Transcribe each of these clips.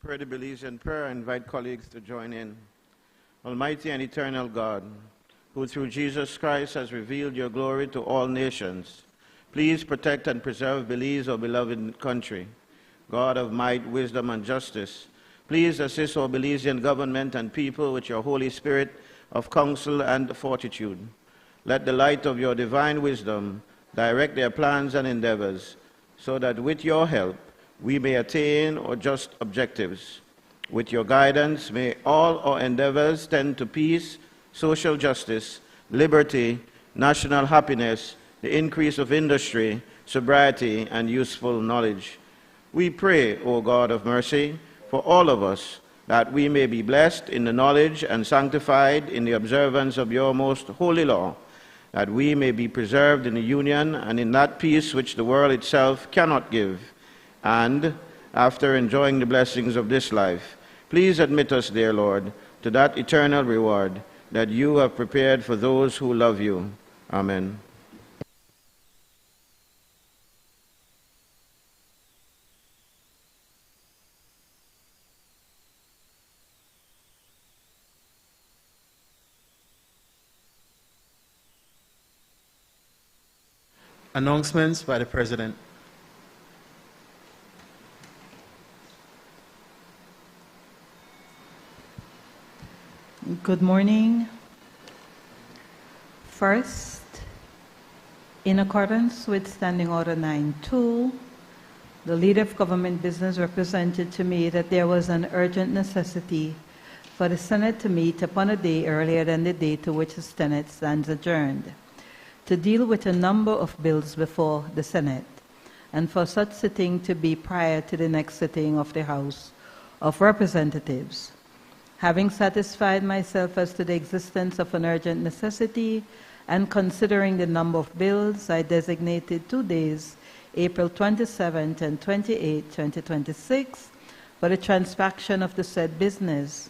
Pray the Belizean prayer. I invite colleagues to join in. Almighty and eternal God, who through Jesus Christ has revealed your glory to all nations, please protect and preserve Belize, our beloved country. God of might, wisdom, and justice, please assist our Belizean government and people with your Holy Spirit of counsel and fortitude. Let the light of your divine wisdom direct their plans and endeavors, so that with your help we may attain our just objectives. With your guidance, may all our endeavors tend to peace, social justice, liberty, national happiness, the increase of industry, sobriety, and useful knowledge. We pray, O God of mercy, for all of us, that we may be blessed in the knowledge and sanctified in the observance of your most holy law, that we may be preserved in the union and in that peace which the world itself cannot give. And, after enjoying the blessings of this life, please admit us, dear Lord, to that eternal reward that you have prepared for those who love you. Amen. Announcements by the President. Good morning. First, in accordance with Standing Order 9.2, the Leader of Government Business represented to me that there was an urgent necessity for the Senate to meet upon a day earlier than the day to which the Senate stands adjourned, to deal with a number of bills before the Senate, and for such sitting to be prior to the next sitting of the House of Representatives. Having satisfied myself as to the existence of an urgent necessity and considering the number of bills, I designated 2 days, April 27th and 28th, 2026, for the transaction of the said business.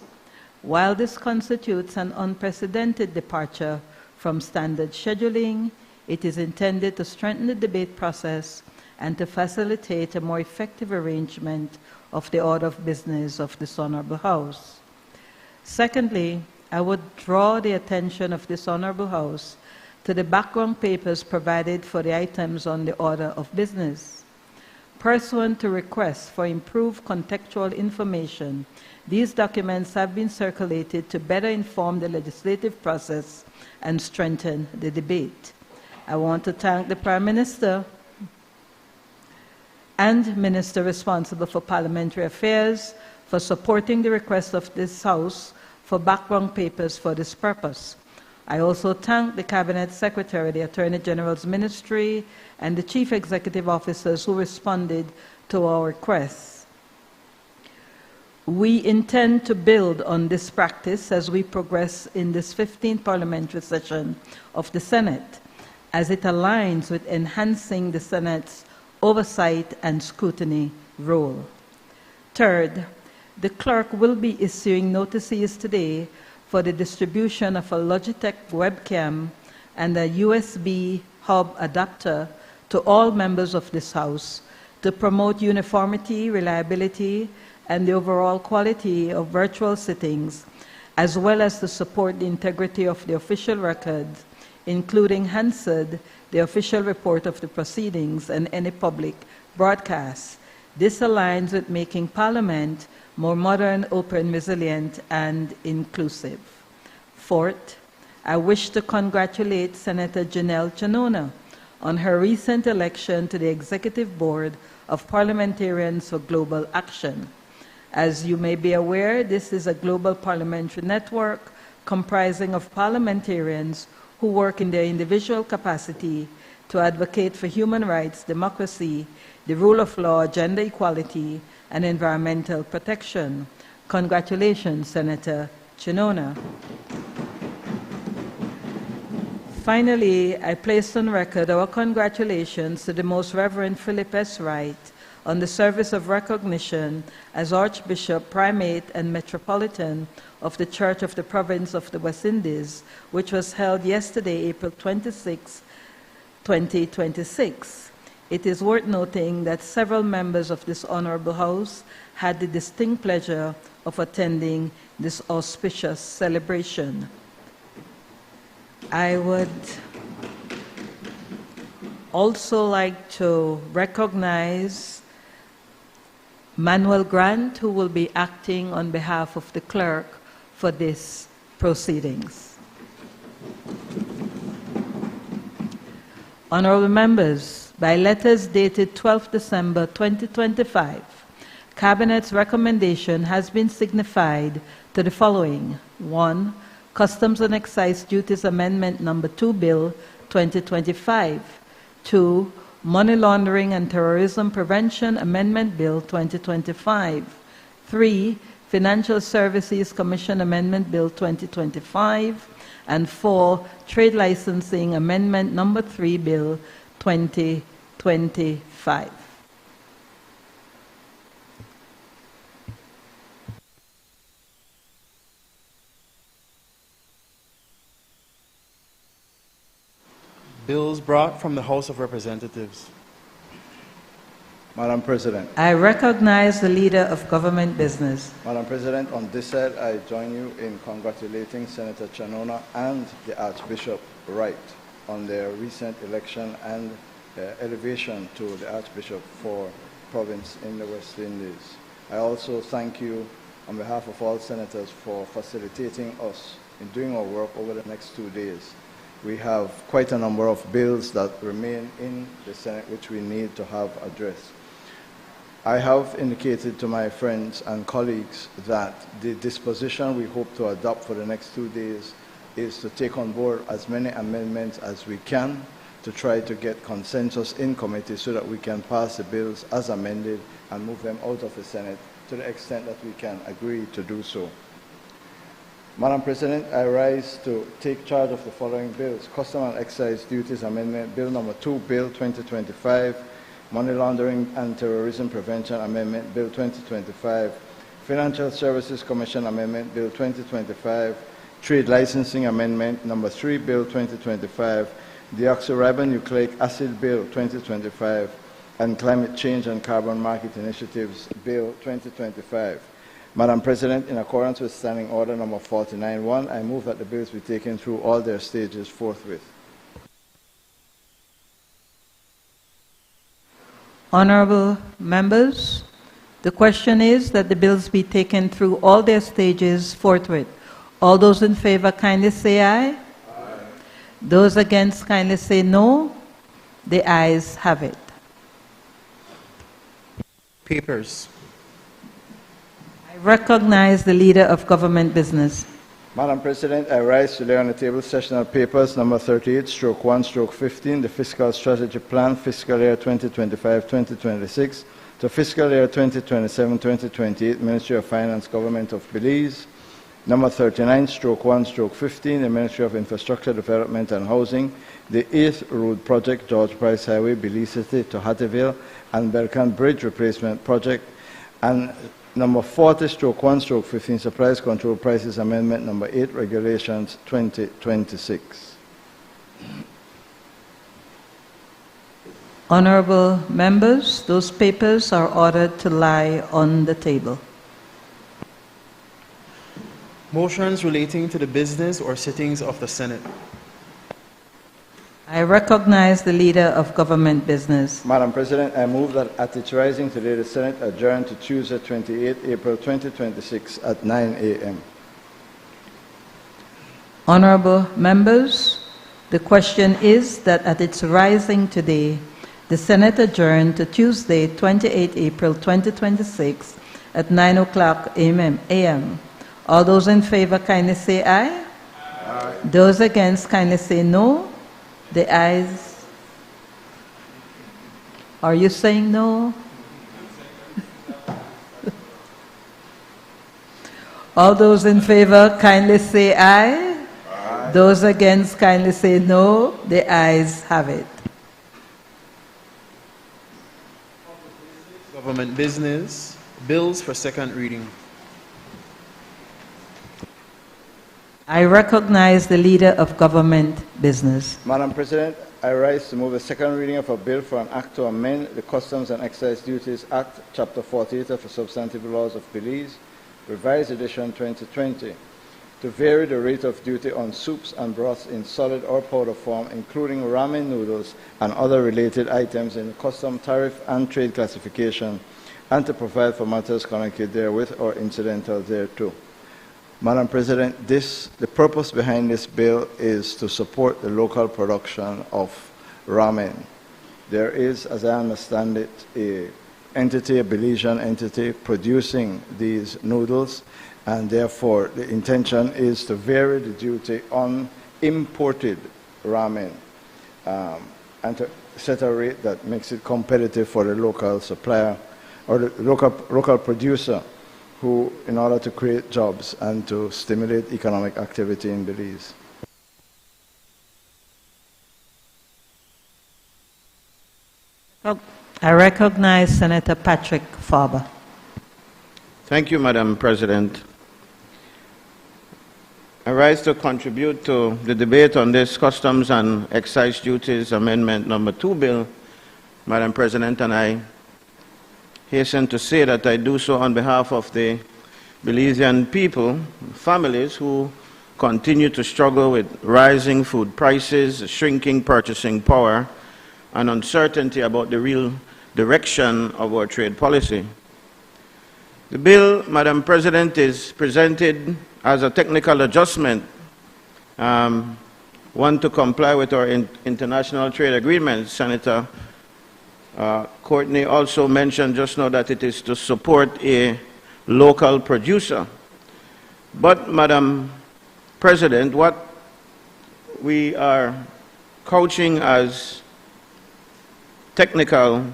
While this constitutes an unprecedented departure from standard scheduling, it is intended to strengthen the debate process and to facilitate a more effective arrangement of the order of business of this Honorable House. Secondly, I would draw the attention of this Honorable House to the background papers provided for the items on the order of business. Pursuant to requests for improved contextual information, these documents have been circulated to better inform the legislative process and strengthen the debate. I want to thank the Prime Minister and Minister responsible for Parliamentary Affairs for supporting the request of this House for background papers for this purpose. I also thank the Cabinet Secretary, the Attorney General's Ministry, and the Chief Executive Officers who responded to our requests. We intend to build on this practice as we progress in this 15th parliamentary session of the Senate, as it aligns with enhancing the Senate's oversight and scrutiny role. Third, the clerk will be issuing notices today for the distribution of a Logitech webcam and a USB hub adapter to all members of this House to promote uniformity, reliability, and the overall quality of virtual sittings, as well as to support the integrity of the official records, including Hansard, the official report of the proceedings, and any public broadcasts. This aligns with making Parliament more modern, open, resilient, and inclusive. Fourth, I wish to congratulate Senator Janelle Chanona on her recent election to the Executive Board of Parliamentarians for Global Action. As you may be aware, this is a global parliamentary network comprising of parliamentarians who work in their individual capacity to advocate for human rights, democracy, the rule of law, gender equality, and environmental protection. Congratulations, Senator Chanona. Finally, I place on record our congratulations to the Most Reverend Philip S. Wright on the service of recognition as Archbishop, Primate, and Metropolitan of the Church of the Province of the West Indies, which was held yesterday, April 26, 2026. It is worth noting that several members of this honorable House had the distinct pleasure of attending this auspicious celebration. I would also like to recognize Manuel Grant, who will be acting on behalf of the clerk for this proceedings. Honorable members, by letters dated 12 December 2025, Cabinet's recommendation has been signified to the following. 1. Customs and Excise Duties Amendment Number 2 Bill 2025. 2. Money Laundering and Terrorism Prevention Amendment Bill 2025. 3. Financial Services Commission Amendment Bill 2025. And 4. Trade Licensing Amendment Number 3 Bill 2025. Bills brought from the House of Representatives. Madam President. I recognize the Leader of Government Business. Madam President, on this side, I join you in congratulating Senator Chanona and the Archbishop Wright on their recent election and elevation to the Archbishop for province in the West Indies. I also thank you on behalf of all senators for facilitating us in doing our work over the next 2 days. We have quite a number of bills that remain in the Senate which we need to have addressed. I have indicated to my friends and colleagues that the disposition we hope to adopt for the next 2 days is to take on board as many amendments as we can to try to get consensus in committee so that we can pass the bills as amended and move them out of the Senate to the extent that we can agree to do so. Madam President, I rise to take charge of the following bills. Custom and Excise Duties Amendment Bill Number 2, Bill 2025. Money Laundering and Terrorism Prevention Amendment Bill 2025. Financial Services Commission Amendment Bill 2025. Trade Licensing Amendment Number 3, Bill 2025. Deoxyribonucleic Acid Bill 2025. And Climate Change and Carbon Market Initiatives Bill 2025. Madam President, in accordance with Standing Order Number 49-1, I move that the bills be taken through all their stages forthwith. Honorable members, the question is that the bills be taken through all their stages forthwith. All those in favor kindly say aye. Aye. Those against kindly say no. The ayes have it. Papers. I recognize the Leader of Government Business. Madam President, I rise to lay on the table sessional papers number 38/1/15, the Fiscal Strategy Plan, Fiscal Year 2025-2026 to Fiscal Year 2027-2028, Ministry of Finance, Government of Belize. Number 39/1/15, the Ministry of Infrastructure Development and Housing, the 8th Road Project, George Price Highway, Belize City to Hattieville, and Belcan Bridge Replacement Project. And number 40/1/15, Supplies Control Prices Amendment Number 8, Regulations 2026. Honorable members, those papers are ordered to lie on the table. Motions relating to the business or sittings of the Senate. I recognize the Leader of Government Business. Madam President, I move that at its rising today, the Senate adjourn to Tuesday, 28 April 2026 at 9 a.m. Honorable members, the question is that at its rising today, the Senate adjourn to Tuesday, 28 April 2026 at 9 o'clock a.m. All those in favor kindly say aye. Aye. Those against kindly say no. The ayes. Are you saying no? All those in favor kindly say aye. Aye. Those against kindly say no. The ayes have it. Government business. Bills for second reading. I recognize the Leader of Government Business. Madam President, I rise to move the second reading of a bill for an act to amend the Customs and Excise Duties Act, Chapter 48 of the Substantive Laws of Belize, Revised Edition 2020, to vary the rate of duty on soups and broths in solid or powder form, including ramen noodles and other related items in the custom tariff and trade classification, and to provide for matters connected therewith or incidental thereto. Madam President, the purpose behind this bill is to support the local production of ramen. There is, as I understand it, a Belizean entity producing these noodles, and therefore the intention is to vary the duty on imported ramen and to set a rate that makes it competitive for the local supplier or the local producer, who, in order to create jobs and to stimulate economic activity in Belize. I recognize Senator Patrick Farber. Thank you, Madam President. I rise to contribute to the debate on this Customs and Excise Duties Amendment Number 2 bill, Madam President, and I hasten to say that I do so on behalf of the Belizean people, families who continue to struggle with rising food prices, shrinking purchasing power, and uncertainty about the real direction of our trade policy. The bill, Madam President, is presented as a technical adjustment, one to comply with our international trade agreements. Senator Courtney also mentioned just now that it is to support a local producer. But, Madam President, what we are couching as technical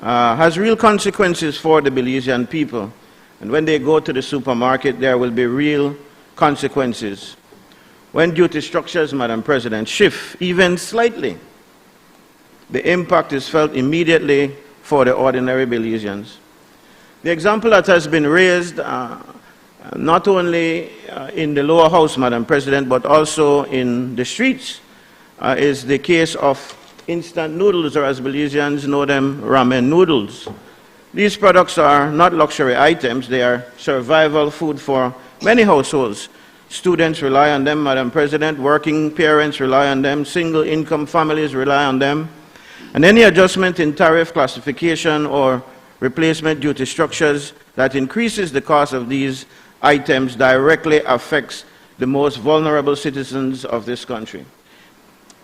has real consequences for the Belizean people. And when they go to the supermarket, there will be real consequences. When duty structures, Madam President, shift even slightly, the impact is felt immediately for the ordinary Belizeans. The example that has been raised not only in the lower house, Madam President, but also in the streets is the case of instant noodles, or as Belizeans know them, ramen noodles. These products are not luxury items, they are survival food for many households. Students rely on them, Madam President, working parents rely on them, single income families rely on them, and any adjustment in tariff classification or replacement duty structures that increases the cost of these items directly affects the most vulnerable citizens of this country.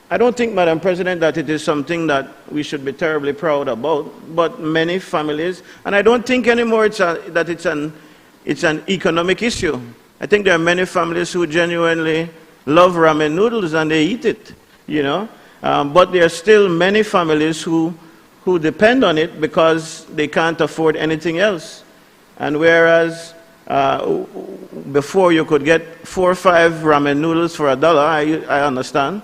I don't think, Madam President, that it is something that we should be terribly proud about, but many families, and I don't think anymore that it's an economic issue. I think there are many families who genuinely love ramen noodles and they eat it, you know. But there are still many families who depend on it because they can't afford anything else. And whereas before you could get 4 or 5 ramen noodles for $1, I understand.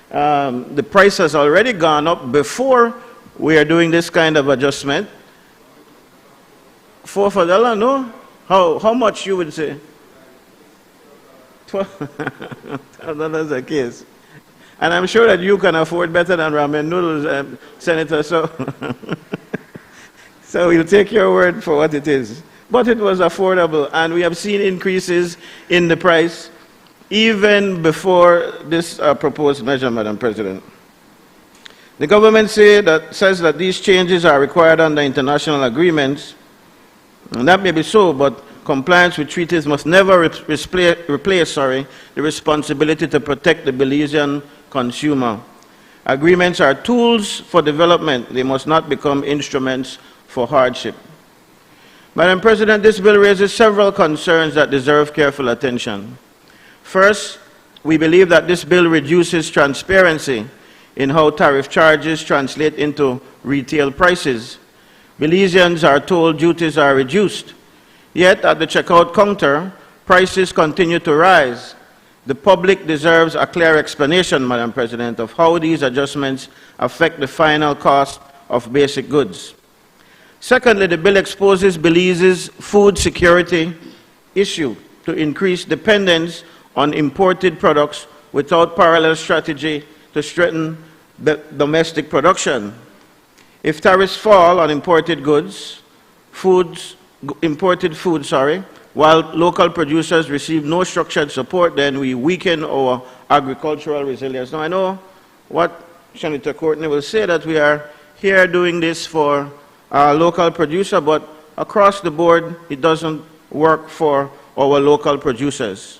The price has already gone up before we are doing this kind of adjustment. 4 for $1, no? How much you would say? 12. That's the case. And I'm sure that you can afford better than ramen noodles, Senator, so we'll take your word for what it is. But it was affordable, and we have seen increases in the price even before this proposed measure, Madam President. The government says that these changes are required under international agreements, and that may be so, but compliance with treaties must never replace the responsibility to protect the Belizean consumer. Agreements are tools for development. They must not become instruments for hardship. Madam President, this bill raises several concerns that deserve careful attention. First, we believe that this bill reduces transparency in how tariff charges translate into retail prices. Belizeans are told duties are reduced, yet at the checkout counter, prices continue to rise. The public deserves a clear explanation, Madam President, of how these adjustments affect the final cost of basic goods. Secondly, the bill exposes Belize's food security issue to increased dependence on imported products without parallel strategy to strengthen the domestic production. If tariffs fall on imported goods, while local producers receive no structured support, then we weaken our agricultural resilience. Now, I know what Senator Courtney will say, that we are here doing this for our local producer, but across the board, it doesn't work for our local producers.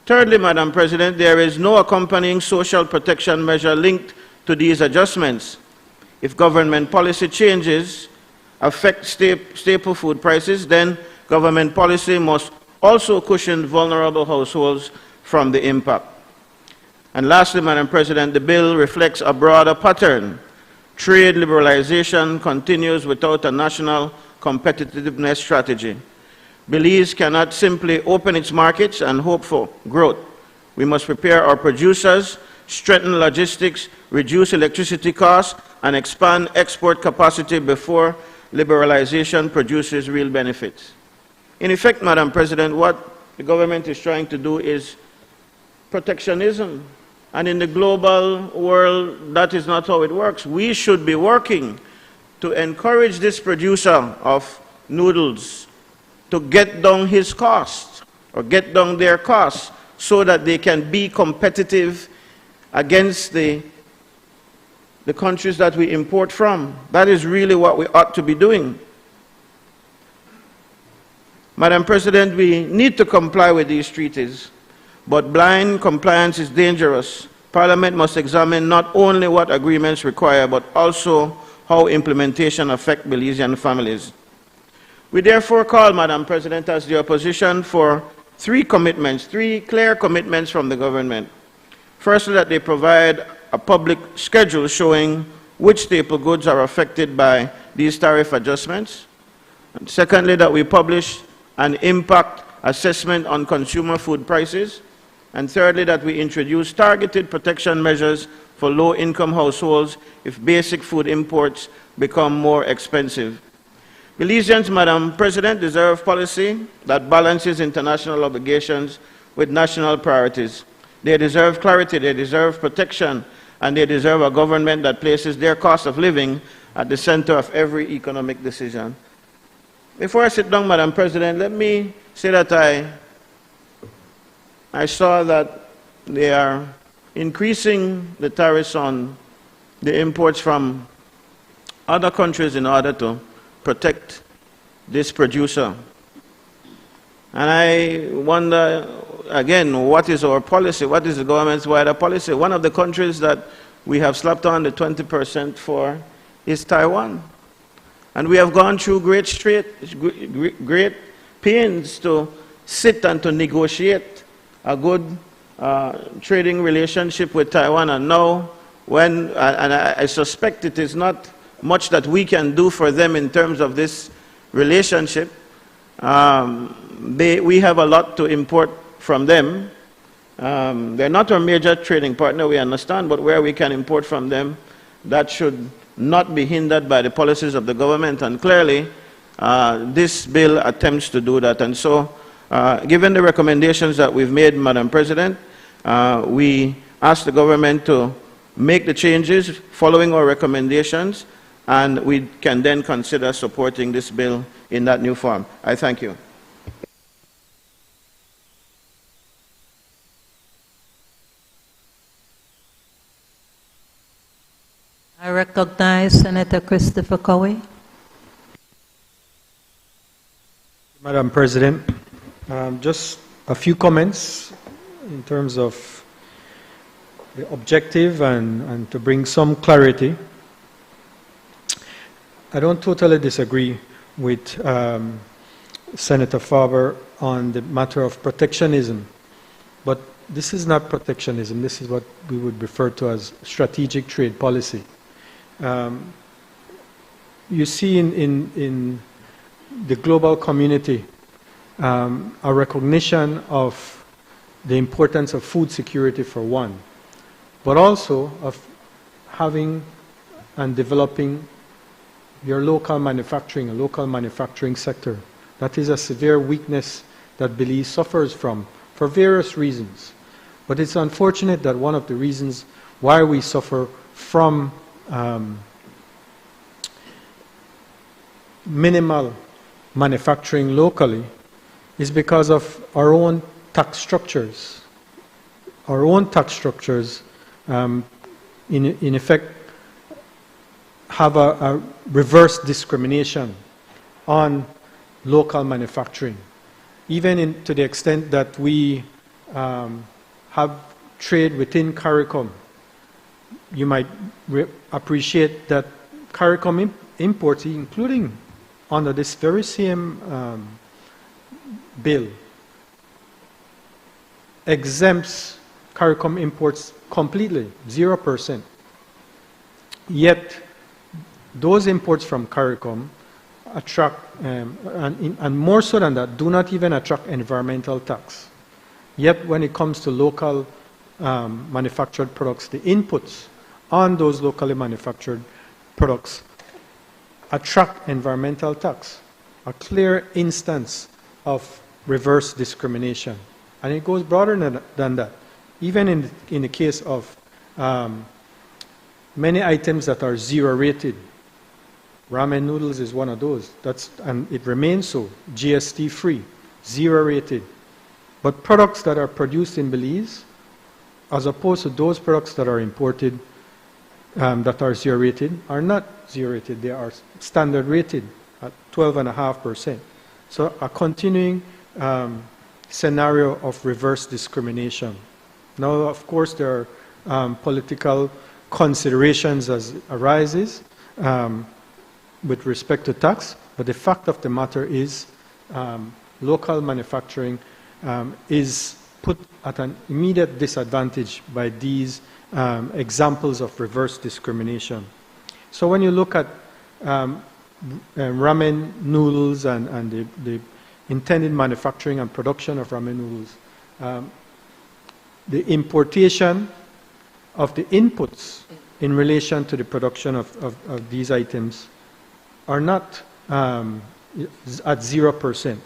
Thirdly, Madam President, there is no accompanying social protection measure linked to these adjustments. If government policy changes affect staple food prices, then government policy must also cushion vulnerable households from the impact. And lastly, Madam President, the bill reflects a broader pattern. Trade liberalization continues without a national competitiveness strategy. Belize cannot simply open its markets and hope for growth. We must prepare our producers, strengthen logistics, reduce electricity costs, and expand export capacity before liberalization produces real benefits. In effect, Madam President, what the government is trying to do is protectionism. And in the global world, that is not how it works. We should be working to encourage this producer of noodles to get down his costs, or get down their costs, so that they can be competitive against the countries that we import from. That is really what we ought to be doing. Madam President, we need to comply with these treaties, but blind compliance is dangerous. Parliament must examine not only what agreements require, but also how implementation affects Belizean families. We therefore call, Madam President, as the opposition for three clear commitments from the government. Firstly, that they provide a public schedule showing which staple goods are affected by these tariff adjustments. And secondly, that we publish an impact assessment on consumer food prices. And thirdly, that we introduce targeted protection measures for low-income households if basic food imports become more expensive. Belizeans, Madam President, deserve policy that balances international obligations with national priorities. They deserve clarity, they deserve protection, and they deserve a government that places their cost of living at the center of every economic decision. Before I sit down, Madam President, let me say that I saw that they are increasing the tariffs on the imports from other countries in order to protect this producer. And I wonder, again, what is our policy? What is the government's wider policy? One of the countries that we have slapped on the 20% for is Taiwan. And we have gone through great pains to sit and to negotiate a good trading relationship with Taiwan. And now, I suspect it is not much that we can do for them in terms of this relationship. We have a lot to import from them. They're not our major trading partner, we understand, but where we can import from them, that should not be hindered by the policies of the government. And clearly, this bill attempts to do that. And so, given the recommendations that we've made, Madam President, we ask the government to make the changes following our recommendations, and we can then consider supporting this bill in that new form. I thank you. I recognize Senator Christopher Cowie. Madam President, just a few comments in terms of the objective and to bring some clarity. I don't totally disagree with Senator Farber on the matter of protectionism, but this is not protectionism. This is what we would refer to as strategic trade policy. You see in the global community a recognition of the importance of food security for one, but also of having and developing your local manufacturing, a local manufacturing sector. That is a severe weakness that Belize suffers from for various reasons. But it's unfortunate that one of the reasons why we suffer from minimal manufacturing locally is because of our own tax structures. Our own tax structures, in effect, have a reverse discrimination on local manufacturing, even to the extent that we have trade within CARICOM. You might appreciate that CARICOM imports, including under this very same bill, exempts CARICOM imports completely, 0%. Yet, those imports from CARICOM attract, and more so than that, do not even attract environmental tax. Yet, when it comes to local manufactured products, the inputs on those locally manufactured products attract environmental tax, a clear instance of reverse discrimination. And it goes broader than that. Even in the case of many items that are zero rated, ramen noodles is one of those. And it remains so, GST free, zero rated. But products that are produced in Belize, as opposed to those products that are imported that are zero rated, are not zero rated. They are standard rated at 12.5%. So a continuing scenario of reverse discrimination. Now, of course, there are political considerations as arises with respect to tax, but the fact of the matter is local manufacturing is put at an immediate disadvantage by these examples of reverse discrimination. So when you look at ramen noodles and the intended manufacturing and production of ramen noodles, the importation of the inputs in relation to the production of these items are not at 0%.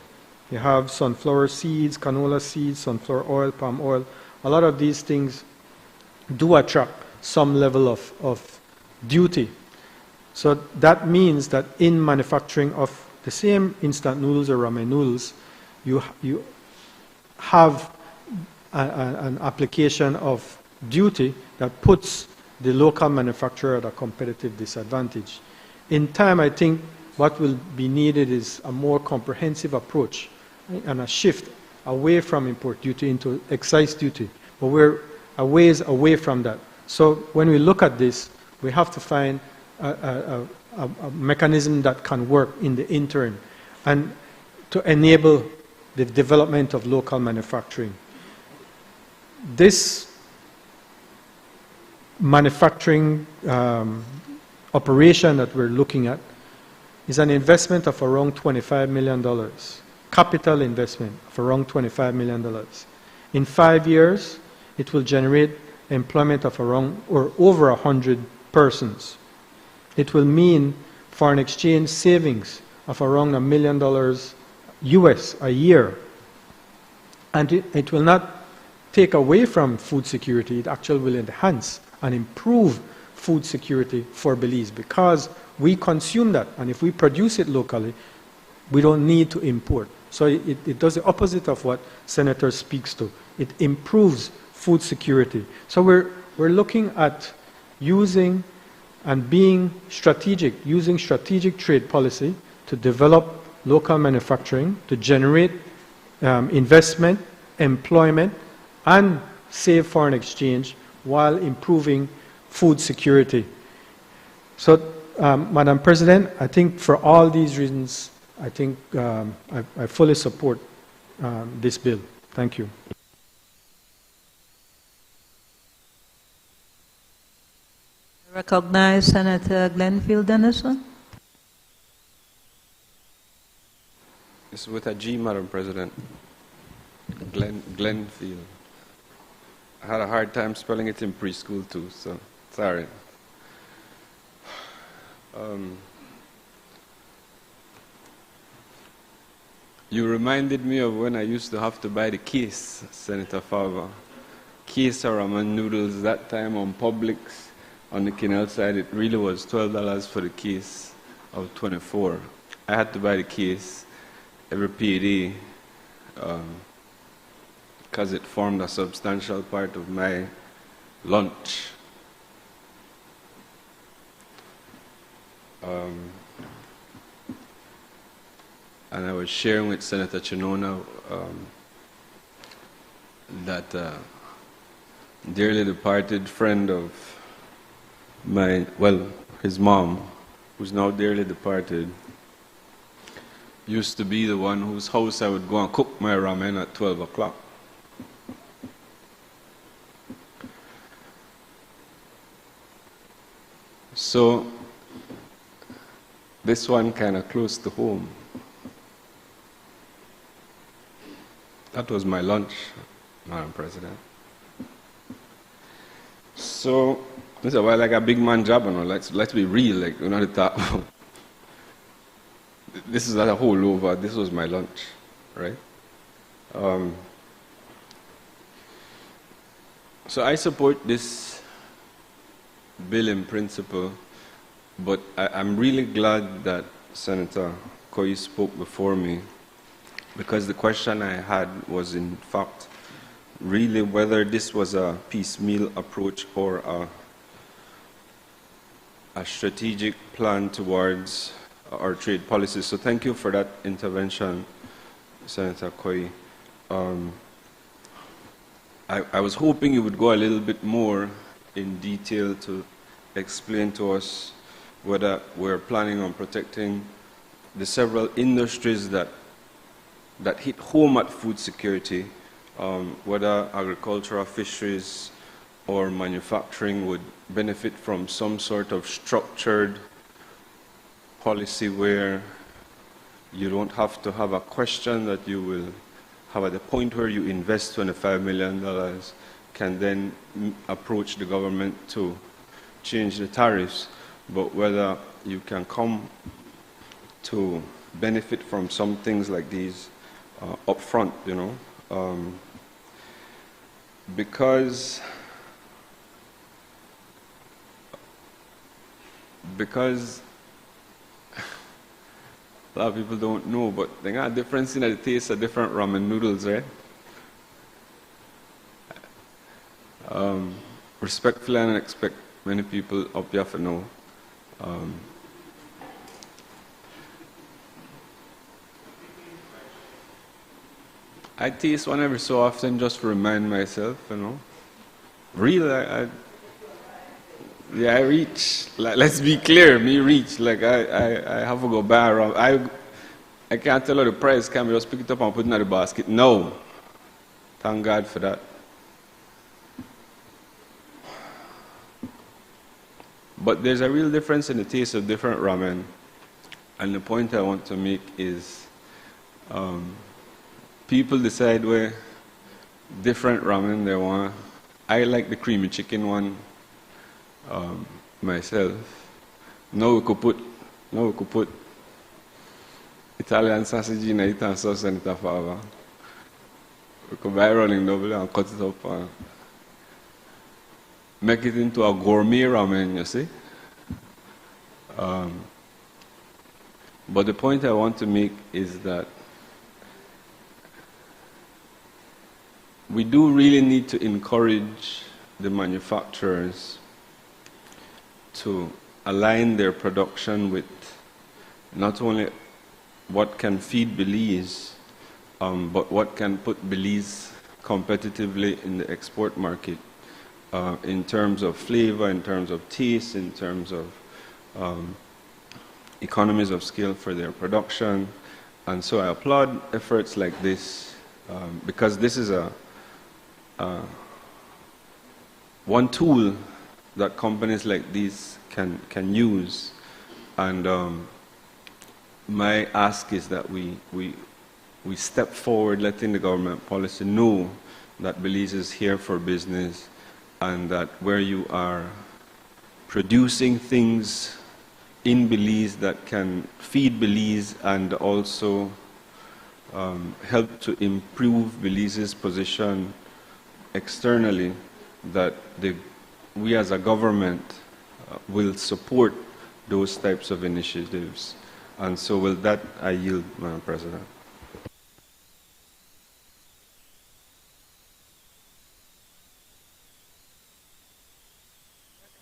You have sunflower seeds, canola seeds, sunflower oil, palm oil. A lot of these things do attract some level of duty. So that means that in manufacturing of the same instant noodles or ramen noodles, you have an application of duty that puts the local manufacturer at a competitive disadvantage. In time, I think what will be needed is a more comprehensive approach and a shift away from import duty into excise duty. But we're a ways away from that. So when we look at this, we have to find a mechanism that can work in the interim and to enable the development of local manufacturing. This manufacturing operation that we're looking at is an investment of around $25 million, capital investment of around $25 million. In 5 years, it will generate employment of around or over 100 persons. It will mean foreign exchange savings of around $1 million US a year. And it will not take away from food security, it actually will enhance and improve food security for Belize because we consume that, and if we produce it locally, we don't need to import. So it does the opposite of what Senator speaks to. It improves food security. So we're looking at using and being strategic, using strategic trade policy to develop local manufacturing, to generate investment, employment, and save foreign exchange while improving food security. So, Madam President, I think for all these reasons, I think I fully support this bill. Thank you. I recognize Senator Glenfield Dennison. It's with a G, Madam President. Glenfield. I had a hard time spelling it in preschool too, so sorry. You reminded me of when I used to have to buy the case, Senator Fava. Case of ramen noodles, that time on Publix, on the canal side, it really was $12 for the case of 24. I had to buy the case every payday because it formed a substantial part of my lunch. And I was sharing with Senator Chinona that dearly departed friend of my, well, his mom, who's now dearly departed, used to be the one whose house I would go and cook my ramen at 12 o'clock. So, this one kind of close to home. That was my lunch, Madam President. So, this is like a big man job, and let's be real, like, we're not at that. This is not a holdover, this was my lunch, right? So I support this bill in principle, but I'm really glad that Senator Koyi spoke before me, because the question I had was, in fact, really whether this was a piecemeal approach or a strategic plan towards our trade policies. So thank you for that intervention, Senator Koyi. I was hoping you would go a little bit more in detail to explain to us whether we're planning on protecting the several industries that hit home at food security, whether agricultural, fisheries, or manufacturing would benefit from some sort of structured policy where you don't have to have a question that you will have at the point where you invest $25 million, can then approach the government to change the tariffs, but whether you can come to benefit from some things like these up front, you know, because a lot of people don't know, but they got a difference in the taste of different ramen noodles, right? Respectfully, I don't expect many people up here to know. I taste one every so often just to remind myself, you know. Real, yeah, I reach. Like, let's be clear, me reach. Like I have to go buy around. I can't tell her the price. Can we just pick it up and put it in the basket? No. Thank God for that. But there's a real difference in the taste of different ramen, and the point I want to make is, people decide where different ramen they want. I like the creamy chicken one. Myself. Now we could put Italian sausage in it and sauce and it fava. We could buy running double and cut it up and make it into a gourmet ramen, you see. But the point I want to make is that we do really need to encourage the manufacturers to align their production with not only what can feed Belize, but what can put Belize competitively in the export market, in terms of flavor, in terms of taste, in terms of economies of scale for their production. And so I applaud efforts like this, because this is one tool that companies like these can use. And my ask is that we step forward, letting the government policy know that Belize is here for business, and that where you are producing things in Belize that can feed Belize and also help to improve Belize's position externally, that we as a government will support those types of initiatives. And so with that, I yield, Madam President.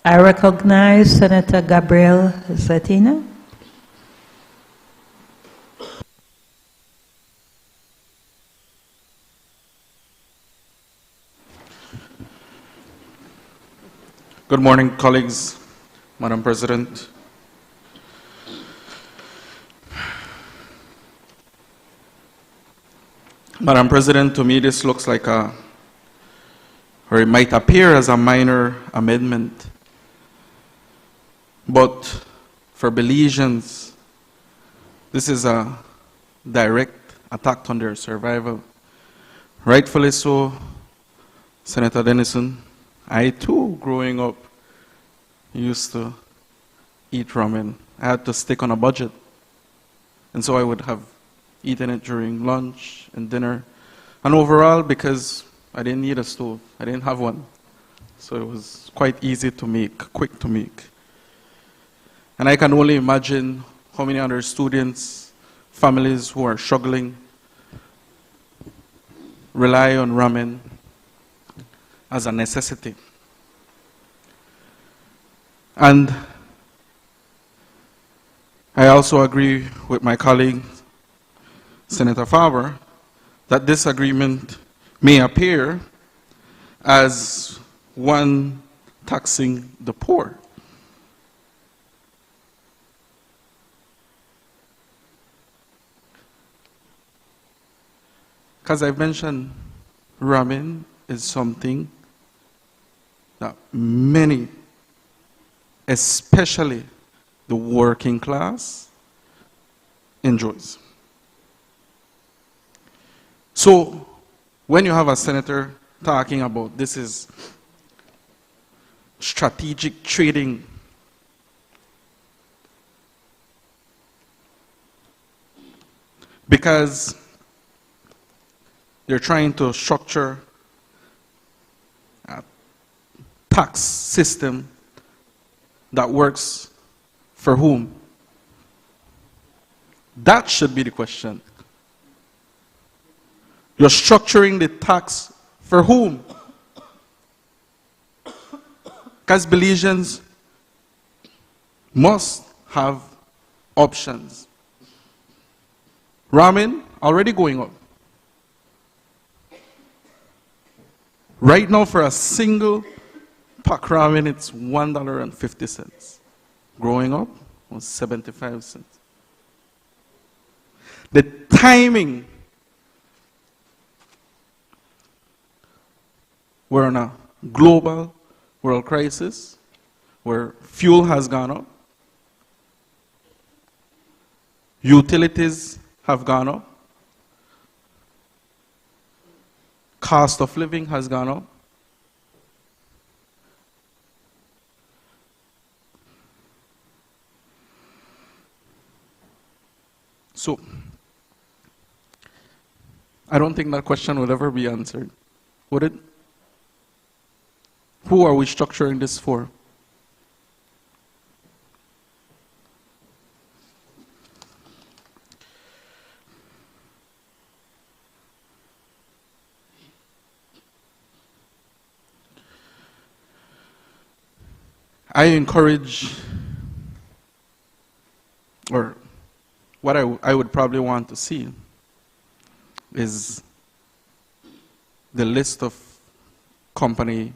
I recognize Senator Gabriel Zetina. Good morning, colleagues, Madam President. Madam President, to me this looks like or it might appear as a minor amendment, but for Belizeans, this is a direct attack on their survival. Rightfully so, Senator Dennison. I too, growing up, used to eat ramen. I had to stick on a budget. And so I would have eaten it during lunch and dinner. And overall, because I didn't need a stove, I didn't have one. So it was quite easy to make, quick to make. And I can only imagine how many other students, families who are struggling, rely on ramen as a necessity. And I also agree with my colleague, Senator Faber, that this agreement may appear as one taxing the poor. Because I've mentioned, ramen is something that many, especially the working class, enjoys. So, when you have a senator talking about this is strategic trading, because they're trying to structure a tax system that works for whom? That should be the question. You're structuring the tax for whom? Because Belizeans must have options. Ramen already going up. Right now, for a single pack ramen, it's $1.50. Growing up was 75 cents. The timing, we're in a global world crisis where fuel has gone up, utilities have gone up, cost of living has gone up. So, I don't think that question will ever be answered, would it? Who are we structuring this for? I encourage, or what I would probably want to see is the list of company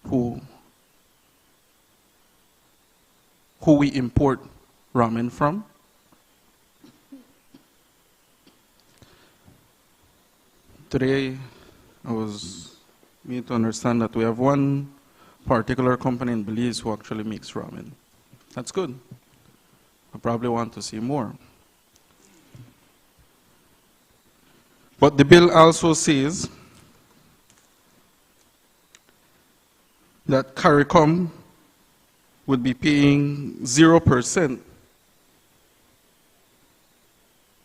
who we import ramen from. Today, I was made to understand that we have one particular company in Belize who actually makes ramen. That's good. I probably want to see more. But the bill also says that CARICOM would be paying 0%.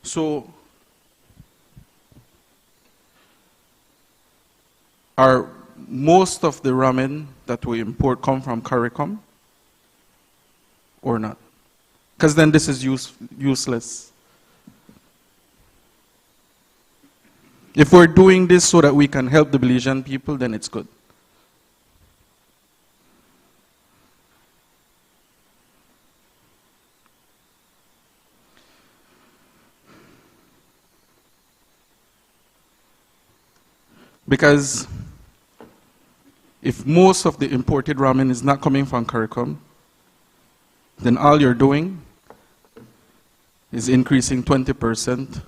So Are most of the ramen that we import come from CARICOM or not? Because then this is useless. If we're doing this so that we can help the Belizean people, then it's good. Because if most of the imported ramen is not coming from CARICOM, then all you're doing is increasing 20%,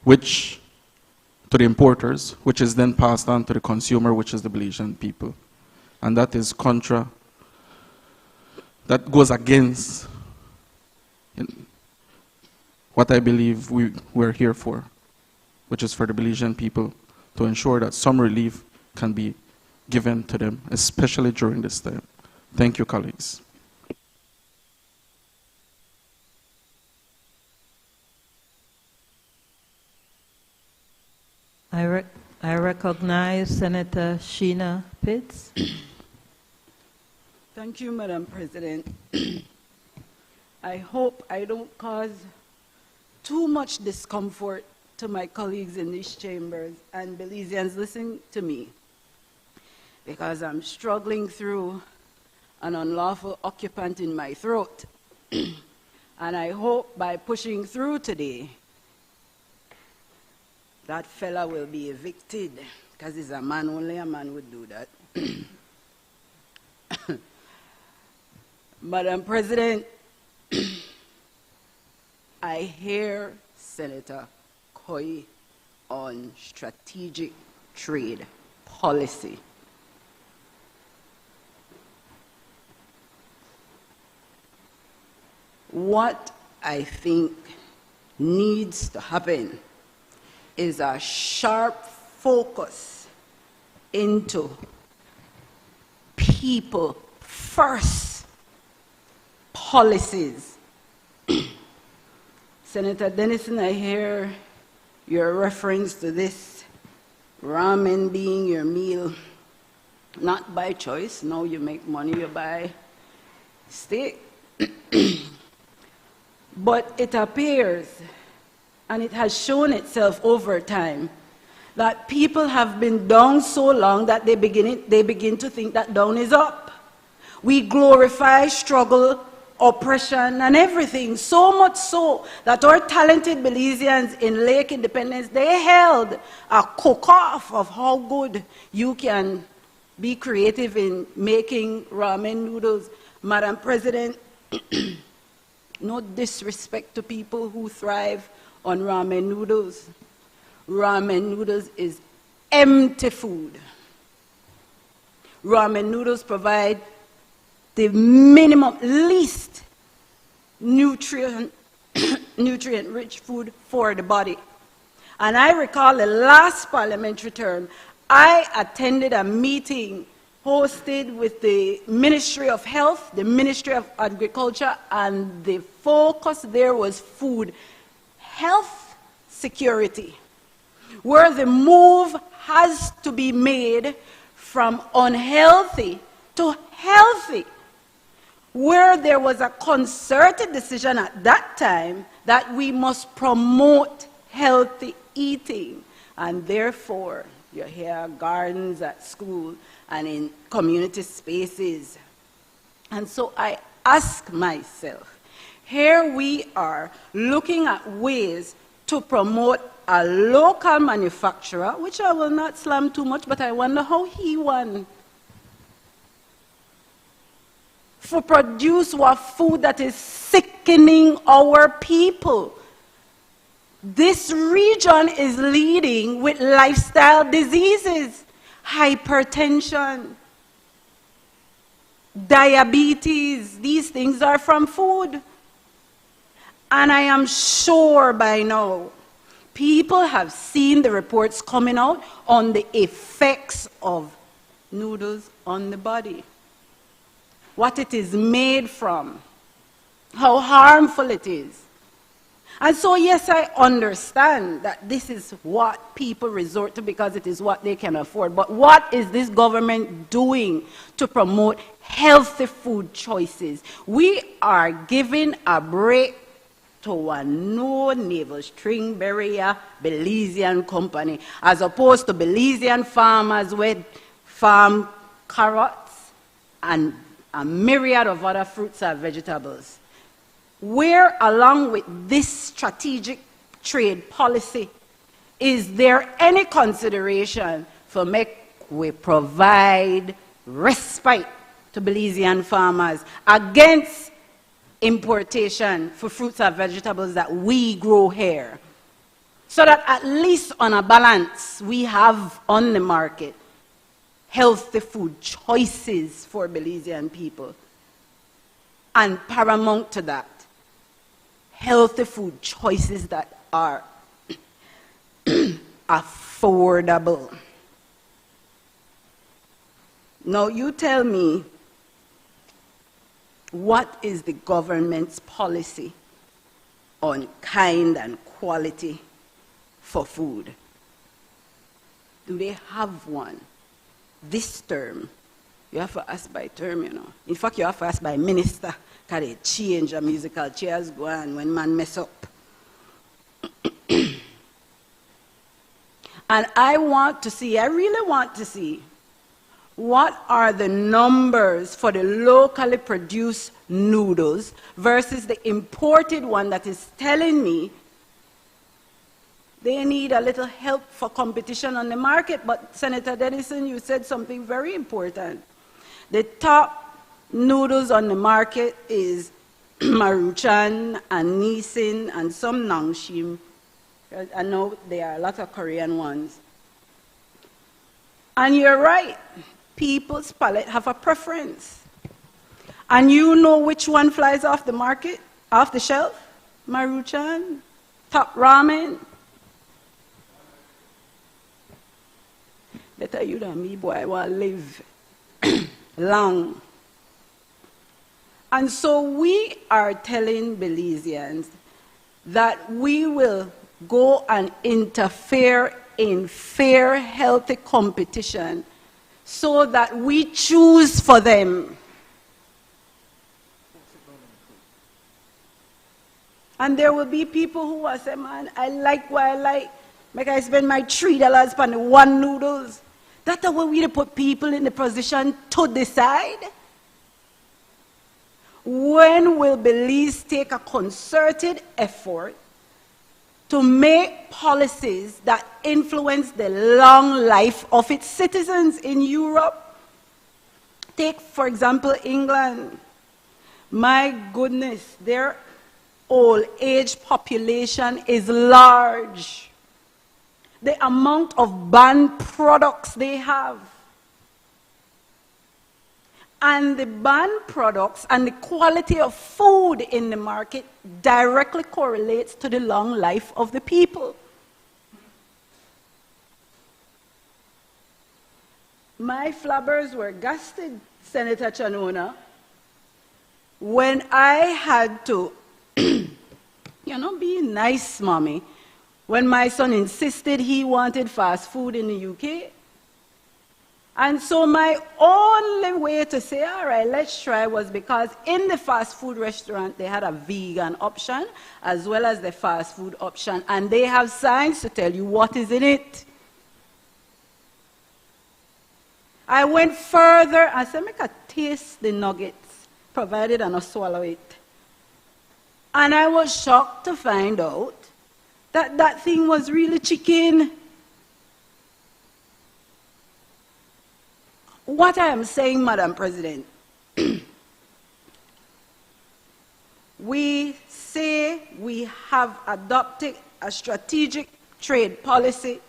which to the importers, which is then passed on to the consumer, which is the Belizean people. And that is that goes against what I believe we're here for, which is for the Belizean people to ensure that some relief can be given to them, especially during this time. Thank you, colleagues. I recognize Senator Sheena Pitts. Thank you, Madam President. I hope I don't cause too much discomfort to my colleagues in these chambers and Belizeans listening to me, because I'm struggling through an unlawful occupant in my throat. And I hope by pushing through today, that fella will be evicted, because he's a man, only a man would do that. Madam President, I hear Senator Koi on strategic trade policy. What I think needs to happen is a sharp focus into people first policies. Senator Dennison, I hear your reference to this ramen being your meal, not by choice. Now you make money, you buy steak. But it appears, and it has shown itself over time, that people have been down so long that they begin to think that down is up. We glorify struggle, oppression, and everything, so much so that our talented Belizeans in Lake Independence, they held a cook-off of how good you can be creative in making ramen noodles. Madam President, no disrespect to people who thrive on ramen noodles. Ramen noodles is empty food. Ramen noodles provide the minimum, least nutrient-rich food for the body. And I recall the last parliamentary term, I attended a meeting hosted with the Ministry of Health, the Ministry of Agriculture, and the focus there was food health security, where the move has to be made from unhealthy to healthy, where there was a concerted decision at that time that we must promote healthy eating. And therefore, you hear gardens at school and in community spaces. And so I ask myself, here we are looking at ways to promote a local manufacturer, which I will not slam too much, but I wonder how he won. For produce what food that is sickening our people. This region is leading with lifestyle diseases, hypertension, diabetes. These things are from food. And I am sure by now, people have seen the reports coming out on the effects of noodles on the body. What it is made from, how harmful it is. And so, yes, I understand that this is what people resort to because it is what they can afford. But what is this government doing to promote healthy food choices? We are giving a break to a no-navel string barrier Belizean company, as opposed to Belizean farmers with farm carrots and a myriad of other fruits and vegetables. Where, along with this strategic trade policy, is there any consideration for we provide respite to Belizean farmers against importation for fruits and vegetables that we grow here, so that at least on a balance we have on the market healthy food choices for Belizean people, and paramount to that, healthy food choices that are affordable. Now you tell me, what is the government's policy on kind and quality for food? Do they have one? This term, you have to ask by term, you know. In fact, you have to ask by minister, because they change a musical chairs go on when man mess up. And I really want to see, what are the numbers for the locally produced noodles versus the imported one that is telling me they need a little help for competition on the market. But Senator Dennison, you said something very important. The top noodles on the market is Maruchan and Nissin and some Nangshim. I know there are a lot of Korean ones. And you're right. People's palate have a preference. And you know which one flies off the market, off the shelf? Maruchan, Top Ramen. Better you than me, boy, I want to live long. And so we are telling Belizeans that we will go and interfere in fair, healthy competition so that we choose for them. And there will be people who will say, man, I like what I like. Make I spend my $3 on the one noodles. That's the way we put people in the position to decide. When will Belize take a concerted effort to make policies that influence the long life of its citizens? In Europe, take, for example, England. My goodness, their old age population is large. The amount of banned products they have. And the banned products and the quality of food in the market directly correlates to the long life of the people. My flabbers were gusted, Senator Chanona, when I had to, be nice, mommy, when my son insisted he wanted fast food in the UK. And so my only way to say, all right, let's try, was because in the fast food restaurant, they had a vegan option as well as the fast food option. And they have signs to tell you what is in it. I went further. I said, make a taste the nuggets, provided I not swallow it. And I was shocked to find out that that thing was really chicken. What I am saying, Madam President, we say we have adopted a strategic trade policy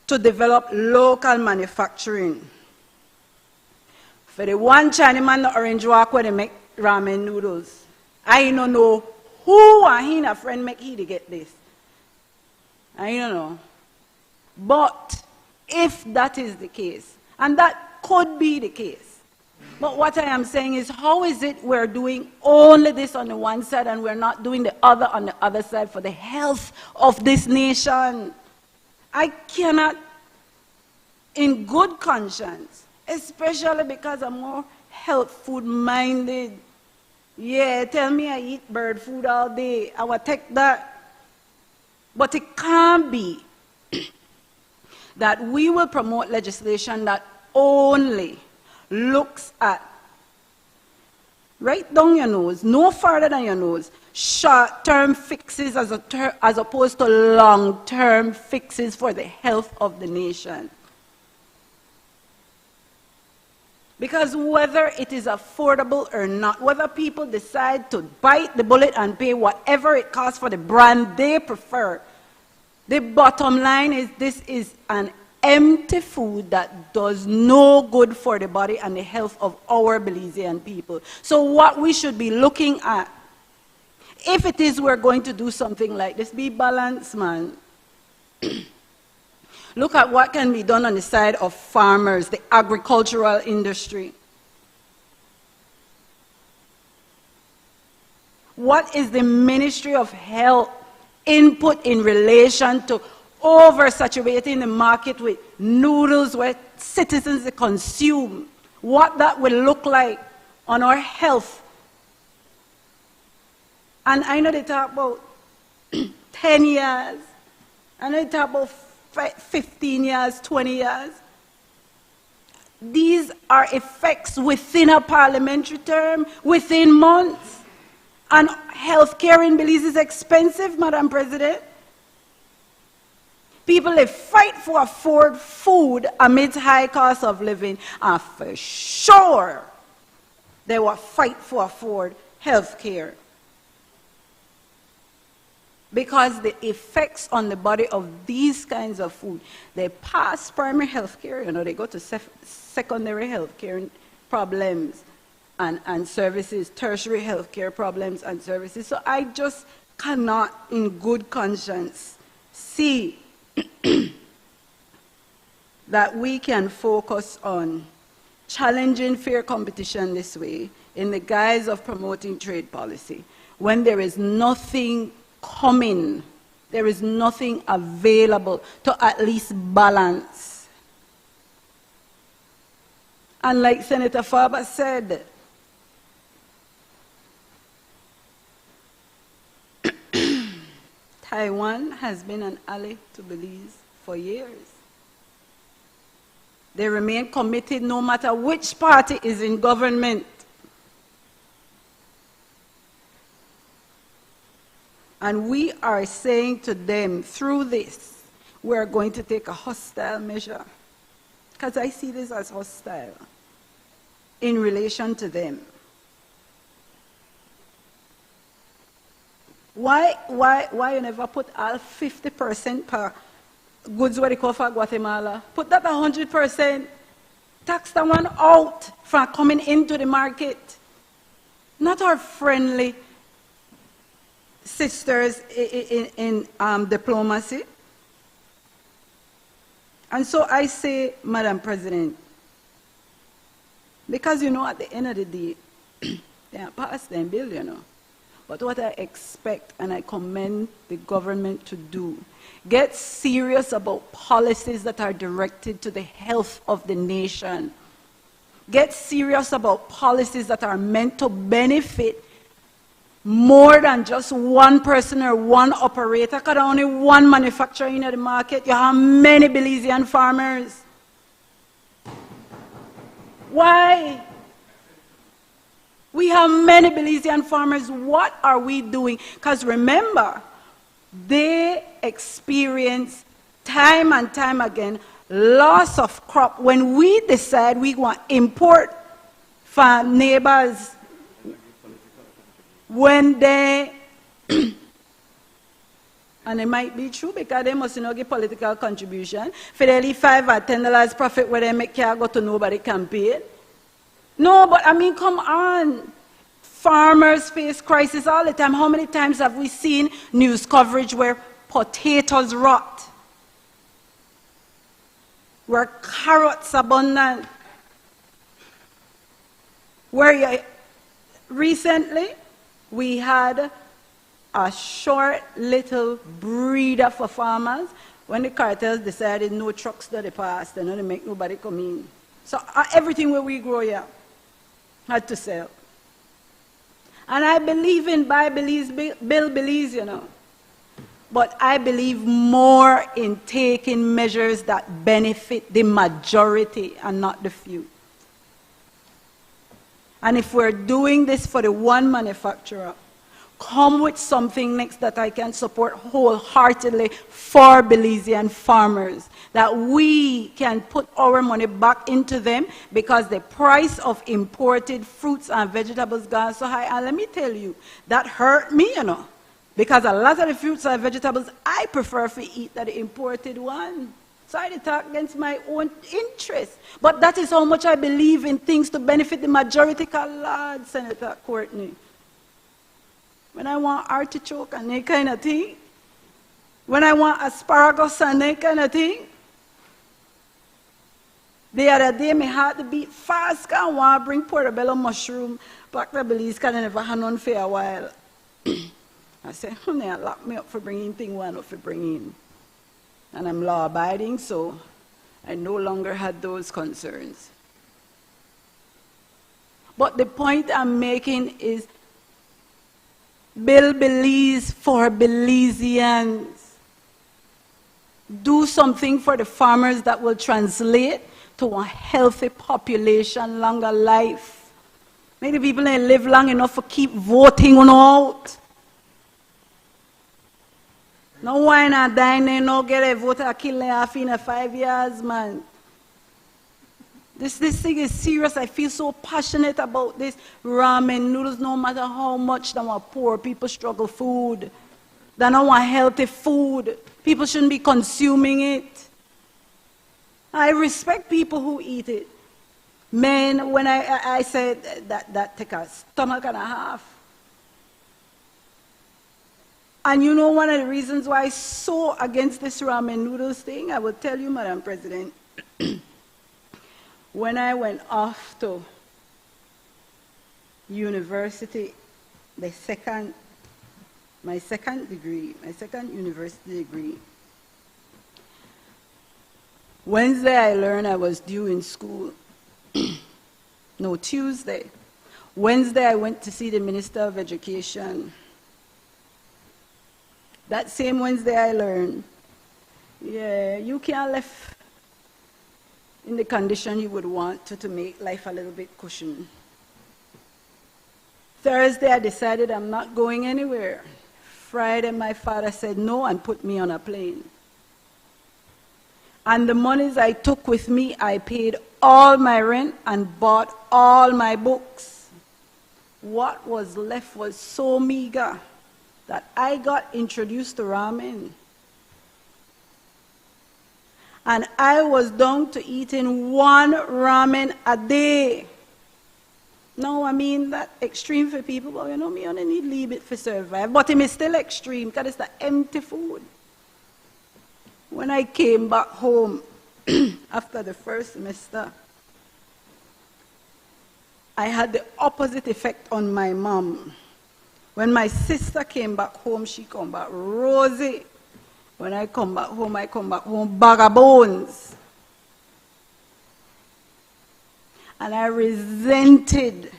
to develop local manufacturing. For the one Chinaman, the orange walk where they make ramen noodles, I don't know who and he and a friend make he to get this. I don't know. But if that is the case, and that could be the case, But what I am saying is, how is it we're doing only this on the one side and we're not doing the other on the other side for the health of this nation? I cannot, in good conscience, especially because I'm more health food minded. Yeah, tell me I eat bird food all day. I will take that. But it can't be that we will promote legislation that only looks at, right down your nose, no further than your nose, short-term fixes as opposed to long-term fixes for the health of the nation. Because whether it is affordable or not, whether people decide to bite the bullet and pay whatever it costs for the brand they prefer, the bottom line is this is an empty food that does no good for the body and the health of our Belizean people. So what we should be looking at, if it is we're going to do something like this, be balanced, man. Look at what can be done on the side of farmers, the agricultural industry. What is the Ministry of Health input in relation to oversaturating the market with noodles where citizens consume? What that will look like on our health. And I know they talk about 10 years. I know they talk about 15 years, 20 years. These are effects within a parliamentary term, within months. And healthcare in Belize is expensive, Madam President. People, they fight for afford food amidst high cost of living, and for sure they will fight for afford health care. Because the effects on the body of these kinds of food, they pass primary health care, you know, they go to secondary health care problems and services, tertiary health care problems and services. So I just cannot, in good conscience, see that we can focus on challenging fair competition this way in the guise of promoting trade policy when there is nothing coming, there is nothing available to at least balance. And like Senator Faber said, Taiwan has been an ally to Belize for years. They remain committed no matter which party is in government. And we are saying to them, through this, we are going to take a hostile measure. Because I see this as hostile in relation to them. Why you never put all 50% per goods where they call for Guatemala? Put that 100%. Tax that one out from coming into the market. Not our friendly sisters in diplomacy. And so I say, Madam President, because you know at the end of the day, they are past them bill, you know. But what I expect, and I commend the government to do, get serious about policies that are directed to the health of the nation. Get serious about policies that are meant to benefit more than just one person or one operator, because only one manufacturer in the market. You have many Belizean farmers. Why? We have many Belizean farmers. What are we doing? Because remember, they experience time and time again loss of crop. When we decide we want to import from neighbors, when they, and it might be true because they must not give political contribution, for daily $5 or $10 profit where they make care go to nobody campaign. No, but I mean, come on. Farmers face crisis all the time. How many times have we seen news coverage where potatoes rot? Where carrots abundant? Recently, we had a short little breeder for farmers. When the cartels decided no trucks to the past, and don't make nobody come in. So everything where we grow here had to sell. And I believe in buy Belize, build Belize, you know. But I believe more in taking measures that benefit the majority and not the few. And if we're doing this for the one manufacturer, come with something next that I can support wholeheartedly for Belizean farmers, that we can put our money back into them, because the price of imported fruits and vegetables gone so high. And let me tell you, that hurt me, you know, because a lot of the fruits and vegetables I prefer to eat than the imported one. So I talk against my own interest. But that is how much I believe in things to benefit the majority. Lord, Senator Courtney, when I want artichoke and that kind of thing, when I want asparagus and that kind of thing, the other day my heart beat fast because I want to bring portobello mushroom back to Belize because I never had none for a while. I said, honey, lock me up for bringing thing one up for bringing. And I'm law-abiding, so I no longer had those concerns. But the point I'm making is build Belize for Belizeans. Do something for the farmers that will translate to a healthy population, longer life. Many people ain't live long enough to keep voting on out. No one not dying, no get a vote a kill half in 5 years, man. This thing is serious. I feel so passionate about this. Ramen noodles, no matter how much they want poor people struggle food. They don't want healthy food. People shouldn't be consuming it. I respect people who eat it. Men, when I said that take a stomach and a half. And you know one of the reasons why I'm so against this ramen noodles thing? I will tell you, Madam President. When I went off to university, my second university degree, Wednesday I learned I was due in school. No, Tuesday. Wednesday I went to see the Minister of Education. That same Wednesday I learned, yeah, you can't live in the condition you would want to make life a little bit cushion. Thursday I decided I'm not going anywhere. Friday my father said no and put me on a plane. And the monies I took with me, I paid all my rent and bought all my books. What was left was so meager that I got introduced to ramen. And I was down to eating 1 ramen a day. No, I mean that extreme for people, but you know, me only need a little bit for survive. But it is still extreme because it's the empty food. When I came back home after the first semester, I had the opposite effect on my mom. When my sister came back home, she come back rosy. When I come back home bag of bones. And I resented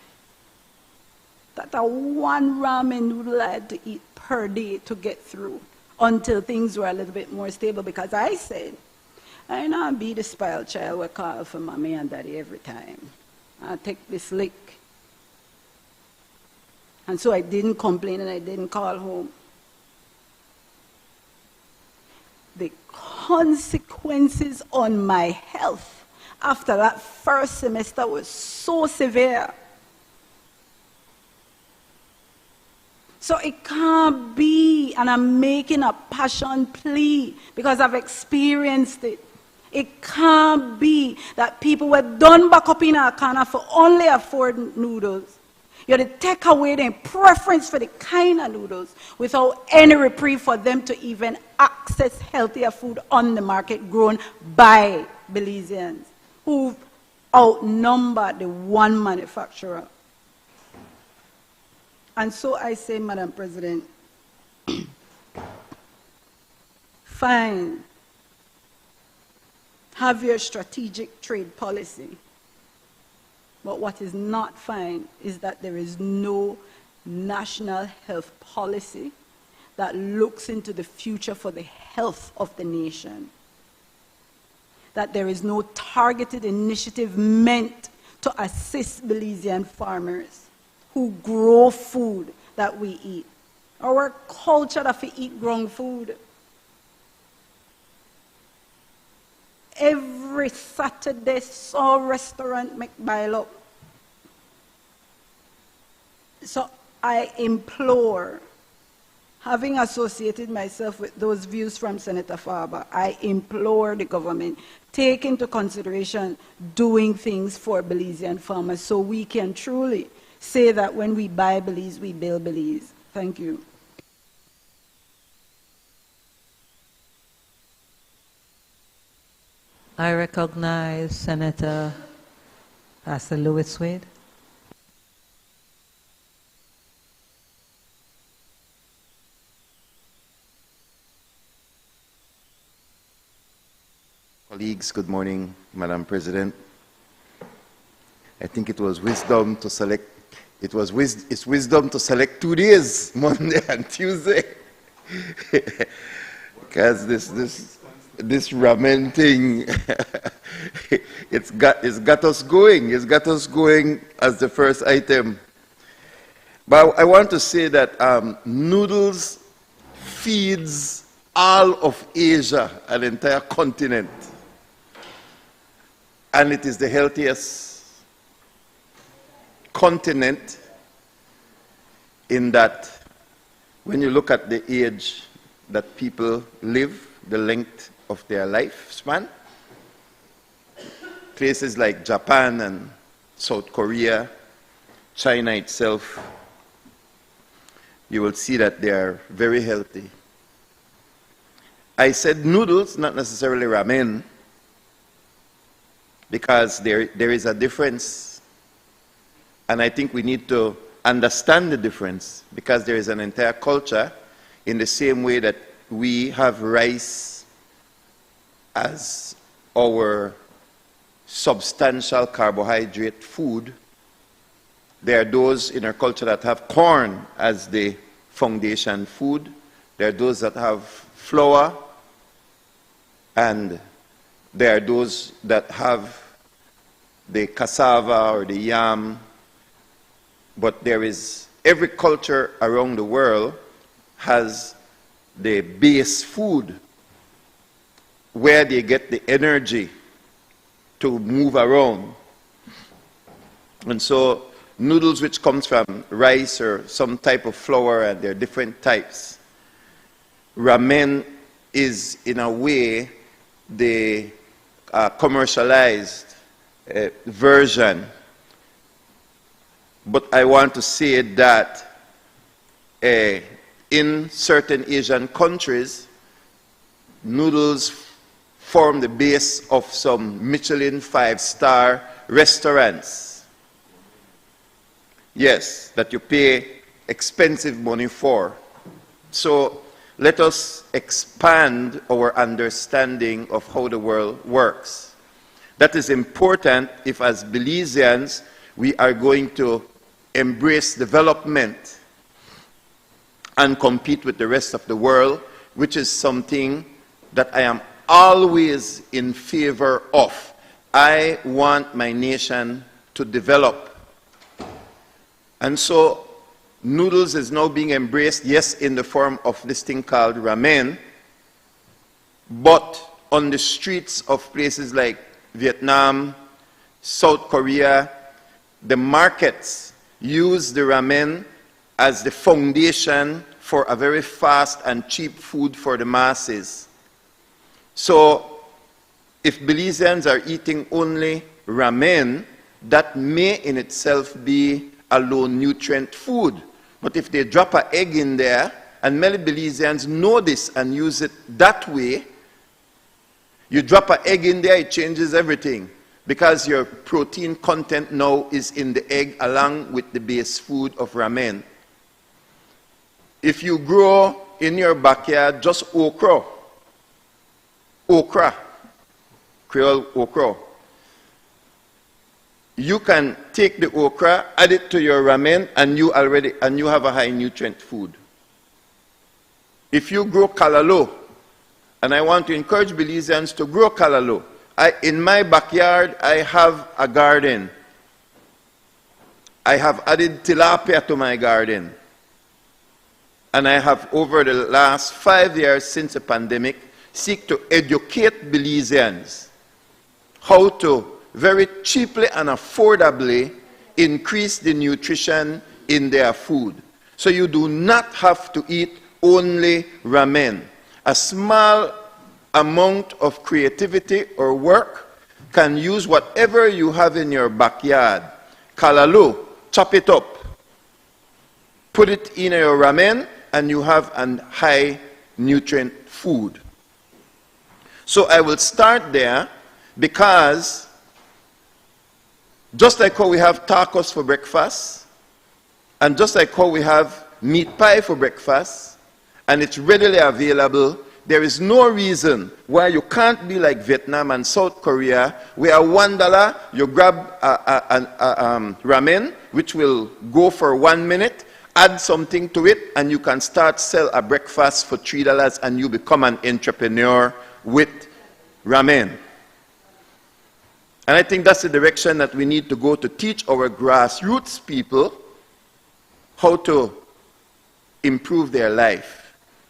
that a 1 ramen noodle I had to eat per day to get through until things were a little bit more stable, because I said, I not be the spoiled child we call for mommy and daddy every time. I take this lick. And so I didn't complain and I didn't call home. The consequences on my health after that first semester was so severe. So it can't be, and I'm making a passion plea because I've experienced it. It can't be that people were done back up in our corner for only afford noodles. You have to take away their preference for the kind of noodles without any reprieve for them to even access healthier food on the market grown by Belizeans who've outnumbered the one manufacturer And so I say, Madam President, fine, have your strategic trade policy. But what is not fine is that there is no national health policy that looks into the future for the health of the nation. That there is no targeted initiative meant to assist Belizean farmers who grow food that we eat. Our culture that we eat grown food. Every Saturday, saw restaurant make buy up. So I implore, having associated myself with those views from Senator Faber, I implore the government, take into consideration doing things for Belizean farmers so we can truly say that when we buy Belize, we build Belize. Thank you. I recognize Senator Pastor Lewis Wade. Colleagues, good morning, Madam President. I think it was wisdom to select, it's wisdom to select 2 days, Monday and Tuesday. Because this ramen thing, it's got us going. It's got us going as the first item. But I want to say that noodles feeds all of Asia, an entire continent. And it is the healthiest continent in that when you look at the age that people live, the length of their lifespan, places like Japan and South Korea, China itself, you will see that they are very healthy. I said noodles, not necessarily ramen, because there is a difference. And I think we need to understand the difference, because there is an entire culture in the same way that we have rice as our substantial carbohydrate food. There are those in our culture that have corn as the foundation food. There are those that have flour, and there are those that have the cassava or the yam. But there is, every culture around the world has the base food where they get the energy to move around. And so noodles, which comes from rice or some type of flour, and there are different types. Ramen is, in a way, the commercialized version. But I want to say that in certain Asian countries, noodles form the base of some Michelin 5-star restaurants. Yes, that you pay expensive money for. So let us expand our understanding of how the world works. That is important if, as Belizeans, we are going to embrace development and compete with the rest of the world, which is something that I am always in favor of. I want my nation to develop. And so noodles is now being embraced, yes, in the form of this thing called ramen, but on the streets of places like Vietnam, South Korea, the markets use the ramen as the foundation for a very fast and cheap food for the masses. So if Belizeans are eating only ramen, that may in itself be a low nutrient food. But if they drop an egg in there, and many Belizeans know this and use it that way, you drop an egg in there, it changes everything. Because your protein content now is in the egg along with the base food of ramen. if you grow in your backyard just okra, Creole okra, you can take the okra, add it to your ramen, and you have a high nutrient food. If you grow kalalo, and I want to encourage Belizeans to grow kalalo. In my backyard, I have a garden. I have added tilapia to my garden. And I have, over the last 5 years since the pandemic, seek to educate Belizeans how to very cheaply and affordably increase the nutrition in their food. So you do not have to eat only ramen. A small amount of creativity or work can use whatever you have in your backyard. Kalalo, chop it up, put it in your ramen, and you have a high nutrient food. So I will start there because just like how we have tacos for breakfast, and just like how we have meat pie for breakfast, and it's readily available, there is no reason why you can't be like Vietnam and South Korea, where $1 you grab ramen, which will go for 1 minute, add something to it, and you can start sell a breakfast for $3 and you become an entrepreneur with ramen. And I think that's the direction that we need to go, to teach our grassroots people how to improve their life.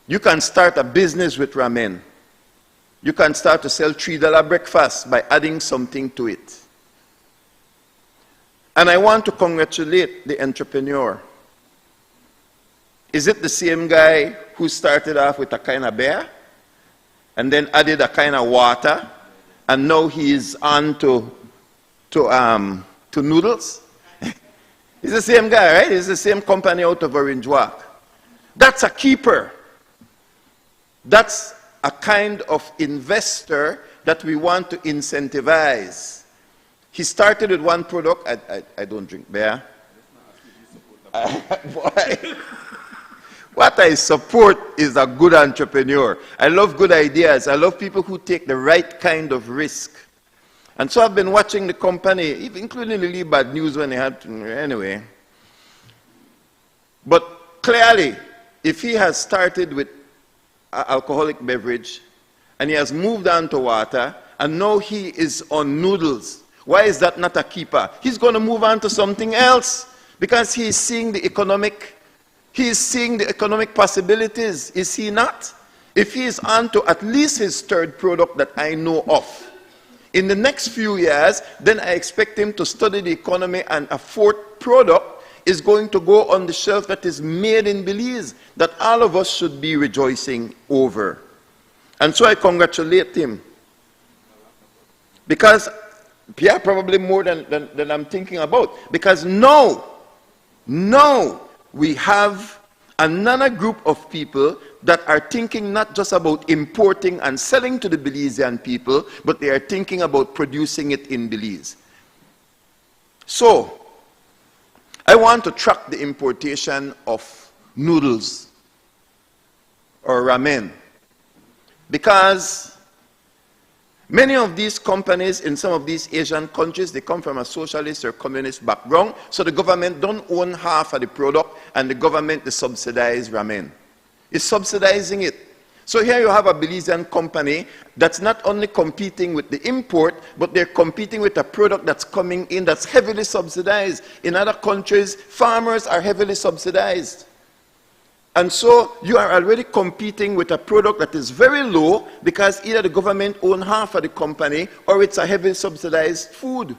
You can start a business with ramen. You can start to sell $3 breakfast by adding something to it. And I want to congratulate the entrepreneur. Is it the same guy who started off with a kind of bear and then added a kind of water, and now he is on to noodles? It's the same guy, right? It's the same company out of Orange Walk. That's a keeper. That's a kind of investor that we want to incentivize. He started with one product. I don't drink beer. What I support is a good entrepreneur. I love good ideas. I love people who take the right kind of risk. And so I've been watching the company, including really bad news when they had to, anyway. But clearly, if he has started with alcoholic beverage, and he has moved on to water, and now he is on noodles, why is that not a keeper? He's going to move on to something else, because he's seeing the economic possibilities, is he not? If he is on to at least his third product that I know of, in the next few years, then I expect him to study the economy, and a fourth product is going to go on the shelf that is made in Belize, that all of us should be rejoicing over. And so I congratulate him. Because, yeah, probably more than I'm thinking about. Because now we have another group of people that are thinking not just about importing and selling to the Belizean people, but they are thinking about producing it in Belize. So, I want to track the importation of noodles or ramen, because many of these companies in some of these Asian countries, they come from a socialist or communist background, so the government don't own half of the product, and the government is subsidize ramen. It's subsidizing it. So here you have a Belizean company that's not only competing with the import, but they're competing with a product that's coming in that's heavily subsidized. In other countries, farmers are heavily subsidized. And so you are already competing with a product that is very low, because either the government owns half of the company or it's a heavily subsidized food.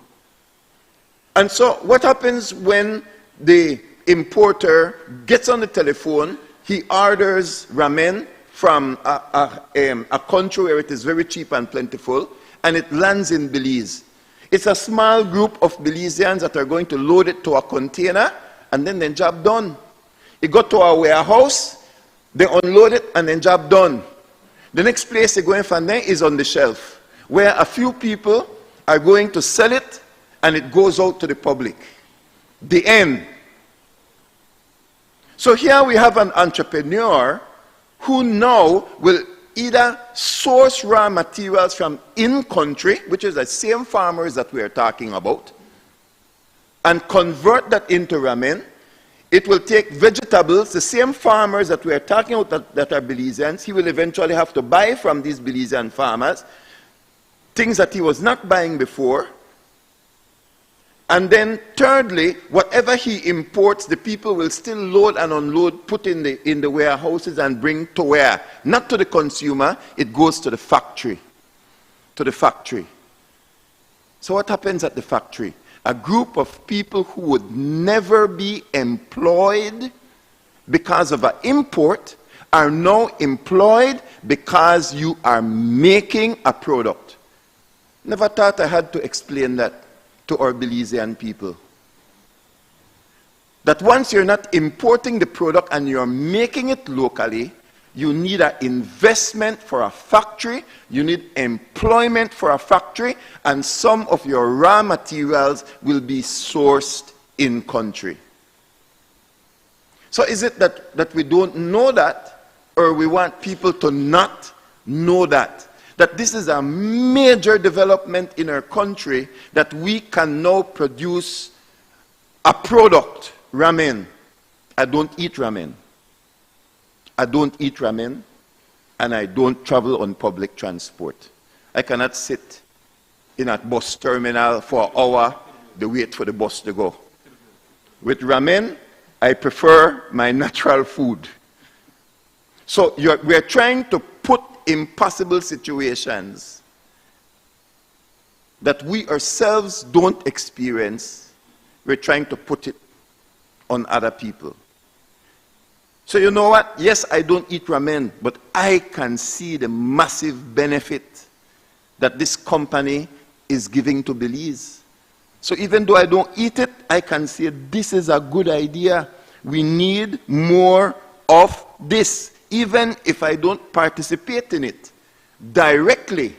And so what happens when the importer gets on the telephone, he orders ramen from a country where it is very cheap and plentiful, and it lands in Belize. It's a small group of Belizeans that are going to load it to a container, and then the job done. It got to a warehouse, they unload it, and then job done. The next place they're going from there is on the shelf, where a few people are going to sell it, and it goes out to the public. The end. So here we have an entrepreneur who now will either source raw materials from in-country, which is the same farmers that we are talking about, and convert that into ramen. It will take vegetables, the same farmers that we are talking about that are Belizeans. He will eventually have to buy from these Belizean farmers things that he was not buying before. And then thirdly, whatever he imports, the people will still load and unload, put in the warehouses and bring to where? Not to the consumer, it goes to the factory. To the factory. So what happens at the factory? A group of people who would never be employed because of an import are now employed because you are making a product. Never thought I had to explain that to our Belizean people. That once you're not importing the product and you're making it locally, you need an investment for a factory, you need employment for a factory, and some of your raw materials will be sourced in country. So is it that we don't know that, or we want people to not know that? That this is a major development in our country, that we can now produce a product, ramen. I don't eat ramen. I don't eat ramen, and I don't travel on public transport. I cannot sit in a bus terminal for an hour to wait for the bus to go. With ramen, I prefer my natural food. So we're trying to put impossible situations that we ourselves don't experience, we're trying to put it on other people. So you know what? Yes, I don't eat ramen, but I can see the massive benefit that this company is giving to Belize. So even though I don't eat it, I can say this is a good idea. We need more of this, even if I don't participate in it directly.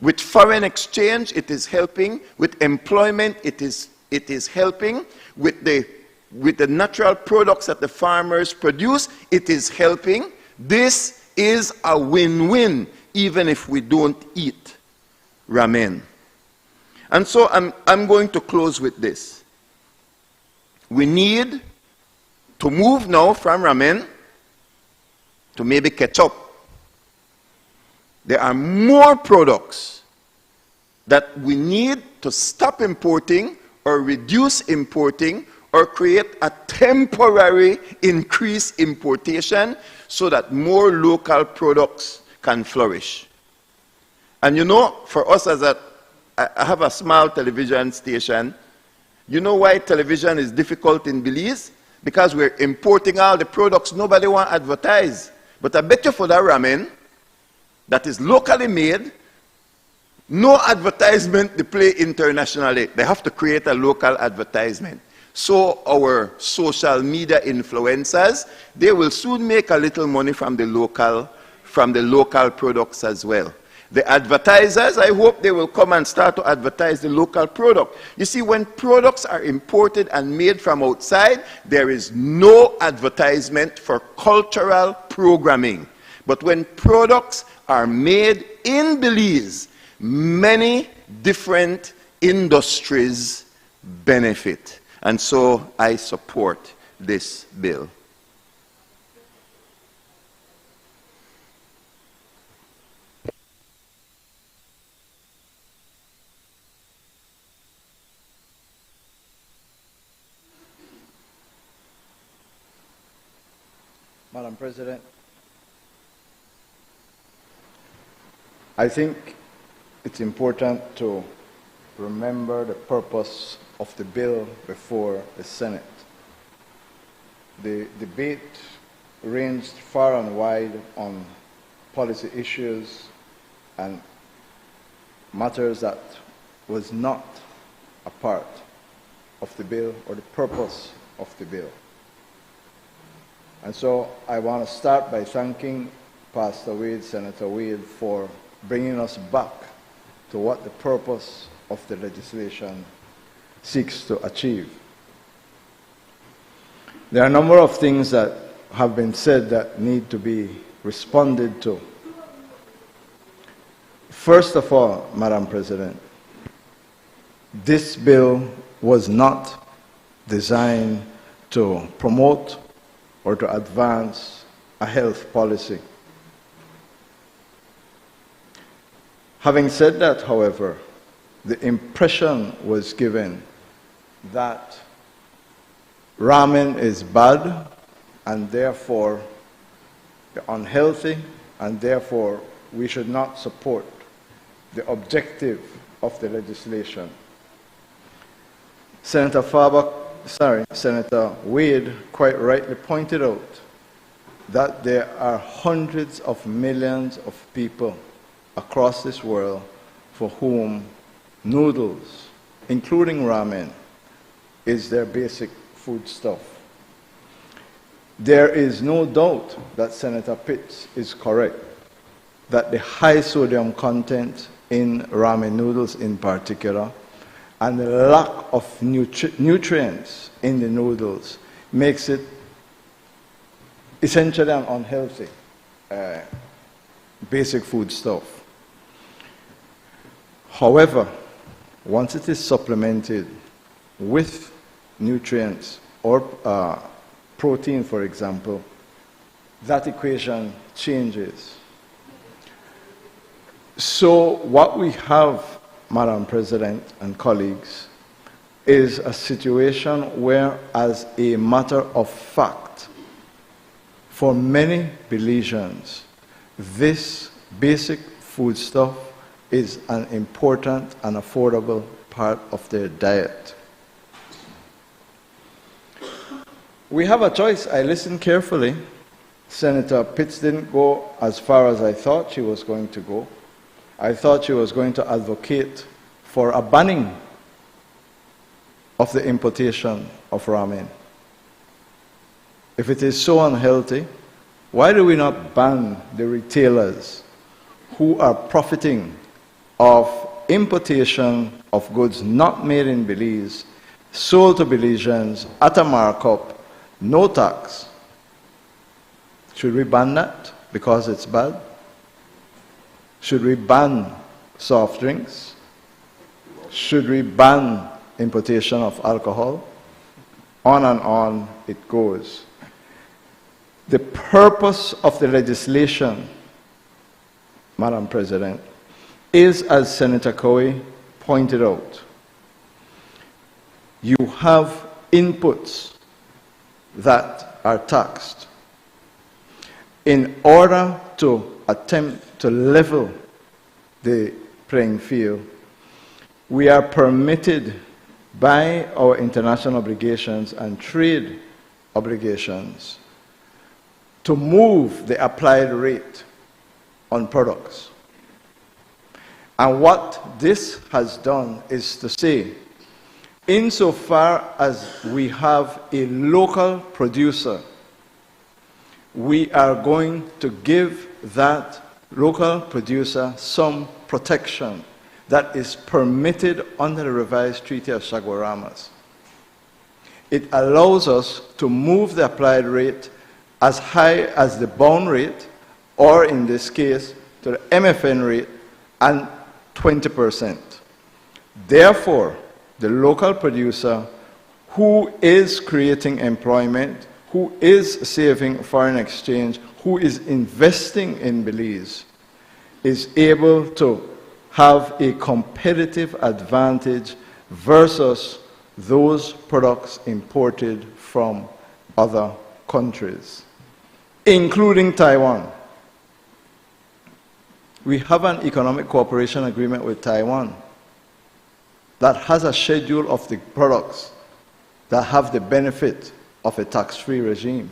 With foreign exchange, it is helping. With employment, it is helping. With the natural products that the farmers produce, it is helping. This is a win-win, even if we don't eat ramen. And so I'm going to close with this. We need to move now from ramen to maybe ketchup. There are more products that we need to stop importing or reduce importing or create a temporary increased importation so that more local products can flourish. And you know, for us I have a small television station. You know why television is difficult in Belize? Because we're importing all the products nobody wants to advertise. But I bet you for that ramen that is locally made, no advertisement they play internationally. They have to create a local advertisement. So our social media influencers, they will soon make a little money from the local products as well. The advertisers, I hope they will come and start to advertise the local product. You see, when products are imported and made from outside, there is no advertisement for cultural programming. But when products are made in Belize, many different industries benefit. And so I support this bill. Madam President, I think it's important to remember the purpose of the bill before the Senate. The debate ranged far and wide on policy issues and matters that was not a part of the bill or the purpose of the bill. And so I want to start by thanking Pastor Wade, Senator Wade, for bringing us back to what the purpose of the legislation seeks to achieve. There are a number of things that have been said that need to be responded to. First of all, Madam President, this bill was not designed to promote or to advance a health policy. Having said that, however, the impression was given that ramen is bad and therefore unhealthy, and therefore we should not support the objective of the legislation. Senator Wade quite rightly pointed out that there are hundreds of millions of people across this world for whom noodles, including ramen, is their basic foodstuff. There is no doubt that Senator Pitts is correct, that the high sodium content in ramen noodles in particular, and the lack of nutrients in the noodles makes it essentially an unhealthy basic foodstuff. However, once it is supplemented with nutrients or protein, for example, that equation changes. So what we have, Madam President and colleagues, is a situation where, as a matter of fact, for many Belizeans, this basic foodstuff is an important and affordable part of their diet. We have a choice. I listened carefully. Senator Pitts didn't go as far as I thought she was going to go. I thought she was going to advocate for a banning of the importation of ramen. If it is so unhealthy, why do we not ban the retailers who are profiting of importation of goods not made in Belize, sold to Belizeans at a markup, no tax? Should we ban that because it's bad? Should we ban soft drinks? Should we ban importation of alcohol? On and on it goes. The purpose of the legislation, Madam President, is, as Senator Cowie pointed out, you have inputs that are taxed. In order to attempt to level the playing field, we are permitted by our international obligations and trade obligations to move the applied rate on products. And what this has done is to say, insofar as we have a local producer, we are going to give that local producer some protection that is permitted under the revised Treaty of Chaguaramas. It allows us to move the applied rate as high as the bound rate, or in this case, to the MFN rate, and 20%. Therefore, the local producer who is creating employment, who is saving foreign exchange, who is investing in Belize, is able to have a competitive advantage versus those products imported from other countries, including Taiwan. We have an economic cooperation agreement with Taiwan that has a schedule of the products that have the benefit of a tax-free regime.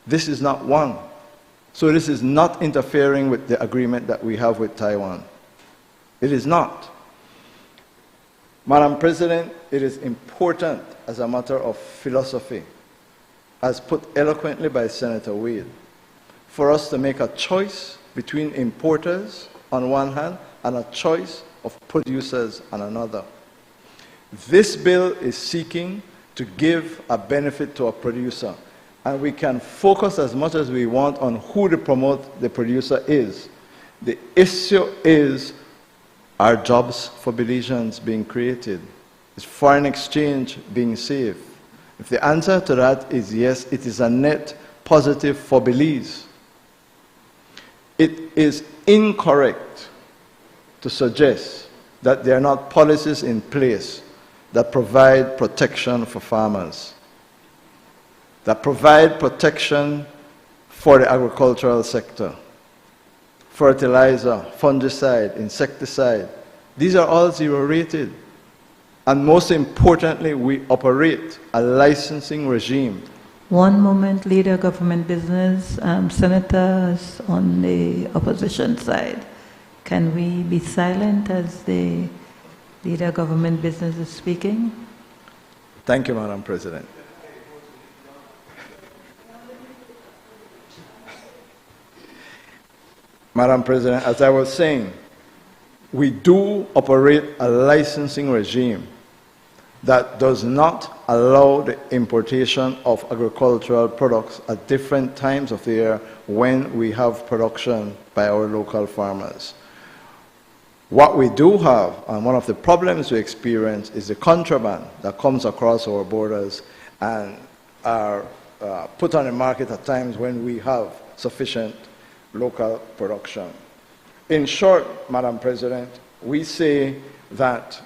This is not one. So this is not interfering with the agreement that we have with Taiwan. It is not. Madam President, it is important as a matter of philosophy, as put eloquently by Senator Wade, for us to make a choice between importers on one hand and a choice of producers on another. This bill is seeking to give a benefit to a producer. and we can focus as much as we want on who the producer is. The issue is, are jobs for Belizeans being created? Is foreign exchange being saved? If the answer to that is yes, it is a net positive for Belize. It is incorrect to suggest that there are not policies in place that provide protection for farmers, that provide protection for the agricultural sector. Fertilizer, fungicide, insecticide, these are all zero rated. And most importantly, we operate a licensing regime. One moment, Leader Government Business. Senators on the opposition side, can we be silent as the Leader Government Business is speaking? Thank you, Madam President. Madam President, as I was saying, we do operate a licensing regime that does not allow the importation of agricultural products at different times of the year when we have production by our local farmers. What we do have, and one of the problems we experience, is the contraband that comes across our borders and are put on the market at times when we have sufficient local production. In short, Madam President, we say that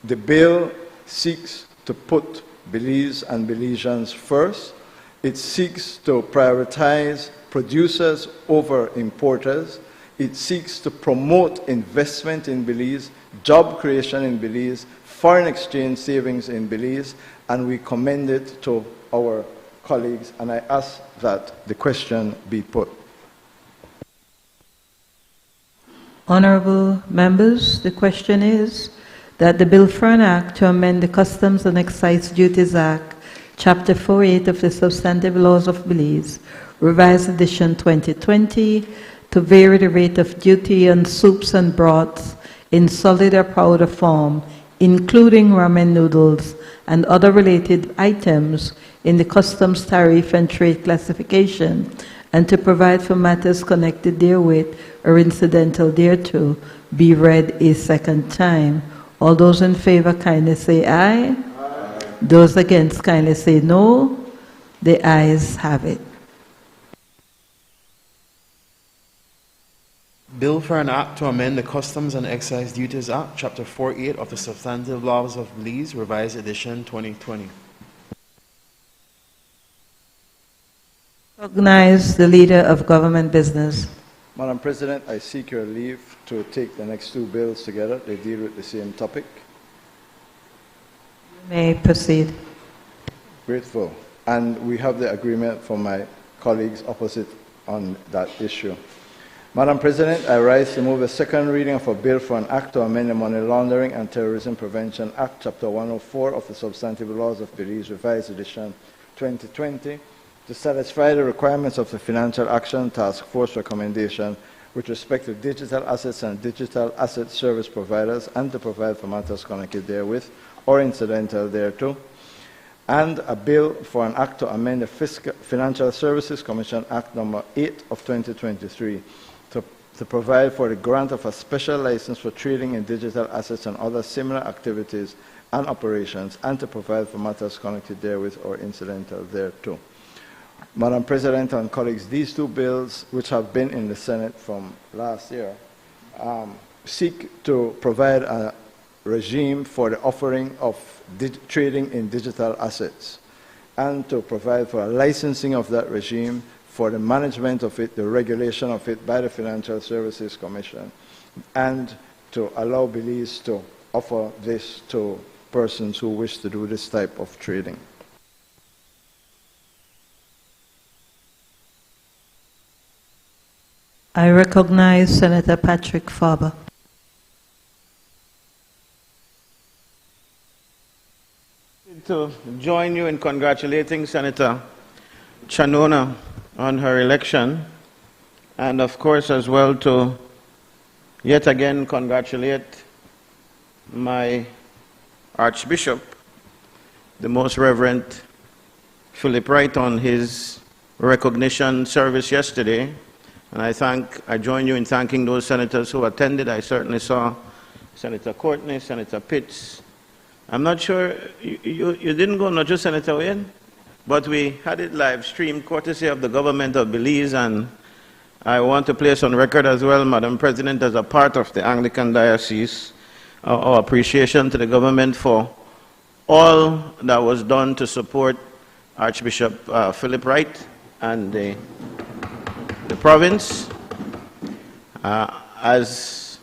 the bill seeks to put Belize and Belizeans first. It seeks to prioritize producers over importers. It seeks to promote investment in Belize, job creation in Belize, foreign exchange savings in Belize, and we commend it to our colleagues, and I ask that the question be put. Honorable members, the question is that the bill for an act to amend the Customs and Excise Duties Act, Chapter 48 of the Substantive Laws of Belize, Revised Edition 2020, to vary the rate of duty on soups and broths in solid or powder form, including ramen noodles and other related items in the customs tariff and trade classification, and to provide for matters connected therewith or incidental thereto, be read a second time. All those in favor kindly say aye. Aye. Those against kindly say no. The ayes have it. Bill for an Act to amend the Customs and Excise Duties Act, Chapter 48 of the Substantive Laws of Belize, Revised Edition 2020. Recognize the Leader of Government Business. Madam President, I seek your leave to take the next two bills together. They deal with the same topic. You may proceed. Grateful. And we have the agreement from my colleagues opposite on that issue. Madam President, I rise to move a second reading of a bill for an act to amend the Money Laundering and Terrorism Prevention Act, Chapter 104 of the Substantive Laws of Belize, Revised Edition 2020, to satisfy the requirements of the Financial Action Task Force recommendation with respect to digital assets and digital asset service providers, and to provide for matters connected therewith or incidental thereto, and a bill for an act to amend the Financial Services Commission Act No. 8 of 2023 to provide for the grant of a special license for trading in digital assets and other similar activities and operations, and to provide for matters connected therewith or incidental thereto. Madam President and colleagues, these two bills, which have been in the Senate from last year, seek to provide a regime for the offering of trading in digital assets, and to provide for a licensing of that regime, for the management of it, the regulation of it by the Financial Services Commission, and to allow Belize to offer this to persons who wish to do this type of trading. I recognize Senator Patrick Farber. To join you in congratulating Senator Chanona on her election, and of course as well to yet again congratulate my Archbishop, the Most Reverend Philip Wright on his recognition service yesterday, and I join you in thanking those senators who attended. I certainly saw Senator Courtney, Senator Pitts. I'm not sure, you didn't go, not just Senator Wayne, but we had it live streamed courtesy of the government of Belize, and I want to place on record as well, Madam President, as a part of the Anglican Diocese, our appreciation to the government for all that was done to support Archbishop Philip Wright and the province. As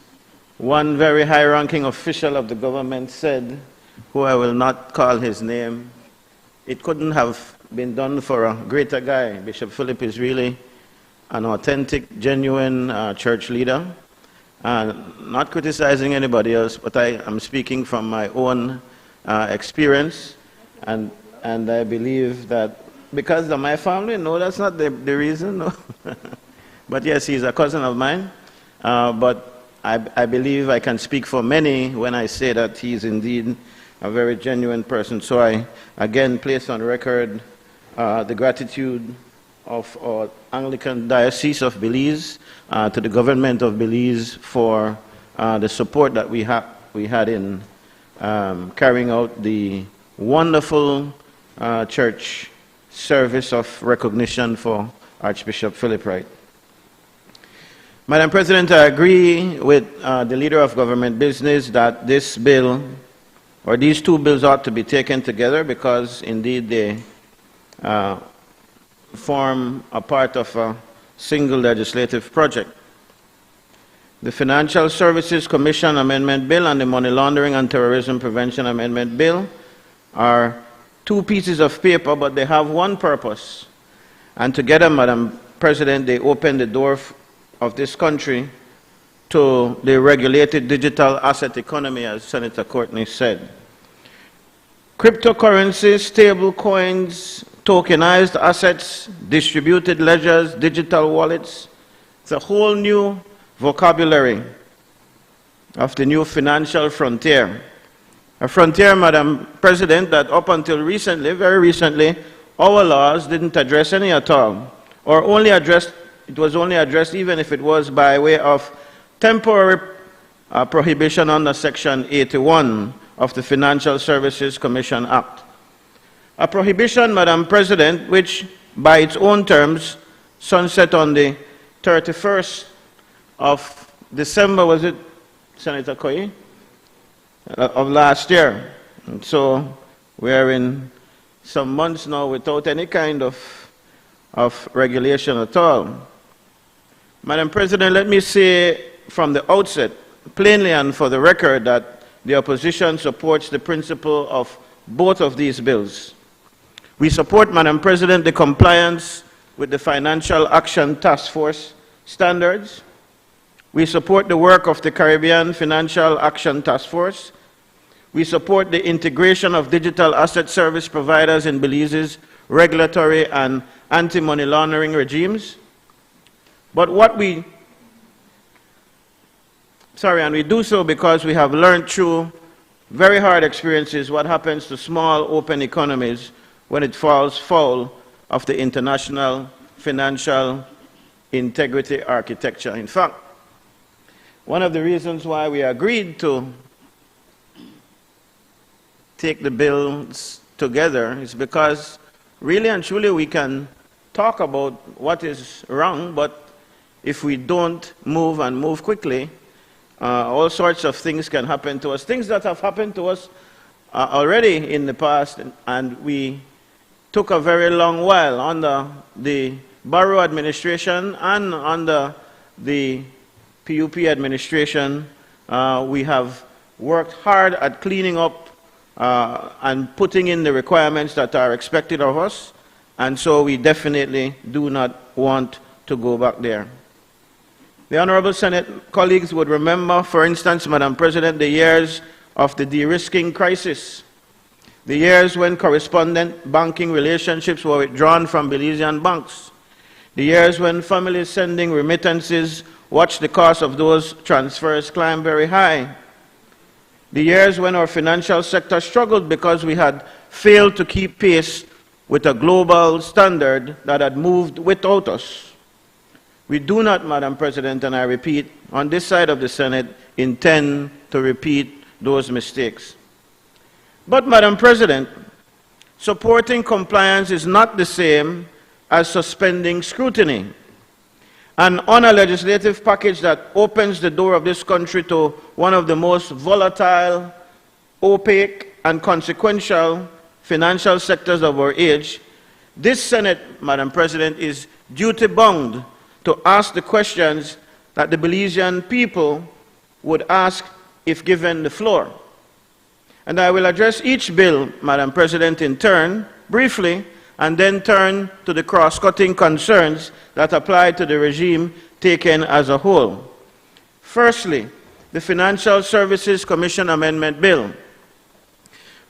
one very high-ranking official of the government said, who I will not call his name, it couldn't have been done for a greater guy. Bishop Philip is really an authentic, genuine church leader. Not criticizing anybody else, but I am speaking from my own experience, and I believe that because of my family, no, that's not the reason, no. But yes, he's a cousin of mine, but I believe I can speak for many when I say that he's indeed a very genuine person. So I again place on record the gratitude of our Anglican Diocese of Belize to the government of Belize for the support that we had in carrying out the wonderful church service of recognition for Archbishop Philip Wright. Madam President, I agree with the Leader of Government Business that this bill, or these two bills, ought to be taken together because indeed they form a part of a single legislative project. The Financial Services Commission Amendment Bill and the Money Laundering and Terrorism Prevention Amendment Bill are two pieces of paper, but they have one purpose. And together, Madam President, they open the door of this country to the regulated digital asset economy, as Senator Courtney said. Cryptocurrencies, stable coins, tokenized assets, distributed ledgers, digital wallets. It's a whole new vocabulary of the new financial frontier. A frontier, Madam President, that up until recently, very recently, our laws didn't address any at all, or only addressed, it was only addressed even if it was by way of temporary prohibition under Section 81 of the Financial Services Commission Act. A prohibition, Madam President, which by its own terms sunset on the 31st of December, was it, Senator Koyi, of last year. And so we are in some months now without any kind of regulation at all. Madam President, let me say from the outset, plainly and for the record, that the opposition supports the principle of both of these bills. We support, Madam President, the compliance with the Financial Action Task Force standards. We support the work of the Caribbean Financial Action Task Force. We support the integration of digital asset service providers in Belize's regulatory and anti-money laundering regimes. But we do so because we have learned through very hard experiences what happens to small open economies when it falls foul of the international financial integrity architecture. In fact, one of the reasons why we agreed to take the bills together is because really and truly we can talk about what is wrong, but if we don't move and move quickly, all sorts of things can happen to us. Things that have happened to us already in the past, and we took a very long while under the Barrow administration and under the PUP administration. We have worked hard at cleaning up and putting in the requirements that are expected of us, and so we definitely do not want to go back there. The Honorable Senate colleagues would remember, for instance, Madam President, the years of the de-risking crisis, the years when correspondent banking relationships were withdrawn from Belizean banks, the years when families sending remittances watched the cost of those transfers climb very high, the years when our financial sector struggled because we had failed to keep pace with a global standard that had moved without us. We do not, Madam President, and I repeat, on this side of the Senate, intend to repeat those mistakes. But, Madam President, supporting compliance is not the same as suspending scrutiny. And on a legislative package that opens the door of this country to one of the most volatile, opaque, and consequential financial sectors of our age, this Senate, Madam President, is duty-bound to ask the questions that the Belizean people would ask if given the floor. And I will address each bill, Madam President, in turn, briefly, and then turn to the cross-cutting concerns that apply to the regime taken as a whole. Firstly, the Financial Services Commission Amendment Bill.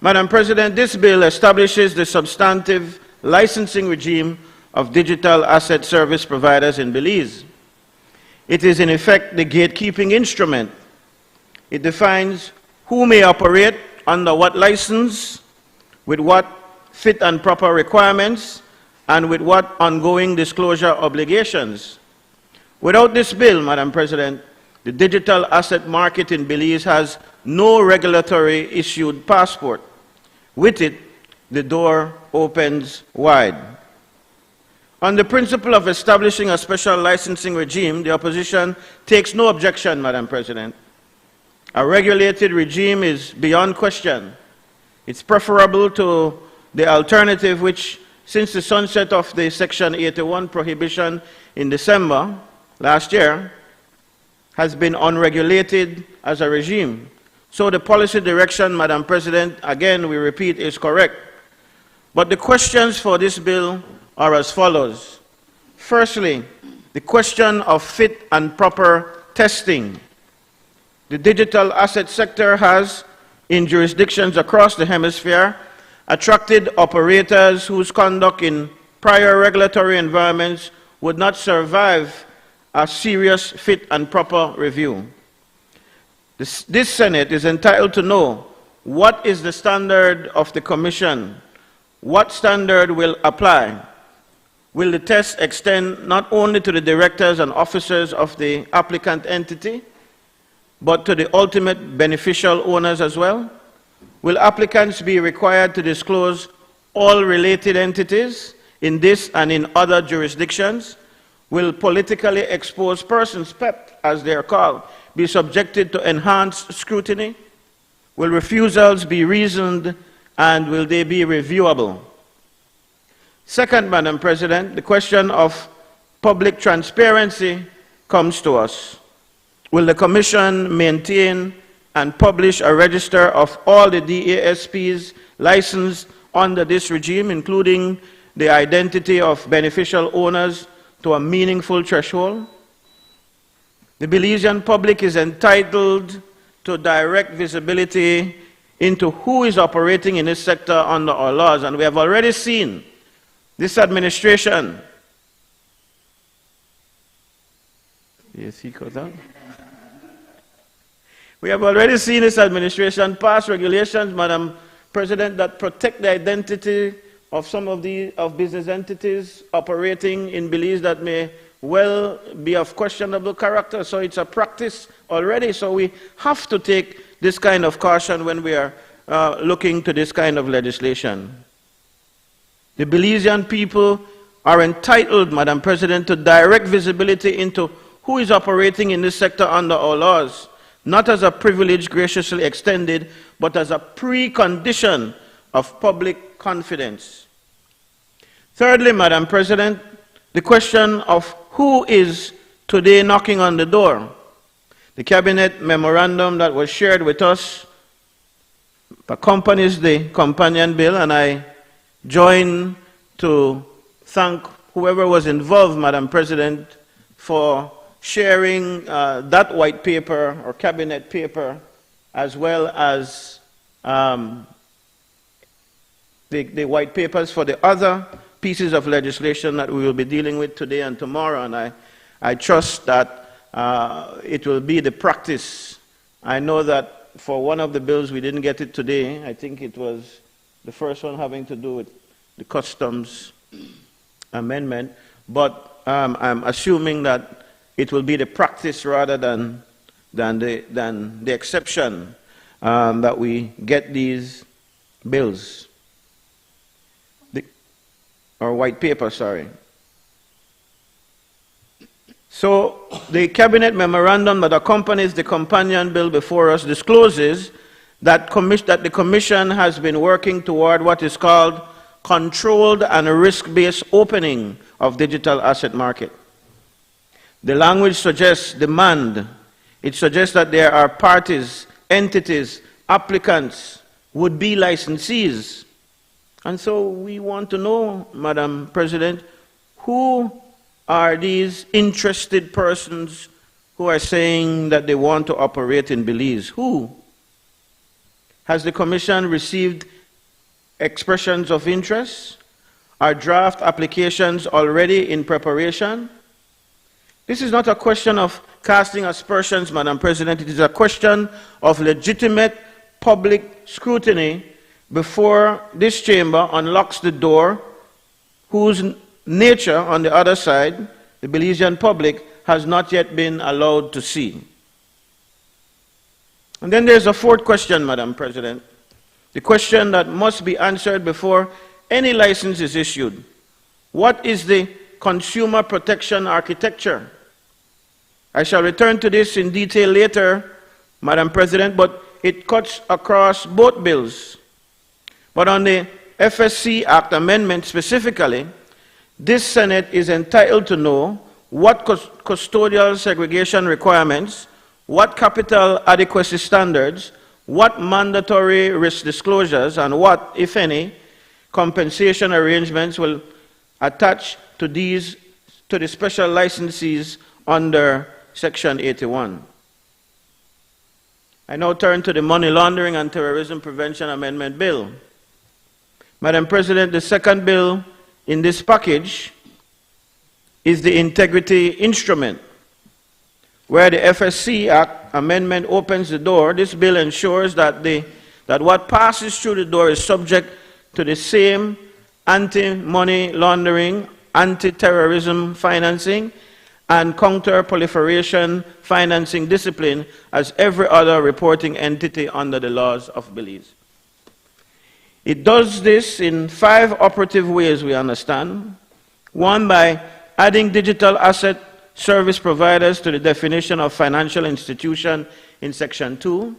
Madam President, this bill establishes the substantive licensing regime of digital asset service providers in Belize. It is in effect the gatekeeping instrument. It defines who may operate under what license, with what fit and proper requirements, and with what ongoing disclosure obligations. Without this bill, Madam President, the digital asset market in Belize has no regulatory issued passport. With it, the door opens wide. On the principle of establishing a special licensing regime, the opposition takes no objection, Madam President. A regulated regime is beyond question. It's preferable to the alternative which, since the sunset of the Section 81 prohibition in December last year, has been unregulated as a regime. So the policy direction, Madam President, again we repeat, is correct. But the questions for this bill are as follows. Firstly, the question of fit and proper testing. The digital asset sector has, in jurisdictions across the hemisphere, attracted operators whose conduct in prior regulatory environments would not survive a serious fit and proper review. This Senate is entitled to know what is the standard of the Commission, what standard will apply. Will the test extend not only to the directors and officers of the applicant entity, but to the ultimate beneficial owners as well? Will applicants be required to disclose all related entities in this and in other jurisdictions? Will politically exposed persons, PEP as they are called, be subjected to enhanced scrutiny? Will refusals be reasoned, and will they be reviewable? Second, Madam President, the question of public transparency comes to us. Will the Commission maintain and publish a register of all the DASPs licensed under this regime, including the identity of beneficial owners, to a meaningful threshold? The Belizean public is entitled to direct visibility into who is operating in this sector under our laws, and we have already seen this administration. Yes, he got that. We have already seen this administration pass regulations, Madam President, that protect the identity of some of business entities operating in Belize that may well be of questionable character. So it's a practice already. So we have to take this kind of caution when we are looking to this kind of legislation. The Belizean people are entitled, Madam President, to direct visibility into who is operating in this sector under our laws, not as a privilege graciously extended, but as a precondition of public confidence. Thirdly, Madam President, the question of who is today knocking on the door. The Cabinet memorandum that was shared with us accompanies the companion bill, and I join to thank whoever was involved, Madam President, for sharing that white paper or cabinet paper, as well as the white papers for the other pieces of legislation that we will be dealing with today and tomorrow. And I trust that it will be the practice. I know that for one of the bills we didn't get it today. I think it was the first one having to do with the customs amendment, but I'm assuming that it will be the practice rather than the exception that we get these bills, or white paper, sorry. So the cabinet memorandum that accompanies the companion bill before us discloses that the Commission has been working toward what is called controlled and risk-based opening of digital asset market. The language suggests demand. It suggests that there are parties, entities, applicants, would-be licensees. And so we want to know, Madam President, who are these interested persons who are saying that they want to operate in Belize? Who? Has the Commission received expressions of interest? Are draft applications already in preparation? This is not a question of casting aspersions, Madam President. It is a question of legitimate public scrutiny before this chamber unlocks the door whose nature on the other side, the Belizean public, has not yet been allowed to see. And then there's a fourth question, Madam President, the question that must be answered before any license is issued. What is the consumer protection architecture? I shall return to this in detail later, Madam President, but it cuts across both bills. But on the FSC Act amendment specifically, this Senate is entitled to know what custodial segregation requirements, what capital adequacy standards, what mandatory risk disclosures, and what, if any, compensation arrangements will attach to the special licensees under Section 81. I now turn to the Money Laundering and Terrorism Prevention Amendment Bill. Madam President, the second bill in this package is the Integrity Instrument. Where the FSC Act amendment opens the door, this bill ensures that what passes through the door is subject to the same anti-money laundering, anti-terrorism financing, and counter-proliferation financing discipline as every other reporting entity under the laws of Belize. It does this in 5 operative ways, we understand. 1, by adding digital asset service providers to the definition of financial institution in Section 2,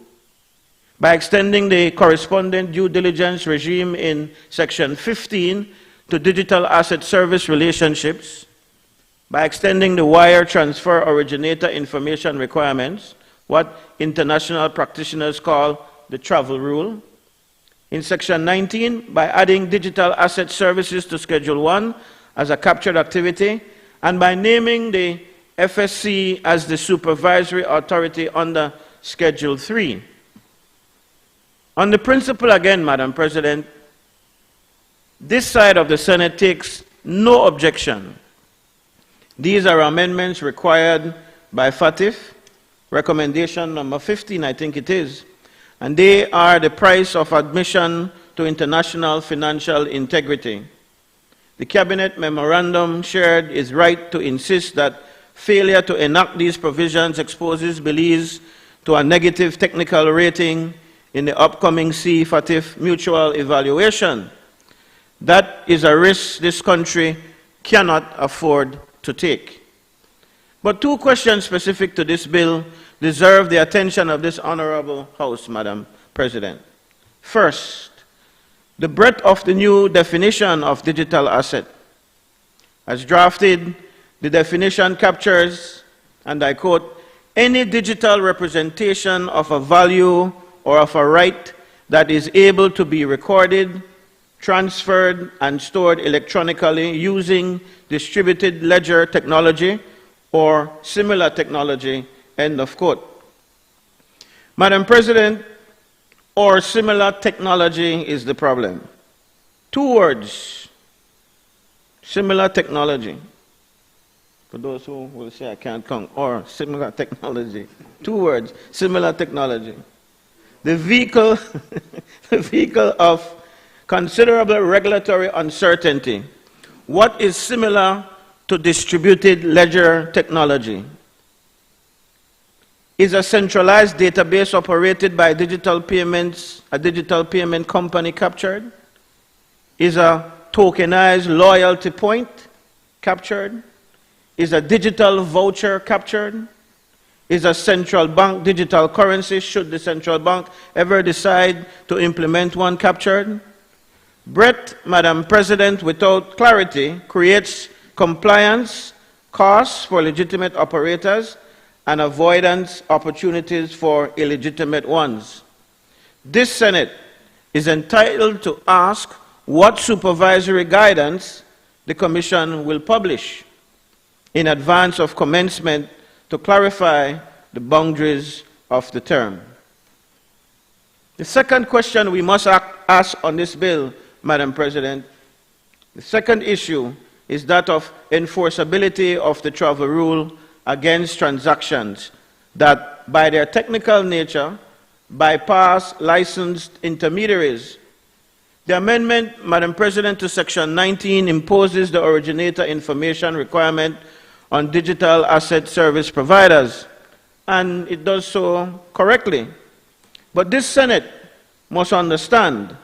by extending the corresponding due diligence regime in Section 15 to digital asset service relationships, by extending the wire transfer originator information requirements, what international practitioners call the travel rule. In Section 19, by adding digital asset services to Schedule 1 as a captured activity, and by naming the FSC as the supervisory authority under Schedule 3. On the principle again, Madam President, this side of the Senate takes no objection. These are amendments required by FATF, recommendation number 15, I think it is, and they are the price of admission to international financial integrity. The Cabinet memorandum shared its right to insist that failure to enact these provisions exposes Belize to a negative technical rating in the upcoming FATF mutual evaluation. That is a risk this country cannot afford to take. But 2 questions specific to this bill deserve the attention of this honorable House, Madam President. First, the breadth of the new definition of digital asset. As drafted, the definition captures, and I quote, any digital representation of a value or of a right that is able to be recorded, transferred, and stored electronically using distributed ledger technology or similar technology, end of quote. Madam President, or similar technology is the problem. 2 words, similar technology. For those who will say I can't count, or similar technology. 2 words, similar technology. The vehicle of considerable regulatory uncertainty. What is similar to distributed ledger technology? Is a centralized database operated by digital payments, a digital payment company captured? Is a tokenized loyalty point captured? Is a digital voucher captured? Is a central bank digital currency, should the central bank ever decide to implement one, captured? Breadth, Madam President, without clarity creates compliance costs for legitimate operators and avoidance opportunities for illegitimate ones. This Senate is entitled to ask what supervisory guidance the Commission will publish in advance of commencement to clarify the boundaries of the term. The second question we must ask on this bill, Madam President, the second issue is that of enforceability of the travel rule against transactions that, by their technical nature, bypass licensed intermediaries. The amendment, Madam President, to Section 19 imposes the originator information requirement on digital asset service providers, and it does so correctly. But this Senate must understand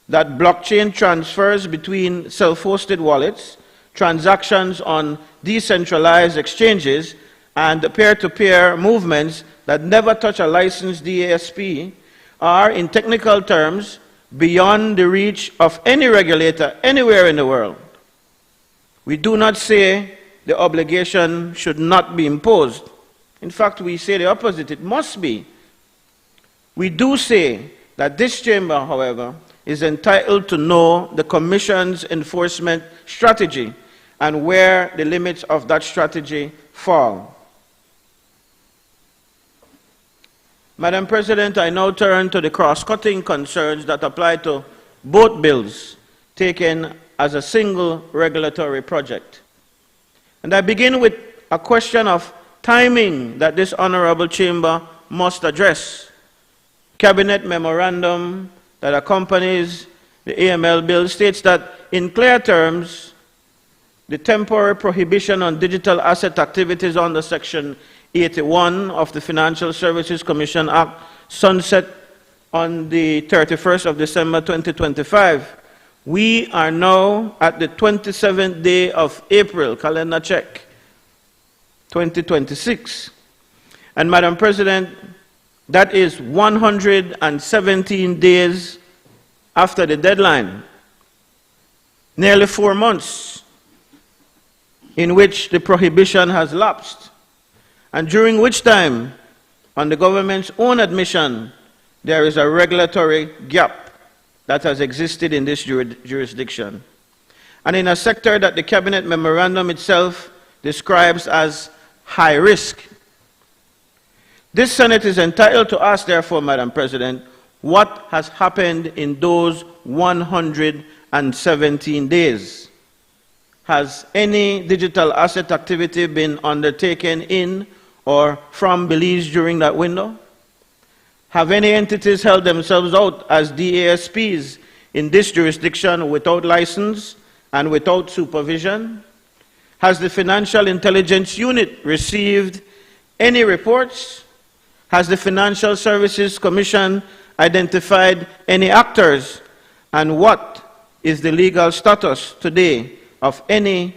that blockchain transfers between self-hosted wallets, transactions on decentralized exchanges, and peer-to-peer movements that never touch a licensed DASP are, in technical terms, beyond the reach of any regulator anywhere in the world. We do not say the obligation should not be imposed. In fact, we say the opposite, it must be. We do say that this chamber, however, is entitled to know the Commission's enforcement strategy and where the limits of that strategy fall. Madam President, I now turn to the cross-cutting concerns that apply to both bills taken as a single regulatory project. And I begin with a question of timing that this honorable chamber must address. Cabinet memorandum that accompanies the AML bill states that, in clear terms, the temporary prohibition on digital asset activities under Section 81 of the Financial Services Commission Act sunset on the 31st of December 2025. We are now at the 27th day of April, calendar check, 2026. And Madam President, that is 117 days after the deadline, nearly 4 months in which the prohibition has lapsed, and during which time, on the government's own admission, there is a regulatory gap that has existed in this jurisdiction, and in a sector that the Cabinet memorandum itself describes as high risk. This Senate is entitled to ask, therefore, Madam President, what has happened in those 117 days? Has any digital asset activity been undertaken in or from Belize during that window? Have any entities held themselves out as DASPs in this jurisdiction without license and without supervision? Has the Financial Intelligence Unit received any reports? Has the Financial Services Commission identified any actors? And what is the legal status today of any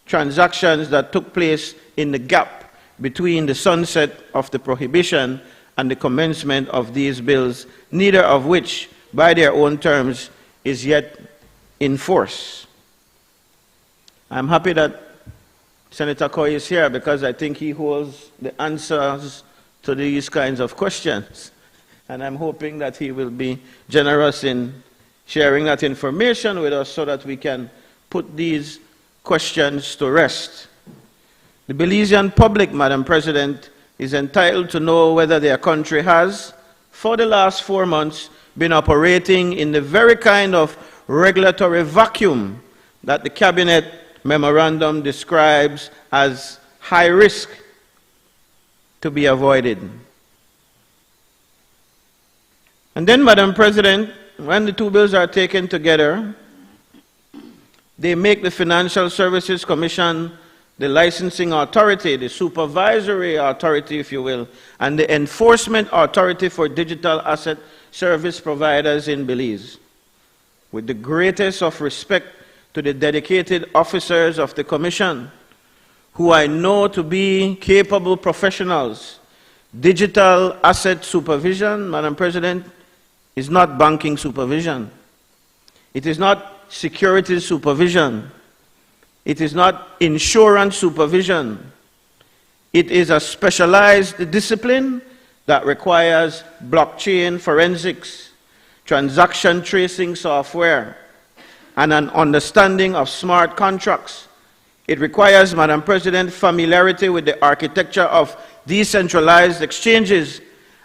transactions that took place in the gap between the sunset of the prohibition and the commencement of these bills, neither of which, by their own terms, is yet in force? I'm happy that Senator Coy is here because I think he holds the answers to these kinds of questions. And I'm hoping that he will be generous in sharing that information with us so that we can put these questions to rest. The Belizean public, Madam President, is entitled to know whether their country has, for the last 4 months, been operating in the very kind of regulatory vacuum that the Cabinet memorandum describes as high risk to be avoided. And then, Madam President, when the two bills are taken together, they make the Financial Services Commission the licensing authority, the supervisory authority, if you will, and the enforcement authority for digital asset service providers in Belize. With the greatest of respect to the dedicated officers of the Commission, who I know to be capable professionals, digital asset supervision, Madam President, is not banking supervision. It is not securities supervision. It is not insurance supervision. It is a specialized discipline that requires blockchain forensics, transaction tracing software, and an understanding of smart contracts. It requires, Madam President, familiarity with the architecture of decentralized exchanges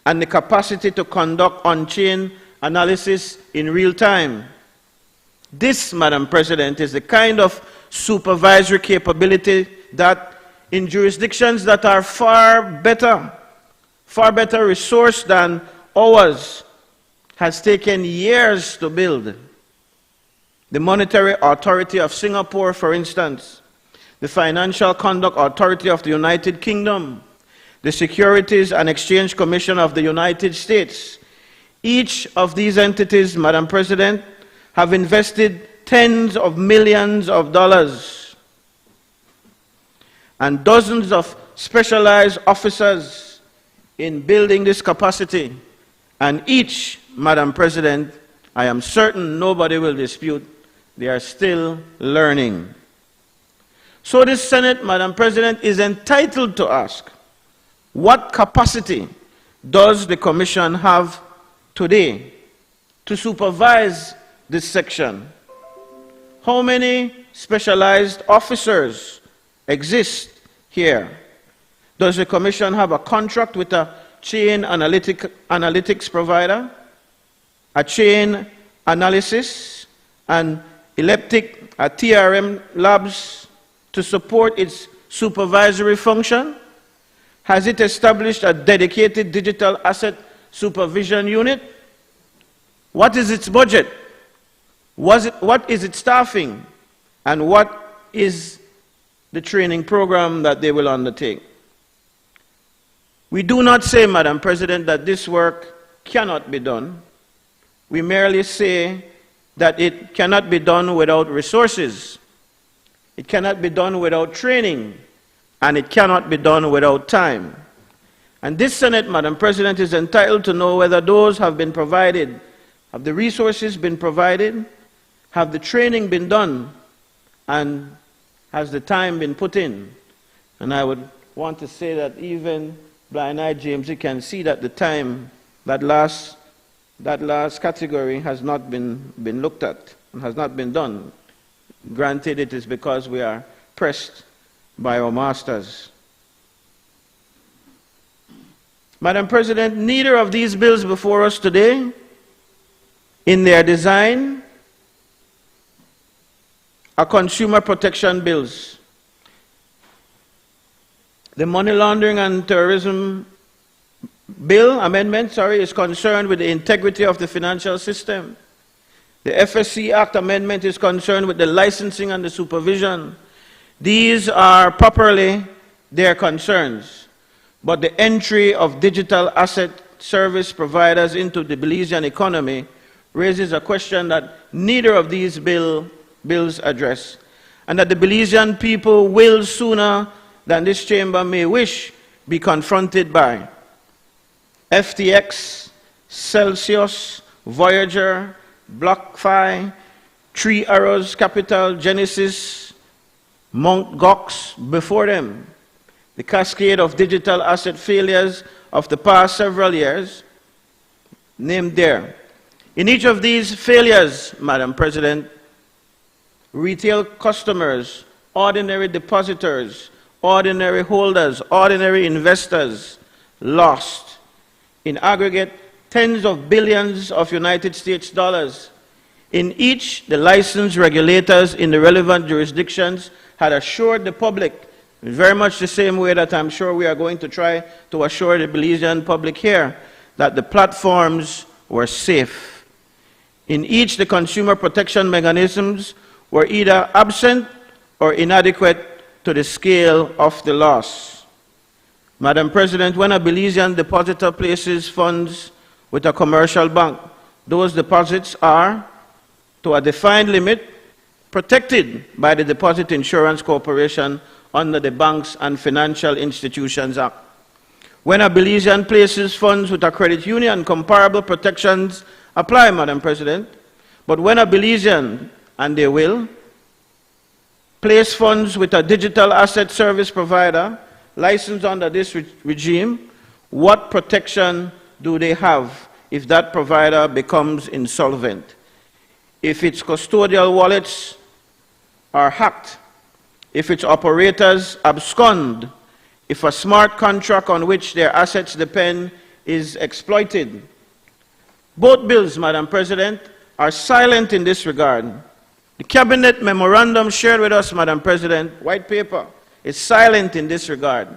and the capacity to conduct on-chain analysis in real time. This, Madam President, is the kind of supervisory capability that in jurisdictions that are far better resourced than ours has taken years to build. The Monetary Authority of Singapore, for instance, the Financial Conduct Authority of the United Kingdom, the Securities and Exchange Commission of the United States. Each of these entities, Madam President, have invested tens of millions of dollars and dozens of specialized officers in building this capacity. And each, Madam President, I am certain nobody will dispute, they are still learning. So this Senate, Madam President, is entitled to ask, what capacity does the Commission have today to supervise this section? How many specialized officers exist here? Does the Commission have a contract with a chain analytics provider, a chain analysis, and elliptic, a TRM labs to support its supervisory function? Has it established a dedicated digital asset supervision unit? What is its budget? What is its staffing? And what is the training program that they will undertake? We do not say, Madam President, that this work cannot be done. We merely say that it cannot be done without resources. It cannot be done without training. And it cannot be done without time. And this Senate, Madam President, is entitled to know whether those have been provided. Have the resources been provided? Have the training been done? And has the time been put in? And I would want to say that even blind-eyed James, you can see that the time, that last category has not been looked at and has not been done. Granted, it is because we are pressed by our masters. Madam President, neither of these bills before us today, in their design, are consumer protection bills. The Money Laundering and Terrorism Bill, amendment, is concerned with the integrity of the financial system. The FSC Act amendment is concerned with the licensing and the supervision. These are properly their concerns. But the entry of digital asset service providers into the Belizean economy raises a question that neither of these bills address, and that the Belizean people will, sooner than this chamber may wish, be confronted by. FTX, Celsius, Voyager, BlockFi, Three Arrows Capital, Genesis, Mt. Gox before them. The cascade of digital asset failures of the past several years, named there. In each of these failures, Madam President, retail customers, ordinary depositors, ordinary holders, ordinary investors lost, in aggregate, tens of billions of United States dollars. In each, the licensed regulators in the relevant jurisdictions had assured the public, in very much the same way that I'm sure we are going to try to assure the Belizean public here, that the platforms were safe. In each, the consumer protection mechanisms were either absent or inadequate to the scale of the loss. Madam President, when a Belizean depositor places funds with a commercial bank, those deposits are, to a defined limit, protected by the Deposit Insurance Corporation under the Banks and Financial Institutions Act. When a Belizean places funds with a credit union, comparable protections apply, Madam President. But when a Belizean, and they will, place funds with a digital asset service provider licensed under this regime, what protection do they have if that provider becomes insolvent? If its custodial wallets are hacked, if its operators abscond, if a smart contract on which their assets depend is exploited. Both bills, Madam President, are silent in this regard. The Cabinet memorandum shared with us, Madam President, white paper, is silent in this regard.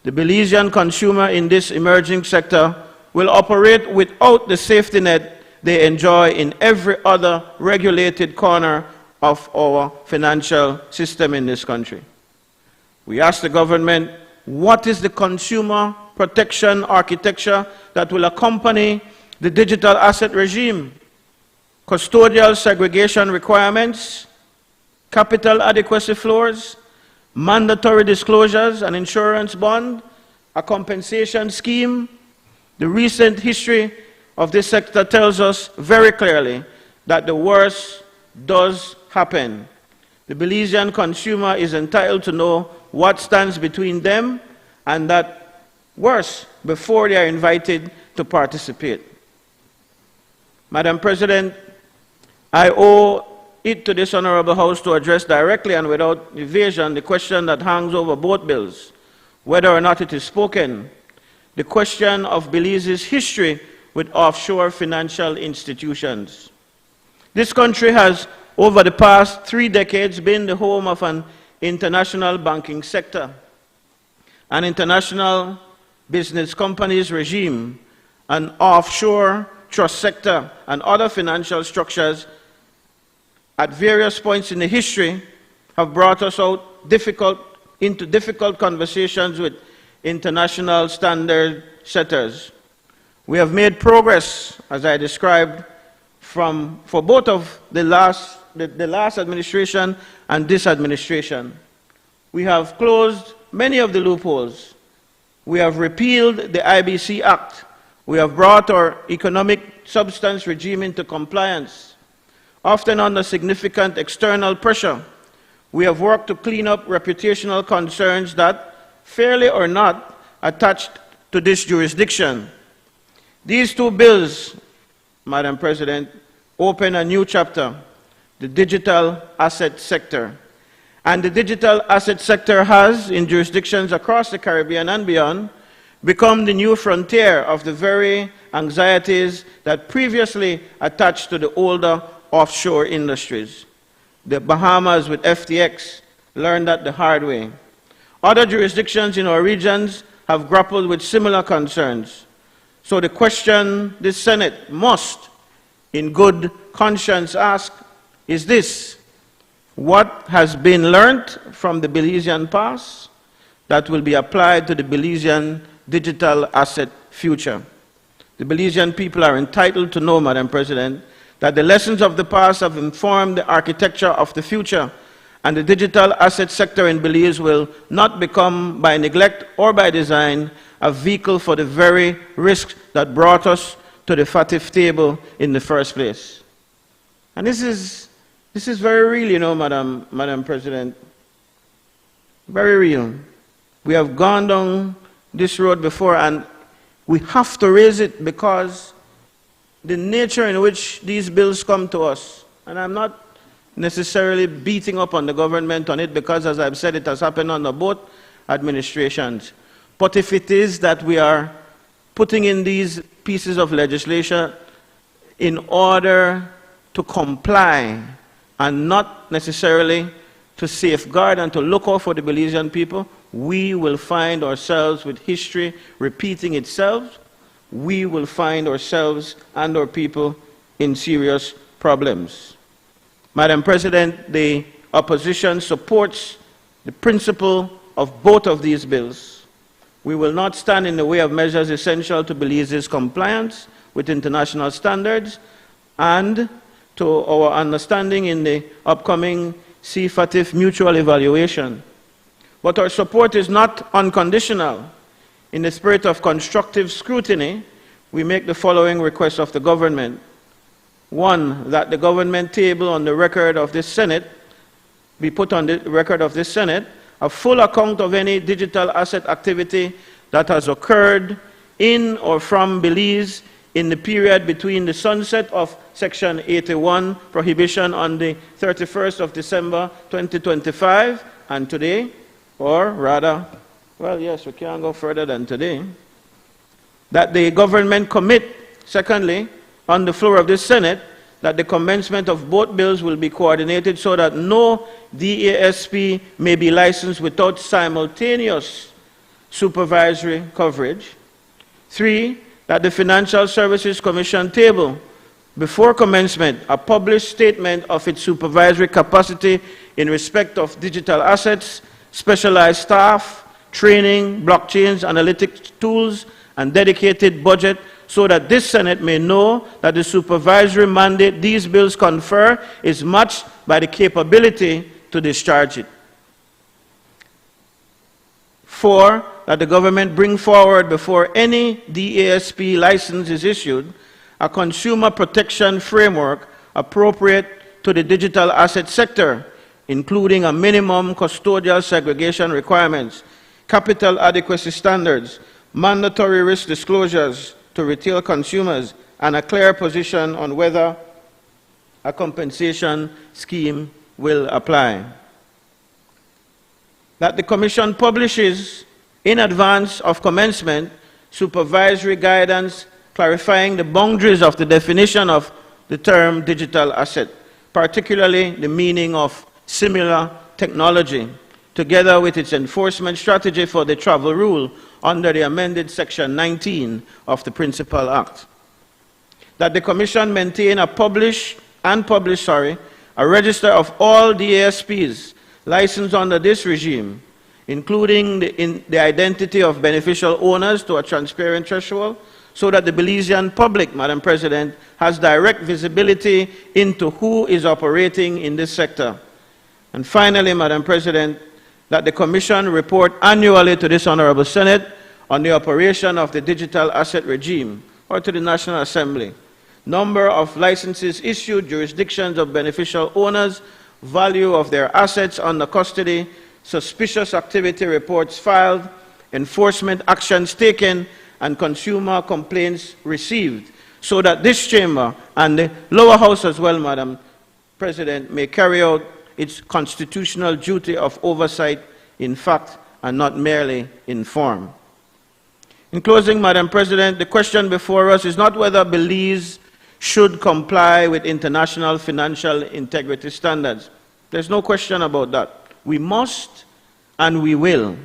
The Belizean consumer in this emerging sector will operate without the safety net they enjoy in every other regulated corner of our financial system in this country. We ask the government, what is the consumer protection architecture that will accompany the digital asset regime? Custodial segregation requirements, capital adequacy floors, mandatory disclosures, an insurance bond, a compensation scheme. The recent history of this sector tells us very clearly that the worst does happen. The Belizean consumer is entitled to know what stands between them and that worse before they are invited to participate. Madam President, I owe it to this Honorable House to address directly and without evasion the question that hangs over both bills, whether or not it is spoken, the question of Belize's history with offshore financial institutions. This country has, over the past 3 decades, been the home of an international banking sector, an international business companies regime, an offshore trust sector, and other financial structures at various points in the history have brought us out into difficult conversations with international standard setters. We have made progress, as I described, for both of the last administration and this administration. We have closed many of the loopholes. We have repealed the IBC Act. We have brought our economic substance regime into compliance. Often under significant external pressure, we have worked to clean up reputational concerns that, fairly or not, attached to this jurisdiction. These 2 bills, Madam President, open a new chapter, the digital asset sector. And the digital asset sector has, in jurisdictions across the Caribbean and beyond, become the new frontier of the very anxieties that previously attached to the older offshore industries. The Bahamas with FTX learned that the hard way. Other jurisdictions in our regions have grappled with similar concerns. So the question this Senate must, in good conscience, ask is this: what has been learned from the Belizean past that will be applied to the Belizean digital asset future? The Belizean people are entitled to know, Madam President, that the lessons of the past have informed the architecture of the future, and the digital asset sector in Belize will not become, by neglect or by design, a vehicle for the very risks that brought us to the FATF table in the first place. And this is very real, you know, Madam President. Very real. We have gone down this road before, and we have to raise it because the nature in which these bills come to us, and I'm not necessarily beating up on the government on it because, as I've said, it has happened under both administrations. But if it is that we are putting in these pieces of legislation in order to comply and not necessarily to safeguard and to look out for the Belizean people, we will find ourselves with history repeating itself. We will find ourselves and our people in serious problems. Madam President, the opposition supports the principle of both of these bills. We will not stand in the way of measures essential to Belize's compliance with international standards and to our understanding in the upcoming CFATF mutual evaluation. But our support is not unconditional. In the spirit of constructive scrutiny, we make the following requests of the government. One, that the government table on the record of this Senate, be put on the record of this Senate, a full account of any digital asset activity that has occurred in or from Belize in the period between the sunset of Section 81 prohibition on the 31st of December 2025 and today, or rather, well, yes, we can't go further than today, that the government commit, secondly, on the floor of this Senate, that the commencement of both bills will be coordinated so that no DASP may be licensed without simultaneous supervisory coverage. 3, that the Financial Services Commission table, before commencement, a published statement of its supervisory capacity in respect of digital assets, specialized staff, training, blockchains, analytics tools, and dedicated budget, so that this Senate may know that the supervisory mandate these bills confer is matched by the capability to discharge it. 4, that the government bring forward before any DASP license is issued a consumer protection framework appropriate to the digital asset sector, including a minimum custodial segregation requirements, capital adequacy standards, mandatory risk disclosures to retail consumers, and a clear position on whether a compensation scheme will apply. That the Commission publishes in advance of commencement supervisory guidance clarifying the boundaries of the definition of the term digital asset, particularly the meaning of similar technology, together with its enforcement strategy for the travel rule under the amended Section 19 of the Principal Act. That the Commission maintain a register of all DASPs licensed under this regime, including the identity of beneficial owners to a transparent threshold, so that the Belizean public, Madam President, has direct visibility into who is operating in this sector. And finally, Madam President, that the Commission report annually to this Honorable Senate on the operation of the digital asset regime, or to the National Assembly, number of licenses issued, jurisdictions of beneficial owners, value of their assets under custody, suspicious activity reports filed, enforcement actions taken, and consumer complaints received, so that this chamber and the lower house as well, Madam President, may carry out its constitutional duty of oversight in fact and not merely in form. In closing, Madam President, the question before us is not whether Belize should comply with international financial integrity standards. There's no question about that. We must and we will.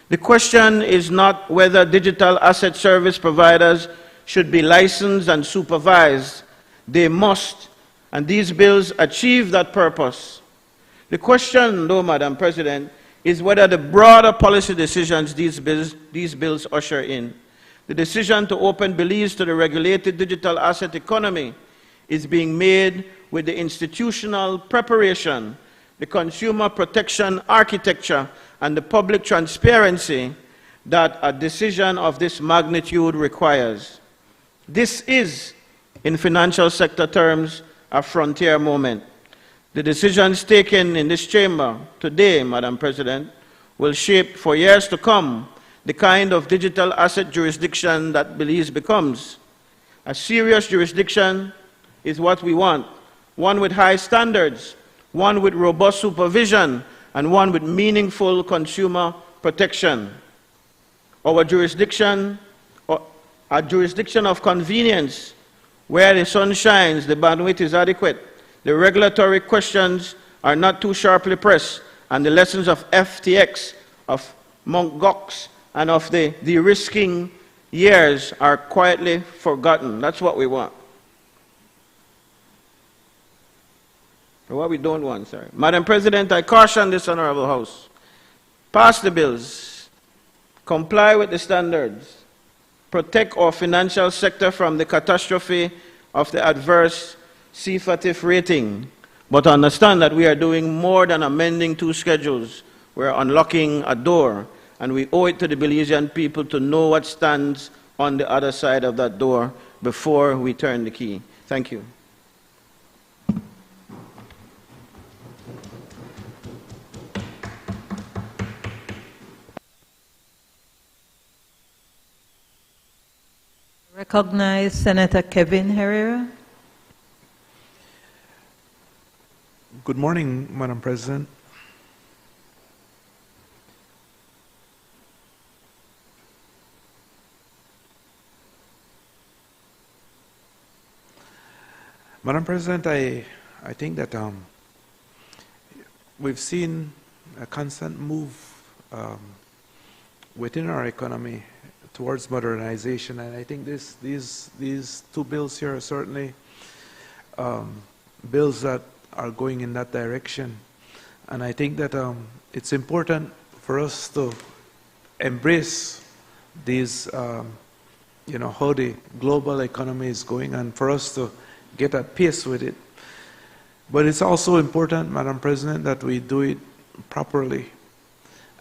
The question is not whether digital asset service providers should be licensed and supervised. They must, and these bills achieve that purpose. The question, though, Madam President, is whether the broader policy decisions these bills usher in, the decision to open Belize to the regulated digital asset economy, is being made with the institutional preparation, the consumer protection architecture, and the public transparency that a decision of this magnitude requires. This is, in financial sector terms, a frontier moment. The decisions taken in this chamber today, Madam President, will shape for years to come the kind of digital asset jurisdiction that Belize becomes. A serious jurisdiction is what we want, one with high standards, one with robust supervision, and one with meaningful consumer protection. Our jurisdiction, a jurisdiction of convenience, where the sun shines, the bandwidth is adequate, the regulatory questions are not too sharply pressed, and the lessons of FTX, of Mt. Gox, and of the de-risking years are quietly forgotten. That's what we want. Or what we don't want, sorry. Madam President, I caution this Honorable House. Pass the bills. Comply with the standards. Protect our financial sector from the catastrophe of the adverse CFATIF rating. But understand that we are doing more than amending 2 schedules. We're unlocking a door, and we owe it to the Belizean people to know what stands on the other side of that door before we turn the key. Thank you. Recognize Senator Kevin Herrera. Good morning, Madam President. Madam President, I think that we've seen a constant move within our economy towards modernization, and I think these 2 bills here are certainly bills that are going in that direction. And I think that it's important for us to embrace these, how the global economy is going, and for us to get at pace with it. But it's also important, Madam President, that we do it properly.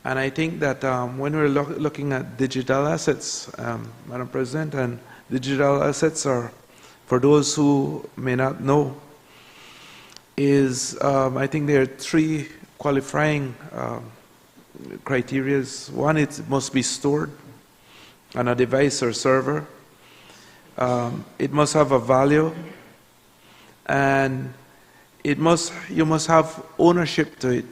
And I think that when we're looking at digital assets, Madam President, and digital assets are, for those who may not know, I think there are 3 qualifying criteria. One, it must be stored on a device or server. It must have a value, and you must have ownership to it.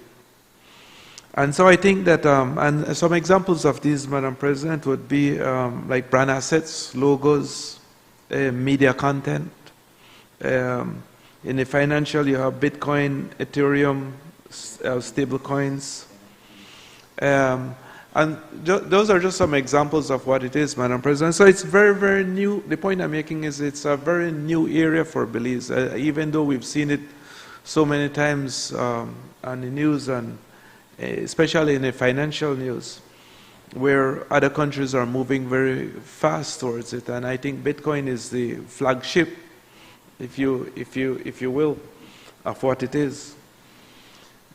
And so I think that, and some examples of these, Madam President, would be like brand assets, logos, media content. In the financial, you have Bitcoin, Ethereum, stable coins. And those are just some examples of what it is, Madam President. So it's very, very new. The point I'm making is it's a very new area for Belize, even though we've seen it so many times on the news, and especially in the financial news, where other countries are moving very fast towards it. And I think Bitcoin is the flagship, if you will, of what it is.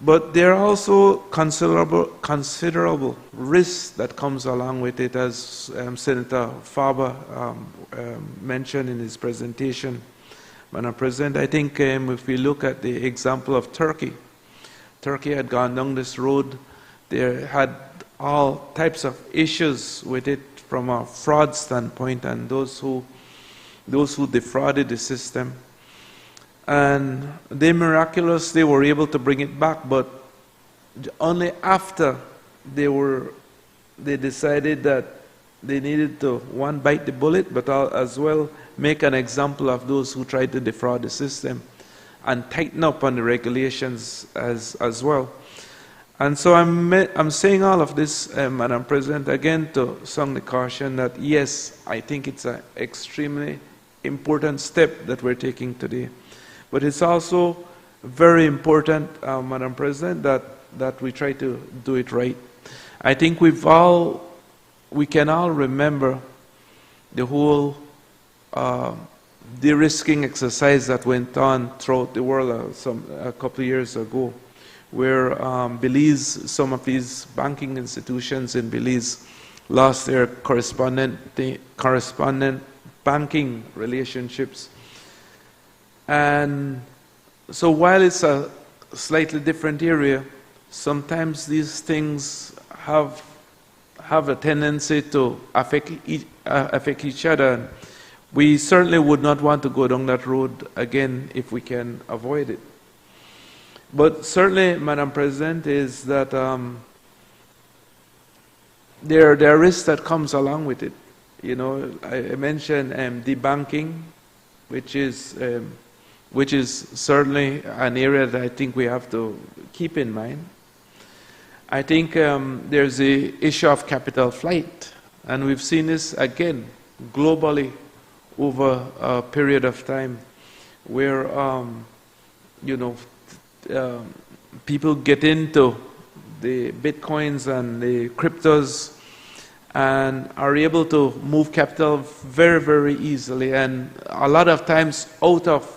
But there are also considerable risks that comes along with it, as Senator Faber mentioned in his presentation. Madam President, I think if we look at the example of Turkey had gone down this road. They had all types of issues with it from a fraud standpoint, and those who defrauded the system. And they miraculously were able to bring it back, but only after they decided that they needed to, one, bite the bullet, but as well make an example of those who tried to defraud the system, and tighten up on the regulations as well. And so I'm saying all of this, Madam President, again to sound the caution that yes, I think it's an extremely important step that we're taking today. But it's also very important, Madam President, that we try to do it right. I think we can all remember the whole de-risking exercise that went on throughout the world a couple of years ago, where Belize, some of these banking institutions in Belize lost their correspondent banking relationships. And so while it's a slightly different area, sometimes these things have a tendency to affect each other. We certainly would not want to go down that road again if we can avoid it. But certainly, Madam President, is that there are risks that comes along with it. You know, I mentioned debanking, which is certainly an area that I think we have to keep in mind. I think there's the issue of capital flight, and we've seen this again globally over a period of time, where people get into the bitcoins and the cryptos and are able to move capital very, very easily, and a lot of times out of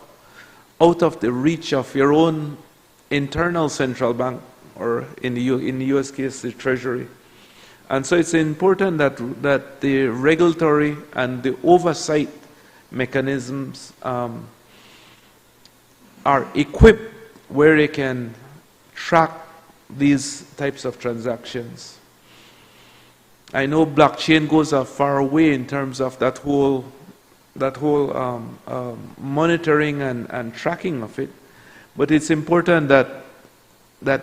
the reach of your own internal central bank, or in the US case, the Treasury. And so it's important that the regulatory and the oversight mechanisms are equipped where they can track these types of transactions. I know blockchain goes a far way in terms of that whole monitoring and tracking of it, but it's important that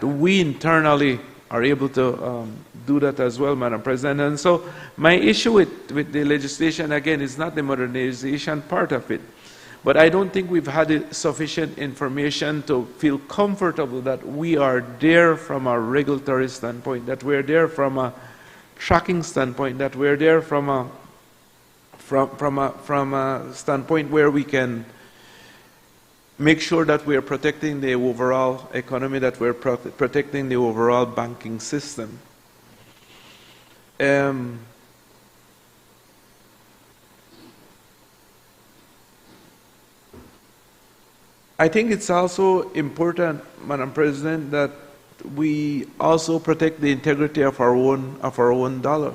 we internally are able to do that as well, Madam President. And so my issue with the legislation, again, is not the modernization part of it, but I don't think we've had sufficient information to feel comfortable that we are there from a regulatory standpoint, that we're there from a tracking standpoint, that we're there from a standpoint where we can make sure that we are protecting the overall economy, that we're protecting the overall banking system. I think it's also important, Madam President, that we also protect the integrity of our own dollar.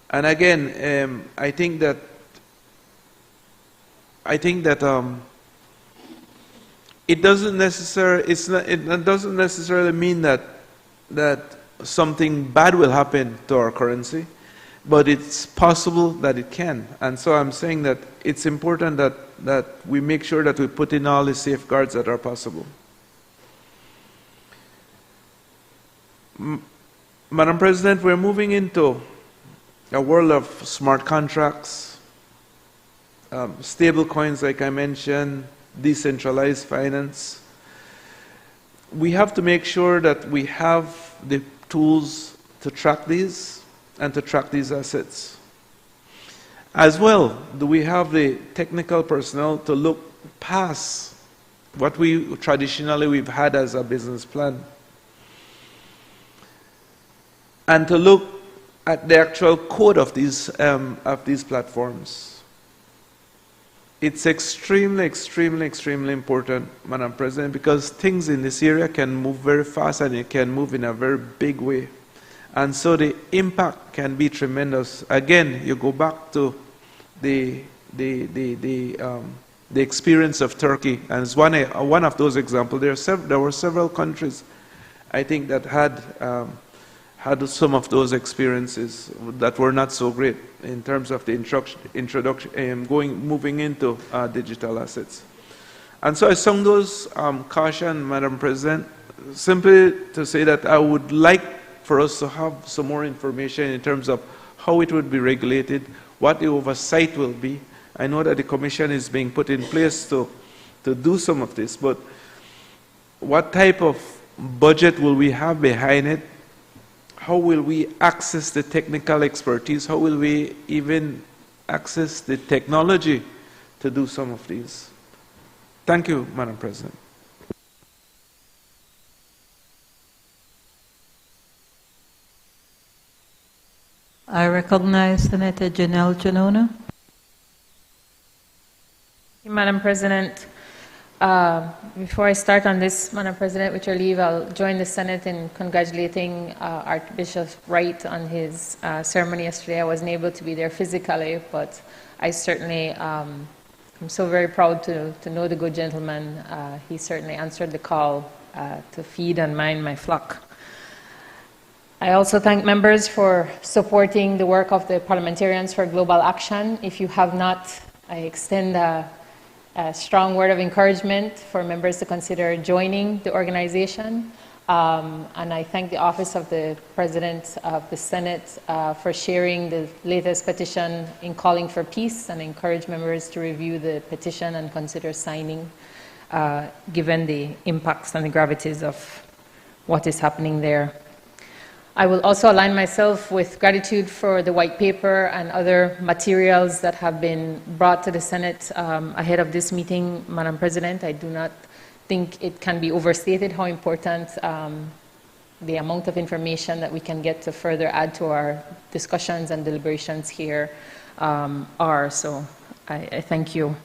And again, I think that it doesn't necessarily mean that something bad will happen to our currency, but it's possible that it can. And so I'm saying that it's important that we make sure that we put in all the safeguards that are possible. Madam President, we're moving into a world of smart contracts, stable coins, like I mentioned, decentralized finance. We have to make sure that we have the tools to track these and to track these assets. As well, do we have the technical personnel to look past what we've had as a business plan, and to look at the actual code of these platforms? It's extremely, extremely, extremely important, Madam President, because things in this area can move very fast and it can move in a very big way. And so the impact can be tremendous. Again, you go back to the experience of Turkey, and it's one of those examples. There were several countries, I think, that had some of those experiences that were not so great in terms of the moving into digital assets. And so I sound those caution, Madam President, simply to say that I would like for us to have some more information in terms of how it would be regulated, what the oversight will be. I know that the Commission is being put in place to do some of this, but what type of budget will we have behind it? How will we access the technical expertise? How will we even access the technology to do some of these? Thank you, Madam President. I recognize Senator Janelle Janona. Madam President, before I start on this, Madam President, with your leave, I'll join the Senate in congratulating Archbishop Wright on his ceremony yesterday. I wasn't able to be there physically, but I certainly am so very proud to know the good gentleman. He certainly answered the call to feed and mind my flock. I also thank members for supporting the work of the Parliamentarians for Global Action. If you have not, I extend a strong word of encouragement for members to consider joining the organization. And I thank the Office of the President of the Senate for sharing the latest petition in calling for peace, and encourage members to review the petition and consider signing, given the impacts and the gravities of what is happening there. I will also align myself with gratitude for the white paper and other materials that have been brought to the Senate ahead of this meeting, Madam President. I do not think it can be overstated how important the amount of information that we can get to further add to our discussions and deliberations here are. So I thank you.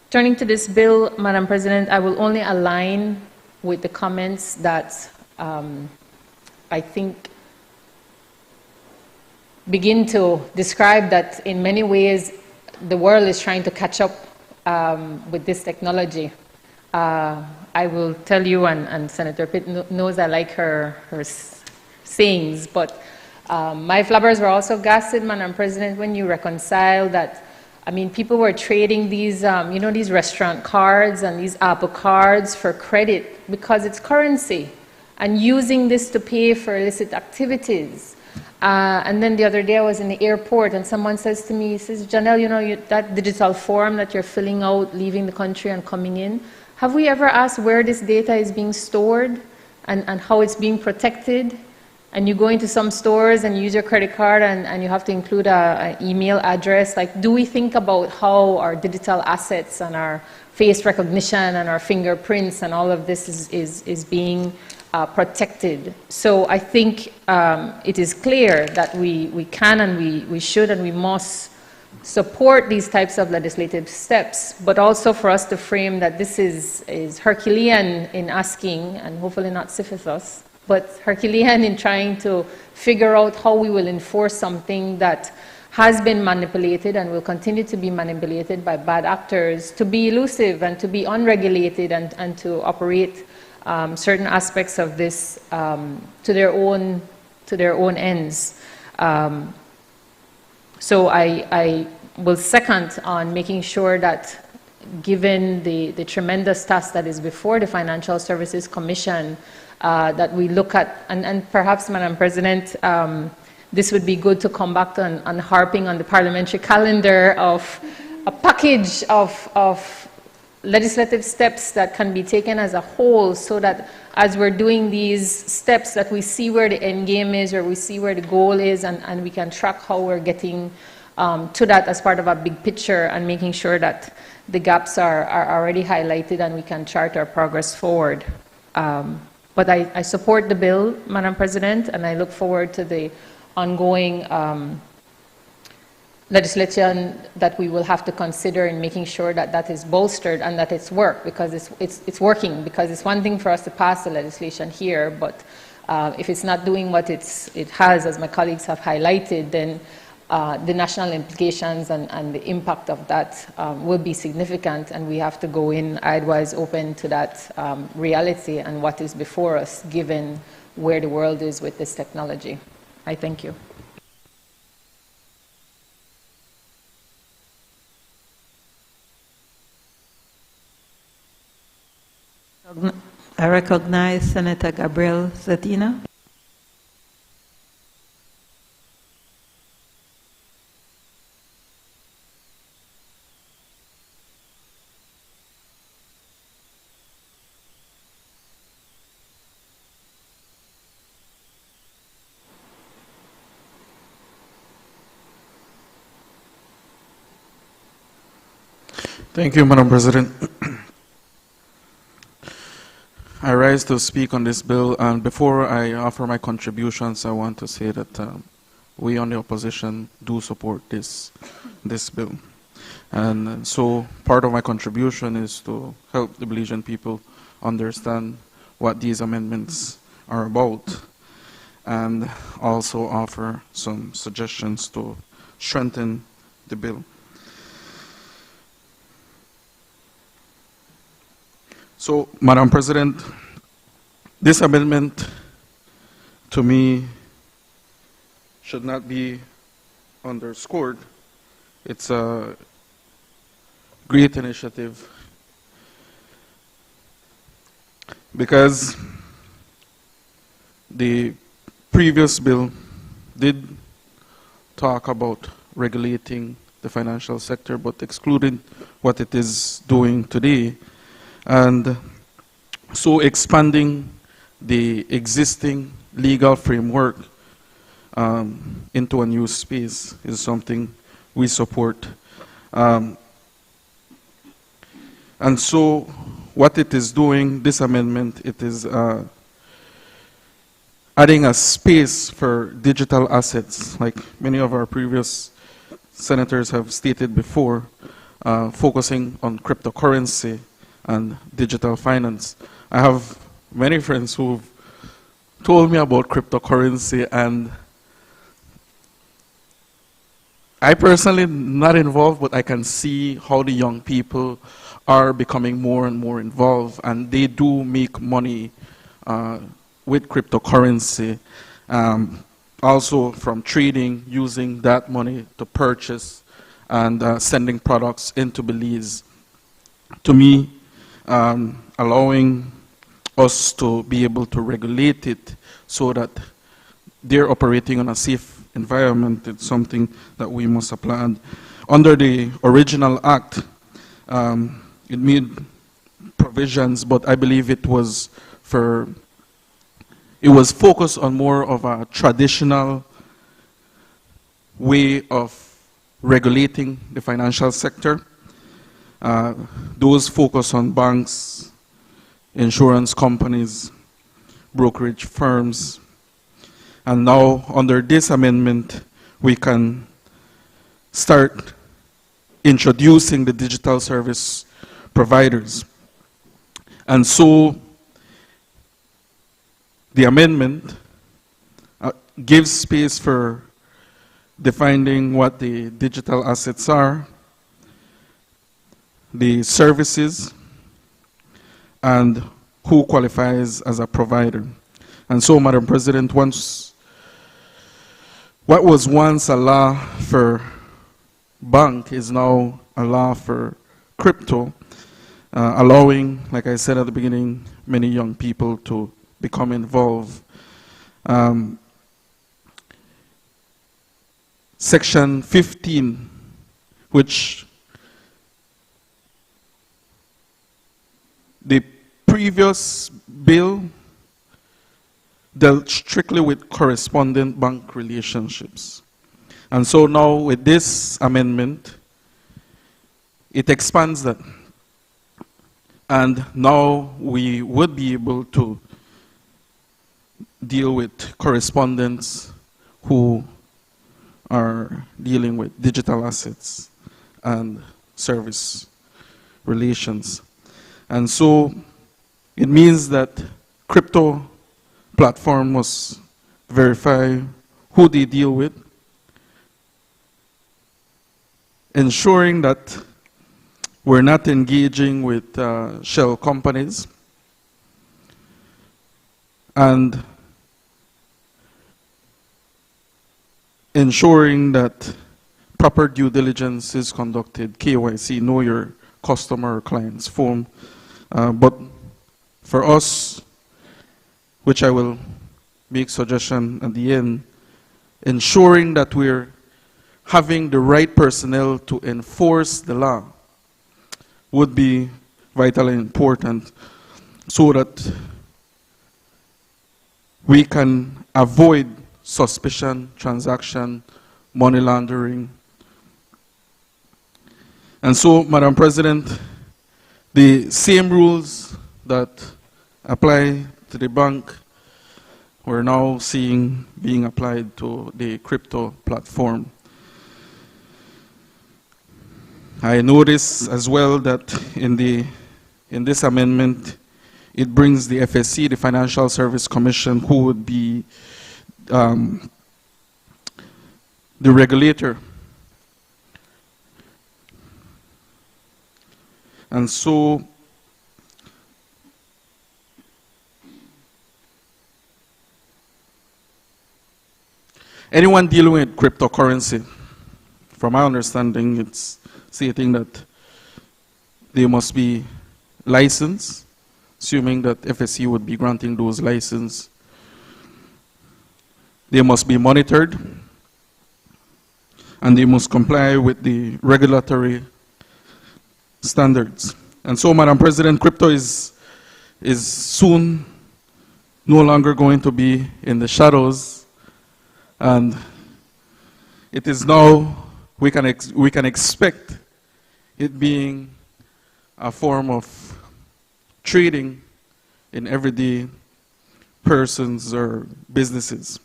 Turning to this bill, Madam President, I will only align with the comments that I think begin to describe that in many ways the world is trying to catch up with this technology. I will tell you, and Senator Pitt knows I like her sayings, but my flabbers were also gasted, Madam President, when you reconcile that, I mean, people were trading these, you know, these restaurant cards and these Apple cards for credit because it's currency, and using this to pay for illicit activities. And then the other day I was in the airport and someone says to me, he says, Janelle, you know, that digital form that you're filling out, leaving the country and coming in, have we ever asked where this data is being stored and how it's being protected? And you go into some stores and use your credit card and you have to include an email address. Like, do we think about how our digital assets and our face recognition and our fingerprints and all of this is being protected? So I think it is clear that we can and we should and we must support these types of legislative steps, but also for us to frame that this is Herculean in asking, and hopefully not Sisyphus, but Herculean in trying to figure out how we will enforce something that has been manipulated and will continue to be manipulated by bad actors to be elusive and to be unregulated and to operate certain aspects of this to their own ends. So I will second on making sure that, given the tremendous task that is before the Financial Services Commission, that we look at, and perhaps, Madam President, this would be good to come back to on harping on the parliamentary calendar of a package of legislative steps that can be taken as a whole, so that as we're doing these steps that we see where the end game is, or we see where the goal is, and we can track how we're getting to that as part of a big picture, and making sure that the gaps are already highlighted and we can chart our progress forward. But I support the bill, Madam President, and I look forward to the ongoing legislation that we will have to consider in making sure that that is bolstered and that it's worked, because it's working. Because it's one thing for us to pass the legislation here, but if it's not doing what it has, as my colleagues have highlighted, then the national implications and the impact of that will be significant, and we have to go in eyes open to that reality and what is before us, given where the world is with this technology. I thank you. I recognize Senator Gabriel Zetina. Thank you, Madam President. I rise to speak on this bill, and before I offer my contributions, I want to say that we on the opposition do support this bill. And so part of my contribution is to help the Belizean people understand what these amendments are about, and also offer some suggestions to strengthen the bill. So, Madam President, this amendment, to me, should not be underscored. It's a great initiative because the previous bill did talk about regulating the financial sector, but excluding what it is doing today. And so expanding the existing legal framework into a new space is something we support. And so what it is doing, this amendment, it is adding a space for digital assets, like many of our previous senators have stated before, focusing on cryptocurrency and digital finance. I have many friends who've told me about cryptocurrency, and I personally not involved, but I can see how the young people are becoming more and more involved, and they do make money with cryptocurrency, also from trading, using that money to purchase and sending products into Belize. To me, allowing us to be able to regulate it so that they're operating on a safe environment, it's something that we must apply. And under the original act, it made provisions, but I believe it was focused on more of a traditional way of regulating the financial sector. Those focus on banks, insurance companies, brokerage firms. And now, under this amendment, we can start introducing the digital service providers. And so, the amendment gives space for defining what the digital assets are, the services, and who qualifies as a provider. And so, Madam President, what was once a law for bank is now a law for crypto, allowing, like I said at the beginning, many young people to become involved. Section 15, which the previous bill dealt strictly with correspondent bank relationships. And so now with this amendment, it expands that. And now we would be able to deal with correspondents who are dealing with digital assets and service relations. And so it means that crypto platform must verify who they deal with, ensuring that we're not engaging with shell companies, and ensuring that proper due diligence is conducted, KYC, know your customer or client's form. But for us, which I will make suggestion at the end, ensuring that we're having the right personnel to enforce the law would be vitally important so that we can avoid suspicion, transaction, money laundering. And so, Madam President, the same rules that apply to the bank we're now seeing being applied to the crypto platform. I notice as well that in this amendment, it brings the FSC, the Financial Service Commission, who would be the regulator. And so anyone dealing with cryptocurrency, from my understanding, it's stating that they must be licensed, assuming that FSC would be granting those licenses. They must be monitored, and they must comply with the regulatory standards. And so, Madam President, crypto is soon no longer going to be in the shadows, and it is now, we can expect it being a form of trading in everyday persons or businesses.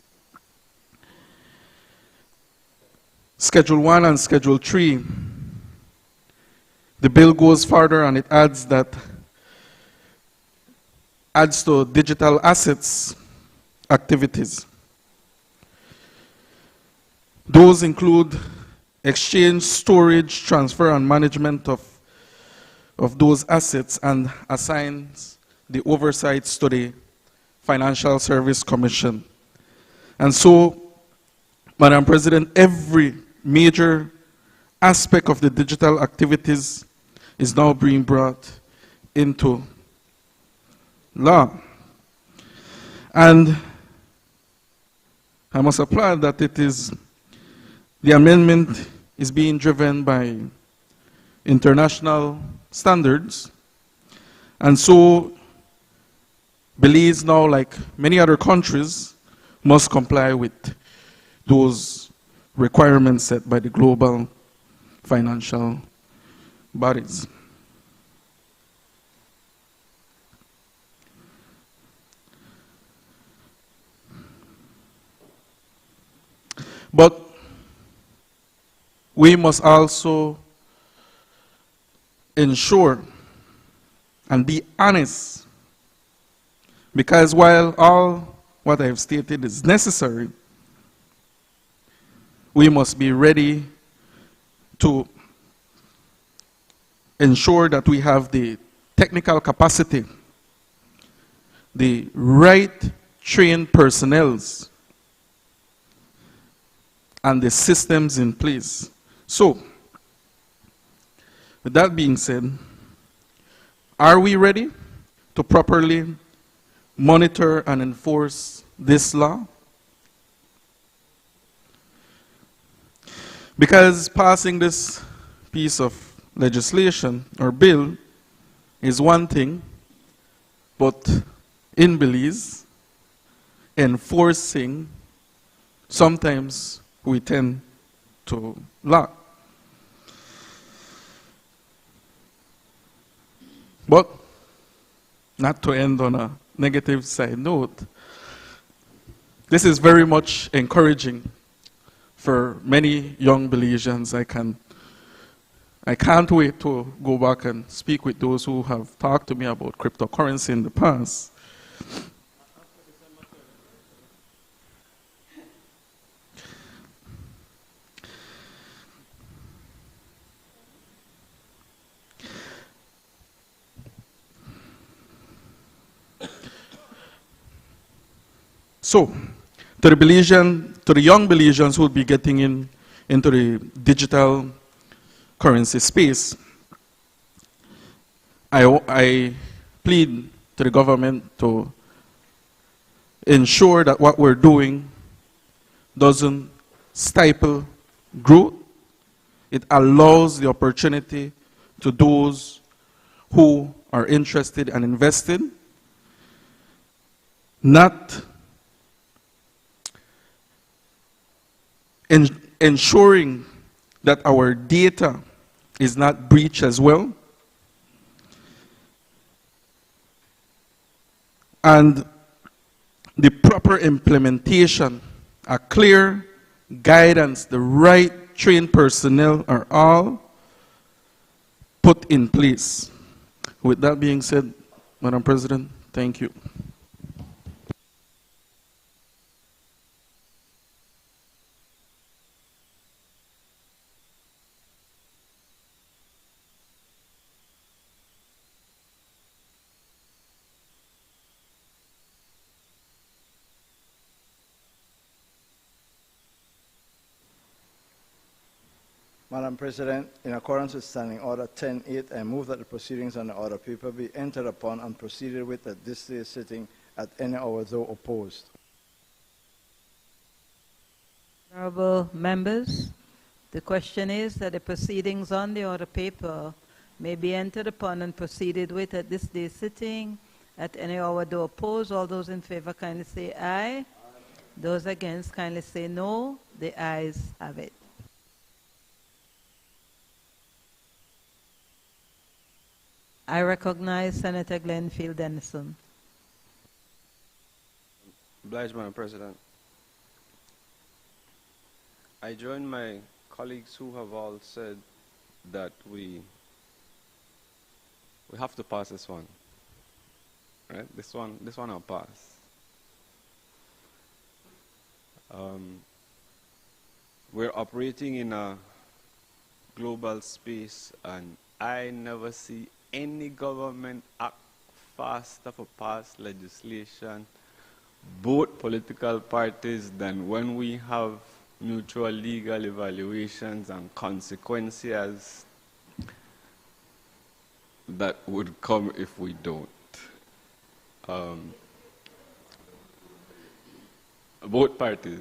Schedule 1 and Schedule 3, the bill goes further and it adds to digital assets activities. Those include exchange, storage, transfer, and management of those assets, and assigns the oversights to the Financial Service Commission. And so, Madam President, every major aspect of the digital activities is now being brought into law. And I must applaud that the amendment is being driven by international standards. And so Belize now, like many other countries, must comply with those requirements set by the global financial bodies. But we must also ensure and be honest, because while all what I have stated is necessary, we must be ready to ensure that we have the technical capacity, the right trained personnel, and the systems in place. So, with that being said, are we ready to properly monitor and enforce this law? Because passing this piece of legislation or bill is one thing, but in Belize, enforcing, sometimes we tend to lack. But not to end on a negative side note, this is very much encouraging for many young Belizeans. I can't wait to go back and speak with those who have talked to me about cryptocurrency in the past. So, to the young Belizeans who will be getting into the digital currency space, I plead to the government to ensure that what we're doing doesn't stifle growth. It allows the opportunity to those who are interested and invested, not ensuring that our data is not breached as well, and the proper implementation, a clear guidance, the right trained personnel are all put in place. With that being said, Madam President, thank you. Madam President, in accordance with Standing Order 10.8, I move that the proceedings on the order paper be entered upon and proceeded with at this day's sitting at any hour, though opposed. Honorable members, the question is that the proceedings on the order paper may be entered upon and proceeded with at this day's sitting at any hour, though opposed. All those in favor kindly say aye. Those against kindly say no. The ayes have it. I recognize Senator Glenfield Dennison. Obliged, Madam President. I join my colleagues who have all said that we have to pass this one. Right? This one I'll pass. We're operating in a global space, and I never see any government act faster for pass legislation, both political parties, than when we have mutual legal evaluations and consequences that would come if we don't. Both parties.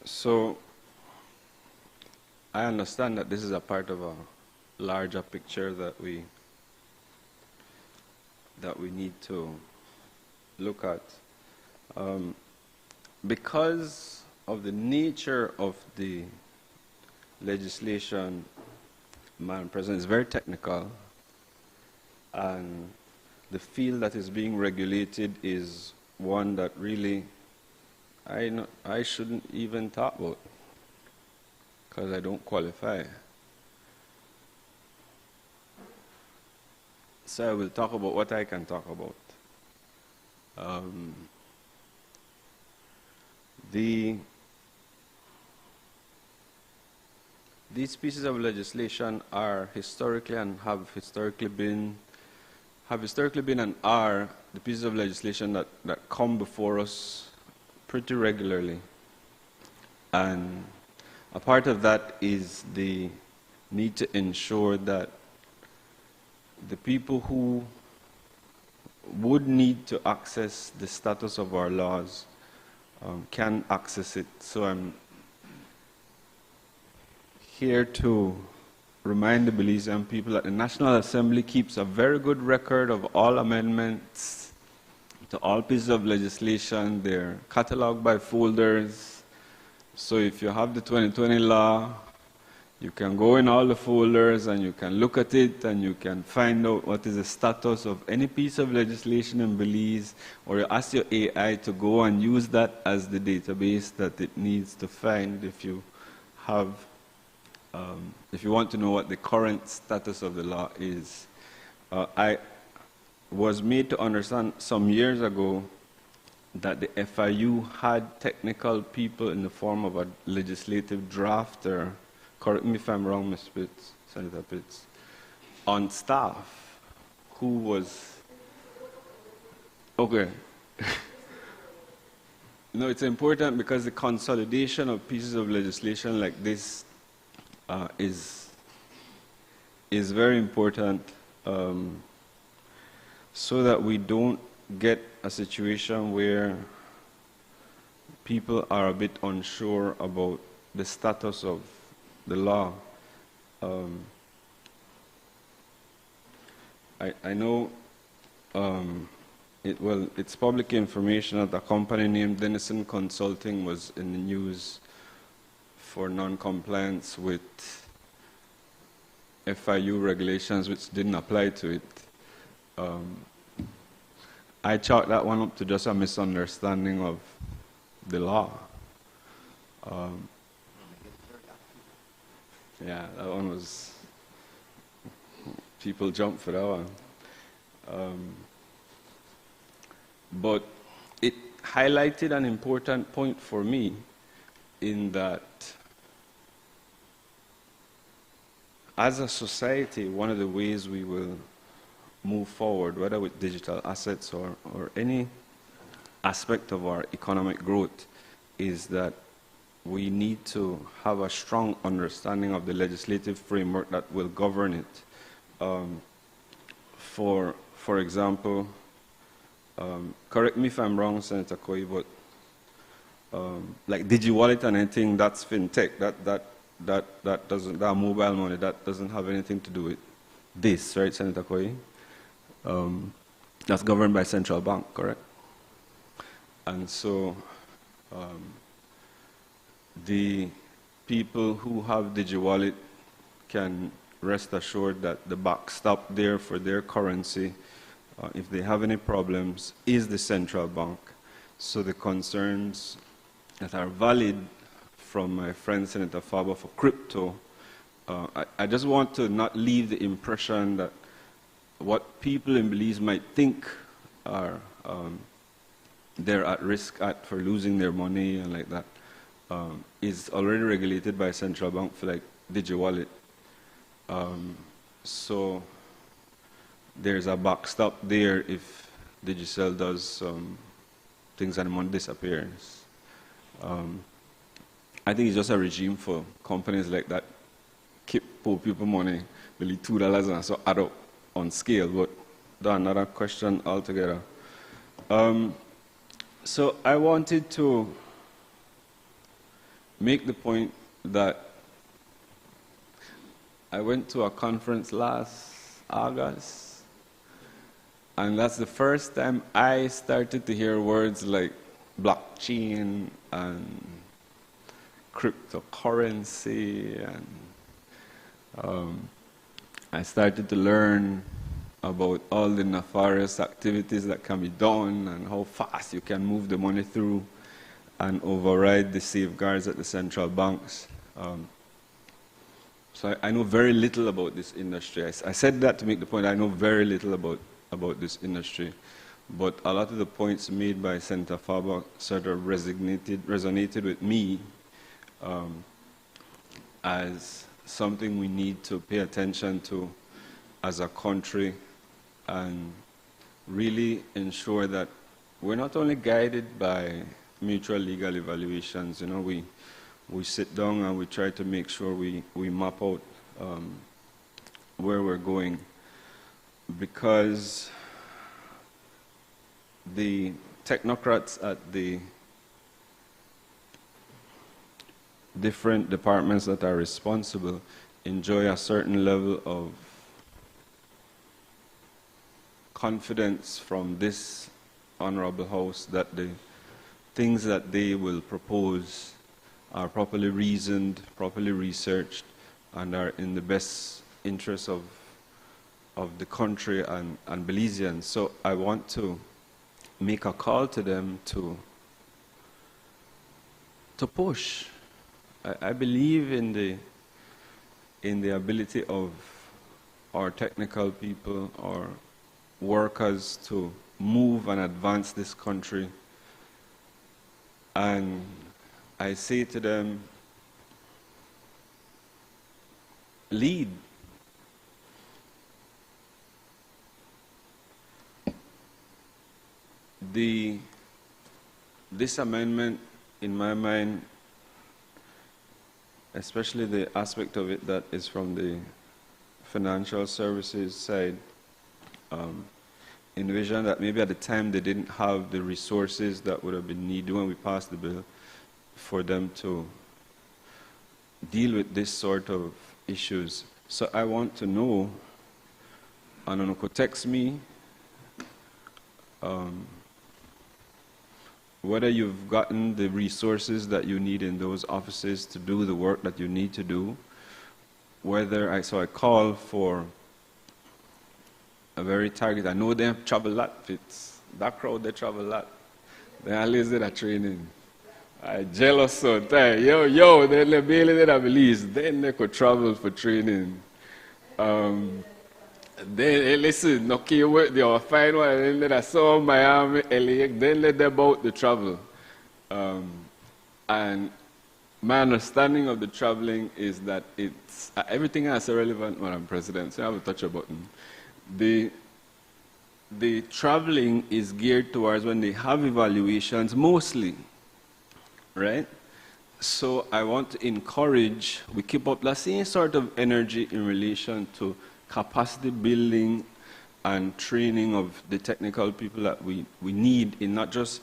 So I understand that this is a part of a larger picture that we need to look at. Because of the nature of the legislation, Madam President, is very technical, and the field that is being regulated is one that really I shouldn't even talk about, because I don't qualify. So I will talk about what I can talk about. These pieces of legislation are historically and have historically been and are the pieces of legislation that come before us pretty regularly. And a part of that is the need to ensure that the people who would need to access the status of our laws can access it. So I'm here to remind the Belizean people that the National Assembly keeps a very good record of all amendments to all pieces of legislation. They're cataloged by folders. So if you have the 2020 law, you can go in all the folders and you can look at it and you can find out what is the status of any piece of legislation in Belize, or you ask your AI to go and use that as the database that it needs to find if you have, if you want to know what the current status of the law is. I was made to understand some years ago that the FIU had technical people in the form of a legislative drafter, correct me if I'm wrong, Ms. Pitts, Senator Pitts, on staff who was, okay. No, it's important because the consolidation of pieces of legislation like this is very important, so that we don't get a situation where people are a bit unsure about the status of the law. I know it's public information that a company named Dennison Consulting was in the news for non-compliance with FIU regulations which didn't apply to it. I chalked that one up to just a misunderstanding of the law. Yeah, that one was, people jumped for that one. But it highlighted an important point for me in that as a society, one of the ways we will move forward, whether with digital assets or any aspect of our economic growth, is that we need to have a strong understanding of the legislative framework that will govern it. For example, correct me if I'm wrong, Senator Koi, but like DigiWallet and anything that's fintech, that doesn't, that mobile money, that doesn't have anything to do with this, right, Senator Koi? That's governed by central bank, correct? And so the people who have DigiWallet can rest assured that the backstop there for their currency, if they have any problems, is the central bank. So the concerns that are valid from my friend Senator Faber for crypto, I just want to not leave the impression that what people in Belize might think are they're at risk for losing their money and like that is already regulated by a central bank for like DigiWallet. So there's a backstop there if Digicel does things and the money disappears. I think it's just a regime for companies like that keep poor people money, really $2 and so add up on scale, but that's another question altogether. So I wanted to make the point that I went to a conference last August, and that's the first time I started to hear words like blockchain and cryptocurrency, and I started to learn about all the nefarious activities that can be done and how fast you can move the money through and override the safeguards at the central banks. So I know very little about this industry. I said that to make the point I know very little about this industry. But a lot of the points made by Senator Faber sort of resonated with me as something we need to pay attention to as a country and really ensure that we're not only guided by mutual legal evaluations. You know, we sit down and we try to make sure we map out where we're going, because the technocrats at the different departments that are responsible enjoy a certain level of confidence from this honorable house that the things that they will propose are properly reasoned, properly researched, and are in the best interest of the country and Belizeans. So I want to make a call to them to push. I believe in the ability of our technical people, our workers, to move and advance this country. And I say to them, lead. This amendment, in my mind, especially the aspect of it that is from the financial services side, envision that maybe at the time they didn't have the resources that would have been needed when we passed the bill for them to deal with this sort of issues. So I want to know, and Onoko text me, whether you've gotten the resources that you need in those offices to do the work that you need to do, so I call for a very target. I know they travel a lot. It's that crowd, they travel a lot. They always did a training. I jealous so tired. Yo, then they barely did a Belize. Then they could travel for training. Then listen, no key work, they were fine one, and then I saw Miami, LA, then let them about the travel. And my understanding of the traveling is that it's everything else irrelevant, Madam President, so I have to touch a button. The traveling is geared towards when they have evaluations mostly, right? So I want to encourage, we keep up the same sort of energy in relation to capacity building and training of the technical people that we need in not just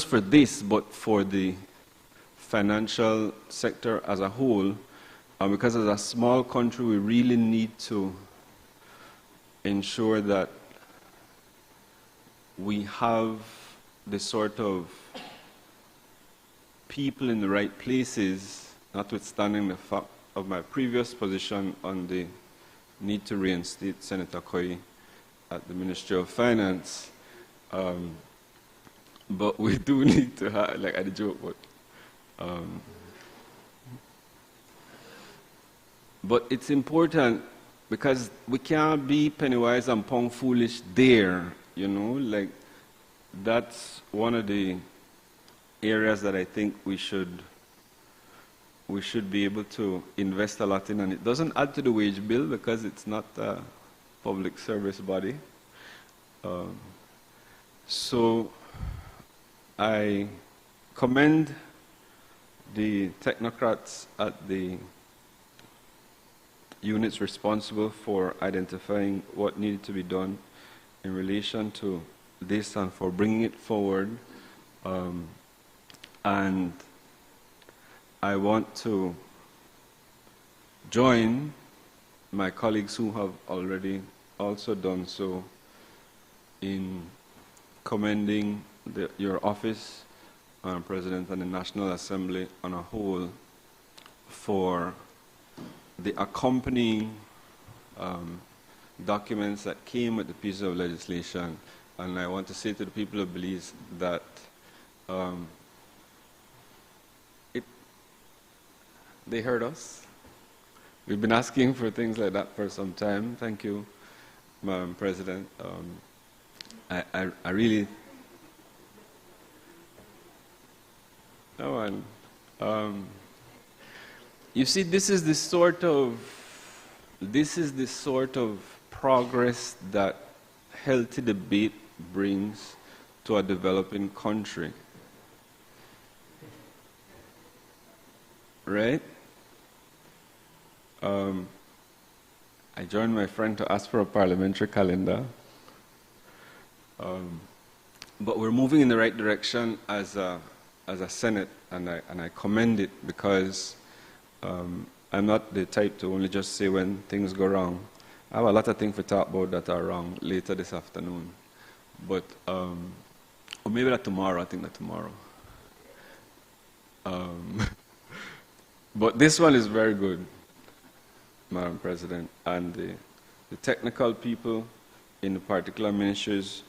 for this, but for the financial sector as a whole. Because as a small country, we really need to ensure that we have the sort of people in the right places notwithstanding the fact of my previous position on the need to reinstate Senator Koi at the Ministry of Finance, but we do need to have, like I joke, but it's important because we can't be penny wise and pound foolish there, you know, like that's one of the areas that I think we should be able to invest a lot in, and it doesn't add to the wage bill because it's not a public service body. So I commend the technocrats at the units responsible for identifying what needed to be done in relation to this and for bringing it forward. And I want to join my colleagues who have already also done so in commending your office, Madam President, and the National Assembly on a whole for the accompanying documents that came with the piece of legislation. And I want to say to the people of Belize that they heard us. We've been asking for things like that for some time. Thank you, Madam President. I really... Oh, and you see, this is the sort of progress that healthy debate brings to a developing country, right? I joined my friend to ask for a parliamentary calendar, but we're moving in the right direction as a Senate, and I commend it because I'm not the type to only just say when things go wrong. I have a lot of things to talk about that are wrong later this afternoon, but or maybe that tomorrow. I think that tomorrow. But this one is very good, Madam President, and the technical people in the particular ministries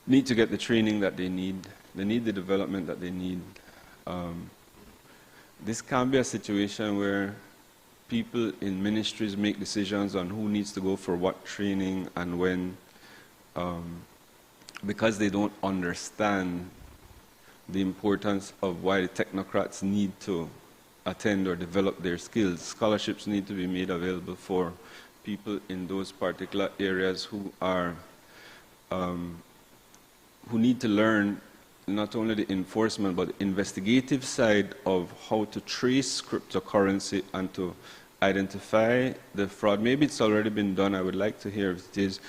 need to get the training that they need. They need the development that they need. This can't be a situation where people in ministries make decisions on who needs to go for what training and when, because they don't understand the importance of why the technocrats need to attend or develop their skills. Scholarships need to be made available for people in those particular areas who are who need to learn not only the enforcement but the investigative side of how to trace cryptocurrency and to identify the fraud. Maybe it's already been done. I would like to hear if it is.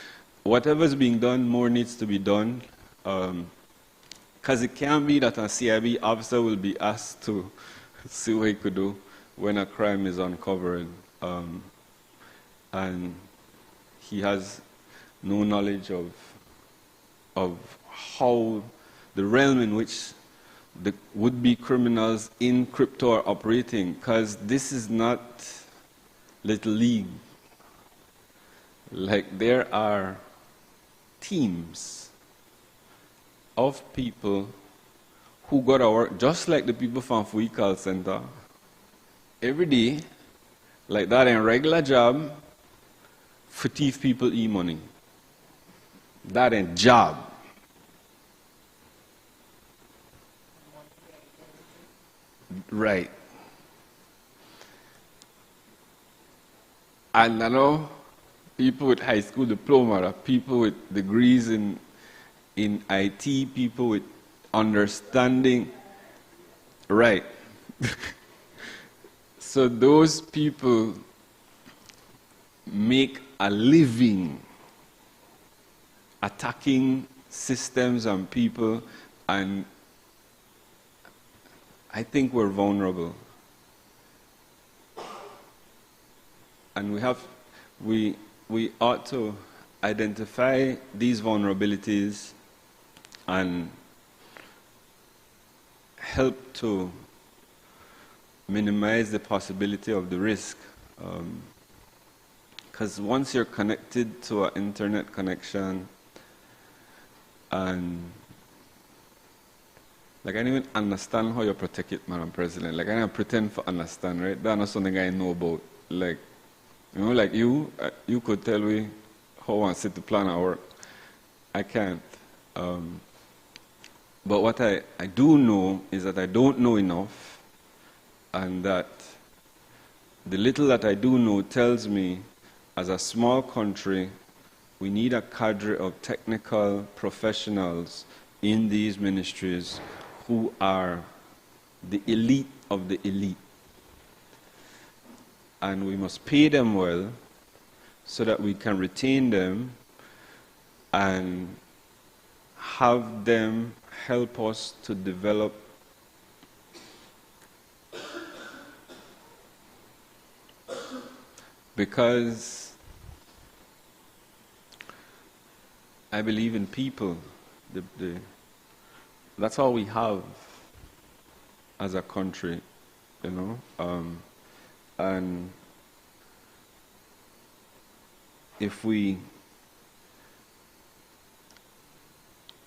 Whatever's being done, more needs to be done. Because it can't be that a CIB officer will be asked to see what he could do when a crime is uncovered. And he has no knowledge of how the realm in which the would-be criminals in crypto are operating, because this is not Little League. Like, there are teams of people who go to work just like the people from Fui Call Center every day, like that in regular job, for thief people e-money. That in job. Right. And I know people with high school diploma, people with degrees in IT, people with understanding. Right. So those people make a living attacking systems and people, and I think we're vulnerable. And we ought to identify these vulnerabilities and help to minimize the possibility of the risk. Because once you're connected to an internet connection, and like I don't even understand how you protect it, Madam President. Like I don't pretend to understand, right? That's not something I know about. Like, you know, like you could tell me how I want to set the plan or work. I can't. But what I do know is that I don't know enough, and that the little that I do know tells me, as a small country, we need a cadre of technical professionals in these ministries who are the elite of the elite. And we must pay them well so that we can retain them and have them help us to develop because I believe in people. That's all we have as a country, you know. And if we,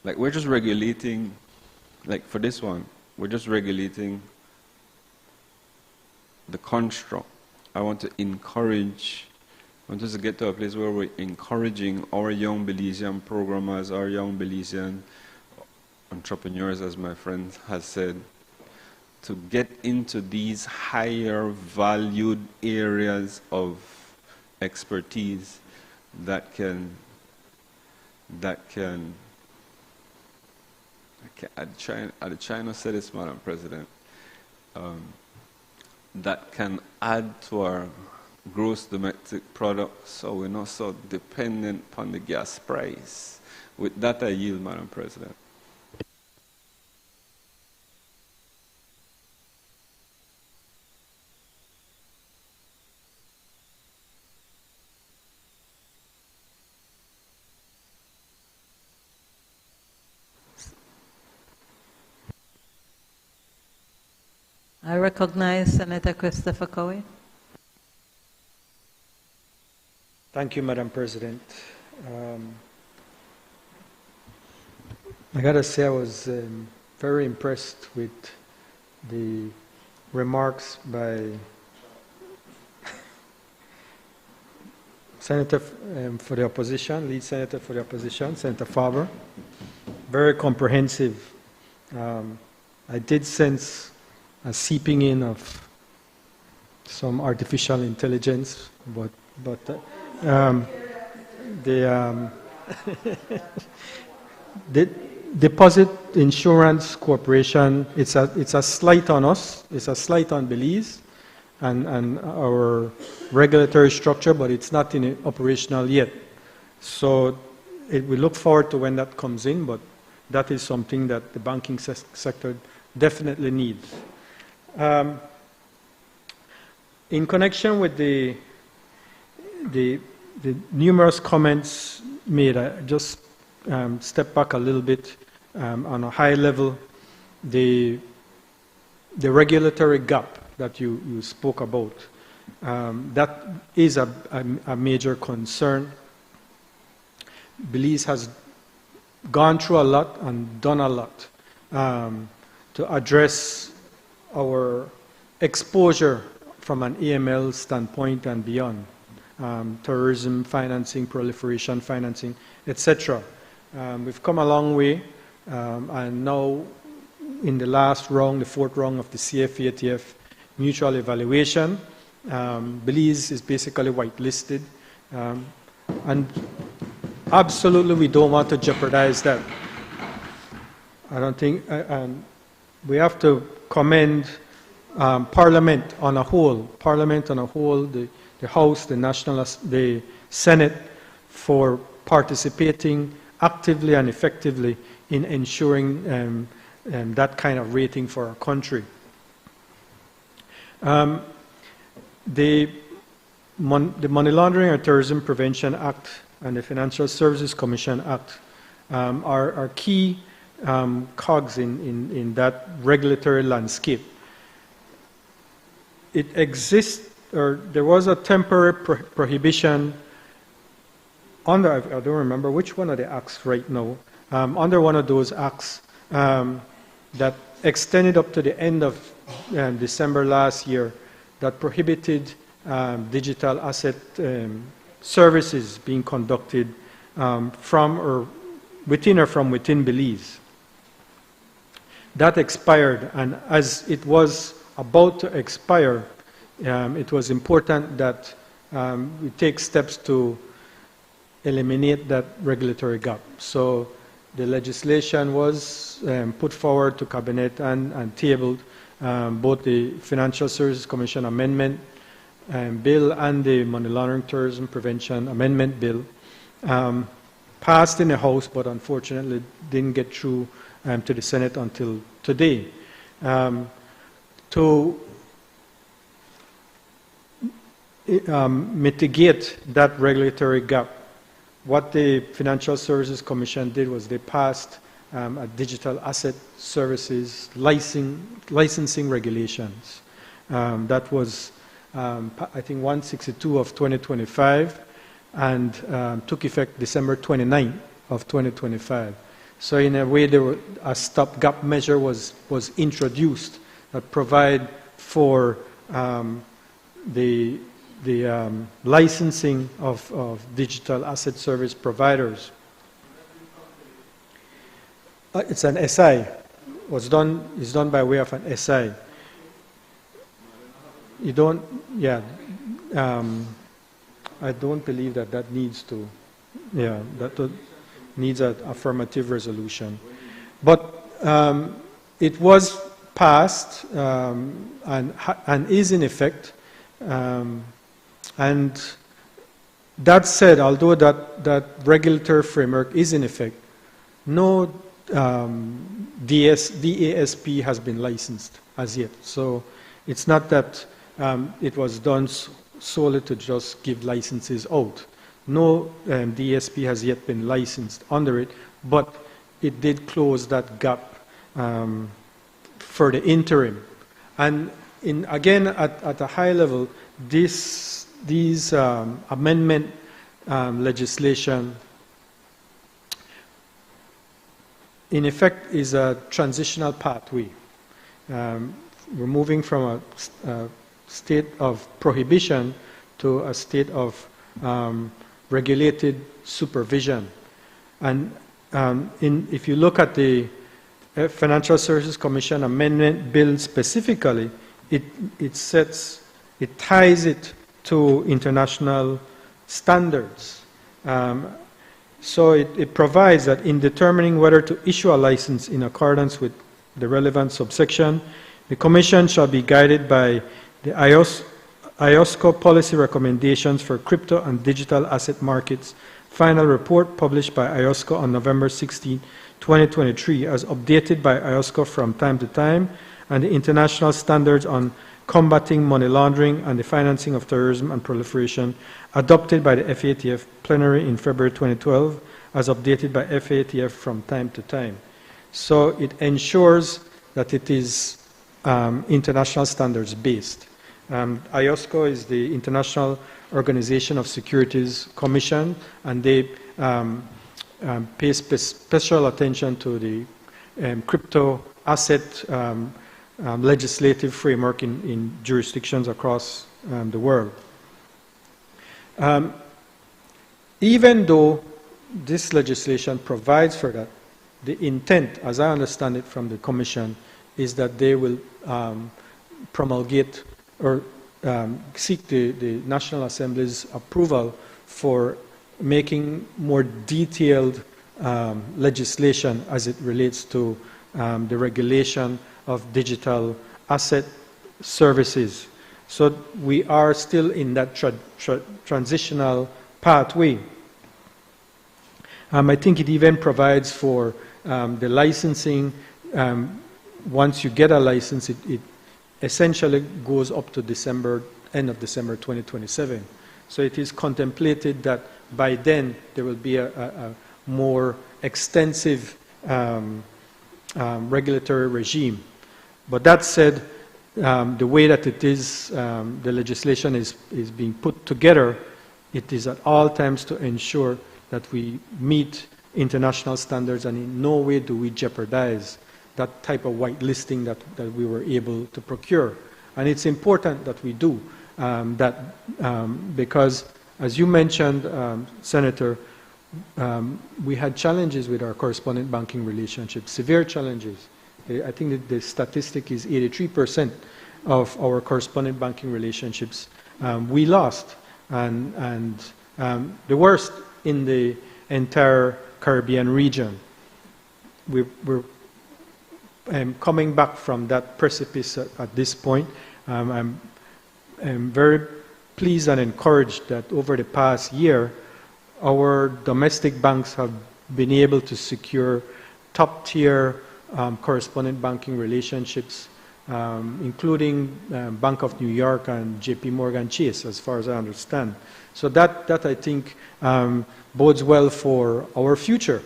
like, we're just regulating, like for this one, we're just regulating the construct. I want to encourage, I want us to get to a place where we're encouraging our young Belizean programmers, our young Belizean entrepreneurs, as my friend has said, to get into these higher valued areas of expertise that can I'd try not say this, Madam President, that can add to our gross domestic product so we're not so dependent upon the gas price. With that I yield, Madam President. I recognize Senator Christopher Cowie. Thank you, Madam President. I got to say I was very impressed with the remarks by Senator for the opposition, lead Senator for the opposition, Senator Faber. Very comprehensive. I did sense a seeping in of some artificial intelligence, but the Deposit Insurance Corporation, it's a slight on us, it's a slight on Belize and our regulatory structure, but it's not in operational yet. So we look forward to when that comes in, but that is something that the banking sector definitely needs. In connection with the numerous comments made, I just step back a little bit on a high level. The regulatory gap that you spoke about, that is a major concern. Belize has gone through a lot and done a lot to address our exposure from an AML standpoint and beyond, terrorism financing, proliferation financing, etc. We've come a long way, and now in the last round, the fourth round of the CFATF mutual evaluation, Belize is basically whitelisted, and absolutely we don't want to jeopardize that. I don't think, and we have to commend Parliament on a whole, the House, the Senate, for participating actively and effectively in ensuring that kind of rating for our country. The Money Laundering and Terrorism Prevention Act and the Financial Services Commission Act are key cogs in that regulatory landscape. it exists, or there was a temporary prohibition under, I don't remember which one of the acts right now, under one of those acts that extended up to the end of December last year, that prohibited digital asset services being conducted from or from within Belize. That expired, and as it was about to expire, it was important that we take steps to eliminate that regulatory gap. So the legislation was put forward to Cabinet and tabled, both the Financial Services Commission Amendment Bill and the Money Laundering Terrorism Prevention Amendment Bill. Passed in the House, but unfortunately didn't get through to the Senate until today. To mitigate that regulatory gap, what the Financial Services Commission did was they passed a digital asset services licensing regulations. That was, I think, 162 of 2025, and took effect December 29th of 2025. So in a way, a stopgap measure was introduced that provide for the licensing of digital asset service providers. It's an SI. It's done by way of an SI. You don't, yeah. I don't believe that needs to, yeah, that needs an affirmative resolution. But it was passed and is in effect. And that said, although that regulatory framework is in effect, no DASP has been licensed as yet. So it's not that it was done solely to just give licenses out. No DSP has yet been licensed under it, but it did close that gap for the interim. And again, at a high level, these amendment legislation, in effect, is a transitional pathway. We're moving from a state of prohibition to a state of regulated supervision. And if you look at the Financial Services Commission Amendment Bill specifically, it ties it to international standards. So it provides that in determining whether to issue a license in accordance with the relevant subsection, the Commission shall be guided by the IOSCO policy recommendations for crypto and digital asset markets, final report published by IOSCO on November 16, 2023, as updated by IOSCO from time to time, and the international standards on combating money laundering and the financing of terrorism and proliferation, adopted by the FATF plenary in February 2012, as updated by FATF from time to time. So it ensures that it is international standards based. IOSCO is the International Organization of Securities Commission, and they pay special attention to the crypto asset legislative framework in jurisdictions across the world. Even though this legislation provides for that, the intent, as I understand it from the Commission, is that they will promulgate or seek the National Assembly's approval for making more detailed legislation as it relates to the regulation of digital asset services. So we are still in that transitional pathway. I think it even provides for the licensing. Once you get a license, it essentially goes up to end of December 2027. So it is contemplated that by then there will be a more extensive regulatory regime. But that said, the way that it is, the legislation is being put together, it is at all times to ensure that we meet international standards, and in no way do we jeopardize that type of whitelisting that we were able to procure. And it's important that we do that because, as you mentioned, Senator, we had challenges with our correspondent banking relationships, severe challenges. I think that the statistic is 83% of our correspondent banking relationships we lost, and the worst in the entire Caribbean region. We're coming back from that precipice at this point. I'm very pleased and encouraged that over the past year, our domestic banks have been able to secure top-tier correspondent banking relationships, including Bank of New York and JP Morgan Chase, as far as I understand. So that I think bodes well for our future,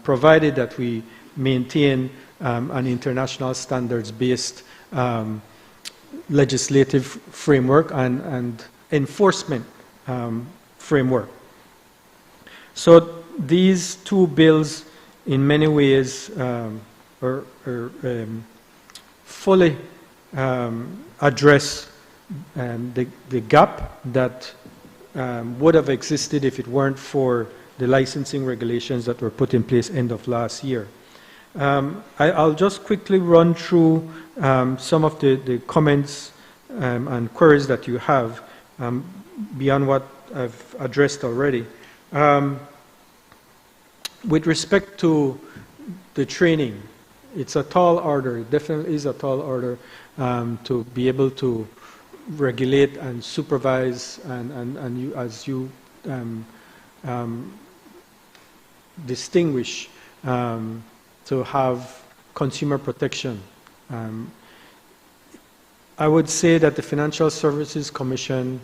provided that we maintain an international standards-based legislative framework and enforcement framework. So these two bills, in many ways, fully address the gap that would have existed if it weren't for the licensing regulations that were put in place end of last year. I'll just quickly run through some of the comments and queries that you have beyond what I've addressed already. With respect to the training, it's a tall order. It definitely is a tall order to be able to regulate and supervise and you, as you distinguish, to have consumer protection. I would say that the Financial Services Commission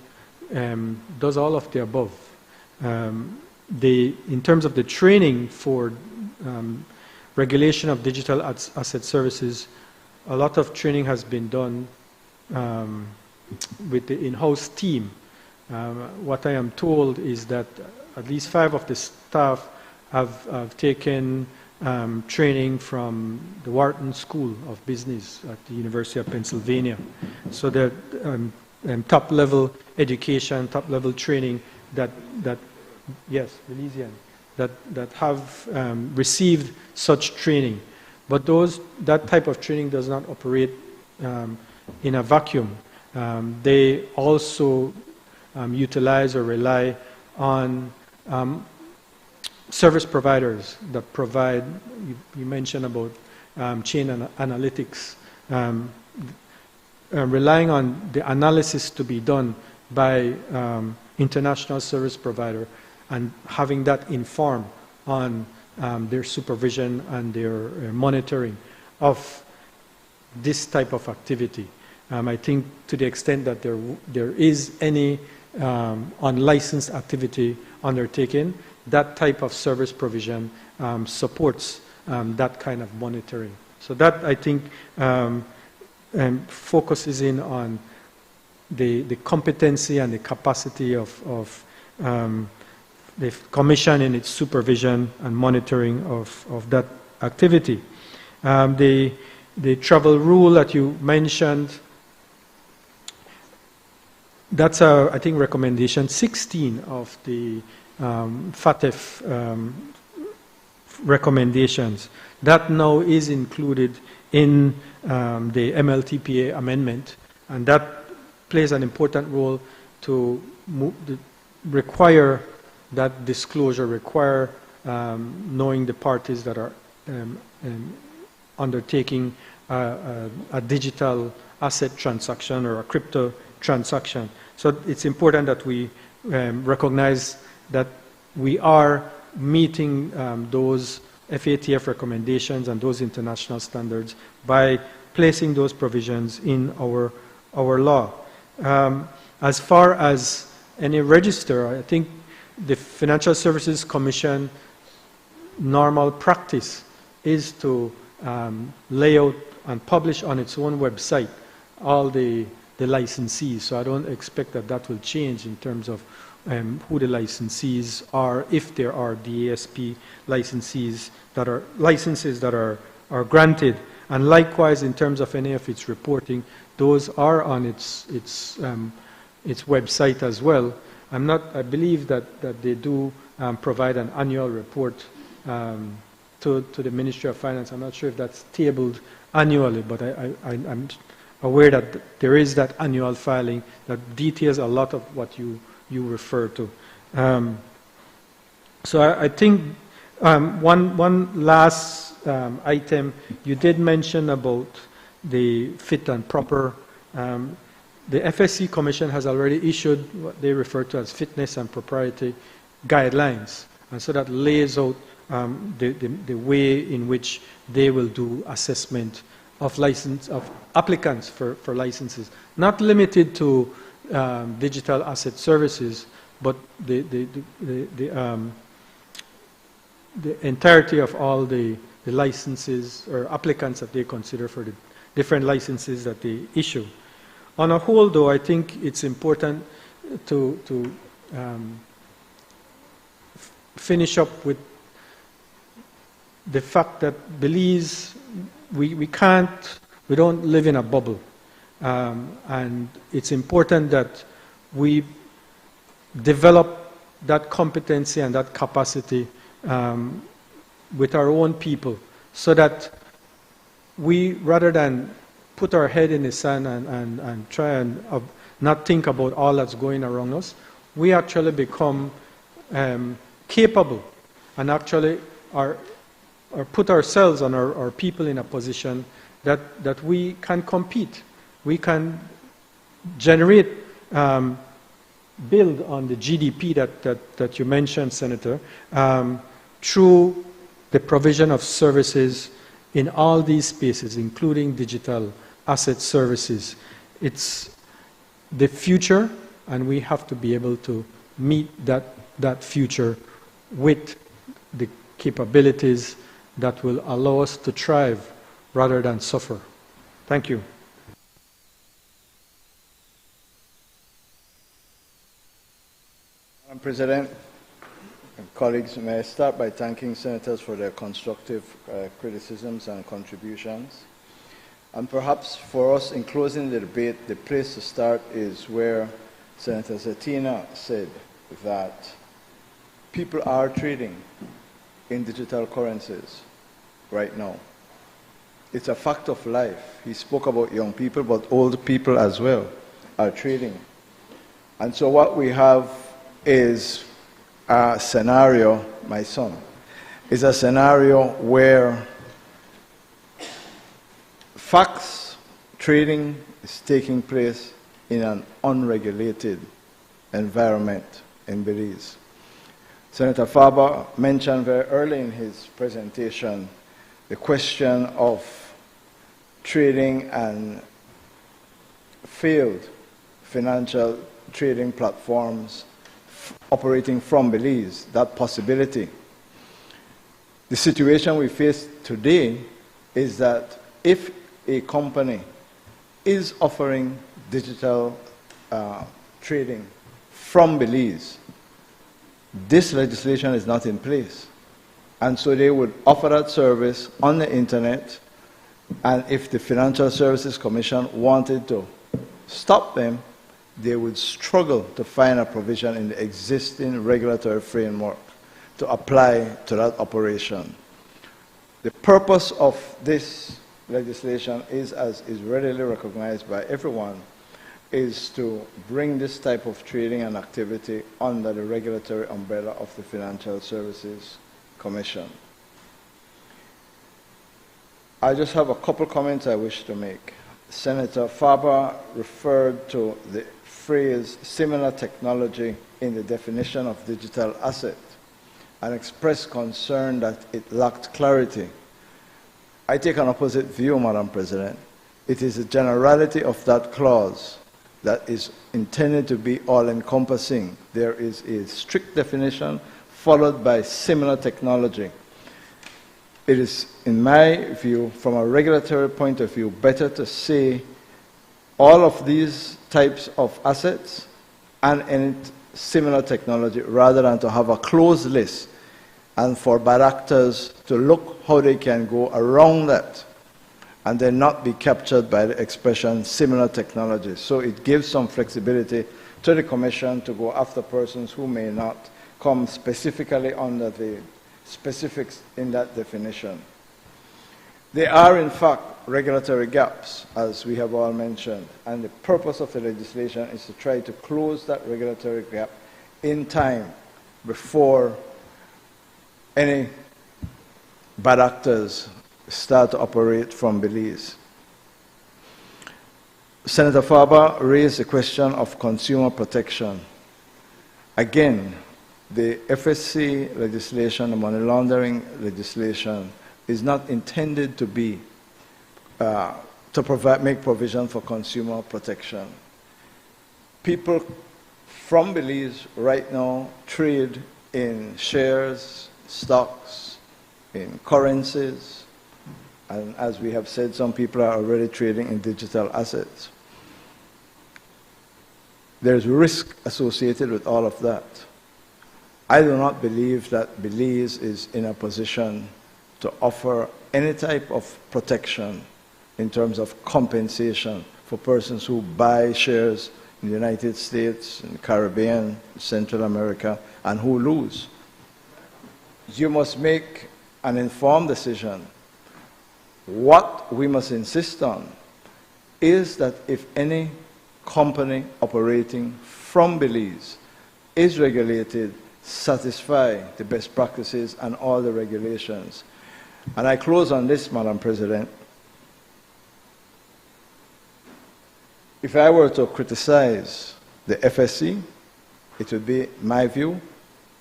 does all of the above. In terms of the training for regulation of digital asset services, a lot of training has been done with the in-house team. What I am told is that at least 5 of the staff have taken training from the Wharton School of Business at the University of Pennsylvania. So that top-level education, top-level training that yes, Belizean, that have received such training. But that type of training does not operate in a vacuum. They also utilize or rely on service providers that provide, you mentioned about chain analytics, relying on the analysis to be done by international service provider and having that inform on their supervision and their monitoring of this type of activity. I think to the extent that there is any unlicensed activity undertaken, that type of service provision supports that kind of monitoring. So that, I think, focuses in on the competency and the capacity of the Commission in its supervision and monitoring of that activity. The travel rule that you mentioned, that's, I think, recommendation 16 of the FATF recommendations. That now is included in the MLTPA amendment, and that plays an important role to require that disclosure, require knowing the parties that are undertaking a digital asset transaction or a crypto transaction. So it's important that we recognize that we are meeting those FATF recommendations and those international standards by placing those provisions in our law. As far as any register, I think the Financial Services Commission normal practice is to lay out and publish on its own website all the licensees. So I don't expect that that will change in terms of who the licensees are, if there are DASP licenses that are granted. And likewise, in terms of any of its reporting, those are on its website as well. I believe that they do provide an annual report to the Ministry of Finance. I'm not sure if that's tabled annually, but I'm aware that there is that annual filing that details a lot of what you refer to. So I think one last item, you did mention about the fit and proper. The FSC Commission has already issued what they refer to as fitness and propriety guidelines, and so that lays out the way in which they will do assessment of applicants for licenses, not limited to digital asset services, but the entirety of all the licenses or applicants that they consider for the different licenses that they issue. On a whole, though, I think it's important to finish up with the fact that Belize, we don't live in a bubble. And it's important that we develop that competency and that capacity with our own people, so that we, rather than put our head in the sand and try and not think about all that's going around us, we actually become capable and actually or put ourselves and our people in a position that we can compete. We can generate, build on the GDP that you mentioned, Senator, through the provision of services in all these spaces, including digital asset services. It's the future, and we have to be able to meet that future with the capabilities that will allow us to thrive rather than suffer. Thank you. Madam President and colleagues, may I start by thanking senators for their constructive criticisms and contributions. And perhaps for us, in closing the debate, the place to start is where Senator Zetina said that people are trading in digital currencies right now. It's a fact of life. He spoke about young people, but old people as well are trading. And so what we have is a scenario, my son, is a scenario where fax trading is taking place in an unregulated environment in Belize. Senator Faber mentioned very early in his presentation the question of trading and failed financial trading platforms operating from Belize, that possibility. The situation we face today is that if a company is offering digital trading from Belize, this legislation is not in place. And so they would offer that service on the internet, and if the Financial Services Commission wanted to stop them, they would struggle to find a provision in the existing regulatory framework to apply to that operation. The purpose of this legislation is, as is readily recognized by everyone, is to bring this type of trading and activity under the regulatory umbrella of the Financial Services Commission. I just have a couple comments I wish to make. Senator Faber referred to the phrase similar technology in the definition of digital asset and expressed concern that it lacked clarity. I take an opposite view, Madam President. It is the generality of that clause that is intended to be all-encompassing. There is a strict definition followed by similar technology. It is, in my view, from a regulatory point of view, better to say all of these types of assets and any similar technology, rather than to have a closed list and for bad actors to look how they can go around that and then not be captured by the expression similar technology. So it gives some flexibility to the Commission to go after persons who may not come specifically under the specifics in that definition. There are, in fact, regulatory gaps, as we have all mentioned, and the purpose of the legislation is to try to close that regulatory gap in time before any bad actors start to operate from Belize. Senator Farber raised the question of consumer protection. Again, the FSC legislation, the money laundering legislation, is not intended to be make provision for consumer protection. People from Belize right now trade in shares, stocks, in currencies, and as we have said, some people are already trading in digital assets. There's risk associated with all of that. I do not believe that Belize is in a position to offer any type of protection in terms of compensation for persons who buy shares in the United States, in the Caribbean, Central America, and who lose. You must make an informed decision. What we must insist on is that if any company operating from Belize is regulated, satisfy the best practices and all the regulations. And I close on this, Madam President. If I were to criticize the FSC, it would be my view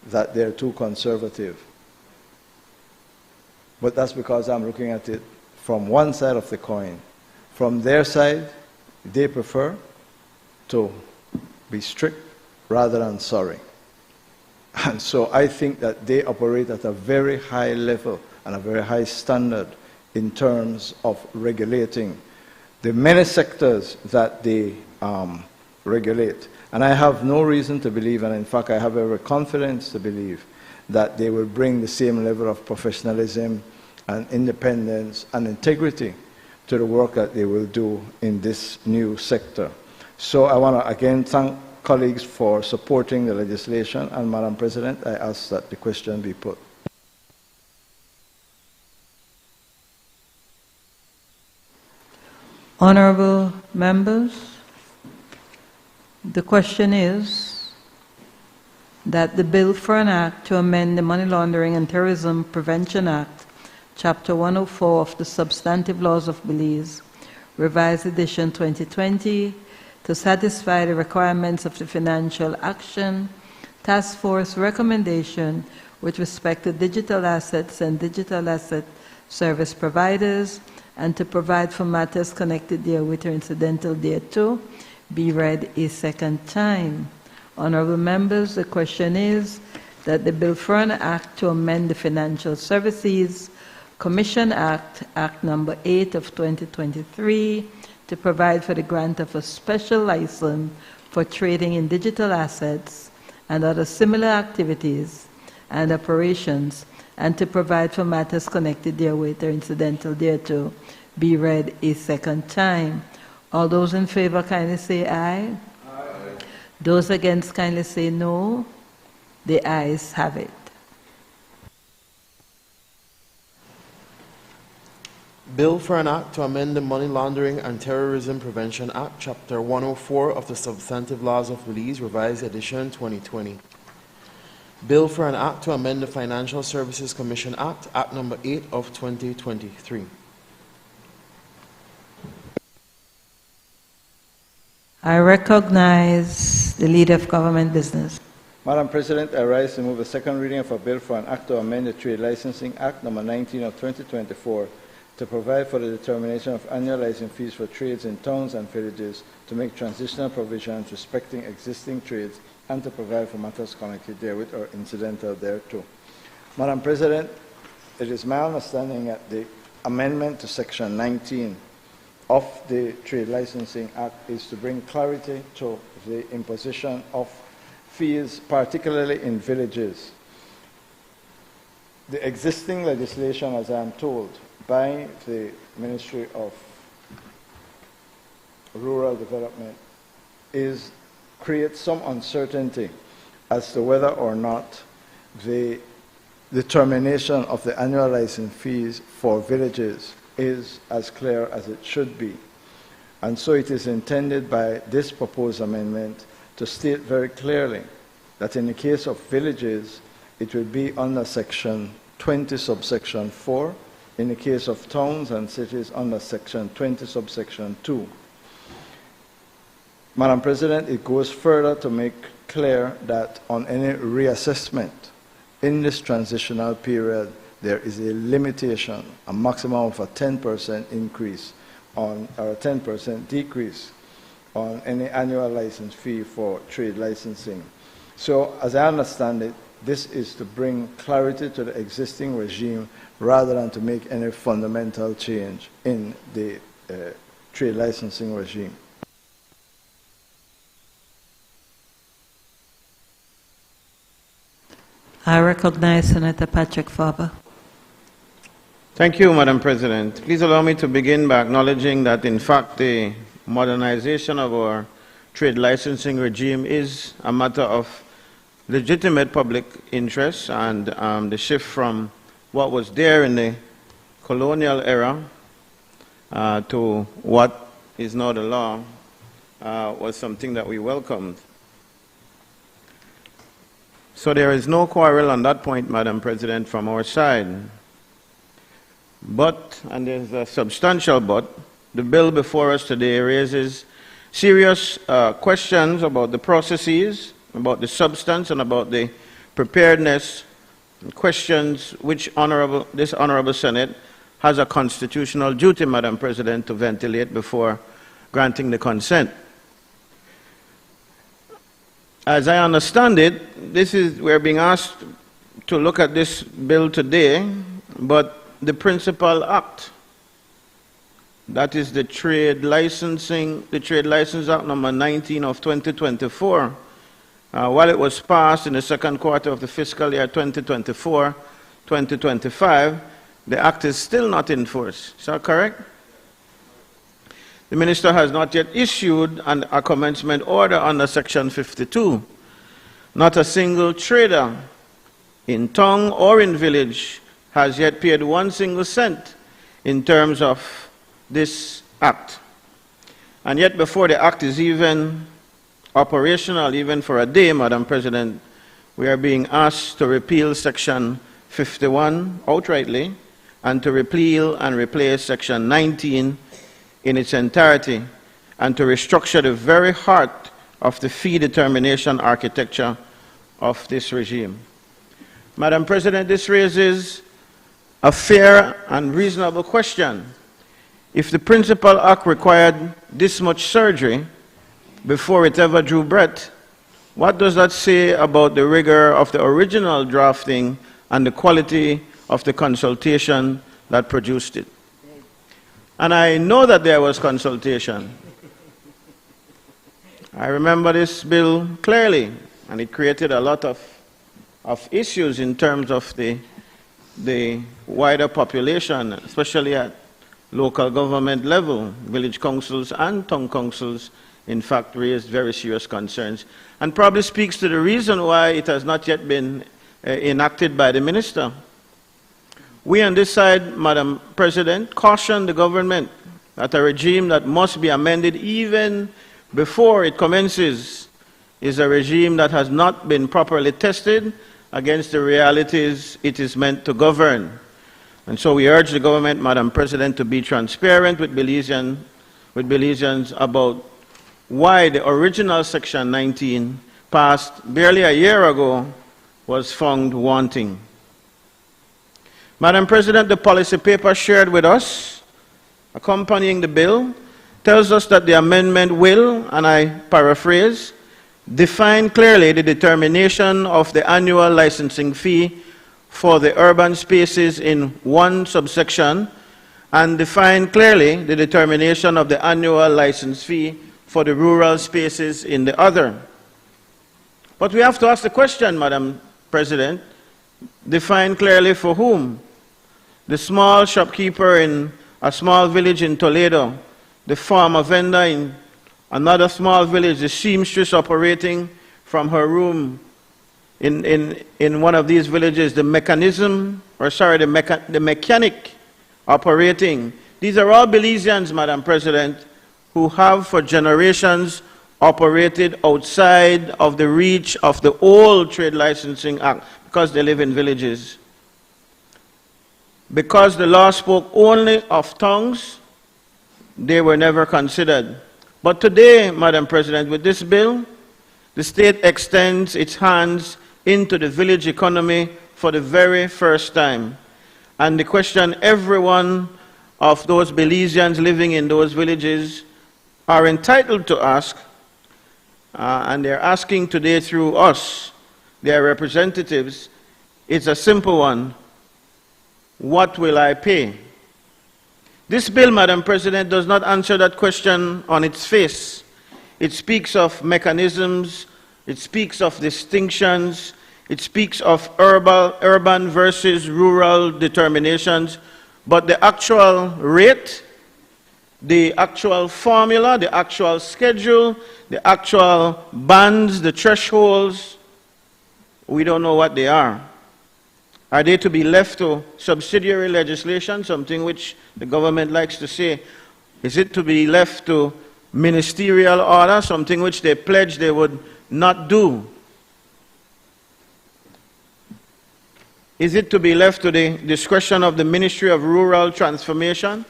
that they're too conservative. But that's because I'm looking at it from one side of the coin. From their side, they prefer to be strict rather than sorry. And so I think that they operate at a very high level and a very high standard in terms of regulating the many sectors that they regulate. And I have no reason to believe, and in fact I have every confidence to believe, that they will bring the same level of professionalism and independence and integrity to the work that they will do in this new sector. So I want to again thank colleagues for supporting the legislation, and Madam President, I ask that the question be put. Honorable members, the question is that the bill for an act to amend the Money Laundering and Terrorism Prevention Act, Chapter 104 of the Substantive Laws of Belize, Revised Edition 2020, to satisfy the requirements of the Financial Action Task Force recommendation with respect to digital assets and digital asset service providers, and to provide for matters connected therewith or incidental thereto, be read a second time. Honorable members, the question is that the bill for an act to amend the Financial Services Commission Act, Act Number 8 of 2023, to provide for the grant of a special license for trading in digital assets and other similar activities and operations, and to provide for matters connected therewith or incidental thereto, be read a second time. All those in favor kindly say aye. Aye. Those against kindly say no. The ayes have it. Bill for an Act to amend the Money Laundering and Terrorism Prevention Act, Chapter 104 of the Substantive Laws of Belize, Revised Edition 2020. Bill for an Act to amend the Financial Services Commission Act, Act Number 8 of 2023. I recognize the Leader of Government Business. Madam President, I rise to move a second reading of a bill for an act to amend the Trade Licensing Act Number 19 of 2024 to provide for the determination of annual license fees for trades in towns and villages, to make transitional provisions respecting existing trades, and to provide for matters connected therewith or incidental thereto. Madam President, it is my understanding that the amendment to Section 19 of the Trade Licensing Act is to bring clarity to the imposition of fees, particularly in villages. The existing legislation, as I am told, by the Ministry of Rural Development creates some uncertainty as to whether or not the determination of the annual license fees for villages is as clear as it should be. And so it is intended by this proposed amendment to state very clearly that in the case of villages, it will be under Section 20, subsection 4. In the case of towns and cities, under Section 20, subsection 2. Madam President, it goes further to make clear that on any reassessment in this transitional period, there is a limitation, a maximum of a 10% increase on, or a 10% decrease on any annual license fee for trade licensing. So, as I understand it, this is to bring clarity to the existing regime rather than to make any fundamental change in the trade licensing regime. I recognize Senator Patrick Faber. Thank you, Madam President. Please allow me to begin by acknowledging that, in fact, the modernization of our trade licensing regime is a matter of legitimate public interest, and the shift from what was there in the colonial era to what is now the law was something that we welcomed. So there is no quarrel on that point, Madam President, from our side. But, and there's a substantial but, the bill before us today raises serious questions about the processes, about the substance, and about the preparedness, questions which this Honorable Senate has a constitutional duty, Madam President, to ventilate before granting the consent. As I understand it, we're being asked to look at this bill today, but the principal act, that is the Trade License Act number 19 of 2024, while it was passed in the second quarter of the fiscal year 2024-2025, the act is still not in force. Is that correct? The minister has not yet issued a commencement order under Section 52. Not a single trader in town or in village has yet paid 1 single cent in terms of this act. And yet before the act is even operational, even for a day, Madam President, we are being asked to repeal Section 51 outrightly and to repeal and replace Section 19 in its entirety, and to restructure the very heart of the fee determination architecture of this regime. Madam President, this raises a fair and reasonable question. If the principal act required this much surgery before it ever drew breath, what does that say about the rigor of the original drafting and the quality of the consultation that produced it? And I know that there was consultation. I remember this bill clearly, and it created a lot of issues in terms of the wider population, especially at local government level. Village councils and town councils, in fact, raised very serious concerns, and probably speaks to the reason why it has not yet been enacted by the minister. We on this side, Madam President, caution the government that a regime that must be amended even before it commences is a regime that has not been properly tested against the realities it is meant to govern. And so we urge the government, Madam President, to be transparent with Belizeans about why the original Section 19, passed barely a year ago, was found wanting. Madam President, the policy paper shared with us, accompanying the bill, tells us that the amendment will, and I paraphrase, define clearly the determination of the annual licensing fee for the urban spaces in one subsection and define clearly the determination of the annual license fee for the rural spaces in the other. But we have to ask the question, Madam President, define clearly for whom? The small shopkeeper in a small village in Toledo, the farmer vendor in another small village, the seamstress operating from her room in one of these villages, the mechanic operating. These are all Belizeans, Madam President, who have for generations operated outside of the reach of the old Trade Licensing Act because they live in villages. Because the law spoke only of tongues, they were never considered. But today, Madam President, with this bill, the state extends its hands into the village economy for the very first time. And the question every one of those Belizeans living in those villages are entitled to ask, and they're asking today through us, their representatives, it's a simple one. What will I pay? This bill, Madam President, does not answer that question on its face. It speaks of mechanisms, it speaks of distinctions, it speaks of urban versus rural determinations, but the actual rate, the actual formula, the actual schedule, the actual bands, the thresholds, we don't know what they are. Are they to be left to subsidiary legislation, something which the government likes to say? Is it to be left to ministerial order, something which they pledged they would not do? Is it to be left to the discretion of the Ministry of Rural Transformation?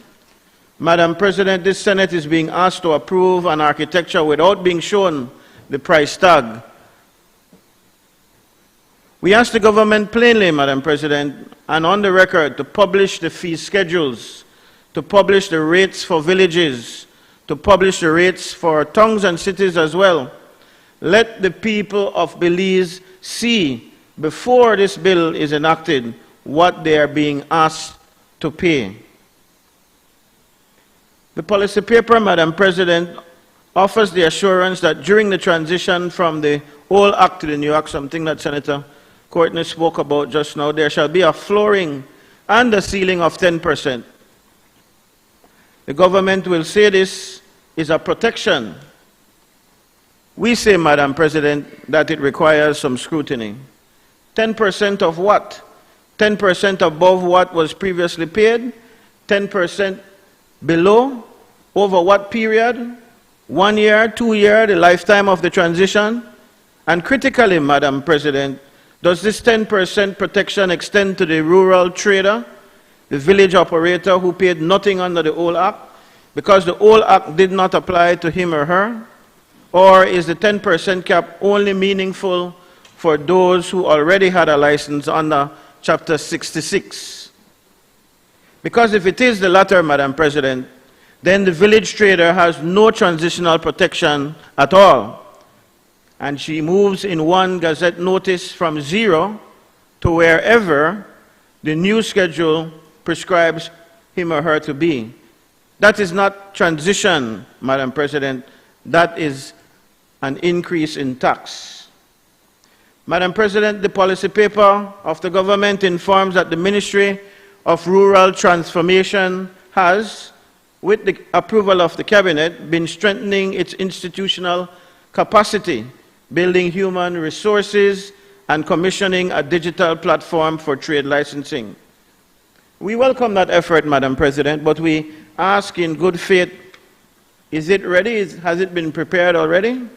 Madam President, this Senate is being asked to approve an architecture without being shown the price tag. We ask the government plainly, Madam President, and on the record, to publish the fee schedules, to publish the rates for villages, to publish the rates for towns and cities as well. Let the people of Belize see, before this bill is enacted, what they are being asked to pay. The policy paper, Madam President, offers the assurance that during the transition from the old Act to the new Act, something that Senator Courtney spoke about just now, there shall be a flooring and a ceiling of 10%. The government will say this is a protection. We say, Madam President, that it requires some scrutiny. 10% of what? 10% above what was previously paid? 10% below? Over what period? 1 year, 2 years, the lifetime of the transition? And critically, Madam President, does this 10% protection extend to the rural trader, the village operator who paid nothing under the old Act, because the old Act did not apply to him or her? Or is the 10% cap only meaningful for those who already had a license under Chapter 66? Because if it is the latter, Madam President, then the village trader has no transitional protection at all. And she moves in one Gazette notice from 0 to wherever the new schedule prescribes him or her to be. That is not transition, Madam President. That is an increase in tax. Madam President, the policy paper of the government informs that the Ministry of Rural Transformation has, with the approval of the Cabinet, been strengthening its institutional capacity, building human resources, and commissioning a digital platform for trade licensing. We welcome that effort, Madam President, but we ask in good faith, is it ready? Has it been prepared already?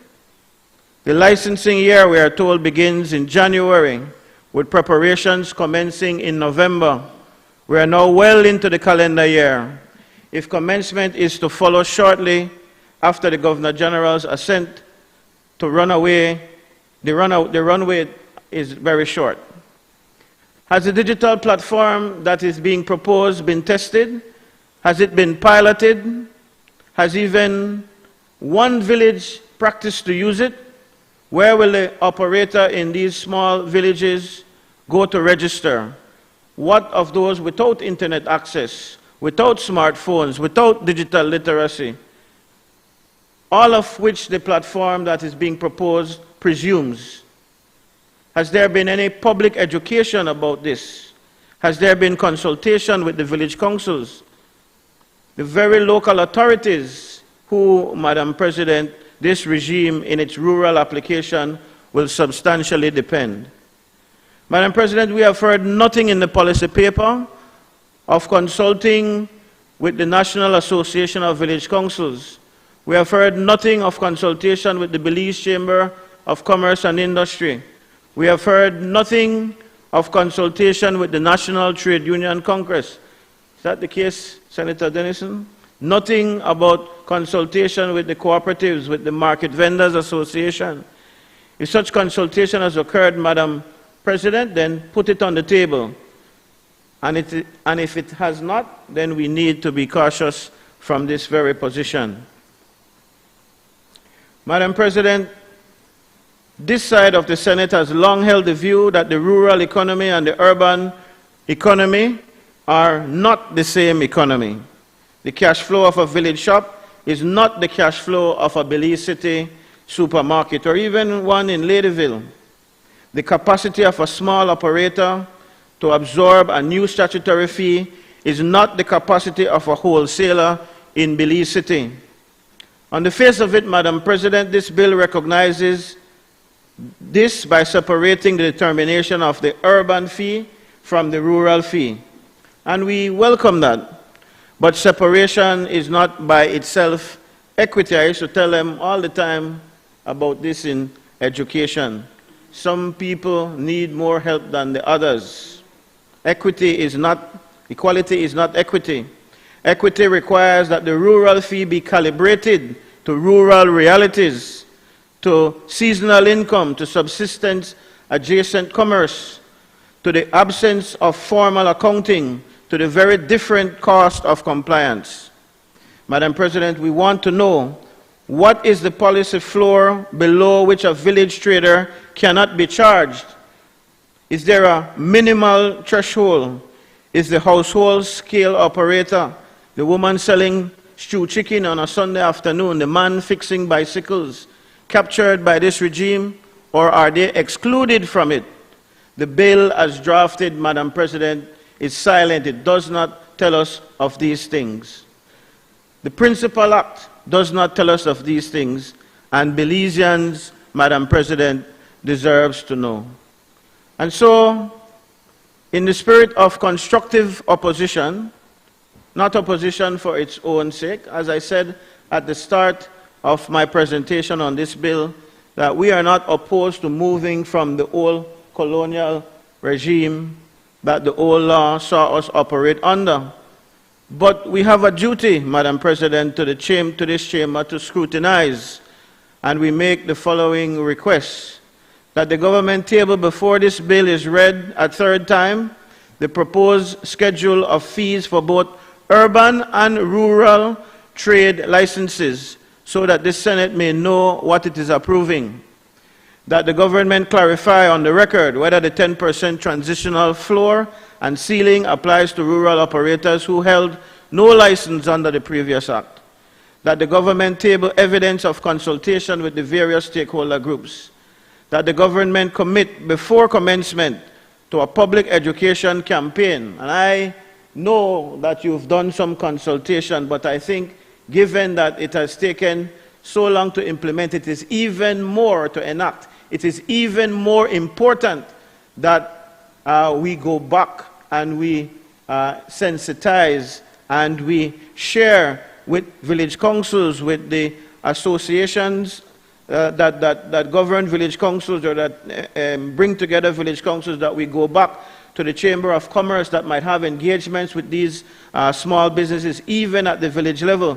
The licensing year, we are told, begins in January, with preparations commencing in November. We are now well into the calendar year. If commencement is to follow shortly after the Governor General's assent to run away, the runway is very short. Has the digital platform that is being proposed been tested? Has it been piloted? Has even one village practiced to use it? Where will the operator in these small villages go to register? What of those without internet access? without smartphones, without digital literacy, all of which the platform that is being proposed presumes. Has there been any public education about this? Has there been consultation with the village councils? The very local authorities who, Madam President, this regime in its rural application will substantially depend. Madam President, we have heard nothing in the policy paper of consulting with the National Association of Village Councils. We have heard nothing of consultation with the Belize Chamber of Commerce and Industry. We have heard nothing of consultation with the National Trade Union Congress. Is that the case, Senator Dennison? Nothing about consultation with the cooperatives, with the Market Vendors Association. If such consultation has occurred, Madam President, then put it on the table. And if it has not, then we need to be cautious from this very position. Madam President, this side of the Senate has long held the view that the rural economy and the urban economy are not the same economy. The cash flow of a village shop is not the cash flow of a Belize City supermarket or even one in Ladyville. The capacity of a small operator to absorb a new statutory fee is not the capacity of a wholesaler in Belize City. On the face of it, Madam President, this bill recognizes this by separating the determination of the urban fee from the rural fee. And we welcome that. But separation is not by itself equity. I used to tell them all the time about this in education. Some people need more help than the others. Equality is not equity. Equity requires that the rural fee be calibrated to rural realities, to seasonal income, to subsistence adjacent commerce, to the absence of formal accounting, to the very different cost of compliance. Madam President, we want to know what is the policy floor below which a village trader cannot be charged? Is there a minimal threshold? Is the household scale operator, the woman selling stew chicken on a Sunday afternoon, the man fixing bicycles, captured by this regime, or are they excluded from it? The bill as drafted, Madam President, is silent. It does not tell us of these things. The Principal Act does not tell us of these things, and Belizeans, Madam President, deserves to know. And so, in the spirit of constructive opposition, not opposition for its own sake, as I said at the start of my presentation on this bill, that we are not opposed to moving from the old colonial regime that the old law saw us operate under. But we have a duty, Madam President, to this chamber to scrutinize, and we make the following requests: that the government table before this bill is read a third time the proposed schedule of fees for both urban and rural trade licenses, so that the Senate may know what it is approving. That the government clarify on the record whether the 10% transitional floor and ceiling applies to rural operators who held no license under the previous act. That the government table evidence of consultation with the various stakeholder groups. That the government commit before commencement to a public education campaign. And I know that you've done some consultation, but I think given that it has taken so long to implement, it is even more to enact. It is even more important that we go back and we sensitize and we share with village councils, with the associations that govern village councils or that bring together village councils, that we go back to the Chamber of Commerce that might have engagements with these small businesses, even at the village level,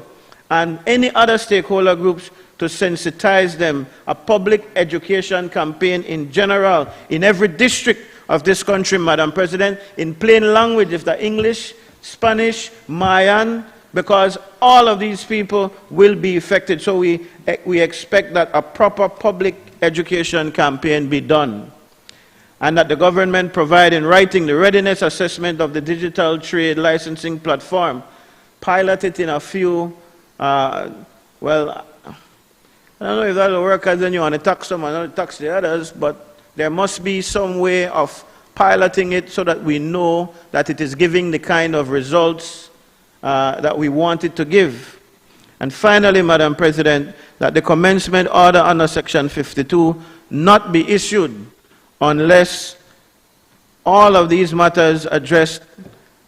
and any other stakeholder groups, to sensitize them. A public education campaign in general, in every district of this country, Madam President, in plain language, if they're English, Spanish, Mayan, because all of these people will be affected. So we expect that a proper public education campaign be done. and that the government provide in writing the readiness assessment of the digital trade licensing platform. Pilot it in a few, well, I don't know if that will work, as then you want to tax some and not tax the others, but there must be some way of piloting it so that we know that it is giving the kind of results that we want it to give. And finally, Madam President, that the commencement order under Section 52 not be issued unless all of these matters addressed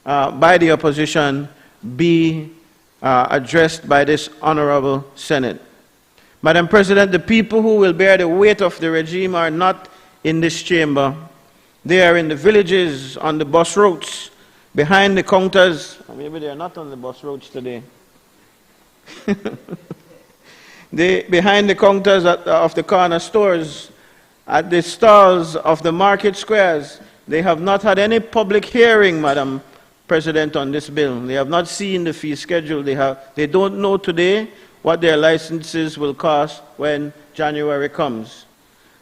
by the opposition be addressed by this Honorable Senate. Madam President, the people who will bear the weight of the regime are not in this chamber. They are in the villages, on the bus routes, behind the counters. Maybe they are not on the bus routes today. Behind the counters of the corner stores, at the stalls of the market squares. They have not had any public hearing, Madam President, on this bill. They have not seen the fee schedule. They don't know today what their licenses will cost when January comes.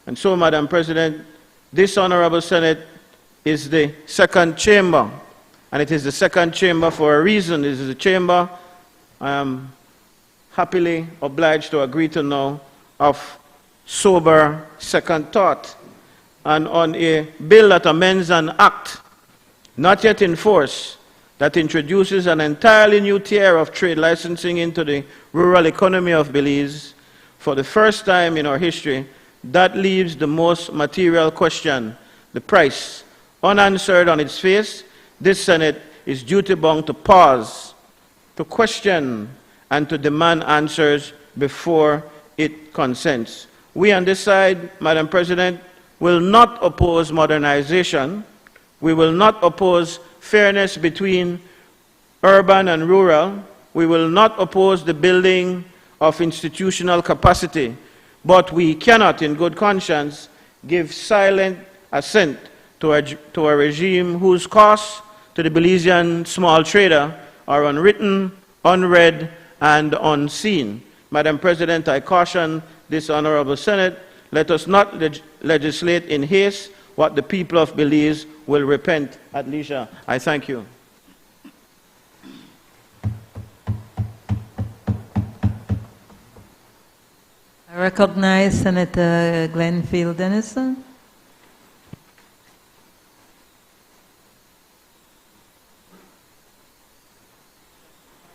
And so, Madam President, this Honorable Senate is the second chamber, and it is the second chamber for a reason. It is the chamber I am happily obliged to agree to now of sober second thought, and on a bill that amends an act not yet in force that introduces an entirely new tier of trade licensing into the rural economy of Belize. For the first time in our history, that leaves the most material question, the price. Unanswered on its face, this Senate is duty-bound to pause, to question, and to demand answers before it consents. We on this side, Madam President, will not oppose modernization. We will not oppose fairness between urban and rural. We will not oppose the building of institutional capacity. But we cannot, in good conscience, give silent assent to a regime whose costs to the Belizean small trader are unwritten, unread, and unseen. Madam President, I caution this Honorable Senate, let us not legislate in haste what the people of Belize will repent at leisure. I thank you. I recognize Senator Glenfield Dennison.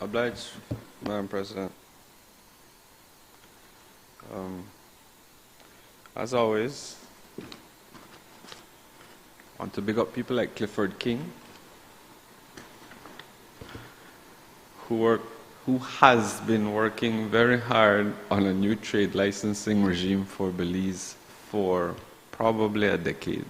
Obliged, Madam President. As always, I want to big up people like Clifford King, who has been working very hard on a new trade licensing regime for Belize for probably a decade.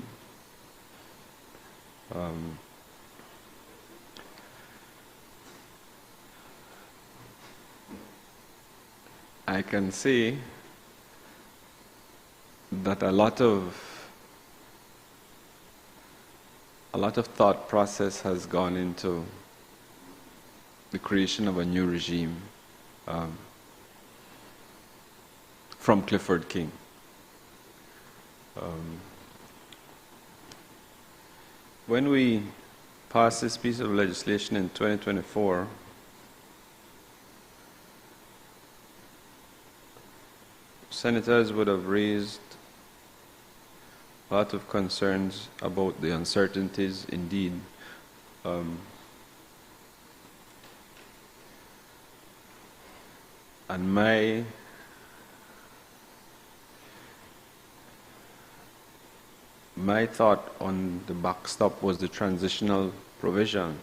I can say that a lot of thought process has gone into the creation of a new regime from Clifford King. When we passed this piece of legislation in 2024, senators would have raised a lot of concerns about the uncertainties indeed. And my thought on the backstop was the transitional provision.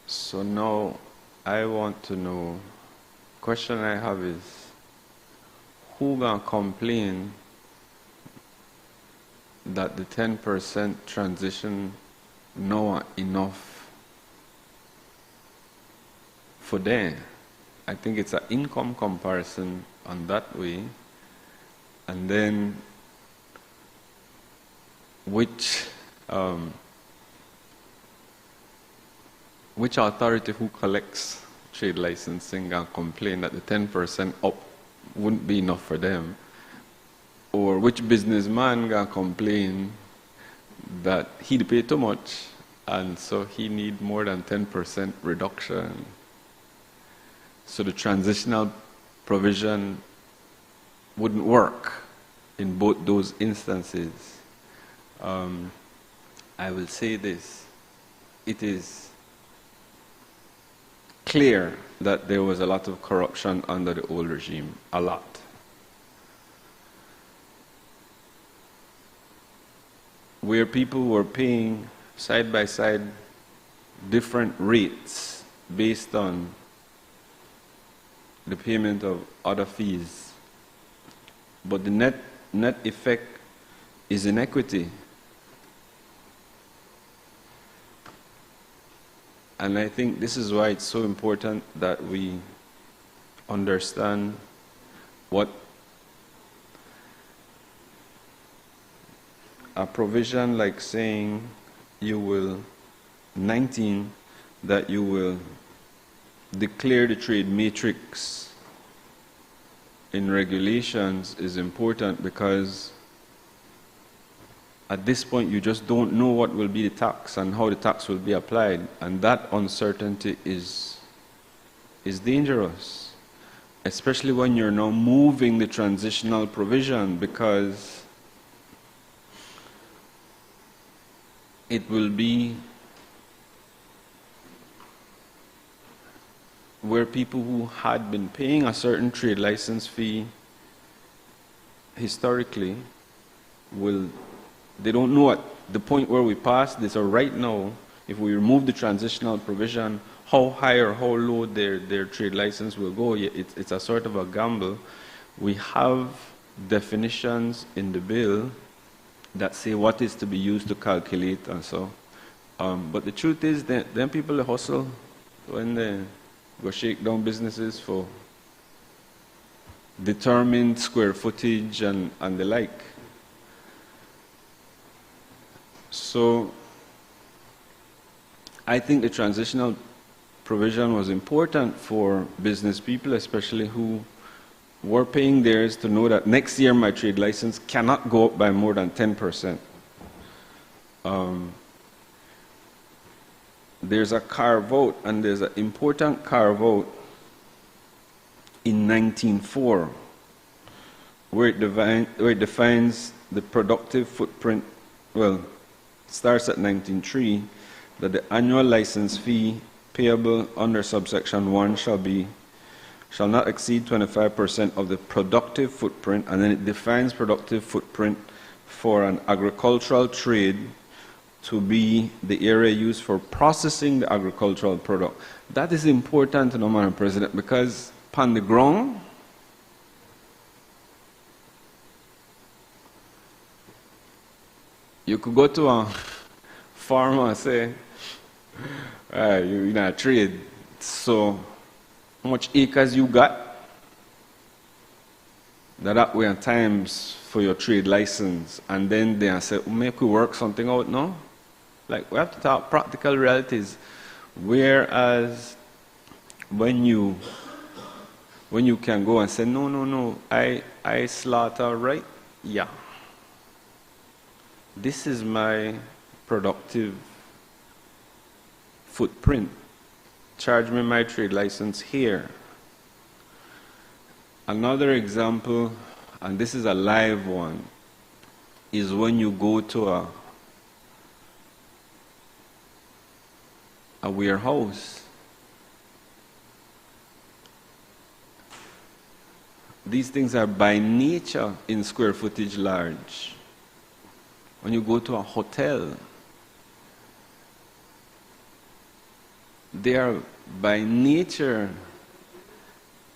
So now I want to know, question I have is, who gonna complain that the 10% transition now enough for them? I think it's an income comparison on that way, and then which authority who collects trade licensing and complain that the 10% up wouldn't be enough for them. or which businessman gonna complain that he pay too much and so he need more than 10% reduction. So the transitional provision wouldn't work in both those instances. I will say this, it is clear that there was a lot of corruption under the old regime, a lot. Where people were paying side by side different rates based on the payment of other fees. But the net effect is inequity. And I think this is why it's so important that we understand what a provision like saying you will, 19, that you will declare the trade matrix in regulations is important, because at this point you just don't know what will be the tax and how the tax will be applied, and that uncertainty is dangerous, especially when you're now moving the transitional provision, because it will be where people who had been paying a certain trade license fee historically they don't know at the point where we pass this, or right now, if we remove the transitional provision, how high or how low their trade license will go. It's a sort of a gamble. We have definitions in the bill that say what is to be used to calculate and so. But the truth is that then people hustle when they go shake down businesses for determined square footage and the like. So I think the transitional provision was important for business people, especially who were paying theirs, to know that next year my trade license cannot go up by more than 10%. There's a carve-out, and there's an important carve-out in 1904, where it defines the productive footprint. Well, it starts at 1903, that the annual license fee payable under subsection 1 shall not exceed 25% of the productive footprint, and then it defines productive footprint for an agricultural trade to be the area used for processing the agricultural product. That is important to know, Madam President, because upon the ground, you could go to a farmer and say, you're in a trade, so how much acres you got? That way at times for your trade license, and then they say, make we work something out now. Like, we have to talk practical realities. Whereas when you can go and say, no, I slaughter, right? Yeah. This is my productive footprint. Charge me my trade license here. Another example, and this is a live one, is when you go to a warehouse. These things are by nature in square footage large. When you go to a hotel, they are by nature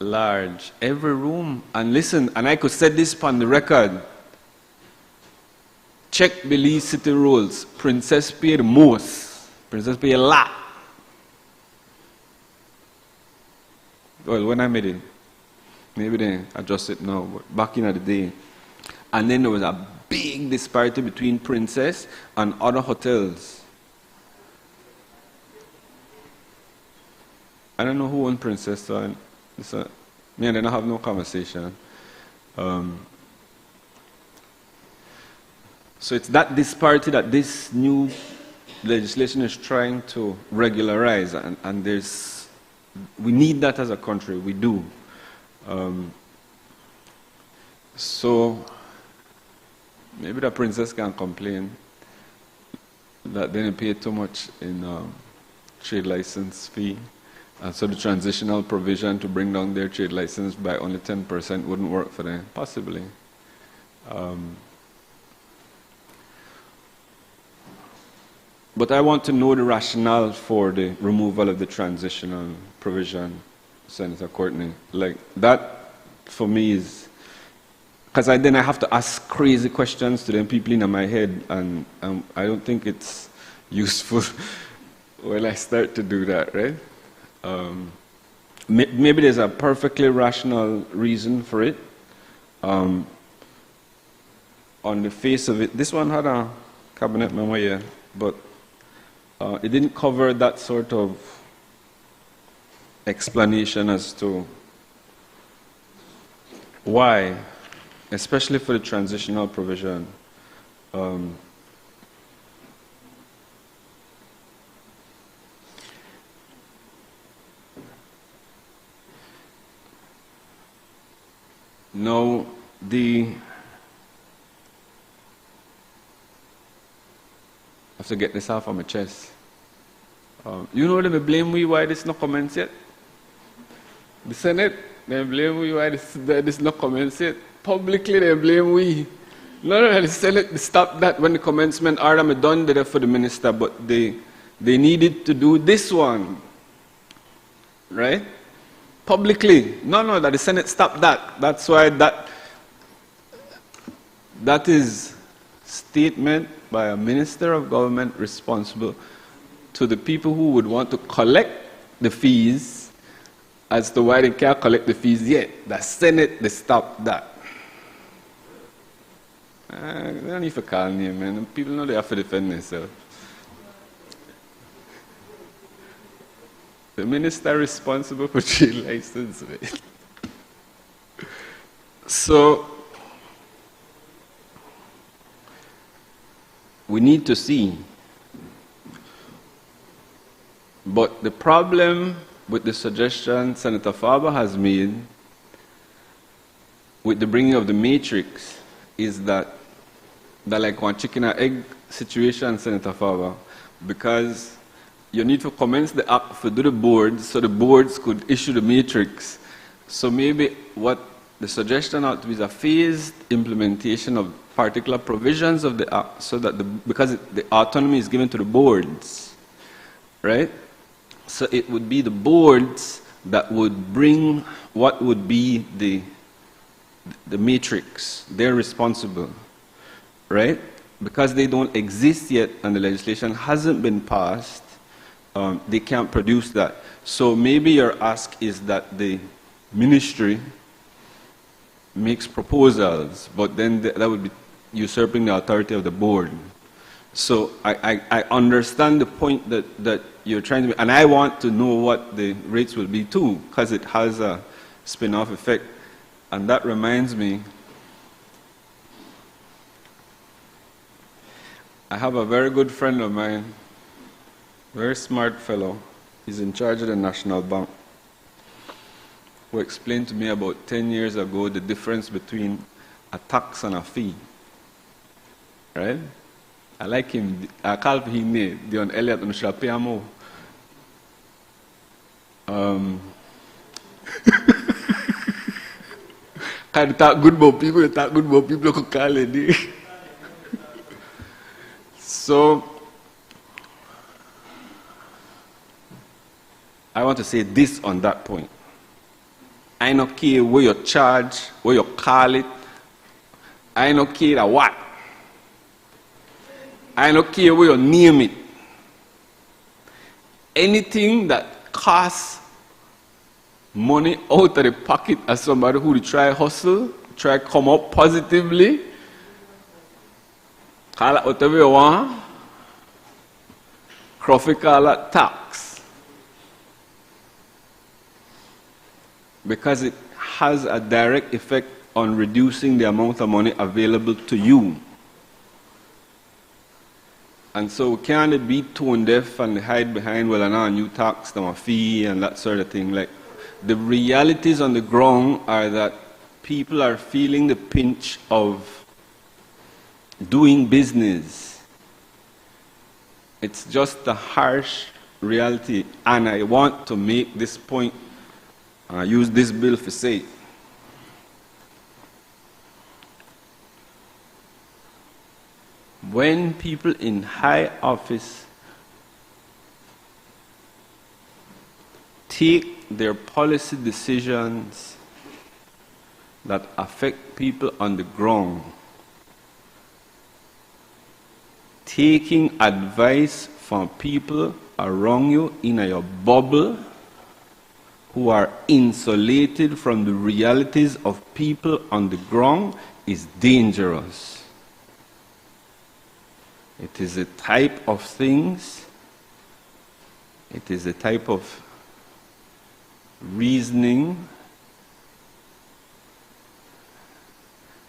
large. Every room, and listen, and I could set this on the record. Check Belize city rules. Princess pay the most. Princess pay a lot. Well, when I made it, maybe they adjust it now, but back in the day. And then there was a big disparity between Princess and other hotels. I don't know who owned Princess, so me and I don't have no conversation. So it's that disparity that this new legislation is trying to regularize, and we need that as a country, we do. So maybe the princess can complain that they didn't pay too much in trade license fee, and so the transitional provision to bring down their trade license by only 10% wouldn't work for them, possibly. But I want to know the rationale for the removal of the transitional provision, Senator Courtney. Like, that, for me, is... Because then I have to ask crazy questions to them people in my head, and I don't think it's useful when I start to do that, right? Maybe there's a perfectly rational reason for it. On the face of it, this one had a cabinet memo here, but it didn't cover that sort of explanation as to why, especially for the transitional provision. Now, I have to get this off of my chest. You know, they blame me why this not comments yet. The Senate, they blame me why this not comments yet. Publicly, they blame we. No, the Senate stopped that when the commencement order me done there for the minister, but they needed to do this one, right? Publicly. No, that the Senate stopped that. That's why that is statement by a minister of government responsible to the people who would want to collect the fees as to why they can't collect the fees yet. The Senate, they stopped that. They don't need to call me, man. People know they have to defend themselves. The minister responsible for trade license. So, we need to see. But the problem with the suggestion Senator Faber has made with the bringing of the matrix is that like one chicken and egg situation, Senator Faber, because you need to commence the act for the boards so the boards could issue the matrix. So maybe what the suggestion ought to be is a phased implementation of particular provisions of the act so that because the autonomy is given to the boards, right? So it would be the boards that would bring what would be the matrix. They're responsible, right? Because they don't exist yet and the legislation hasn't been passed, they can't produce that. So maybe your ask is that the ministry makes proposals, but then that would be usurping the authority of the board. So I understand the point that you're trying to make, and I want to know what the rates will be too, because it has a spin-off effect. And that reminds me, I have a very good friend of mine, very smart fellow. He's in charge of the National Bank, who explained to me about 10 years ago the difference between a tax and a fee. Right? I like him. I call him Dion Elliott and Shapiamo. Kind of talk good about people, could call it. So, I want to say this on that point. I don't care where you charge, where you call it. I don't care what. I don't care where you name it. Anything that costs money out of the pocket of somebody who try hustle, try come up positively, call it whatever you want, Crawford call it tax. Because it has a direct effect on reducing the amount of money available to you. And so we can't be tone deaf and hide behind, well, I know a new tax, a fee, and that sort of thing. Like, the realities on the ground are that people are feeling the pinch of doing business. It's just a harsh reality, and I want to make this point, use this bill for say it. When people in high office take their policy decisions that affect people on the ground, taking advice from people around you in your bubble who are insulated from the realities of people on the ground is dangerous. It is a type of things, it is a type of reasoning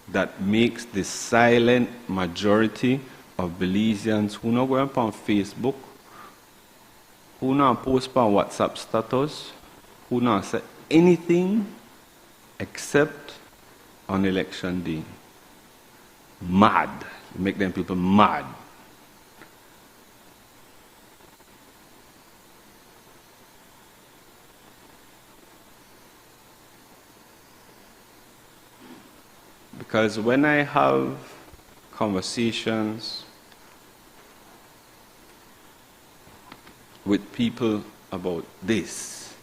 that makes the silent majority of Belizeans who not go up on Facebook, who not post on WhatsApp status, who not say anything except on election day. Mad. You make them people mad. Because when I have conversations with people about this,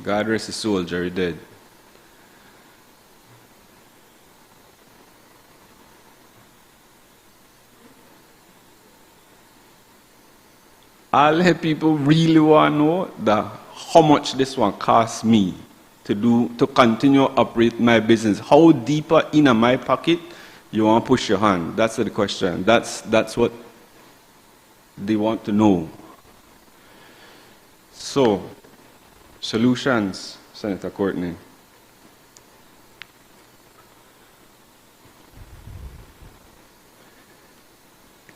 God rest his soul, Jerry dead. All the people really want to know that how much this one costs me to continue operate my business. How deeper in my pocket you want to push your hand? That's the question. That's what they want to know. So, solutions, Senator Courtney.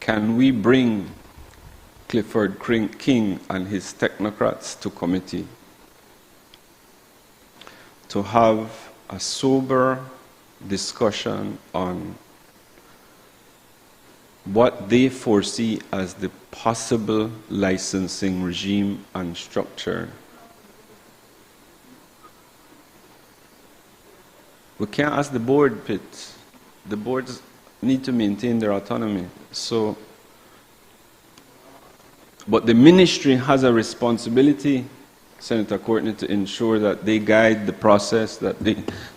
Can we bring Clifford King and his technocrats to committee to have a sober discussion on what they foresee as the possible licensing regime and structure? We can't ask the board, Pitt. The boards need to maintain their autonomy. So, but the ministry has a responsibility, Senator Courtney, to ensure that they guide the process, that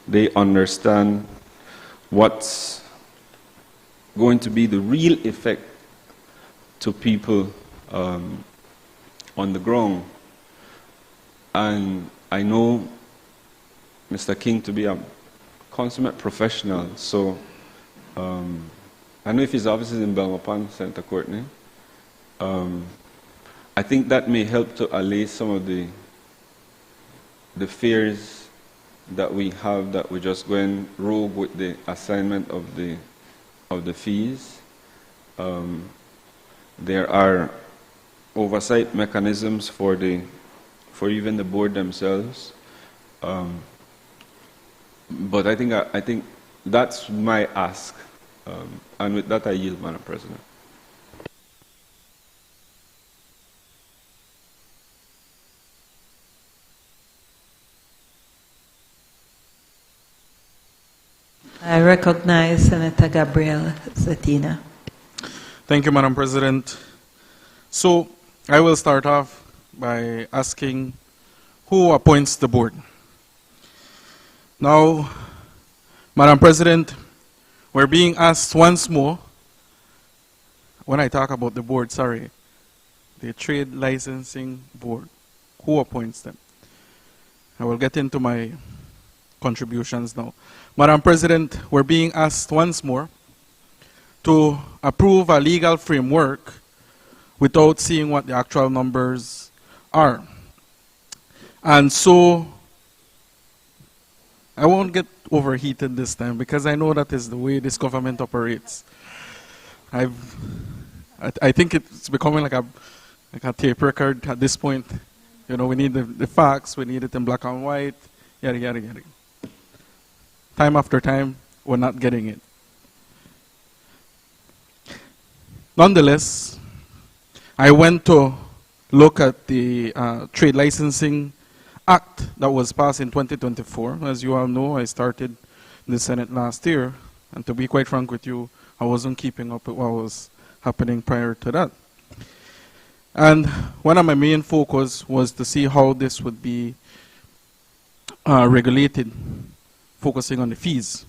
they understand what's going to be the real effect to people on the ground. And I know Mr. King to be a consummate professional, so I know if his office is in Belmopan, Senator Courtney, I think that may help to allay some of the fears that we have that we're just going rogue with the assignment of the fees. There are oversight mechanisms for even the board themselves. But I think that's my ask. And with that I yield, Madam President. I recognize Senator Gabriel Zetina. Thank you, Madam President. So I will start off by asking who appoints the board. Now, Madam President, we're being asked once more, when I talk about the board, the Trade Licensing Board, who appoints them? I will get into my contributions now. Madam President, we're being asked once more to approve a legal framework without seeing what the actual numbers are. And so, I won't get overheated this time because I know that is the way this government operates. I think it's becoming like a tape record at this point. You know, we need the facts, we need it in black and white, yada, yada, yada. Time after time, we're not getting it. Nonetheless, I went to look at the Trade Licensing Act that was passed in 2024. As you all know, I started in the Senate last year, and to be quite frank with you, I wasn't keeping up with what was happening prior to that. And one of my main focus was to see how this would be regulated, focusing on the fees.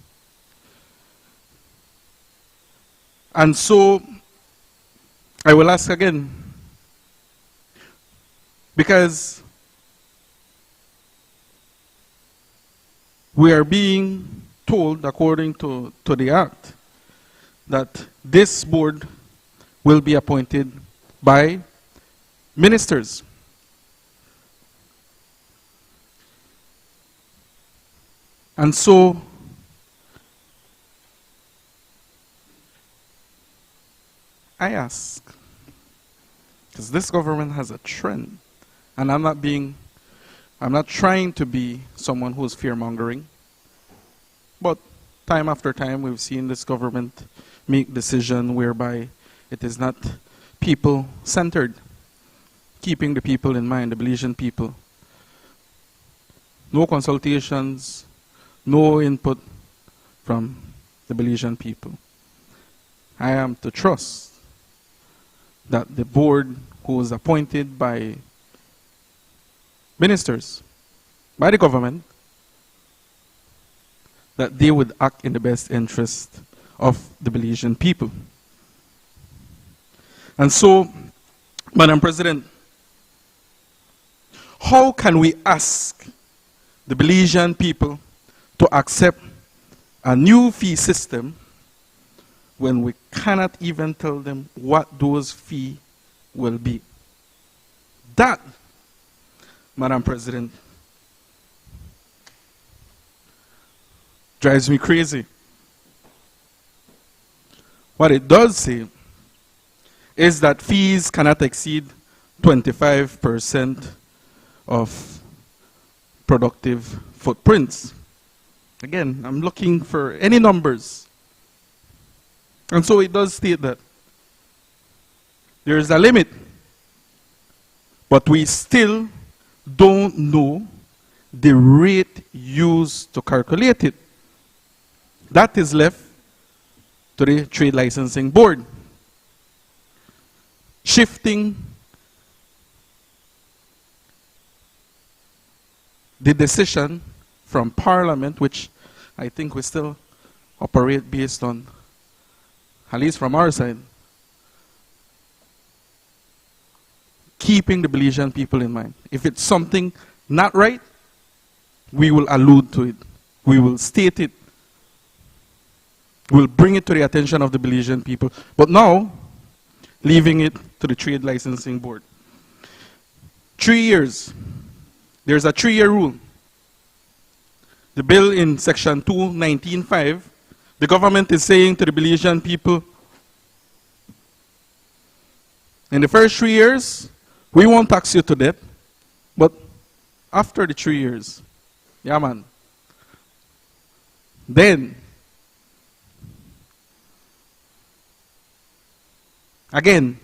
And so, I will ask again, because we are being told, according to the Act, that this board will be appointed by ministers. And so, I ask, because this government has a trend, and I'm not trying to be someone who's fear-mongering, but time after time we've seen this government make decisions whereby it is not people-centered, keeping the people in mind, the Belizean people. No consultations, no input from the Belizean people. I am to trust that the board who is appointed by ministers, by the government, that they would act in the best interest of the Belizean people. And so, Madam President, how can we ask the Belizean people to accept a new fee system when we cannot even tell them what those fees will be? That, Madam President, drives me crazy. What it does say is that fees cannot exceed 25% of productive footprints. Again, I'm looking for any numbers. And so it does state that there is a limit, but we still don't know the rate used to calculate it. That is left to the Trade Licensing Board. Shifting the decision from Parliament, which I think we still operate based on, at least from our side, keeping the Belizean people in mind. If it's something not right, we will allude to it. We will state it. We'll bring it to the attention of the Belizean people. But now, leaving it to the Trade Licensing Board. 3 years. There's a 3-year rule. The bill in Section 219(5), the government is saying to the Belizean people, in the first 3 years, we won't tax you to death, but after the 3 years, yeah man, then, again,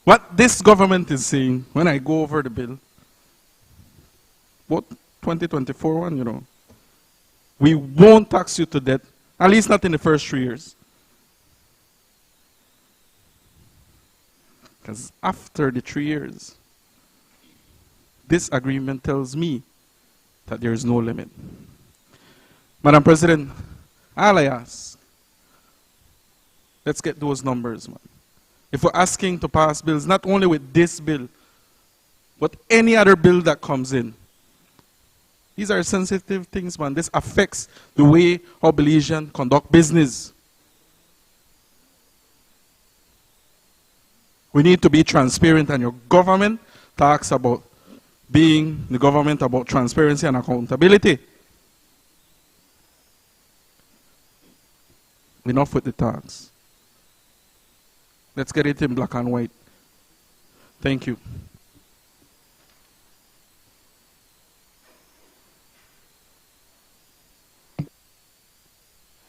what this government is saying, when I go over the bill, what 2024 one, you know, we won't tax you to death, at least not in the first 3 years. Because after the 3 years, this agreement tells me that there is no limit. Madam President, all I ask, let's get those numbers, man. If we're asking to pass bills, not only with this bill, but any other bill that comes in, these are sensitive things, man. This affects the way how Belizeans conduct business. We need to be transparent, and your government talks about being the government about transparency and accountability. Enough with the tax. Let's get it in black and white. Thank you.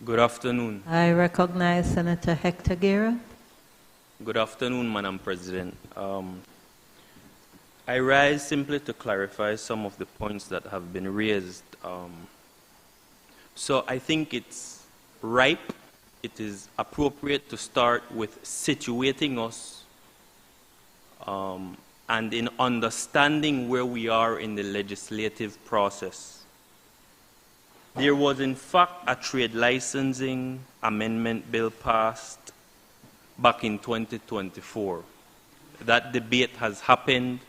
Good afternoon. I recognize Senator Hector Guerra. Good afternoon, Madam President. I rise simply to clarify some of the points that have been raised. So I think it's ripe, it is appropriate to start with situating us and in understanding where we are in the legislative process. There was, in fact, a trade licensing amendment bill passed back in 2024. That debate has happened.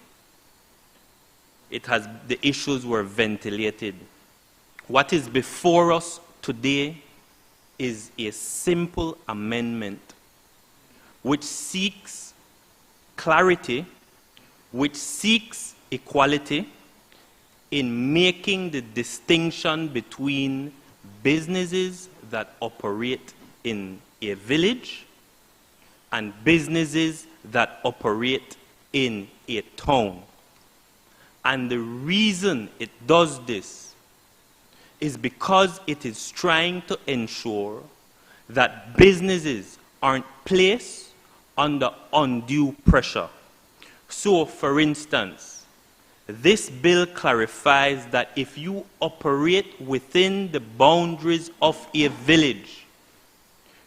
The issues were ventilated. What is before us today is a simple amendment which seeks clarity, which seeks equality, in making the distinction between businesses that operate in a village and businesses that operate in a town. And the reason it does this is because it is trying to ensure that businesses aren't placed under undue pressure. So, for instance, this bill clarifies that if you operate within the boundaries of a village,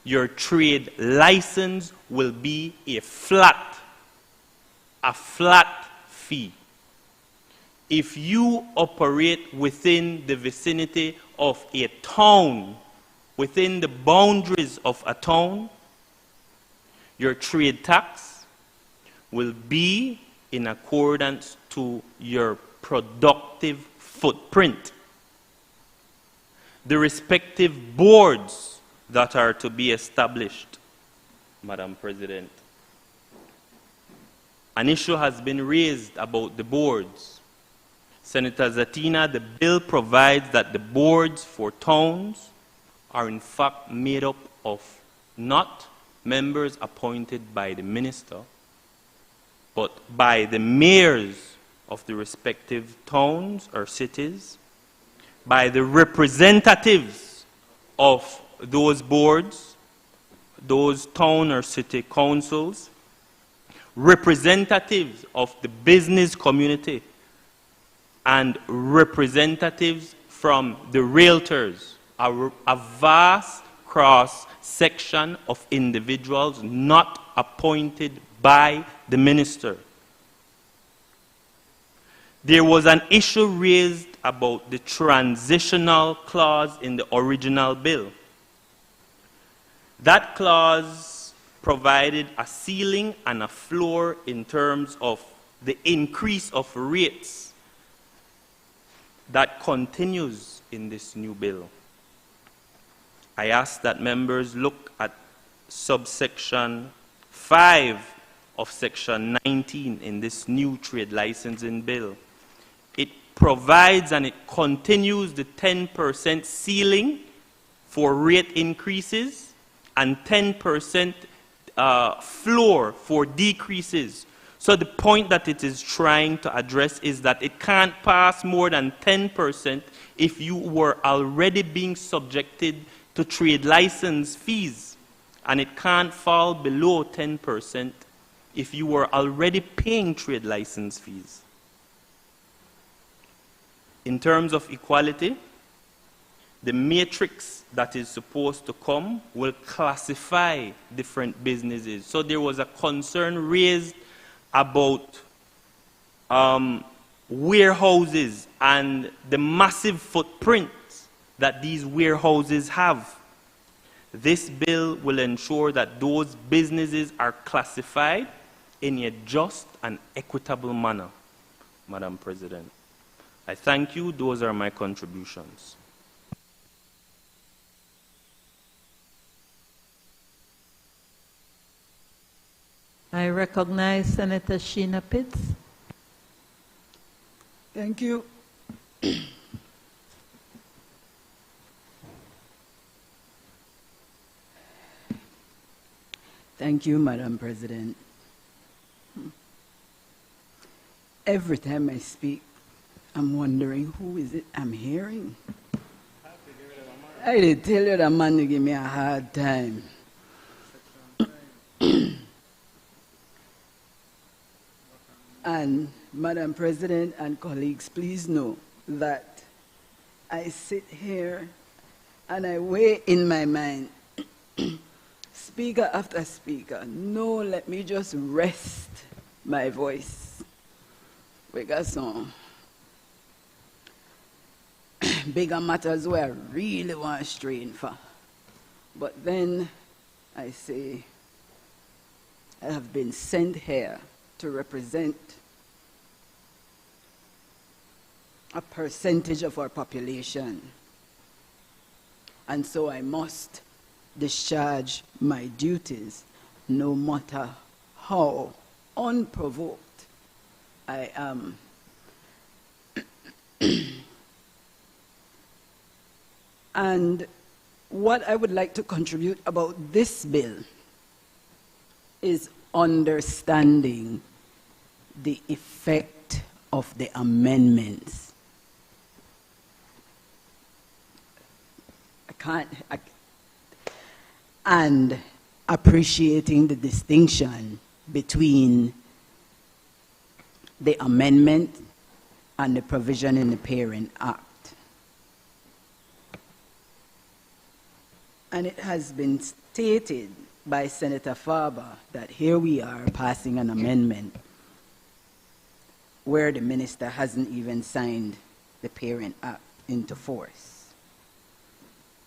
your trade license will be a flat fee. If you operate within the vicinity of a town, within the boundaries of a town, your trade tax will be in accordance to your productive footprint. The respective boards that are to be established, Madam President. An issue has been raised about the boards. Senator Zatina, the bill provides that the boards for towns are in fact made up of not members appointed by the minister, but by the mayors of the respective towns or cities, by the representatives of those boards, those town or city councils, representatives of the business community, and representatives from the realtors, a vast cross-section of individuals not appointed by the minister. There was an issue raised about the transitional clause in the original bill. That clause provided a ceiling and a floor in terms of the increase of rates that continues in this new bill. I ask that members look at subsection 5 of section 19 in this new trade licensing bill. It provides and it continues the 10% ceiling for rate increases and 10% floor for decreases. So the point that it is trying to address is that it can't pass more than 10% if you were already being subjected to trade license fees, and it can't fall below 10% if you were already paying trade license fees. In terms of equality, the matrix that is supposed to come will classify different businesses. So there was a concern raised about warehouses and the massive footprint that these warehouses have. This bill will ensure that those businesses are classified in a just and equitable manner, Madam President. I thank you. Those are my contributions. I recognize Senator Sheena Pitts. Thank you. Thank you, Madam President. Every time I speak, I'm wondering who is it I'm hearing. I did tell you that man to give me a hard time. And Madam President and colleagues, please know that I sit here and I weigh in my mind, speaker after speaker, no, let me just rest my voice. We got some bigger matters where I really want to strain for. But then I say, I have been sent here to represent a percentage of our population. And so I must discharge my duties no matter how unprovoked I am. And what I would like to contribute about this bill is understanding the effect of the amendments. And appreciating the distinction between the amendment and the provision in the Parent Act. And it has been stated by Senator Farber that here we are passing an amendment where the minister hasn't even signed the Parent Act into force.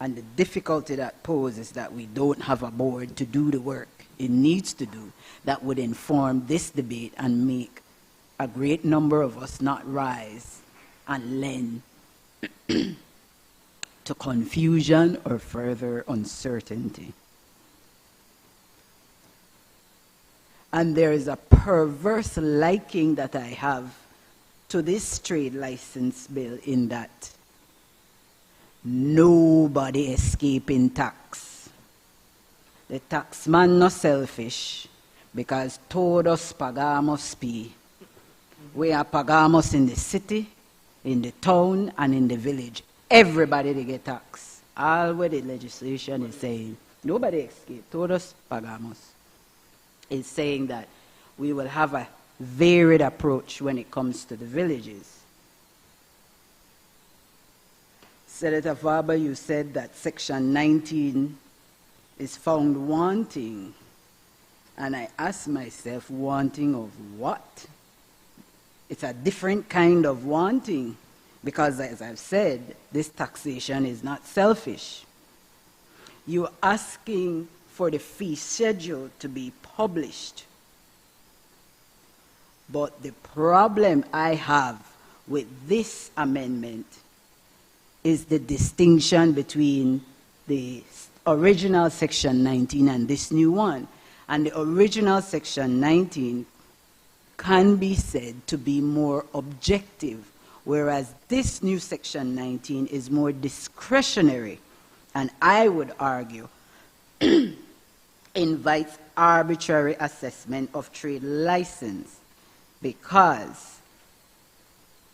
And the difficulty that poses is that we don't have a board to do the work it needs to do that would inform this debate and make a great number of us not rise and lend to confusion or further uncertainty. And there is a perverse liking that I have to this trade license bill in that nobody escaping tax. The taxman not selfish because todos pagamos pi. We are pagamos in the city, in the town, and in the village. Everybody they get tax. All where the legislation is saying, nobody escape, todos pagamos. It's saying that we will have a varied approach when it comes to the villages. Senator Farber, you said that Section 19 is found wanting. And I asked myself, wanting of what? It's a different kind of wanting. Because as I've said, this taxation is not selfish. You're asking for the fee schedule to be published. But the problem I have with this amendment is the distinction between the original Section 19 and this new one. And the original Section 19 can be said to be more objective, whereas this new Section 19 is more discretionary, and I would argue invites arbitrary assessment of trade license, because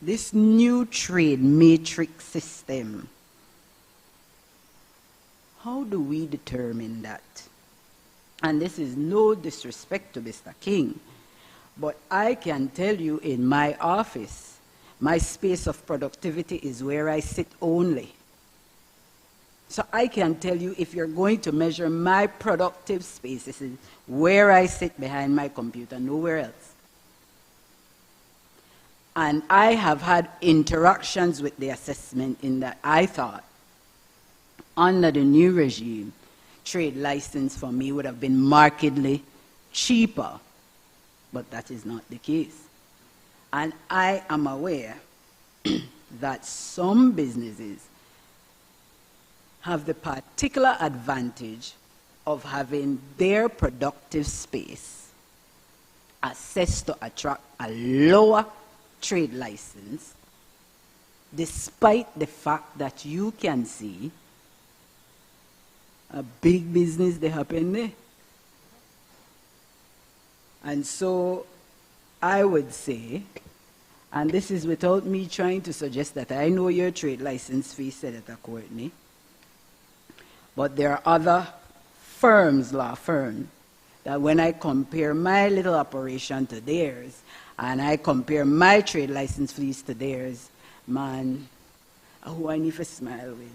this new trade matrix system, how do we determine that? And this is no disrespect to Mr. King, but I can tell you in my office, my space of productivity is where I sit only. So I can tell you, if you're going to measure my productive space, this is where I sit behind my computer, nowhere else. And I have had interactions with the assessment in that I thought, under the new regime, trade license for me would have been markedly cheaper, but that is not the case. And I am aware that some businesses have the particular advantage of having their productive space assessed to attract a lower trade license, despite the fact that you can see a big business they happen there. And so I would say, and this is without me trying to suggest that I know your trade license fee, Senator Courtney, but there are other firms, law firms, that when I compare my little operation to theirs, and I compare my trade license fees to theirs, man, who I need to smile with.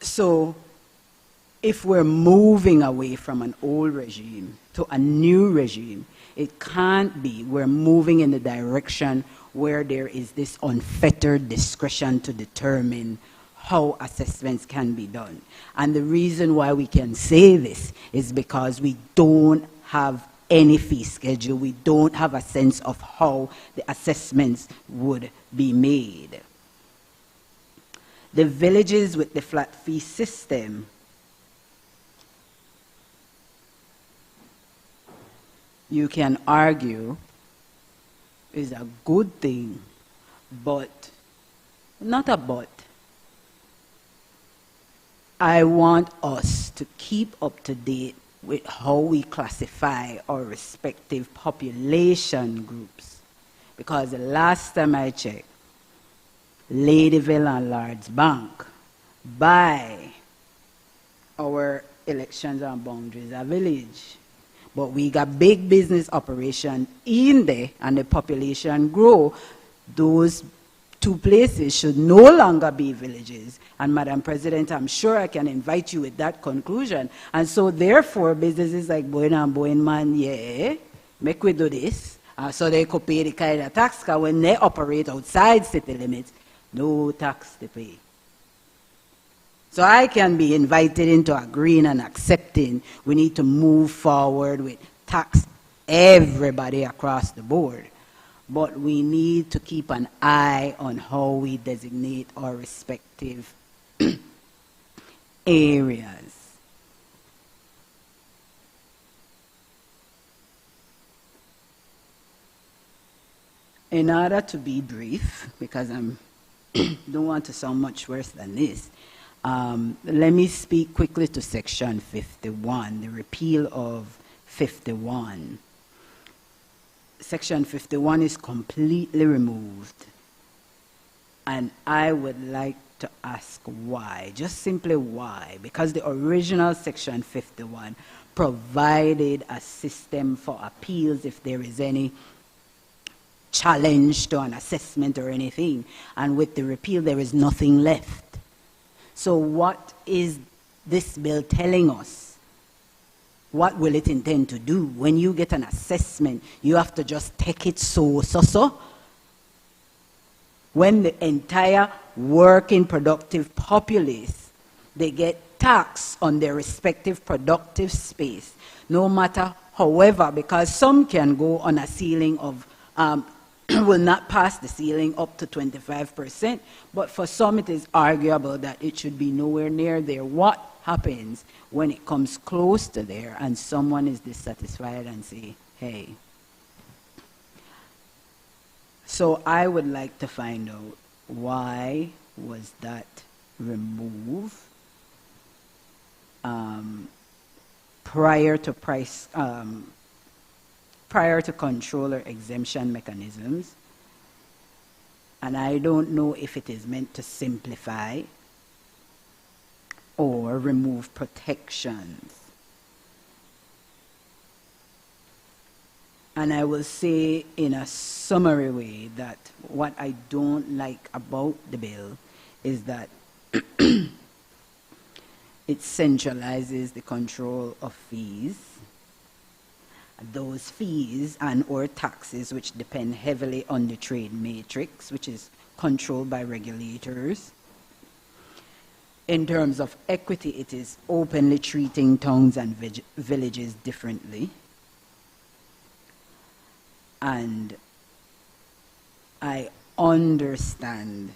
So, if we're moving away from an old regime to a new regime, it can't be we're moving in the direction where there is this unfettered discretion to determine how assessments can be done. And the reason why we can say this is because we don't have any fee schedule. We don't have a sense of how the assessments would be made. The villages with the flat fee system, you can argue, is a good thing, but not a but. I want us to keep up to date with how we classify our respective population groups. Because the last time I checked, Ladyville and Lords Bank, by our elections and boundaries, a village. But we got big business operation in there and the population grow. Those two places should no longer be villages. And Madam President, I'm sure I can invite you with that conclusion. And so therefore, businesses like Boyne and Boyne, man, yeah, make we do this. So they could pay the kind of tax, because when they operate outside city limits, no tax to pay. So I can be invited into agreeing and accepting we need to move forward with tax everybody across the board. But we need to keep an eye on how we designate our respective areas. In order to be brief, because I don't want to sound much worse than this, let me speak quickly to Section 51, the repeal of 51. Section 51 is completely removed. And I would like to ask why, just simply why. Because the original Section 51 provided a system for appeals if there is any challenge to an assessment or anything. And with the repeal, there is nothing left. So what is this bill telling us? What will it intend to do? When you get an assessment, you have to just take it so. When the entire working productive populace, they get taxed on their respective productive space, no matter however, because some can go on a ceiling of will not pass the ceiling up to 25%, but for some it is arguable that it should be nowhere near there. What happens when it comes close to there and someone is dissatisfied and say, hey? So I would like to find out why was that removed prior to controller exemption mechanisms. And I don't know if it is meant to simplify or remove protections. And I will say in a summary way that what I don't like about the bill is that it centralizes the control of fees. Those fees and or taxes which depend heavily on the trade matrix, which is controlled by regulators. In terms of equity, it is openly treating towns and villages differently. And I understand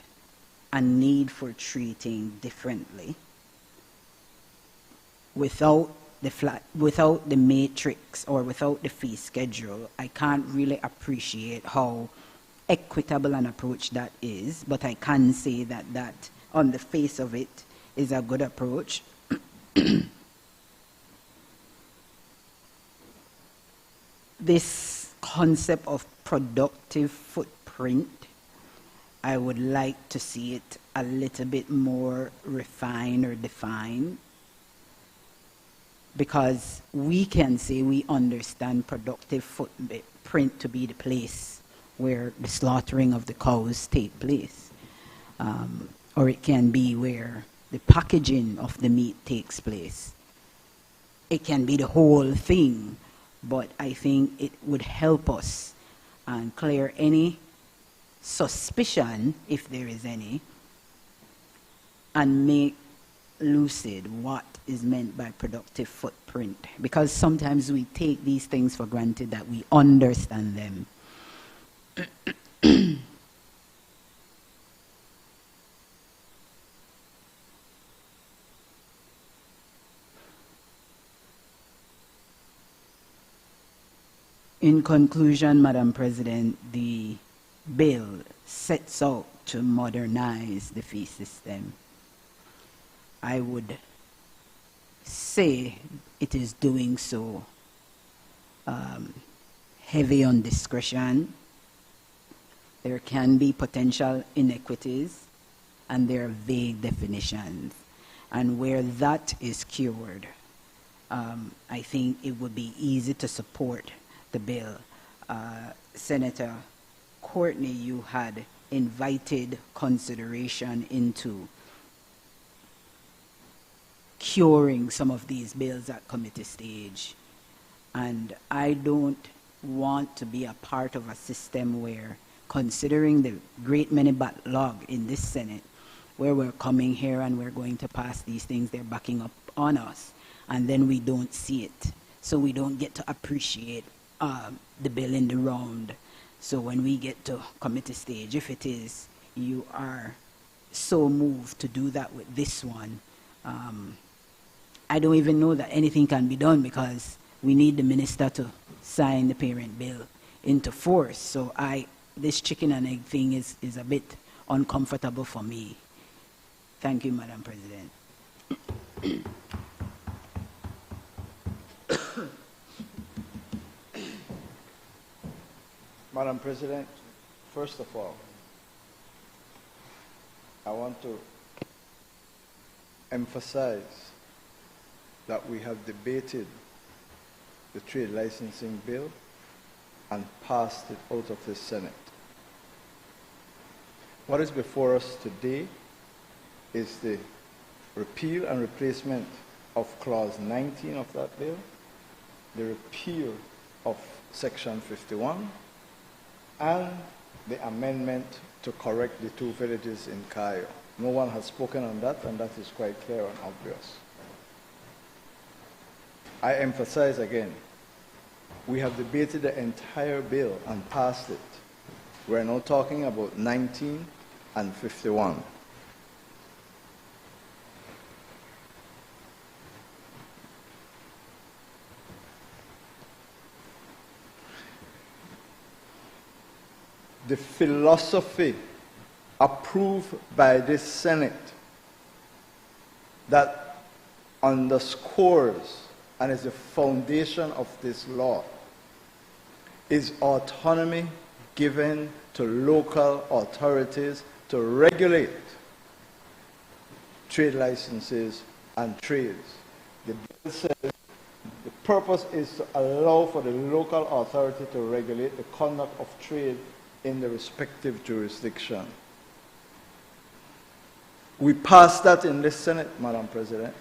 a need for treating differently without the matrix or without the fee schedule. I can't really appreciate how equitable an approach that is, but I can say that that on the face of it is a good approach. this concept of productive footprint, I would like to see it a little bit more refined or defined, because we can say we understand productive footprint to be the place where the slaughtering of the cows take place. Or it can be where the packaging of the meat takes place. It can be the whole thing, but I think it would help us and clear any suspicion, if there is any, and make lucid what is meant by productive footprint. Because sometimes we take these things for granted that we understand them. In conclusion, Madam President, the bill sets out to modernize the fee system. I would say it is doing so heavy on discretion. There can be potential inequities, and there are vague definitions. And where that is cured, I think it would be easy to support the bill. Senator Courtney, you had invited consideration into curing some of these bills at committee stage. And I don't want to be a part of a system where, considering the great many backlog in this Senate, where we're coming here and we're going to pass these things, they're backing up on us, and then we don't see it. So we don't get to appreciate the bill in the round. So when we get to committee stage, if it is you are so moved to do that with this one, I don't even know that anything can be done, because we need the minister to sign the parent bill into force. So this chicken and egg thing is a bit uncomfortable for me. Thank you, Madam President. Madam President, first of all, I want to emphasize that we have debated the trade licensing bill and passed it out of the Senate. What is before us today is the repeal and replacement of Clause 19 of that bill, the repeal of Section 51, and the amendment to correct the 2 villages in Cayo. No one has spoken on that, and that is quite clear and obvious. I emphasize again, we have debated the entire bill and passed it. We're now talking about 19 and 51. The philosophy approved by this Senate that underscores and is the foundation of this law is autonomy given to local authorities to regulate trade licenses and trades. The bill says the purpose is to allow for the local authority to regulate the conduct of trade in the respective jurisdiction. We passed that in this Senate, Madam President.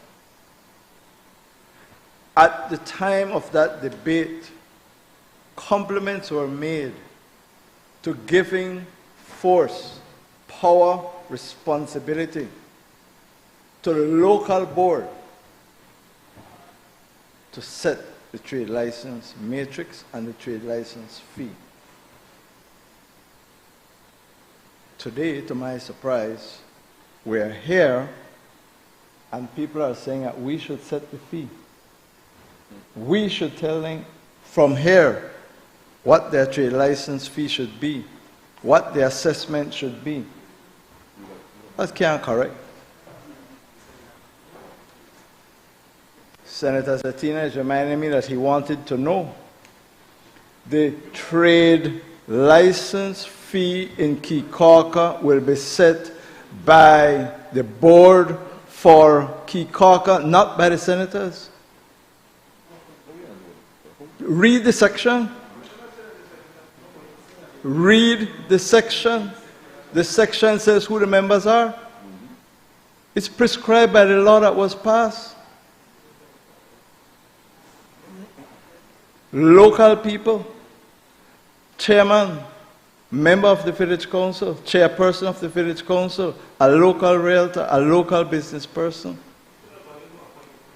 At the time of that debate, compliments were made to giving force, power, responsibility to the local board to set the trade license matrix and the trade license fee. Today, to my surprise, we're here and people are saying that we should set the fee. We should tell them from here what their trade license fee should be, what the assessment should be. That can't correct. Senator Satina is reminding me that he wanted to know the trade license fee in Kikauka will be set by the board for Kikauka, not by the senators. Read the section. Read the section. The section says who the members are. It's prescribed by the law that was passed. Local people, chairman, member of the village council, chairperson of the village council, a local realtor, a local business person.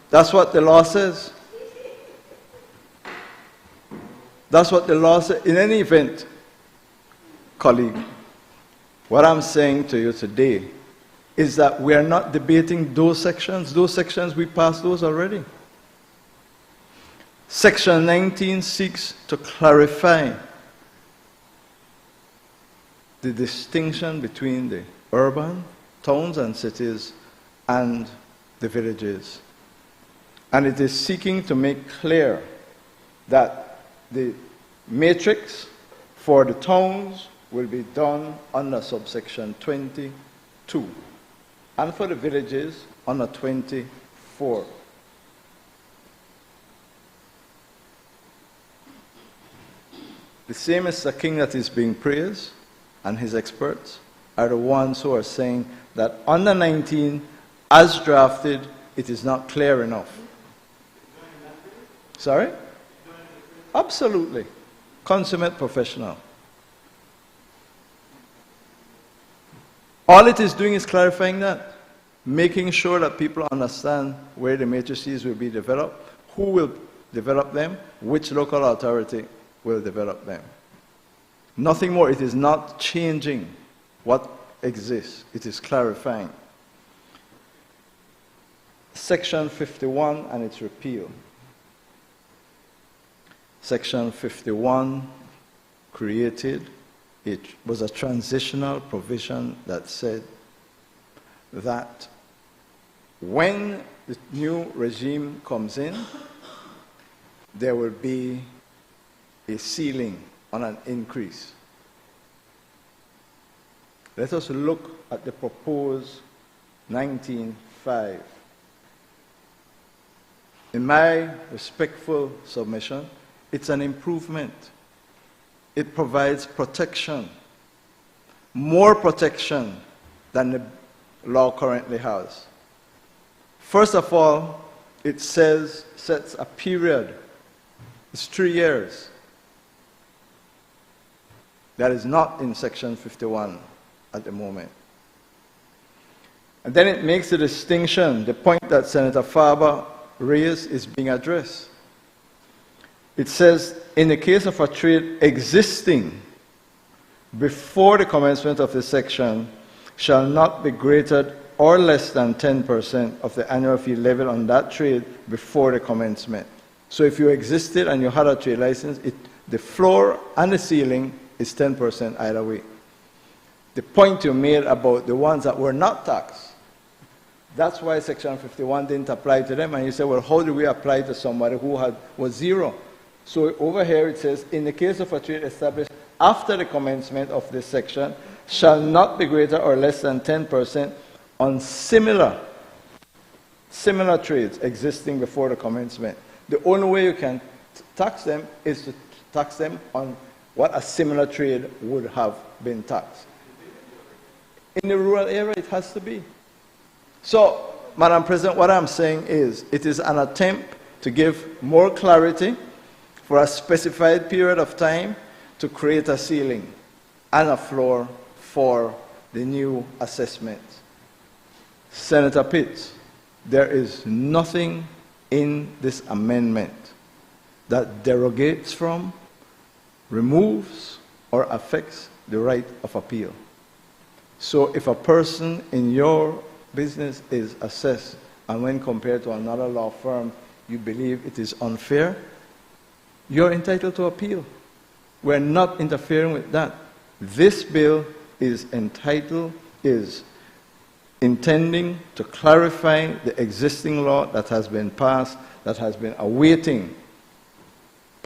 That's what the law says. That's what the law says. In any event, colleague, what I'm saying to you today is that we are not debating those sections. Those sections, we passed those already. Section 19 seeks to clarify the distinction between the urban towns and cities and the villages. And it is seeking to make clear that the matrix for the towns will be done under subsection 22, and for the villages under 24. The same Mr. King that is being praised and his experts are the ones who are saying that under 19, as drafted, it is not clear enough. Sorry? Absolutely. Consummate professional. All it is doing is clarifying that, making sure that people understand where the matrices will be developed, who will develop them, which local authority will develop them. Nothing more. It is not changing what exists. It is clarifying. Section 51 and its repeal. Section 51 created, it was a transitional provision that said that when the new regime comes in, there will be a ceiling on an increase. Let us look at the proposed 19.5. In my respectful submission, it's an improvement. It provides protection, more protection than the law currently has. First of all, it sets a period. It's 3 years. That is not in Section 51 at the moment. And then it makes a distinction. The point that Senator Farber raised is being addressed. It says, in the case of a trade existing before the commencement of the section, shall not be greater or less than 10% of the annual fee levied on that trade before the commencement. So if you existed and you had a trade license, the floor and the ceiling is 10% either way. The point you made about the ones that were not taxed, that's why Section 51 didn't apply to them. And you say, well, how do we apply to somebody who was zero? So over here it says, in the case of a trade established after the commencement of this section, shall not be greater or less than 10% on similar trades existing before the commencement. The only way you can tax them is to tax them on what a similar trade would have been taxed. In the rural area, it has to be. So, Madam President, what I'm saying is, it is an attempt to give more clarity for a specified period of time to create a ceiling and a floor for the new assessment. Senator Pitts, there is nothing in this amendment that derogates from, removes, or affects the right of appeal. So if a person in your business is assessed, and when compared to another law firm, you believe it is unfair, you're entitled to appeal. We're not interfering with that. This bill is intending to clarify the existing law that has been passed, that has been awaiting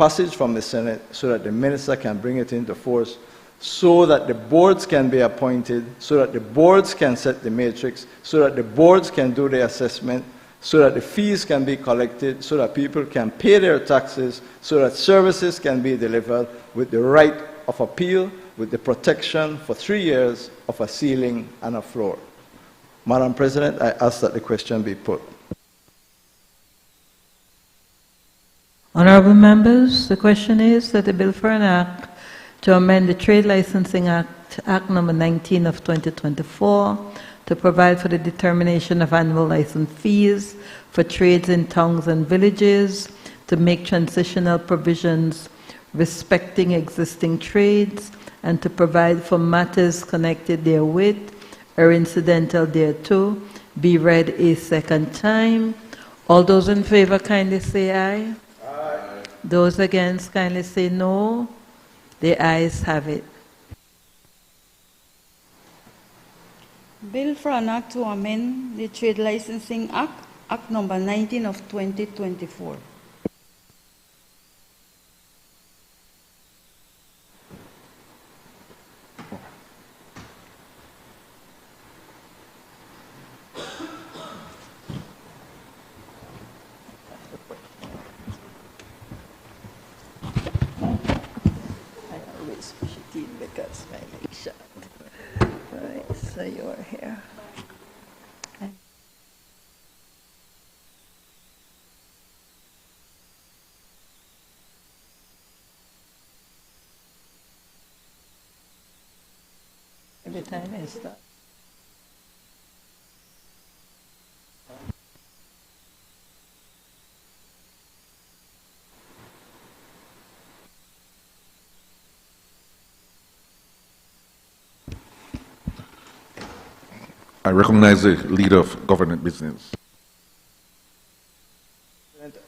passage from the Senate so that the minister can bring it into force, so that the boards can be appointed, so that the boards can set the matrix, so that the boards can do the assessment, so that the fees can be collected, so that people can pay their taxes, so that services can be delivered with the right of appeal, with the protection for 3 years of a ceiling and a floor. Madam President, I ask that the question be put. Honorable members, the question is that the bill for an act to amend the Trade Licensing Act, Act number 19 of 2024, to provide for the determination of annual license fees for trades in towns and villages, to make transitional provisions respecting existing trades, and to provide for matters connected therewith or incidental thereto, be read a second time. All those in favor kindly say aye. Aye. Those against kindly say no. The ayes have it. Bill for an act to amend the Trade Licensing Act, Act number 19 of 2024. Because my leg shut. Right, so you're here. Every time I start. I recognize the leader of government business.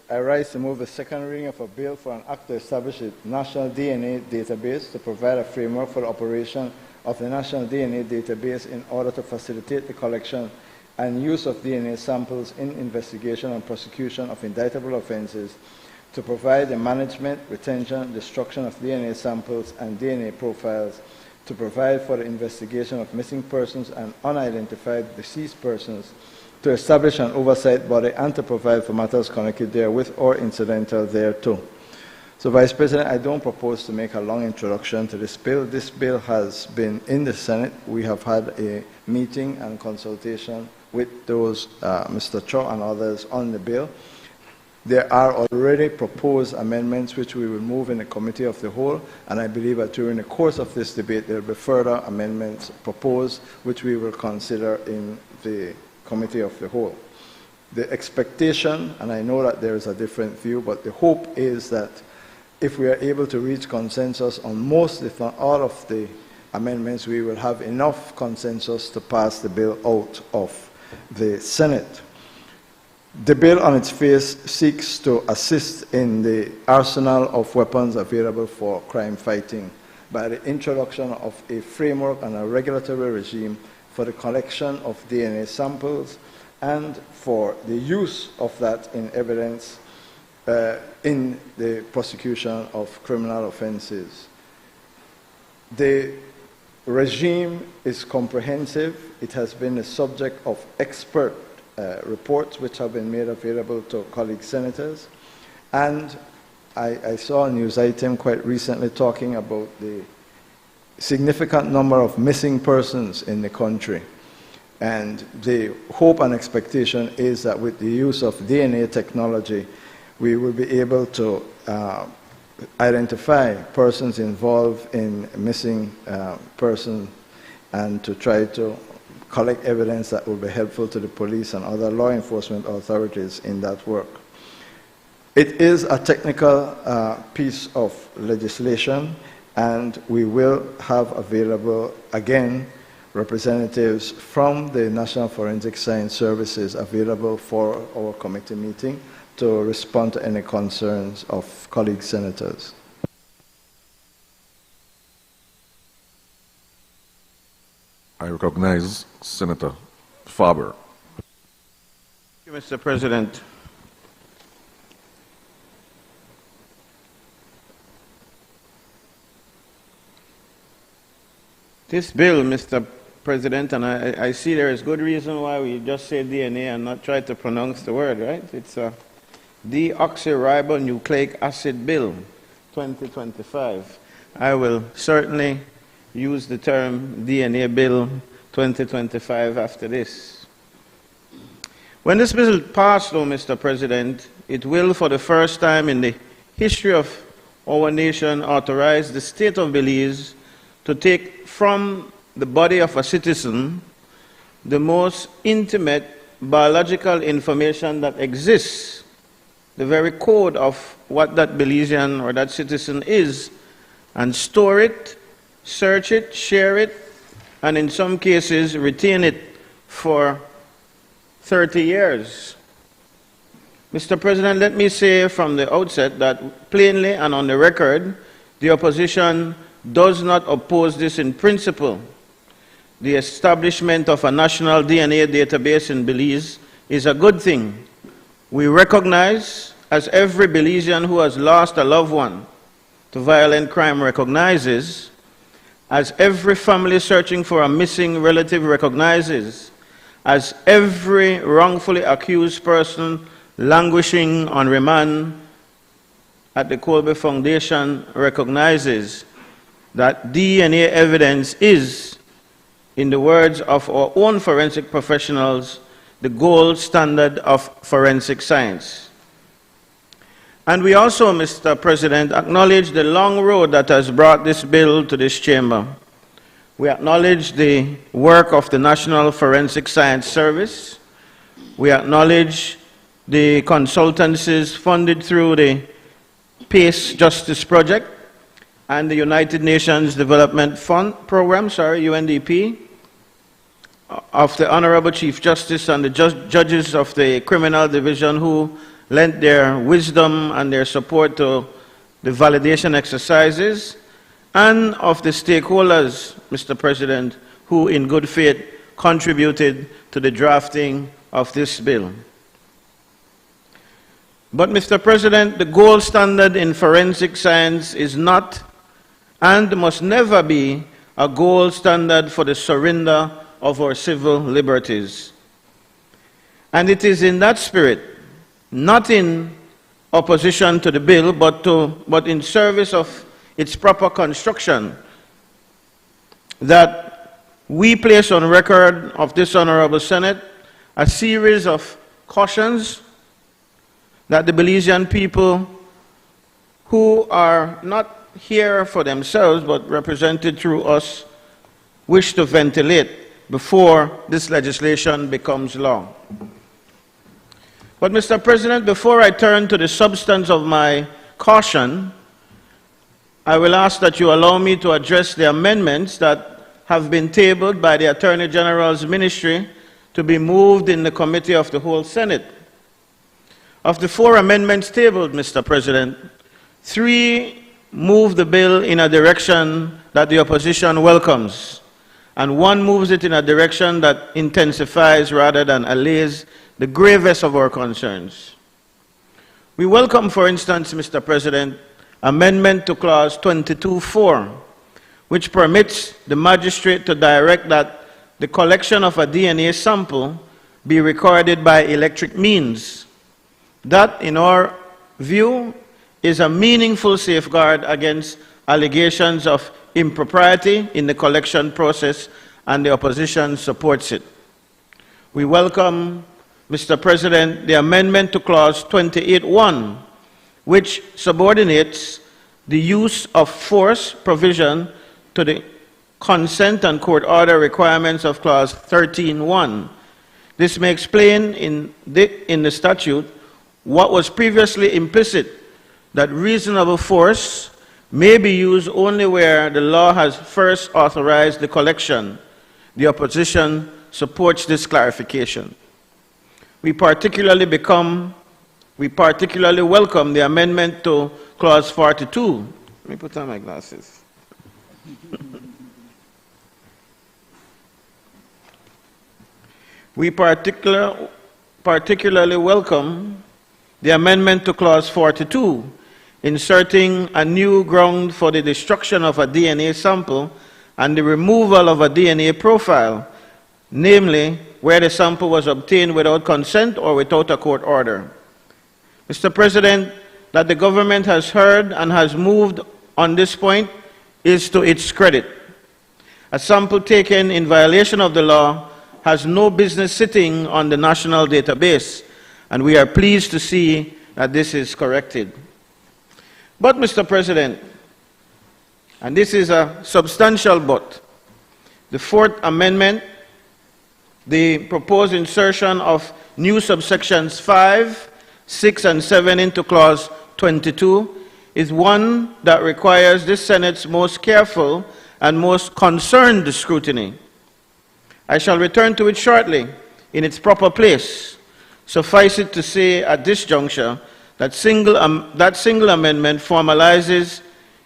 I rise to move the second reading of a bill for an act to establish a national DNA database to provide a framework for the operation of the national DNA database in order to facilitate the collection and use of DNA samples in investigation and prosecution of indictable offenses, to provide the management, retention, destruction of DNA samples and DNA profiles, to provide for the investigation of missing persons and unidentified deceased persons, to establish an oversight body, and to provide for matters connected therewith or incidental thereto. So, Vice President, I don't propose to make a long introduction to this bill. This bill has been in the Senate. We have had a meeting and consultation with those, Mr. Cho and others, on the bill. There are already proposed amendments which we will move in the Committee of the Whole, and I believe that during the course of this debate there will be further amendments proposed which we will consider in the Committee of the Whole. The expectation, and I know that there is a different view, but the hope is that if we are able to reach consensus on most, if not all, of the amendments, we will have enough consensus to pass the bill out of the Senate. The bill on its face seeks to assist in the arsenal of weapons available for crime fighting by the introduction of a framework and a regulatory regime for the collection of DNA samples and for the use of that in evidence in the prosecution of criminal offenses. The regime is comprehensive. It has been the subject of expert reports which have been made available to colleague senators, and I saw a news item quite recently talking about the significant number of missing persons in the country, and the hope and expectation is that with the use of DNA technology we will be able to identify persons involved in missing persons and to try to collect evidence that will be helpful to the police and other law enforcement authorities in that work. It is a technical piece of legislation, and we will have available, again, representatives from the National Forensic Science Services available for our committee meeting to respond to any concerns of colleague senators. I recognize Senator Faber. Thank you, Mr. President. This bill, Mr. President, and I see there is good reason why we just say DNA and not try to pronounce the word, right? It's a deoxyribonucleic acid bill, 2025. I will certainly use the term DNA bill 2025 after this. When this bill passed, though, Mr. President, it will, for the first time in the history of our nation, authorize the state of Belize to take from the body of a citizen the most intimate biological information that exists, the very code of what that Belizean or that citizen is, and store it, search it, share it, and in some cases retain it for 30 years. Mr. President, let me say from the outset that plainly and on the record, the opposition does not oppose this in principle. The establishment of a national DNA database in Belize is a good thing. We recognize, as every Belizean who has lost a loved one to violent crime recognizes, as every family searching for a missing relative recognizes, as every wrongfully accused person languishing on remand at the Colby Foundation recognizes, that DNA evidence is, in the words of our own forensic professionals, the gold standard of forensic science. And we also, Mr. President, acknowledge the long road that has brought this bill to this chamber. We acknowledge the work of the National Forensic Science Service. We acknowledge the consultancies funded through the Peace Justice Project and the United Nations Development Fund Program, UNDP, of the Honorable Chief Justice and the judges of the Criminal Division who lent their wisdom and their support to the validation exercises, and of the stakeholders, Mr. President, who in good faith contributed to the drafting of this bill. But, Mr. President, the gold standard in forensic science is not and must never be a gold standard for the surrender of our civil liberties. And it is in that spirit, not in opposition to the bill, but in service of its proper construction, that we place on record of this Honorable Senate a series of cautions that the Belizean people who are not here for themselves but represented through us wish to ventilate before this legislation becomes law. But, Mr. President, before I turn to the substance of my caution, I will ask that you allow me to address the amendments that have been tabled by the Attorney General's Ministry to be moved in the Committee of the Whole Senate. Of the 4 amendments tabled, Mr. President, 3 move the bill in a direction that the opposition welcomes, and 1 moves it in a direction that intensifies rather than allays the gravest of our concerns. We welcome, for instance, Mr. President, amendment to clause 22(4), which permits the magistrate to direct that the collection of a DNA sample be recorded by electric means. That, in our view, is a meaningful safeguard against allegations of impropriety in the collection process, and the opposition supports it. We welcome, Mr. President, the amendment to clause 28(1), which subordinates the use of force provision to the consent and court order requirements of clause 13(1). This makes plain in the statute what was previously implicit, that reasonable force may be used only where the law has first authorized the collection. The opposition supports this clarification. We particularly welcome the amendment to clause 42. Let me put on my glasses. We particularly welcome the amendment to clause 42, inserting a new ground for the destruction of a DNA sample and the removal of a DNA profile, namely where the sample was obtained without consent or without a court order. Mr. President, that the government has heard and has moved on this point is to its credit. A sample taken in violation of the law has no business sitting on the national database, and we are pleased to see that this is corrected. But, Mr. President, and this is a substantial but, the Fourth Amendment, the proposed insertion of new subsections 5, 6, and 7 into Clause 22 is one that requires this Senate's most careful and most concerned scrutiny. I shall return to it shortly in its proper place. Suffice it to say at this juncture that single amendment formalizes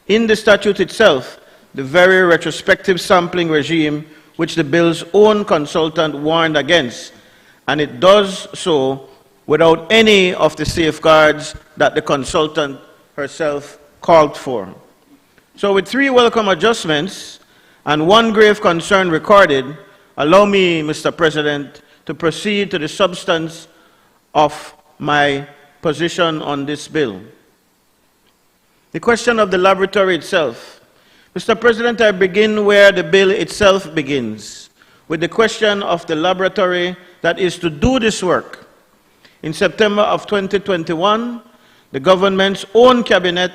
in the statute itself the very retrospective sampling regime which the bill's own consultant warned against, and it does so without any of the safeguards that the consultant herself called for. So with 3 welcome adjustments and 1 grave concern recorded, allow me, Mr. President, to proceed to the substance of my position on this bill. The question of the laboratory itself. Mr. President, I begin where the bill itself begins, with the question of the laboratory that is to do this work. In September of 2021, the government's own cabinet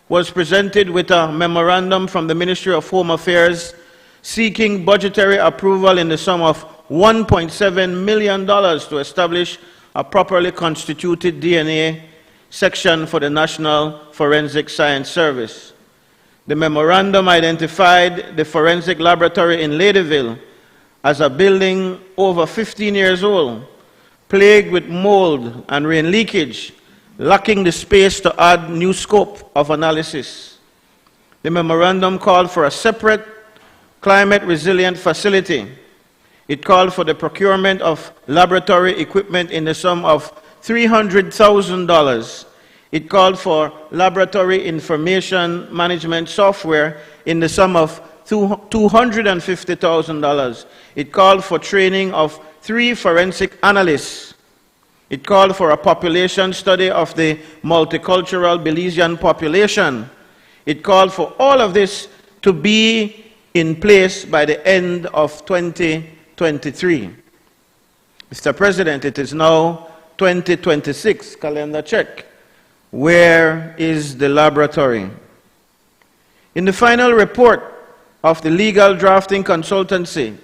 was presented with a memorandum from the Ministry of Home Affairs seeking budgetary approval in the sum of $1.7 million to establish a properly constituted DNA section for the National Forensic Science Service. The memorandum identified the forensic laboratory in Ladyville as a building over 15 years old, plagued with mold and rain leakage, lacking the space to add new scope of analysis. The memorandum called for a separate climate-resilient facility. It called for the procurement of laboratory equipment in the sum of $300,000. It called for laboratory information management software in the sum of $250,000. It called for training of 3 forensic analysts. It called for a population study of the multicultural Belizean population. It called for all of this to be in place by the end of 2023. Mr. President, it is now 2026, calendar check. Where is the laboratory? In the final report of the legal drafting consultancy,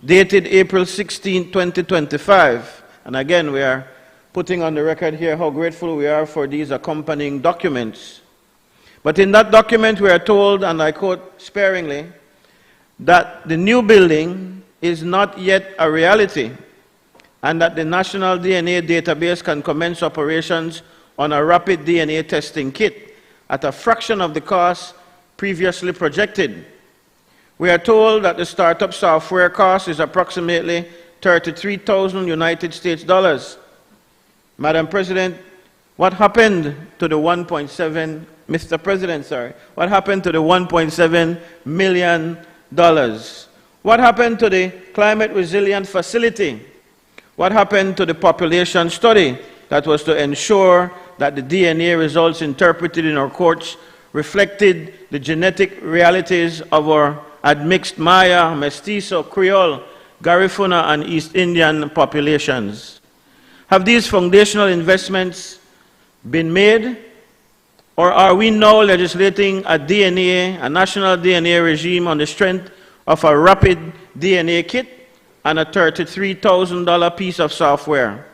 dated April 16, 2025, and again we are putting on the record here how grateful we are for these accompanying documents. But in that document we are told, and I quote sparingly, that the new building is not yet a reality and that the National DNA Database can commence operations on a rapid DNA testing kit at a fraction of the cost previously projected. We are told that the startup software cost is approximately 33,000 United States dollars. Madam President, what happened to the Mr. President, sorry, what happened to the $1.7 million? What happened to the climate resilient facility? What happened to the population study that was to ensure that the DNA results interpreted in our courts reflected the genetic realities of our admixed Maya, Mestizo, Creole, Garifuna, and East Indian populations? Have these foundational investments been made, or are we now legislating a national DNA regime on the strength of a rapid DNA kit and a $33,000 piece of software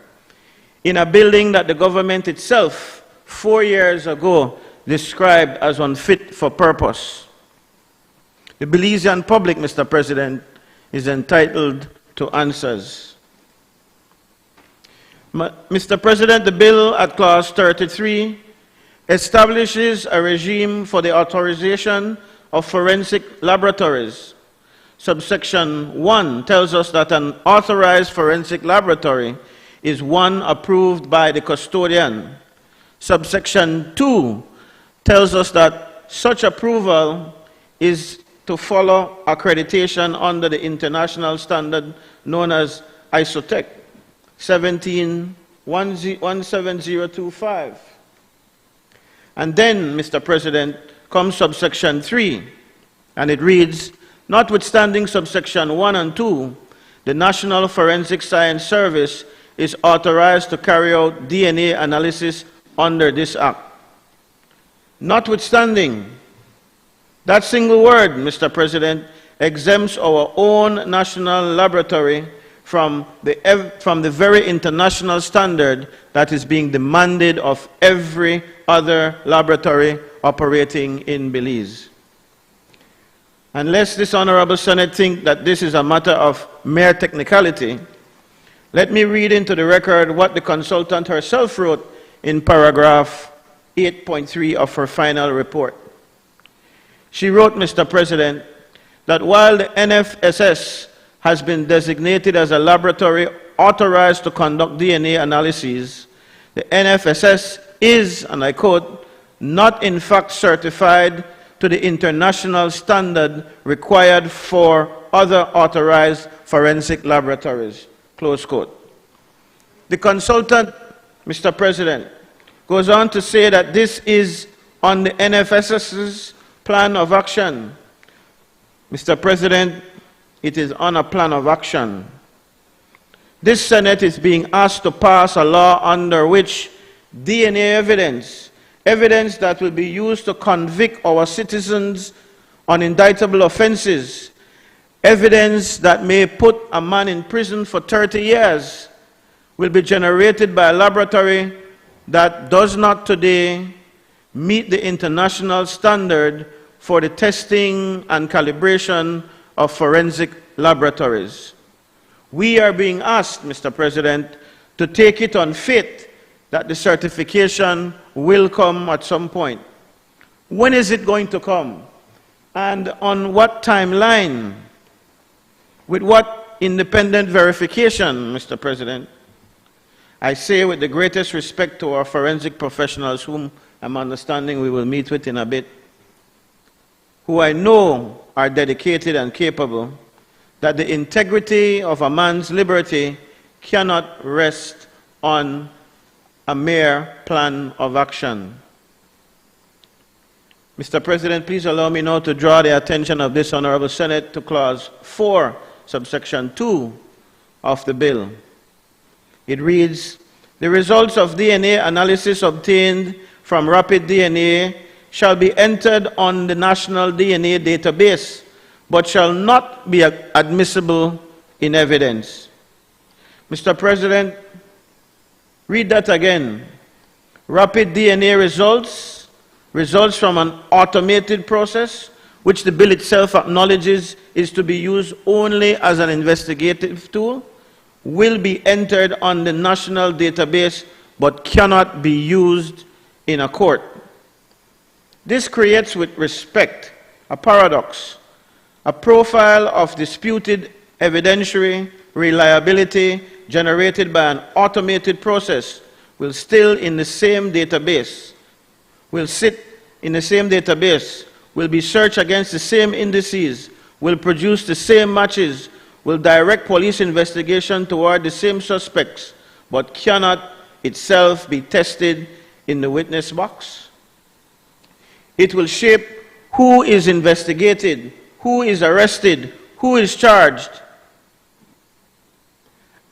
in a building that the government itself 4 years ago described as unfit for purpose? The Belizean public, Mr. President, is entitled to answers. Mr. President, the bill at Clause 33 establishes a regime for the authorization of forensic laboratories. Subsection 1 tells us that an authorized forensic laboratory is one approved by the custodian. Subsection 2 tells us that such approval is to follow accreditation under the international standard known as ISOTEC 17025. And then, Mr. President, comes subsection 3, and it reads, notwithstanding subsection 1 and 2, the National Forensic Science Service is authorized to carry out DNA analysis under this Act. Notwithstanding, that single word, Mr. President, exempts our own national laboratory from the very international standard that is being demanded of every other laboratory operating in Belize. Unless this Honorable Senate think that this is a matter of mere technicality, let me read into the record what the consultant herself wrote in paragraph 8.3 of her final report. She wrote, Mr. President, that while the NFSS has been designated as a laboratory authorized to conduct DNA analyses, the NFSS is, and I quote, not in fact certified to the international standard required for other authorized forensic laboratories, close quote. The consultant, Mr. President, goes on to say that this is on the NFSS's plan of action. Mr. President, it is on a plan of action. This Senate is being asked to pass a law under which DNA evidence that will be used to convict our citizens on indictable offenses, evidence that may put a man in prison for 30 years, will be generated by a laboratory that does not today meet the international standard for the testing and calibration of forensic laboratories. We are being asked, Mr. President, to take it on faith that the certification will come at some point. When is it going to come? And on what timeline? With what independent verification, Mr. President? I say with the greatest respect to our forensic professionals, whom I'm understanding we will meet with in a bit, who I know are dedicated and capable, that the integrity of a man's liberty cannot rest on a mere plan of action. Mr. President, please allow me now to draw the attention of this Honorable Senate to Clause 4, subsection 2 of the bill. It reads, the results of DNA analysis obtained from rapid DNA shall be entered on the National DNA Database, but shall not be admissible in evidence. Mr. President, read that again. Rapid DNA results from an automated process, which the bill itself acknowledges is to be used only as an investigative tool, will be entered on the national database, but cannot be used in a court. This creates, with respect, a paradox, a profile of disputed evidentiary reliability generated by an automated process will still in the same database, will sit in the same database, will be searched against the same indices, will produce the same matches, will direct police investigation toward the same suspects, but cannot itself be tested in the witness box. It will shape who is investigated, who is arrested, who is charged.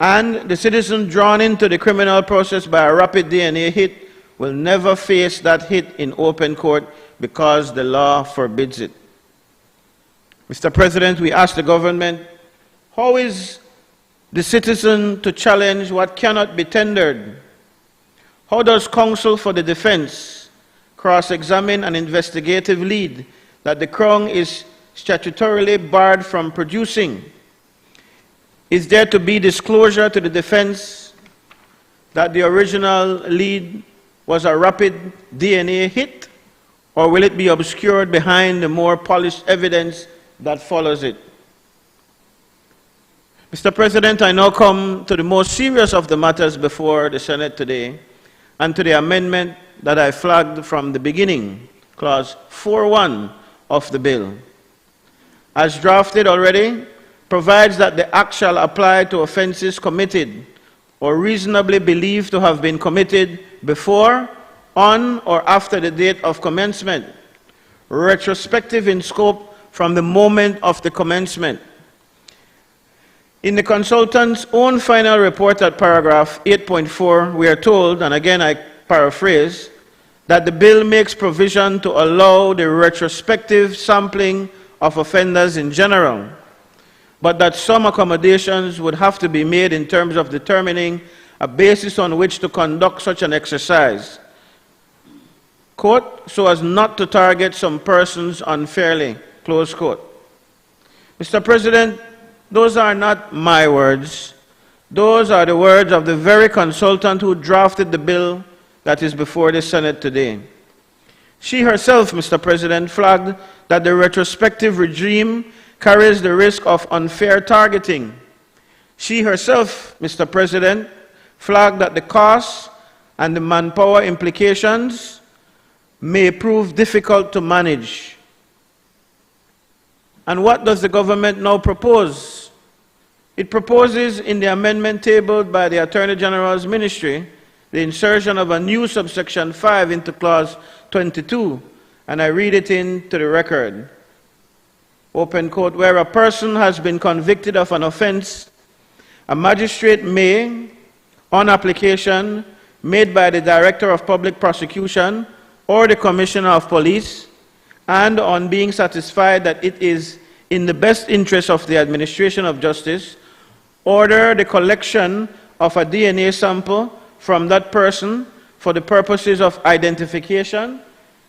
And the citizen drawn into the criminal process by a rapid DNA hit will never face that hit in open court because the law forbids it. Mr. President, we ask the government, how is the citizen to challenge what cannot be tendered? How does counsel for the defense cross-examine an investigative lead that the Crown is statutorily barred from producing? Is there to be disclosure to the defense that the original lead was a rapid DNA hit, or will it be obscured behind the more polished evidence that follows it? Mr. President, I now come to the most serious of the matters before the Senate today, and to the amendment that I flagged from the beginning, Clause 4.1 of the bill. as drafted already, provides that the act shall apply to offenses committed or reasonably believed to have been committed before, on, or after the date of commencement, retrospective in scope from the moment of the commencement. In the consultant's own final report at paragraph 8.4, we are told, and again I paraphrase, that the bill makes provision to allow the retrospective sampling of offenders in general, but that some accommodations would have to be made in terms of determining a basis on which to conduct such an exercise, quote, so as not to target some persons unfairly, close quote. Mr. President, those are not my words. Those are the words of the very consultant who drafted the bill that is before the Senate today. She herself, Mr. President, flagged that the retrospective regime carries the risk of unfair targeting. She herself, Mr. President, flagged that the costs and the manpower implications may prove difficult to manage. And what does the government now propose? It proposes in the amendment tabled by the Attorney General's Ministry the insertion of a new subsection 5 into clause 22, and I read it into the record. Open quote, where a person has been convicted of an offense, a magistrate may, on application made by the Director of Public Prosecution or the Commissioner of Police, and on being satisfied that it is in the best interest of the administration of justice, order the collection of a DNA sample from that person for the purposes of identification,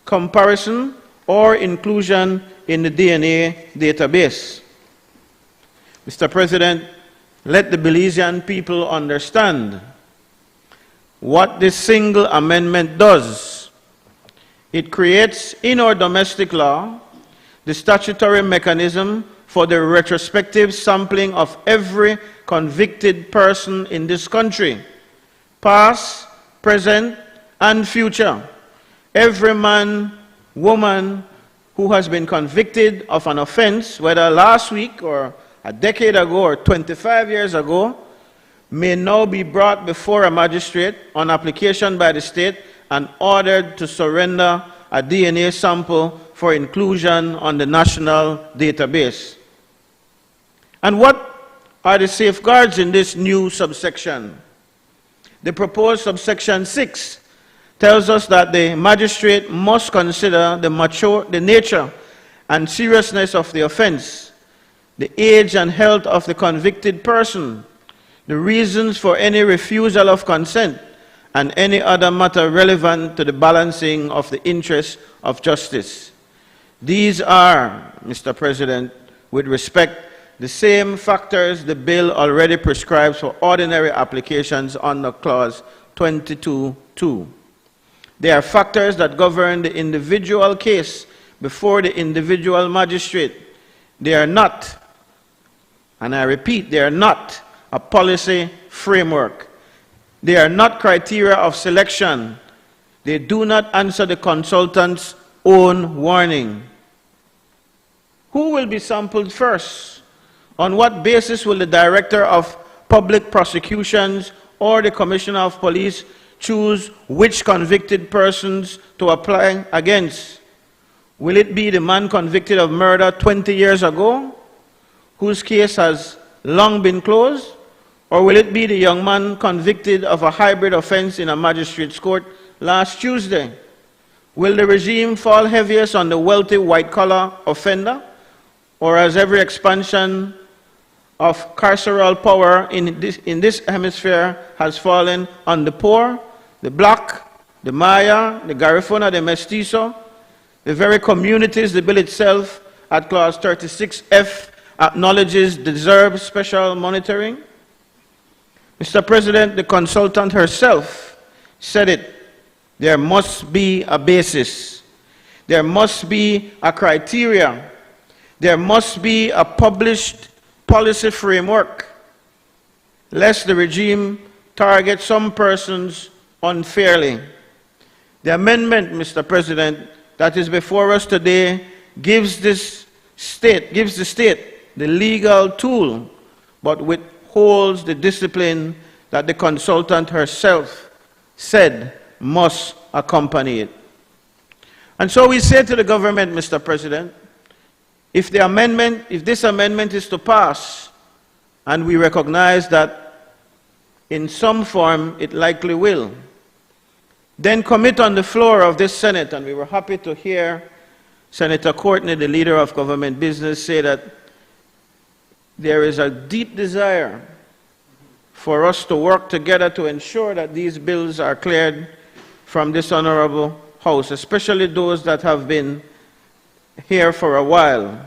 comparison, or inclusion in the DNA database. Mr. President, let the Belizean people understand what this single amendment does. It creates in our domestic law the statutory mechanism for the retrospective sampling of every convicted person in this country, past, present, and future. Every man, woman who has been convicted of an offense, whether last week or a decade ago or 25 years ago, may now be brought before a magistrate on application by the state and ordered to surrender a DNA sample for inclusion on the national database. And what are the safeguards in this new subsection? The proposed subsection 6 tells us that the magistrate must consider the nature and seriousness of the offense, the age and health of the convicted person, the reasons for any refusal of consent, and any other matter relevant to the balancing of the interests of justice. These are, Mr. President, with respect, the same factors the bill already prescribes for ordinary applications under clause 22(2). They are factors that govern the individual case before the individual magistrate. They are not, and I repeat, they are not a policy framework. They are not criteria of selection. They do not answer the consultant's own warning. Who will be sampled first? On what basis will the Director of Public Prosecutions or the Commissioner of Police choose which convicted persons to apply against? Will it be the man convicted of murder 20 years ago, whose case has long been closed? Or will it be the young man convicted of a hybrid offense in a magistrate's court last Tuesday? Will the regime fall heaviest on the wealthy white-collar offender? Or as every expansion of carceral power in this hemisphere has fallen on the poor, the black, the Maya, the Garifuna, the Mestizo, the very communities the bill itself at clause 36F acknowledges deserve special monitoring? Mr. President, the consultant herself said it. There must be a basis. There must be a criteria. There must be a published policy framework, lest the regime target some persons unfairly. The amendment, Mr. President, that is before us today gives this gives the state the legal tool, but withholds the discipline that the consultant herself said must accompany it. And so we say to the government, Mr. President, if this amendment is to pass, and we recognize that in some form it likely will, then commit on the floor of this Senate, and we were happy to hear Senator Courtney, the leader of government business, say that there is a deep desire for us to work together to ensure that these bills are cleared from this honorable House, especially those that have been here for a while.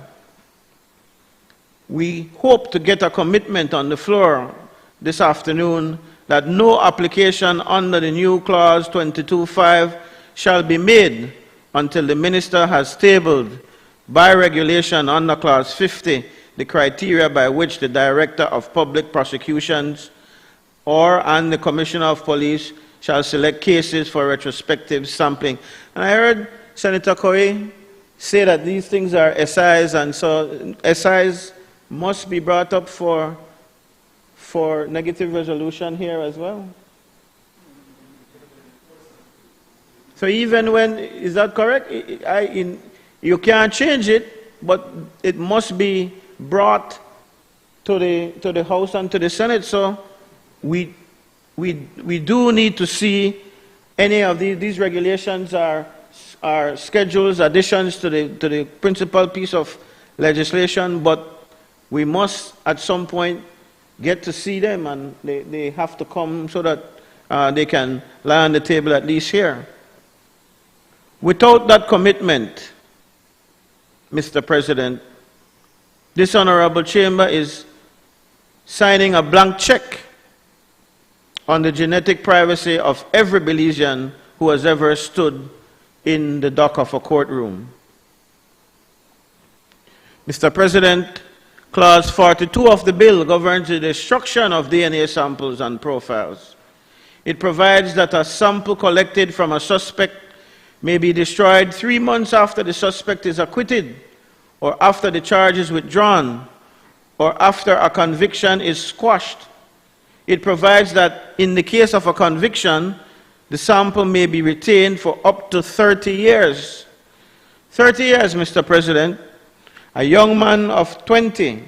We hope to get a commitment on the floor this afternoon that no application under the new clause 22.5 shall be made until the minister has tabled by regulation under clause 50 the criteria by which the director of public prosecutions and the commissioner of police shall select cases for retrospective sampling. And I heard Senator Corey say that these things are SIs, and so SIs must be brought up for negative resolution here as well. So even when, is that correct? You can't change it, but it must be brought to the House and to the Senate. So we do need to see any of these regulations are schedules, additions to the principal piece of legislation, but we must at some point get to see them, and they have to come so that they can lie on the table at least here. Without that commitment, Mr. President, this honorable chamber is signing a blank check on the genetic privacy of every Belizean who has ever stood in the dock of a courtroom. Mr. President, Clause 42 of the bill governs the destruction of DNA samples and profiles. It provides that a sample collected from a suspect may be destroyed 3 months after the suspect is acquitted, or after the charge is withdrawn, or after a conviction is squashed. It provides that in the case of a conviction, the sample may be retained for up to 30 years. 30 years, Mr. President. A young man of 20,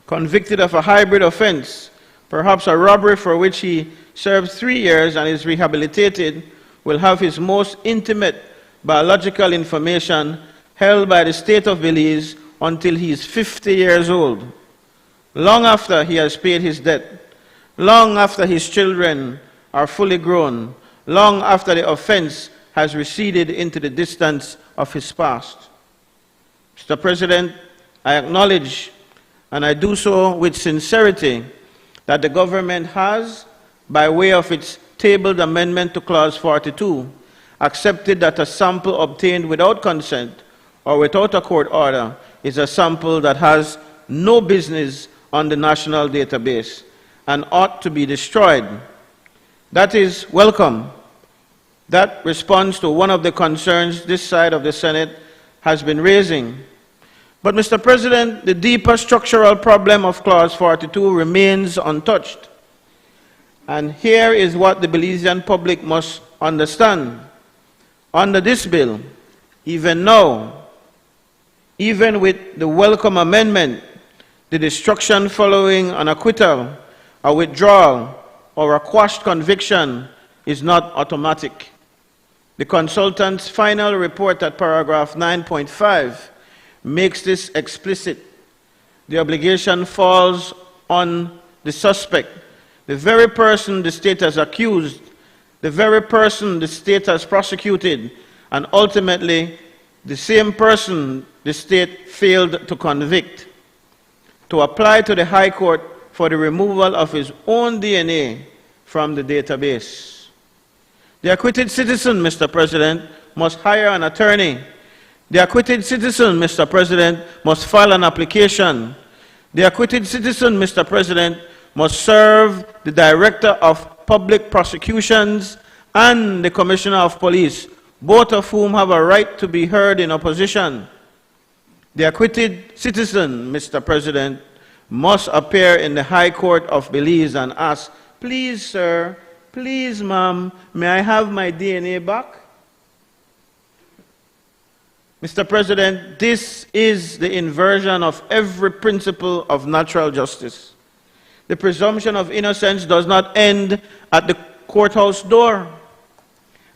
convicted of a hybrid offense, perhaps a robbery for which he serves 3 years and is rehabilitated, will have his most intimate biological information held by the state of Belize until he is 50 years old, long after he has paid his debt, long after his children are fully grown, long after the offense has receded into the distance of his past. Mr. President, I acknowledge, and I do so with sincerity, that the government has, by way of its tabled amendment to Clause 42, accepted that a sample obtained without consent or without a court order is a sample that has no business on the national database and ought to be destroyed. That is welcome. That responds to one of the concerns this side of the Senate has been raising. But, Mr. President, the deeper structural problem of Clause 42 remains untouched. And here is what the Belizean public must understand. Under this bill, even now, even with the welcome amendment, the destruction following an acquittal, a withdrawal, or a quashed conviction is not automatic. The consultant's final report at paragraph 9.5 makes this explicit. The obligation falls on the suspect, the very person the state has accused, the very person the state has prosecuted, and ultimately the same person the state failed to convict, to apply to the High Court for the removal of his own DNA from the database. The acquitted citizen, Mr. President, must hire an attorney. The acquitted citizen, Mr. President, must file an application. The acquitted citizen, Mr. President, must serve the Director of Public Prosecutions and the Commissioner of Police, both of whom have a right to be heard in opposition. The acquitted citizen, Mr. President, must appear in the High Court of Belize and ask, please, sir, please, ma'am, may I have my DNA back? Mr. President, this is the inversion of every principle of natural justice. The presumption of innocence does not end at the courthouse door.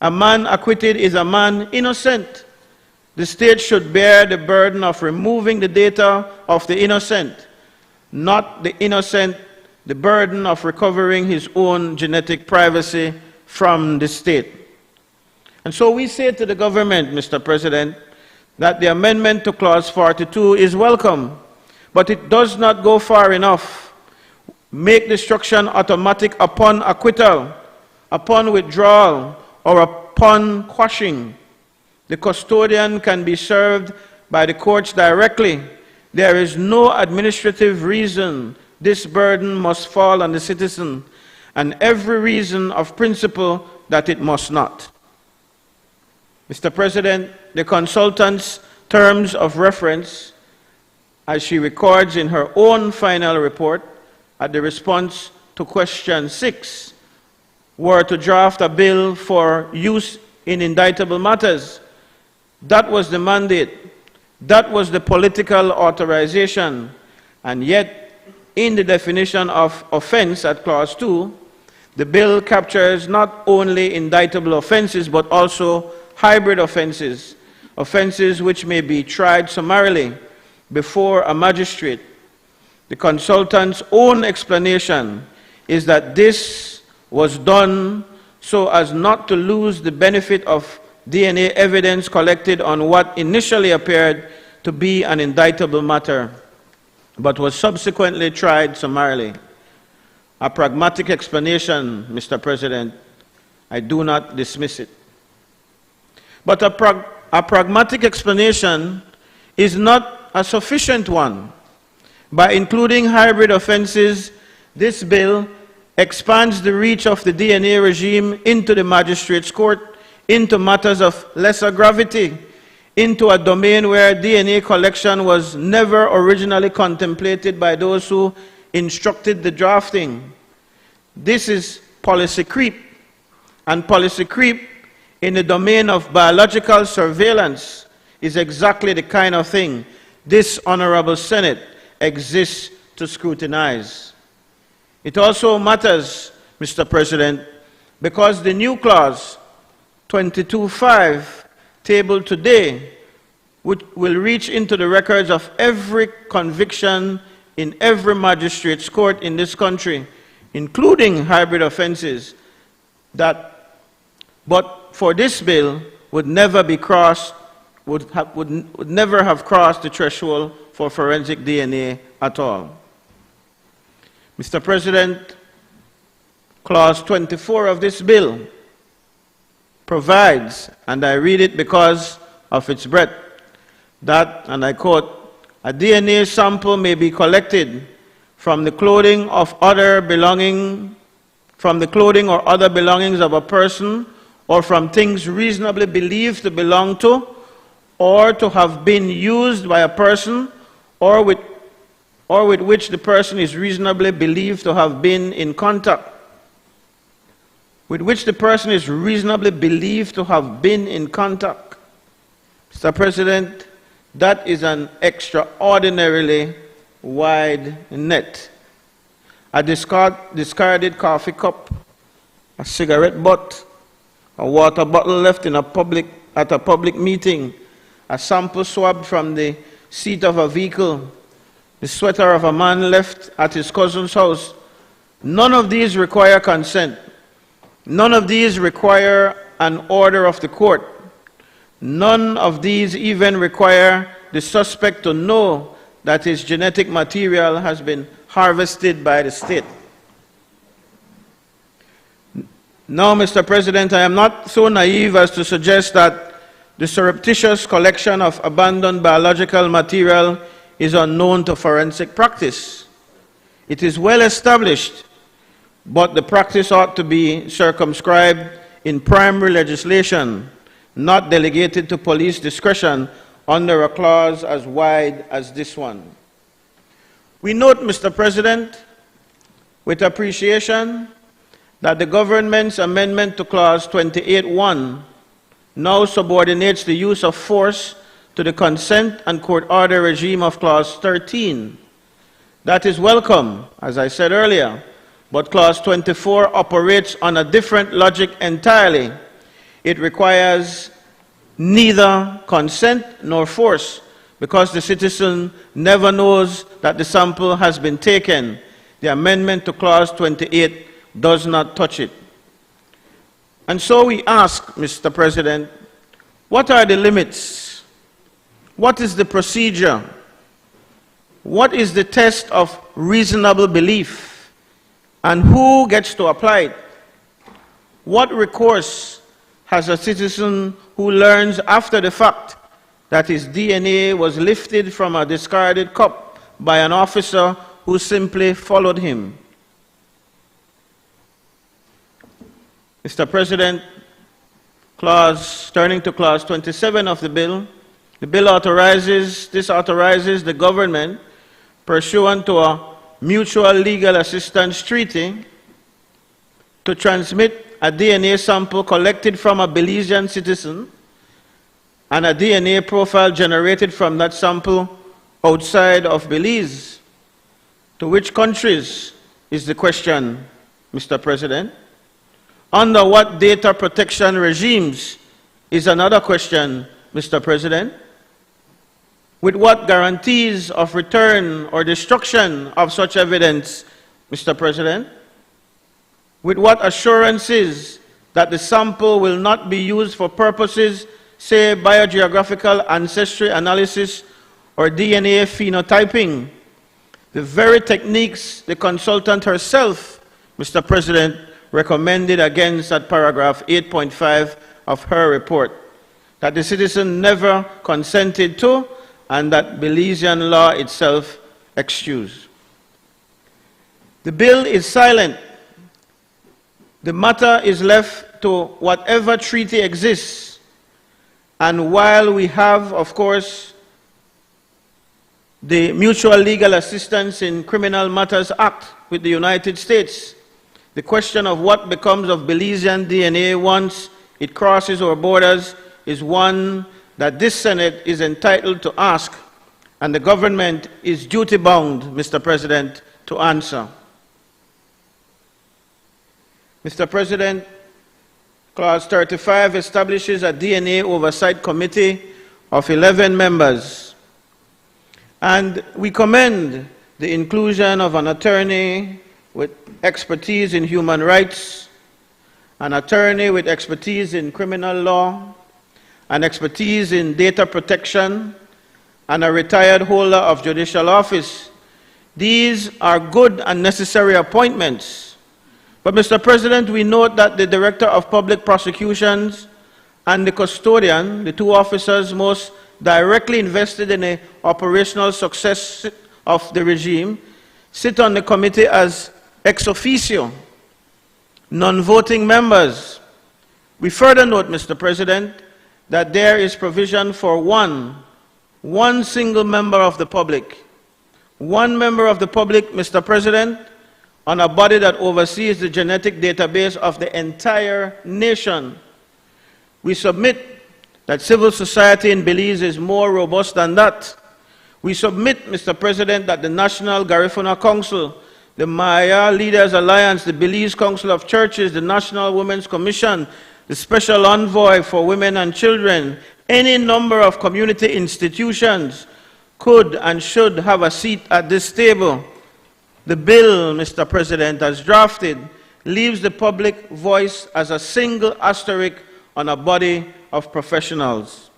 A man acquitted is a man innocent. The state should bear the burden of removing the data of the innocent, not the innocent the burden of recovering his own genetic privacy from the state. And so we say to the government, Mr. President, that the amendment to Clause 42 is welcome, but it does not go far enough. Make destruction automatic upon acquittal, upon withdrawal, or upon quashing. The custodian can be served by the courts directly. There is no administrative reason this burden must fall on the citizen, and every reason of principle that it must not. Mr. President, the consultant's terms of reference, as she records in her own final report at the response to question 6, were to draft a bill for use in indictable matters. That was the mandate. That was the political authorization. And yet, in the definition of offense at Clause 2, the bill captures not only indictable offenses, but also hybrid offenses, offenses which may be tried summarily before a magistrate. The consultant's own explanation is that this was done so as not to lose the benefit of DNA evidence collected on what initially appeared to be an indictable matter, but was subsequently tried summarily. A pragmatic explanation, Mr. President. I do not dismiss it. But a pragmatic explanation is not a sufficient one. By including hybrid offenses, this bill expands the reach of the DNA regime into the magistrate's court, into matters of lesser gravity, into a domain where DNA collection was never originally contemplated by those who instructed the drafting. This is policy creep, and policy creep in the domain of biological surveillance is exactly the kind of thing this Honorable Senate exists to scrutinize. It also matters, Mr. President, because the new clause 22.5 tabled today will reach into the records of every conviction in every magistrate's court in this country, including hybrid offenses, that, but for this bill, would never be crossed, would never have crossed the threshold for forensic DNA at all. Mr. President, Clause 24 of this bill provides, and I read it because of its breadth, that, and I quote, a DNA sample may be collected from the clothing of other belonging, from the clothing or other belongings of a person, or from things reasonably believed to belong to, or to have been used by a person, or with which the person is reasonably believed to have been in contact. With which the person is reasonably believed to have been in contact. Mr. President, that is an extraordinarily wide net. A discarded coffee cup, a cigarette butt, a water bottle left at a public meeting, a sample swabbed from the seat of a vehicle, the sweater of a man left at his cousin's house. None of these require consent. None of these require an order of the court. None of these even require the suspect to know that his genetic material has been harvested by the state. Now, Mr. President, I am not so naive as to suggest that the surreptitious collection of abandoned biological material is unknown to forensic practice. It is well established, but the practice ought to be circumscribed in primary legislation, not delegated to police discretion under a clause as wide as this one. We note, Mr. President, with appreciation, that the government's amendment to Clause 28.1 now subordinates the use of force to the consent and court order regime of Clause 13. That is welcome, as I said earlier, but Clause 24 operates on a different logic entirely. It requires neither consent nor force, because the citizen never knows that the sample has been taken. The amendment to Clause 28 does not touch it. And so we ask, Mr. President, what are the limits? What is the procedure? What is the test of reasonable belief? And who gets to apply it? What recourse has a citizen who learns after the fact that his DNA was lifted from a discarded cup by an officer who simply followed him? Mr. President, turning to Clause 27 of the bill authorizes the government, pursuant to a mutual legal assistance treaty, to transmit a DNA sample collected from a Belizean citizen and a DNA profile generated from that sample outside of Belize. To which countries is the question, Mr. President? Under what data protection regimes is another question, Mr. President? With what guarantees of return or destruction of such evidence, Mr. President? With what assurances that the sample will not be used for purposes, say, biogeographical ancestry analysis or DNA phenotyping? The very techniques the consultant herself, Mr. President, recommended against at paragraph 8.5 of her report, that the citizen never consented to and that Belizean law itself excused. The bill is silent. The matter is left to whatever treaty exists. And while we have, of course, the Mutual Legal Assistance in Criminal Matters Act with the United States, the question of what becomes of Belizean DNA once it crosses our borders is one that this Senate is entitled to ask, and the government is duty-bound, Mr. President, to answer. Mr. President, Clause 35 establishes a DNA Oversight Committee of 11 members, and we commend the inclusion of an attorney with expertise in human rights, an attorney with expertise in criminal law, an expertise in data protection, and a retired holder of judicial office. These are good and necessary appointments. But, Mr. President, we note that the Director of Public Prosecutions and the custodian, the two officers most directly invested in the operational success of the regime, sit on the committee as ex officio, non-voting members. We further note, Mr. President, that there is provision for one single member of the public, one member of the public, Mr. President, on a body that oversees the genetic database of the entire nation. We submit that civil society in Belize is more robust than that. We submit, Mr. President, that the National Garifuna Council, the Maya Leaders Alliance, the Belize Council of Churches, the National Women's Commission, the Special Envoy for Women and Children, any number of community institutions could and should have a seat at this table. The bill, Mr. President, as drafted, leaves the public voice as a single asterisk on a body of professionals.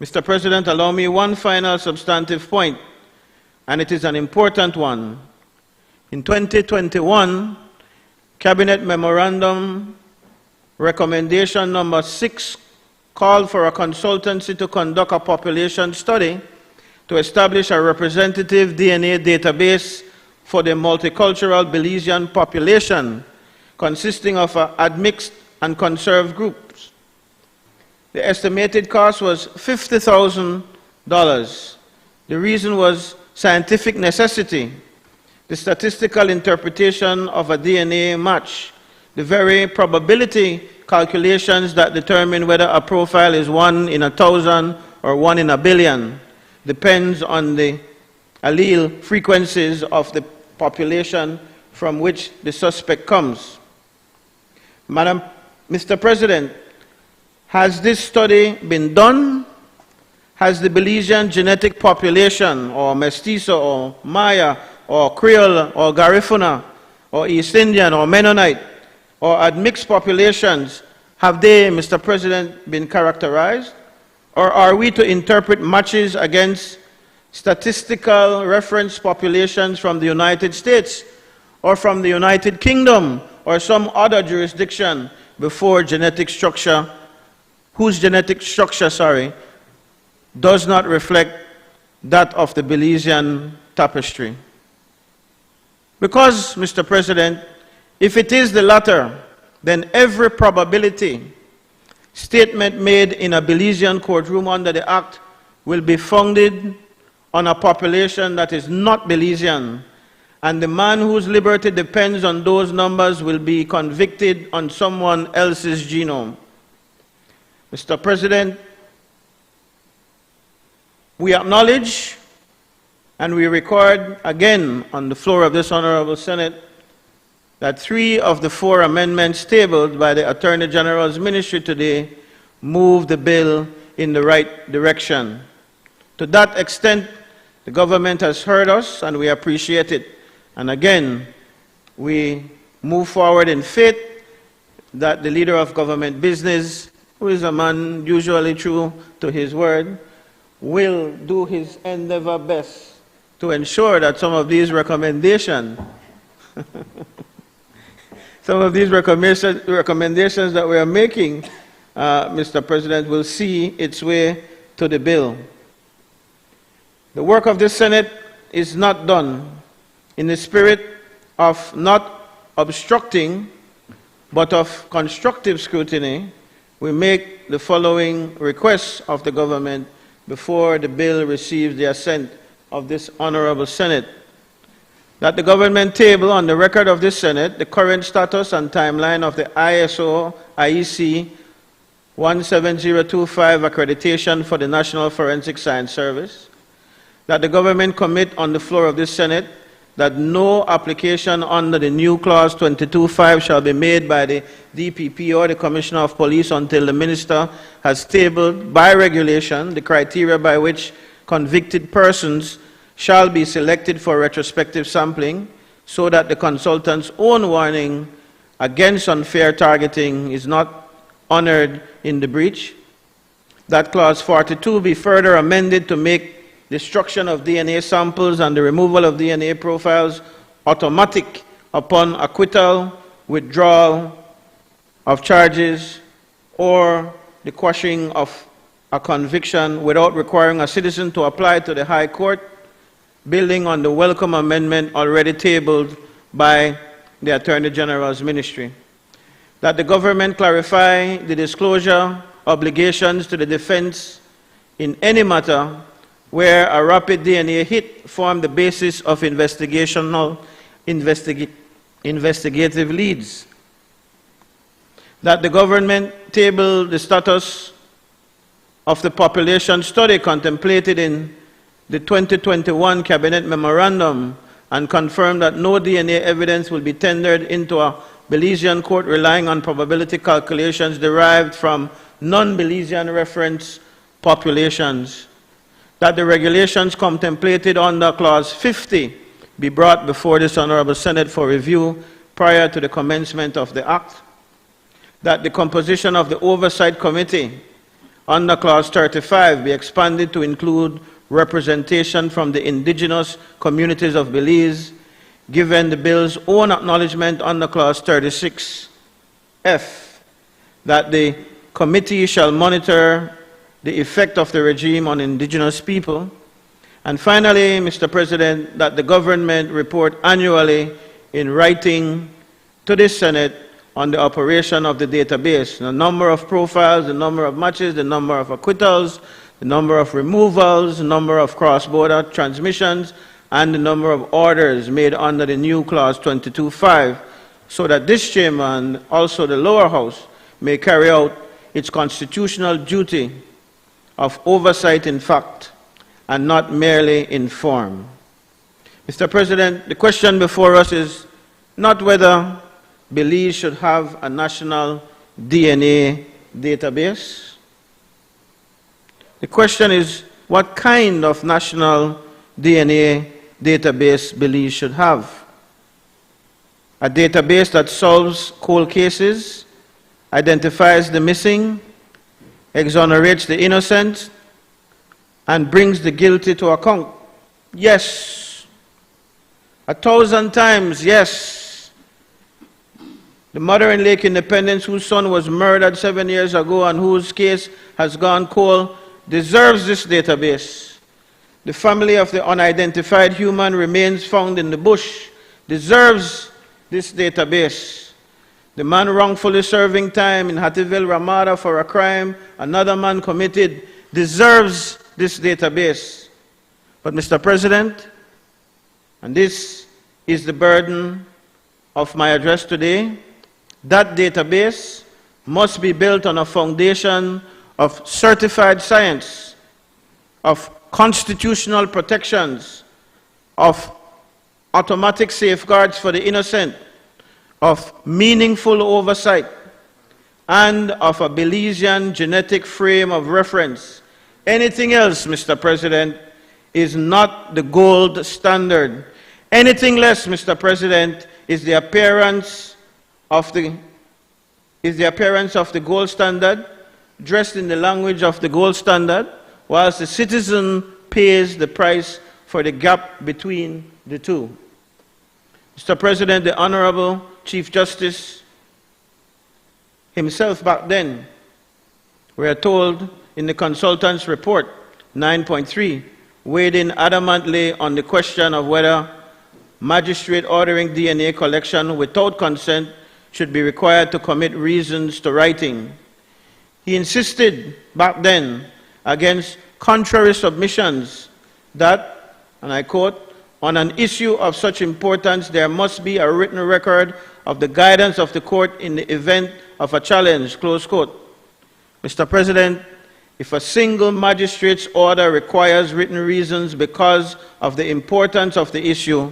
Mr. President, allow me one final substantive point, and it is an important one. In 2021, Cabinet Memorandum Recommendation number 6 called for a consultancy to conduct a population study to establish a representative DNA database for the multicultural Belizean population, consisting of admixed and conserved groups. The estimated cost was $50,000. The reason was scientific necessity, the statistical interpretation of a DNA match, the very probability calculations that determine whether a profile is 1 in 1,000 or 1 in a billion, depends on the allele frequencies of the population from which the suspect comes. Mr. President, has this study been done? Has the Belizean genetic population, or Mestizo, or Maya, or Creole, or Garifuna, or East Indian, or Mennonite, or admixed populations, have they, Mr. President, been characterized? Or are we to interpret matches against statistical reference populations from the United States, or from the United Kingdom, or some other jurisdiction before genetic structure, whose genetic structure, does not reflect that of the Belizean tapestry? Because, Mr. President, if it is the latter, then every probability statement made in a Belizean courtroom under the Act will be founded on a population that is not Belizean, and the man whose liberty depends on those numbers will be convicted on someone else's genome. Mr. President, we acknowledge and we record again on the floor of this Honorable Senate that 3 of the 4 amendments tabled by the Attorney General's Ministry today move the bill in the right direction. To that extent, the government has heard us and we appreciate it. And again, we move forward in faith that the leader of government business, who is a man usually true to his word, will do his endeavor best to ensure that some of these recommendations recommendations that we are making, Mr. President, will see its way to the bill. The work of this Senate is not done in the spirit of not obstructing, but of constructive scrutiny. We make the following requests of the government before the bill receives the assent of this Honorable Senate. That the government table on the record of this Senate the current status and timeline of the ISO IEC 17025 accreditation for the National Forensic Science Service. That the government commit on the floor of this Senate that no application under the new Clause 22.5 shall be made by the DPP or the Commissioner of Police until the Minister has tabled by regulation the criteria by which convicted persons shall be selected for retrospective sampling, so that the consultant's own warning against unfair targeting is not honored in the breach. That Clause 42 be further amended to make destruction of DNA samples and the removal of DNA profiles automatic upon acquittal, withdrawal of charges, or the quashing of a conviction without requiring a citizen to apply to the High Court, building on the welcome amendment already tabled by the Attorney General's Ministry. That the government clarify the disclosure obligations to the defense in any matter where a rapid DNA hit formed the basis of investigative leads. That the government table the status of the population study contemplated in the 2021 Cabinet Memorandum and confirm that no DNA evidence will be tendered into a Belizean court relying on probability calculations derived from non-Belizean reference populations. That the regulations contemplated under Clause 50 be brought before this Honorable Senate for review prior to the commencement of the Act. That the composition of the Oversight Committee under Clause 35 be expanded to include representation from the indigenous communities of Belize, given the bill's own acknowledgement under Clause 36F. That the committee shall monitor the effect of the regime on indigenous people. And finally, Mr. President, that the government report annually in writing to this Senate on the operation of the database. The number of profiles, the number of matches, the number of acquittals, the number of removals, the number of cross-border transmissions, and the number of orders made under the new Clause 22.5, so that this chamber and also the lower house may carry out its constitutional duty of oversight in fact and not merely in form. Mr. President, the question before us is not whether Belize should have a national DNA database. The question is what kind of national DNA database Belize should have. A database that solves cold cases, identifies the missing, exonerates the innocent, and brings the guilty to account. Yes. 1,000 times, yes. The mother in Lake Independence, whose son was murdered 7 years ago and whose case has gone cold, deserves this database. The family of the unidentified human remains found in the bush deserves this database. The man wrongfully serving time in Hattieville, Ramada for a crime another man committed deserves this database. But Mr. President, and this is the burden of my address today, that database must be built on a foundation of certified science, of constitutional protections, of automatic safeguards for the innocent, of meaningful oversight, and of a Belizean genetic frame of reference. Anything else, Mr. President, is not the gold standard. Anything less, Mr. President, is the appearance of the gold standard, dressed in the language of the gold standard, whilst the citizen pays the price for the gap between the two. Mr. President, the Honorable Chief Justice himself back then, we are told in the consultant's report 9.3, weighed in adamantly on the question of whether magistrate ordering DNA collection without consent should be required to commit reasons to writing. He insisted back then against contrary submissions that, and I quote, on an issue of such importance there must be a written record of the guidance of the court in the event of a challenge, close quote. Mr. President, if a single magistrate's order requires written reasons because of the importance of the issue,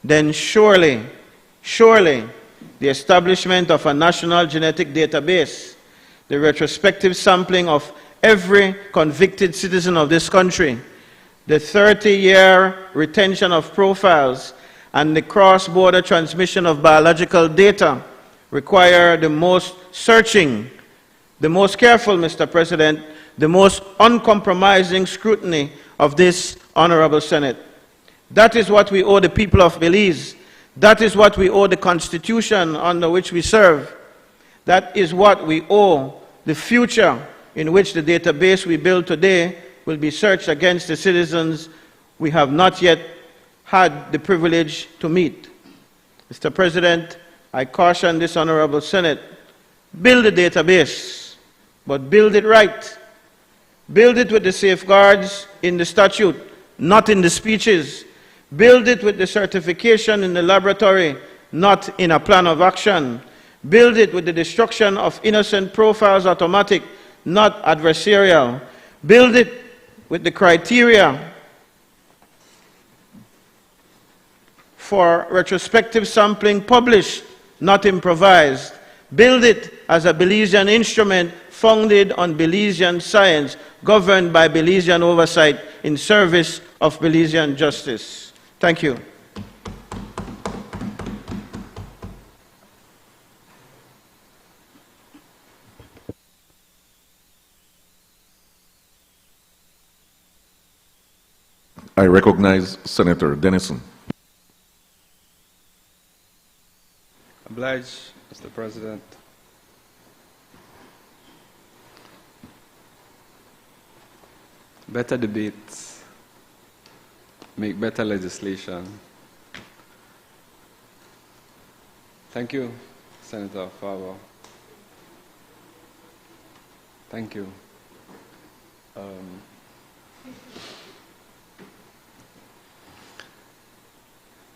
then surely the establishment of a national genetic database, the retrospective sampling of every convicted citizen of this country, the 30-year retention of profiles, and the cross-border transmission of biological data require the most searching, the most careful, Mr. President, the most uncompromising scrutiny of this Honorable Senate. That is what we owe the people of Belize. That is what we owe the Constitution under which we serve. That is what we owe the future in which the database we build today will be searched against the citizens we have not yet had the privilege to meet. Mr. President, I caution this Honorable Senate, build a database, but build it right. Build it with the safeguards in the statute, not in the speeches. Build it with the certification in the laboratory, not in a plan of action. Build it with the destruction of innocent profiles automatic, not adversarial. Build it with the criteria for retrospective sampling published, not improvised. Build it as a Belizean instrument founded on Belizean science, governed by Belizean oversight in service of Belizean justice. Thank you. I recognize Senator Dennison. Obliged, Mr. President. Better debates make better legislation. Thank you, Senator Favre. Thank you.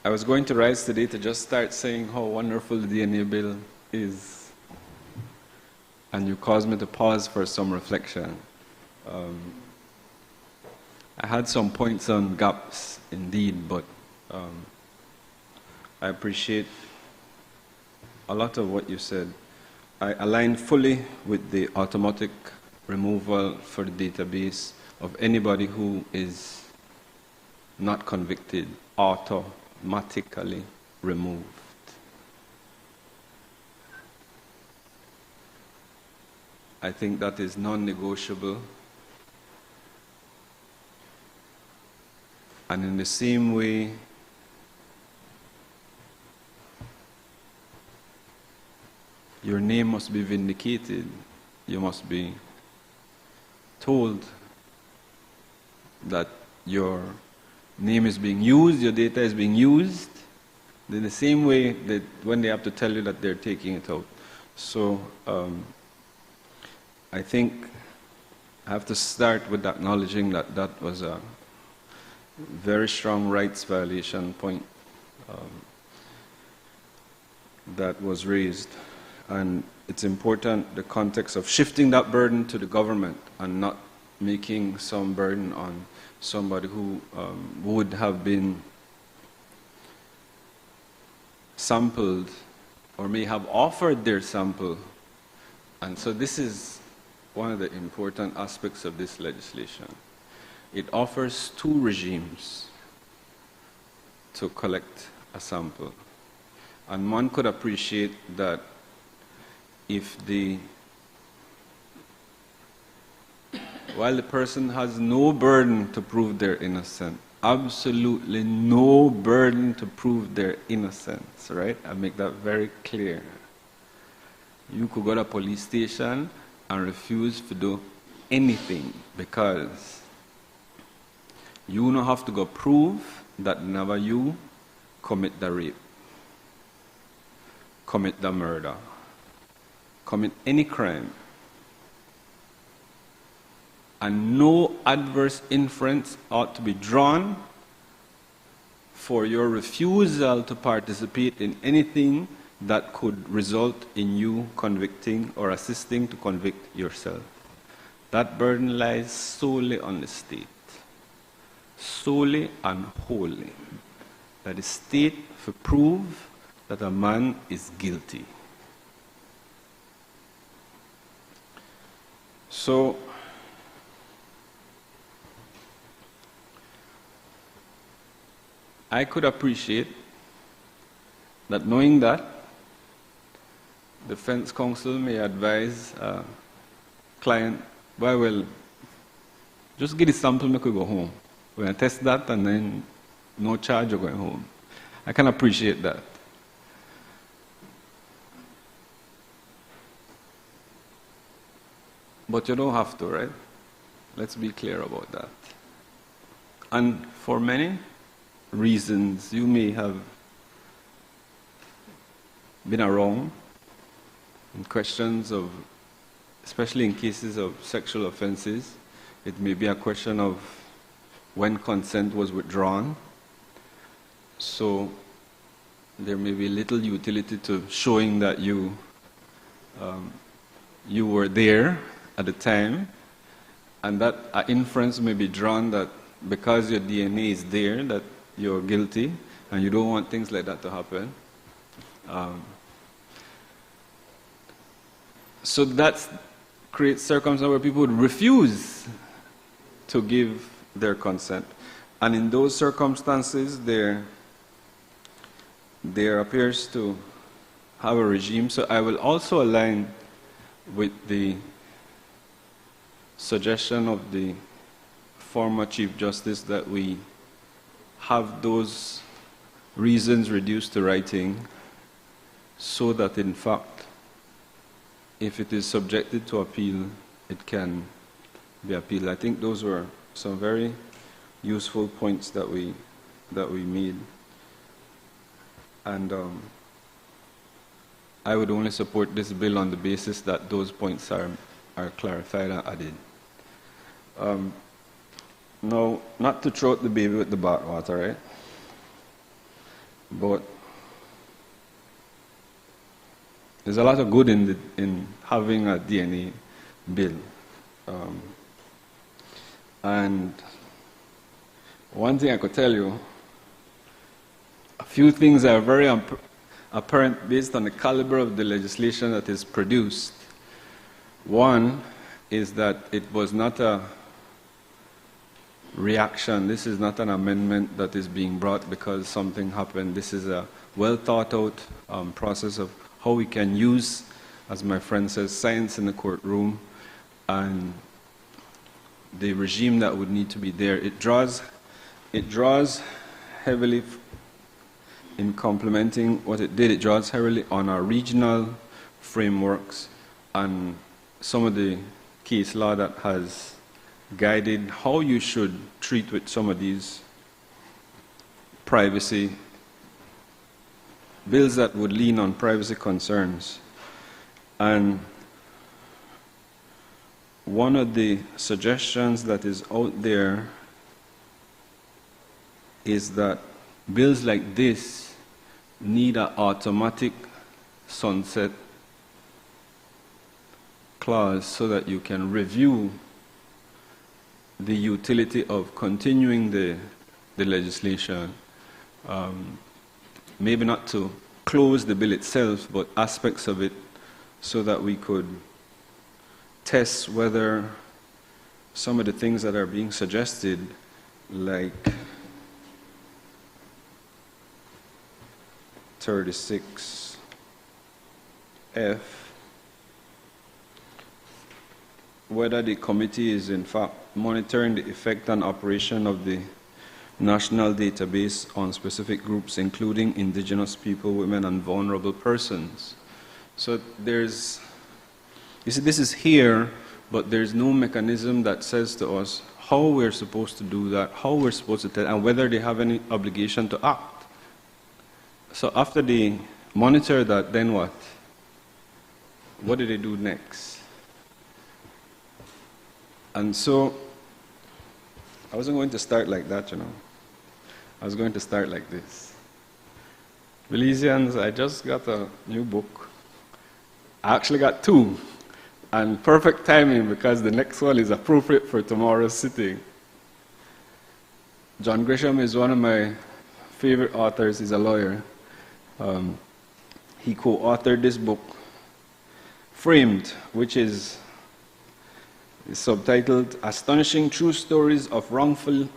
I was going to rise today to just start saying how wonderful the DNA bill is, and you caused me to pause for some reflection. I had some points on gaps, indeed, but I appreciate a lot of what you said. I align fully with the automatic removal for the database of anybody who is not convicted, automatically removed. I think that is non-negotiable. And in the same way, your name must be vindicated. You must be told that your name is being used, your data is being used, in the same way that when they have to tell you that they're taking it out. So I think I have to start with acknowledging that that was a very strong rights violation point that was raised. And it's important, the context of shifting that burden to the government and not making some burden on somebody who would have been sampled or may have offered their sample. And so this is one of the important aspects of this legislation. It offers two regimes to collect a sample. And one could appreciate that if while the person has no burden to prove they're innocent, absolutely no burden to prove their innocence, right? I make that very clear. You could go to a police station and refuse to do anything because you don't have to go prove that never you commit the rape, commit the murder, commit any crime. And no adverse inference ought to be drawn for your refusal to participate in anything that could result in you convicting or assisting to convict yourself. That burden lies solely on the state, solely and wholly. That the state to prove that a man is guilty. So, I could appreciate that knowing that, the defense counsel may advise a client, well, just get the sample and go home. We're going to test that and then no charge, you're going home. I can appreciate that. But you don't have to, right? Let's be clear about that. And for many reasons, you may have been around in questions of, especially in cases of sexual offenses, it may be a question of when consent was withdrawn. So there may be little utility to showing that you were there at the time, and that an inference may be drawn that because your DNA is there, that you're guilty, and you don't want things like that to happen. So that creates circumstances where people would refuse to give their consent. And in those circumstances, there appears to have a regime. So I will also align with the suggestion of the former Chief Justice that we have those reasons reduced to writing so that, in fact, if it is subjected to appeal, it can be appealed. I think those were some very useful points that we made. And I would only support this bill on the basis that those points are clarified and added. Now, not to throw out the baby with the bathwater, right? But there's a lot of good in having a DNA bill. And one thing I could tell you, a few things are very apparent based on the caliber of the legislation that is produced. One is that it was not a reaction. This is not an amendment that is being brought because something happened. This is a well thought out process of how we can use, as my friend says, science in the courtroom and the regime that would need to be there. It draws heavily in complementing what it did. It draws heavily on our regional frameworks and some of the case law that has guided how you should treat with some of these privacy bills that would lean on privacy concerns. And one of the suggestions that is out there is that bills like this need an automatic sunset clause so that you can review the utility of continuing the legislation. Maybe not to close the bill itself, but aspects of it so that we could test whether some of the things that are being suggested, like 36F, whether the committee is in fact monitoring the effect and operation of the national database on specific groups, including indigenous people, women, and vulnerable persons. So there's, you see, this is here, but there's no mechanism that says to us how we're supposed to do that, how we're supposed to tell, and whether they have any obligation to act. So after they monitor that, then what? What do they do next? And so, I wasn't going to start like that, you know. I was going to start like this. Belizeans, I just got a new book. I actually got two. And perfect timing because the next one is appropriate for tomorrow's sitting. John Grisham is one of my favorite authors. He's a lawyer. He co-authored this book, Framed, which is subtitled Astonishing True Stories of Wrongful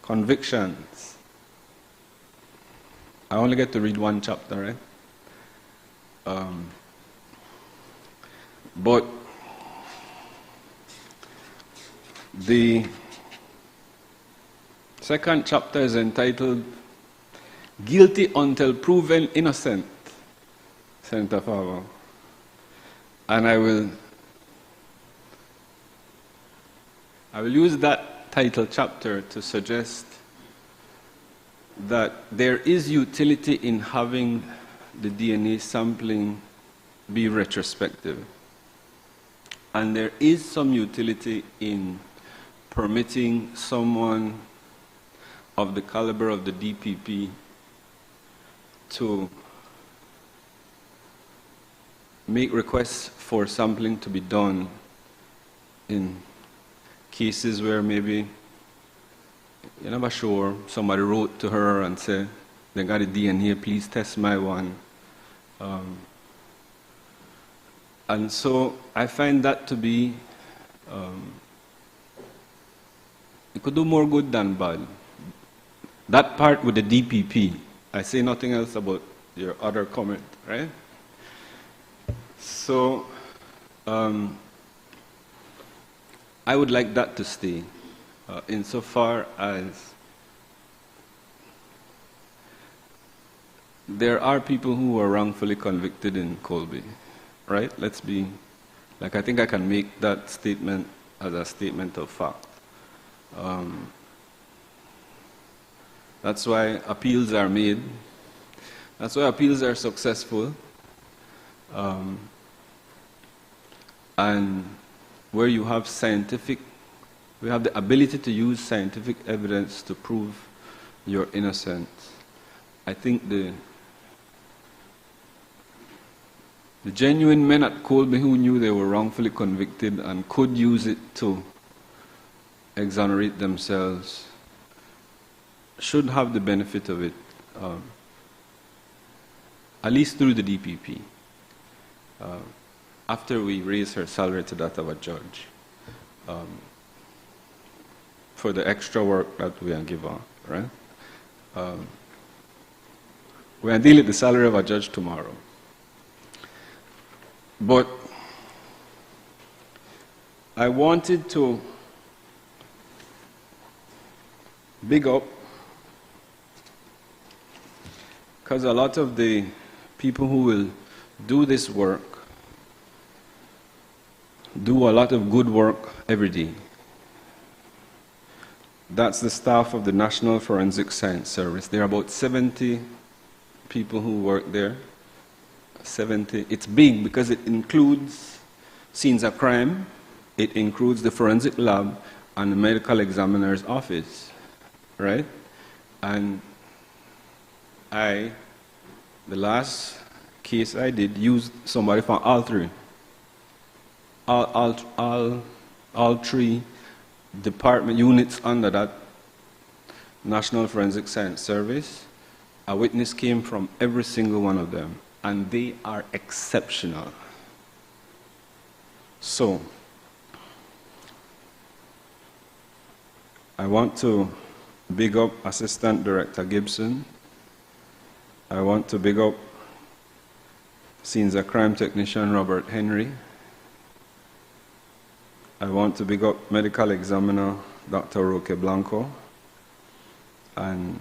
Convictions. I only get to read one chapter, right? But the second chapter is entitled Guilty Until Proven Innocent, Senator Favre. And I will use that title chapter to suggest that there is utility in having the DNA sampling be retrospective. And there is some utility in permitting someone of the caliber of the DPP to make requests for sampling to be done in cases where maybe you're never sure, somebody wrote to her and said, they got a DNA, please test my one. And so I find that to be, it could do more good than bad. That part with the DPP, I say nothing else about your other comment, right? So, I would like that to stay, insofar as there are people who were wrongfully convicted in Colby, right? Let's be, like, I think I can make that statement as a statement of fact. That's why appeals are made. That's why appeals are successful. And where you have we have the ability to use scientific evidence to prove your innocence. I think the genuine men at Colby who knew they were wrongfully convicted and could use it to exonerate themselves should have the benefit of it, at least through the DPP, after we raise her salary to that of a judge, for the extra work that we are given, right? We're dealing with the salary of a judge tomorrow. But I wanted to big up, because a lot of the people who will do this work do a lot of good work every day. That's the staff of the National Forensic Science Service. There are about 70 people who work there. 70. It's big because it includes scenes of crime, it includes the forensic lab and the medical examiner's office, right? And the last case I did, used somebody from all three. All three department units under that National Forensic Science Service. A witness came from every single one of them, and they are exceptional. So, I want to big up Assistant Director Gibson. I want to big up Scenes of Crime Technician Robert Henry. I want to big up Medical Examiner Dr. Roque Blanco. And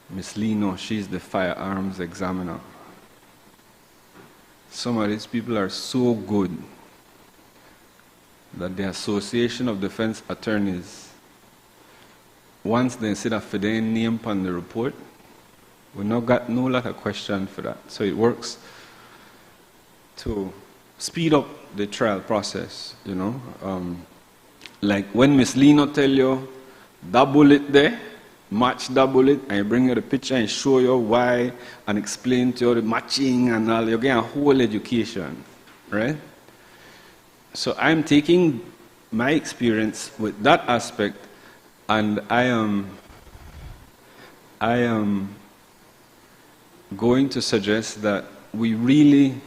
Miss Lino, she's the Firearms Examiner. Some of these people are so good that the Association of Defense Attorneys, once they sit for their name on the report, we not got no lot of question for that. So it works to speed up the trial process, you know. Like when Miss Lino tell you that bullet there, match that bullet, and you bring you the picture and show you why and explain to you the matching and all, you're getting a whole education, right? So I'm taking my experience with that aspect, and I am going to suggest that we really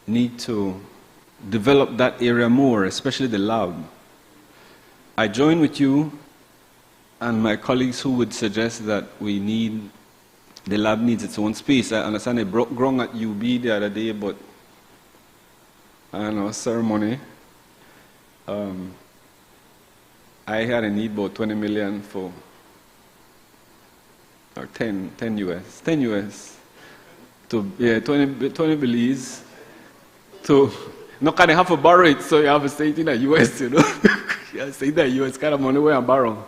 need to develop that area more, especially the lab. I join with you and my colleagues who would suggest that the lab needs its own space. I understand they broke ground at UB the other day, but I don't know, ceremony. I had a need about 20 million for, or 10 US, 10 US, to, yeah, 20 Belize, to, not kind of have to borrow it, so you have to stay in the US, you know. You have to stay in the US, kind of money where I borrow.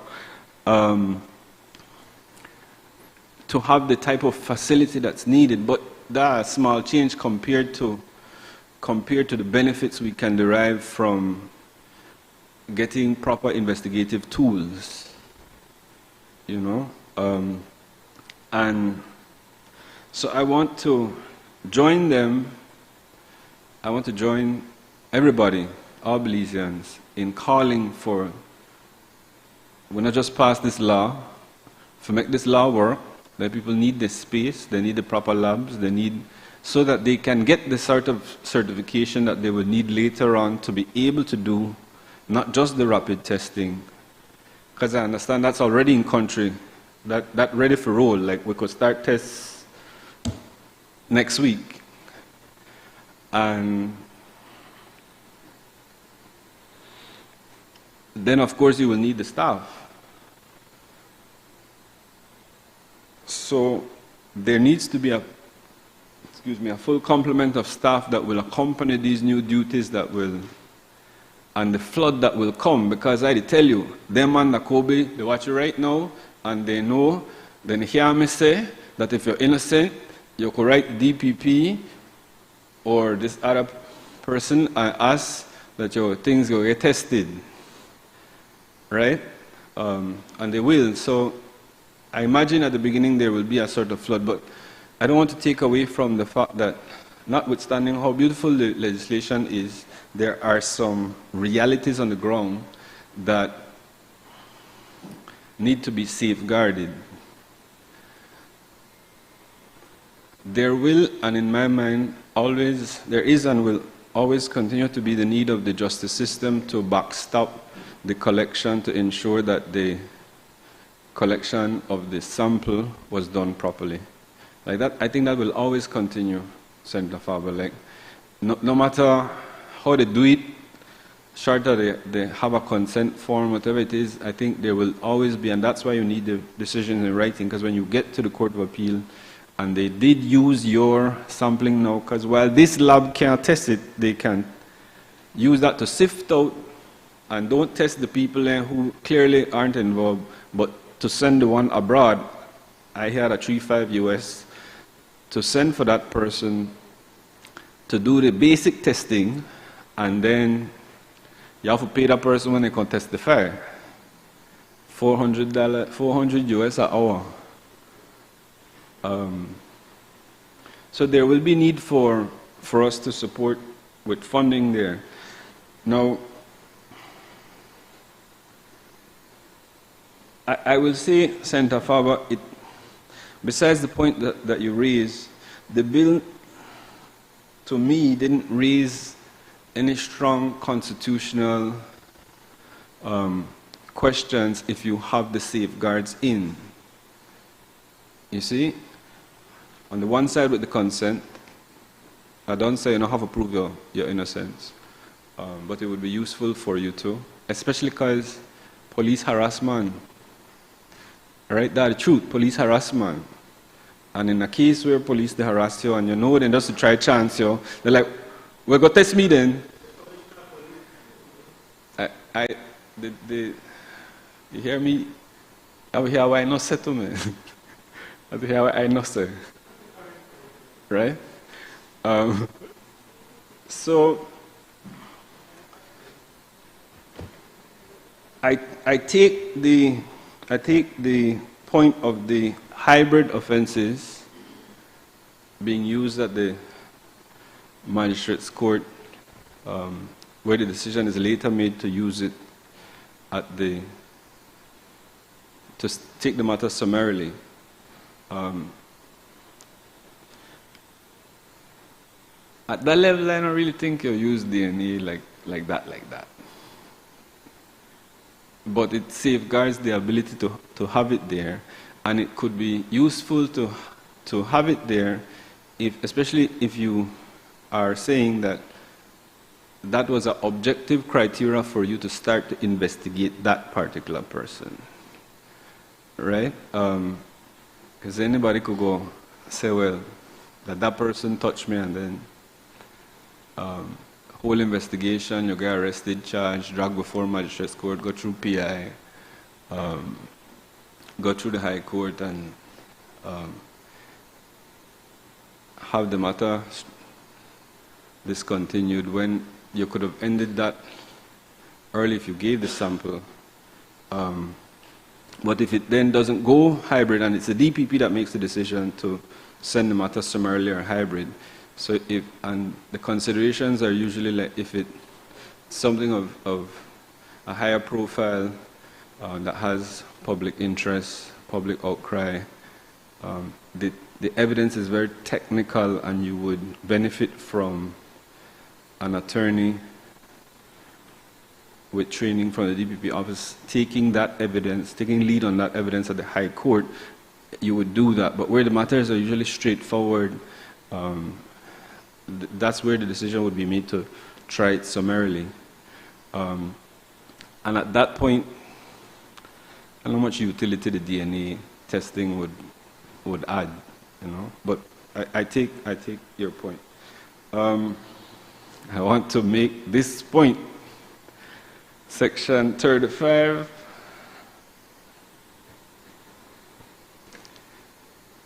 To have the type of facility that's needed, but that's a small change compared to the benefits we can derive from getting proper investigative tools, you know. And so I want to join them, I want to join everybody, all Belizeans, in calling for, we not just pass this law, to make this law work, that people need this space, they need the proper labs, they need, so that they can get the sort of certification that they will need later on to be able to do not just the rapid testing, because I understand that's already in country, that ready for roll, like we could start tests next week. And then of course you will need the staff. So there needs to be a full complement of staff that will accompany these new duties that will, and the flood that will come, because I tell you, them and the Kobe, they watch you right now, and they know, then hear me say, that if you're innocent, you could write DPP, or this other person and ask that your things go get tested, right? And they will. So I imagine at the beginning there will be a sort of flood, but I don't want to take away from the fact that notwithstanding how beautiful the legislation is, there are some realities on the ground that need to be safeguarded. There will, and in my mind, there is and will always continue to be the need of the justice system to backstop the collection to ensure that the collection of the sample was done properly. Like that, I think that will always continue, Senator Faber. Like, no matter how they do it, short of they have a consent form, whatever it is, I think there will always be, and that's why you need the decision in writing, because when you get to the Court of Appeal, and they did use your sampling now, because while this lab can't test it, they can use that to sift out and don't test the people who clearly aren't involved, but to send the one abroad. I had a 3.5 US to send for that person to do the basic testing, and then you have to pay that person when they can testify. $400 US an hour. So there will be need for us to support with funding there. Now, I will say, Senator Faber, besides the point that you raised, the bill, to me, didn't raise any strong constitutional questions if you have the safeguards in. You see, on the one side with the consent, I don't say you don't have to prove your innocence, but it would be useful for you too, especially because police harassment, right? That's the truth, police harassment. And in a case where police they harass you and you know then just to try chance you, they're like, well, go test me then. You hear me? I will hear why I not say to me. I will hear why I not say. Right? So I take the point of the hybrid offenses being used at the magistrate's court, where the decision is later made to use it to take the matter summarily. At that level, I don't really think you'll use DNA like that. But it safeguards the ability to have it there, and it could be useful to have it there, especially if you are saying that was an objective criteria for you to start to investigate that particular person, right? Because anybody could go say, well, that person touched me, and then whole investigation, you get arrested, charged, dragged before magistrate's court, go through PI, go through the High Court, and have the matter discontinued when you could have ended that early if you gave the sample. But if it then doesn't go hybrid, and it's the DPP that makes the decision to send the matter summarily or hybrid, so and the considerations are usually like if it's something of a higher profile that has public interest, public outcry, the evidence is very technical, and you would benefit from an attorney with training from the DPP office taking that evidence, taking lead on that evidence at the High Court. You would do that. But where the matters are usually straightforward, that's where the decision would be made to try it summarily. And at that point, I don't know how much utility the DNA testing would add, you know. But I take your point. I want to make this point. Section 35,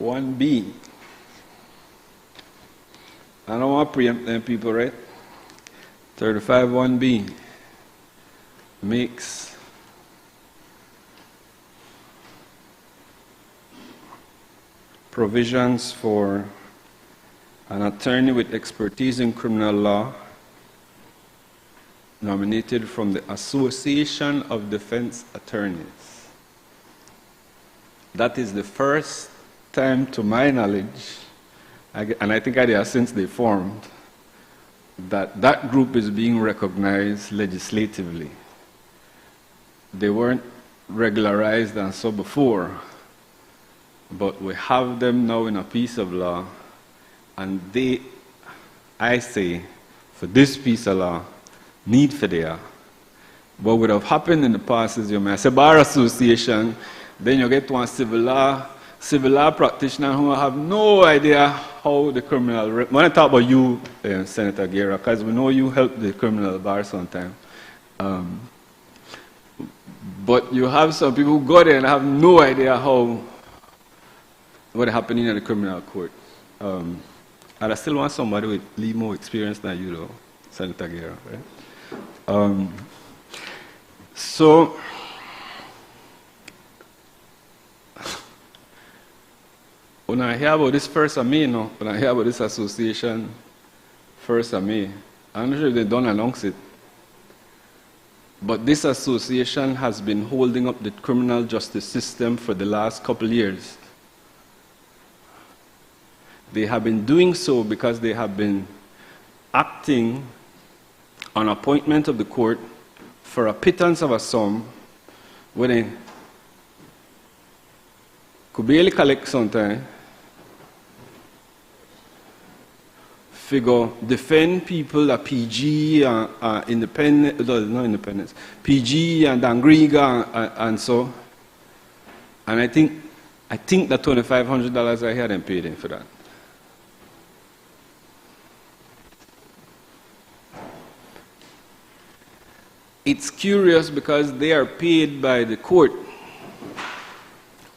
1B. I don't want to preempt them people, right? 35(1)(b) makes provisions for an attorney with expertise in criminal law nominated from the Association of Defense Attorneys. That is the first time, to my knowledge, and I think I did since they formed, that group is being recognized legislatively. They weren't regularized and so before, but we have them now in a piece of law, and they, I say, for this piece of law, need for there. What would have happened in the past is you may say bar association, then you get to a civil law practitioner who have no idea how the criminal, when I talk about you, Senator Guerra, because we know you help the criminal bar sometimes. But you have some people who go there and have no idea what happening in the criminal court. And I still want somebody with little more experience than you, though, Senator Guerra, right? So, when I hear about this first of May, when I hear about this association first of May, I'm not sure if they don't announce it, but this association has been holding up the criminal justice system for the last couple of years. They have been doing so because they have been acting on appointment of the court for a pittance of a sum when they could barely collect sometime, figure defend people that PG and independent, not independence, PG and Dangriga and so. And I think that $2,500 I had them paid in for that. It's curious because they are paid by the court,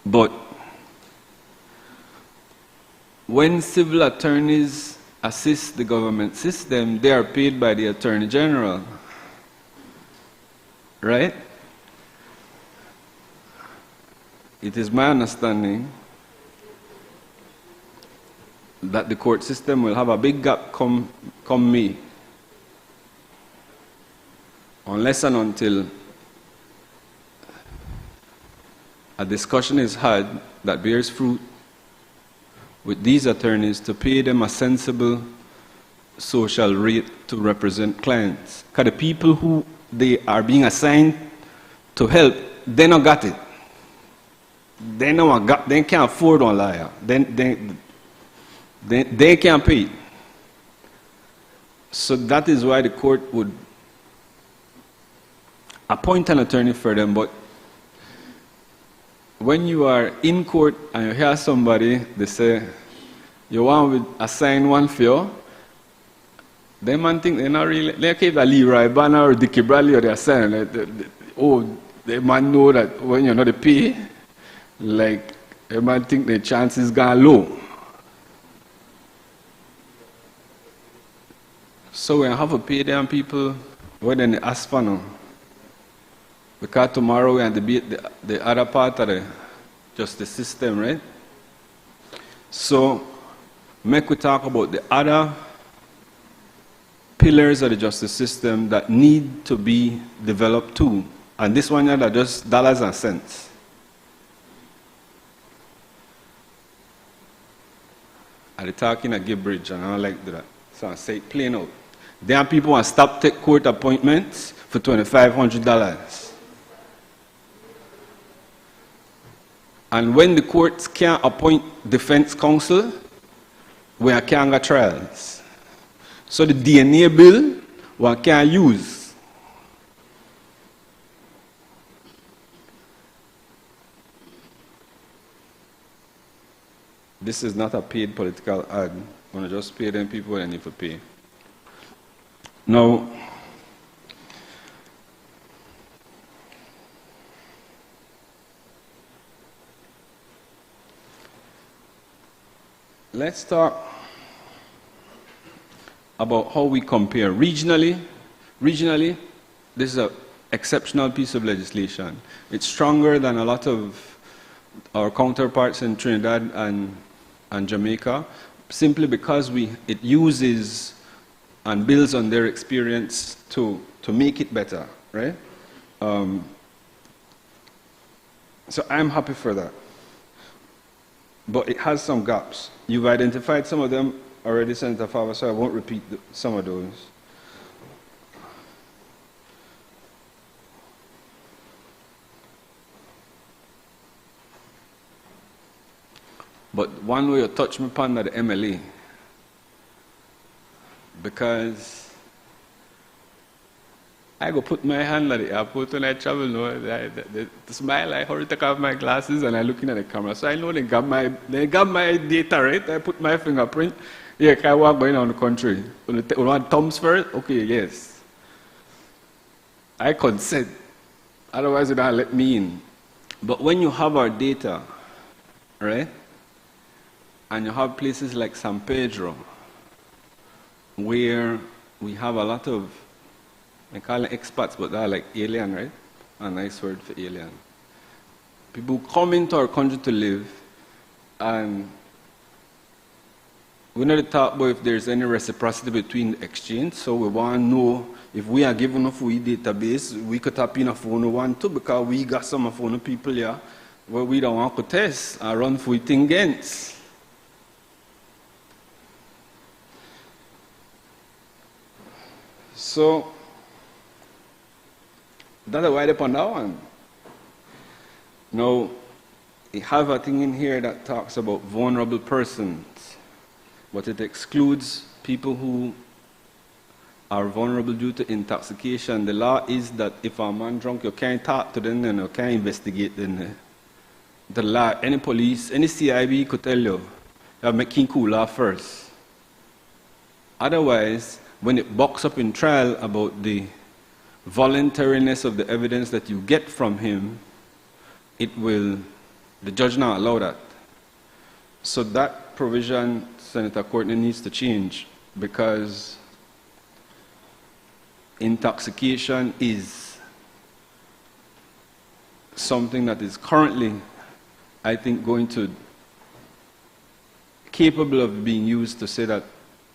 but when civil attorneys assist the government system, they are paid by the Attorney General, right? It is my understanding that the court system will have a big gap come May, unless and until a discussion is had that bears fruit with these attorneys to pay them a sensible social rate to represent clients. Because the people who they are being assigned to help, they not got it. They can't afford one lawyer. They can't pay it. So that is why the court would appoint an attorney for them, but when you are in court and you hear somebody, they say, you want to assign one for you, they man think they're not really, they keep a Leroy Banner or Dickie Bradley or they're saying, they man know that when you're not a pay, like, they man think the chances gone low. So we have to pay them people, what then they ask for now. Because tomorrow we have to debate the other part of the justice system, right? So, make we talk about the other pillars of the justice system that need to be developed too. And this one are just dollars and cents. I'm talking at Gibbridge and I don't like that. So I say it plain out. There are people who stop take court appointments for $2,500. And when the courts can't appoint defense counsel, we can't get trials. So the DNA bill, we can't use. This is not a paid political ad. I'm going to just pay them people that need to pay. Now, let's talk about how we compare. Regionally, this is an exceptional piece of legislation. It's stronger than a lot of our counterparts in Trinidad and Jamaica, simply because it uses and builds on their experience to make it better, right? So I'm happy for that. But it has some gaps. You've identified some of them already, Senator Faber, so I won't repeat some of those. But one way you touch me upon the MLA, because I go put my hand at the airport when I travel, the smile, I hurry take off my glasses and I looking at the camera. So I know they got my data, right? I put my fingerprint. Yeah, can I walk going on the country? You want thumbs first? Okay, yes. I consent. Otherwise, you don't let me in. But when you have our data, right? And you have places like San Pedro, where we have a lot of, I call them expats, but they're like alien, right? A nice word for alien. People who come into our country to live, and we need to talk about if there's any reciprocity between the exchange. So we want to know if we are given enough we database, we could tap in a phone one too, because we got some phone people here where we don't want to test and run for thing against. So that's why they put that one. Now, we have a thing in here that talks about vulnerable persons, but it excludes people who are vulnerable due to intoxication. The law is that if a man drunk, you can't talk to them and you can't investigate them. The law, any police, any CIB could tell you, you have to make him cool off first. Otherwise, when it bucks up in trial about the voluntariness of the evidence that you get from him, the judge not allow that. So that provision, Senator Courtney, needs to change, because intoxication is something that is currently, I think, capable of being used to say that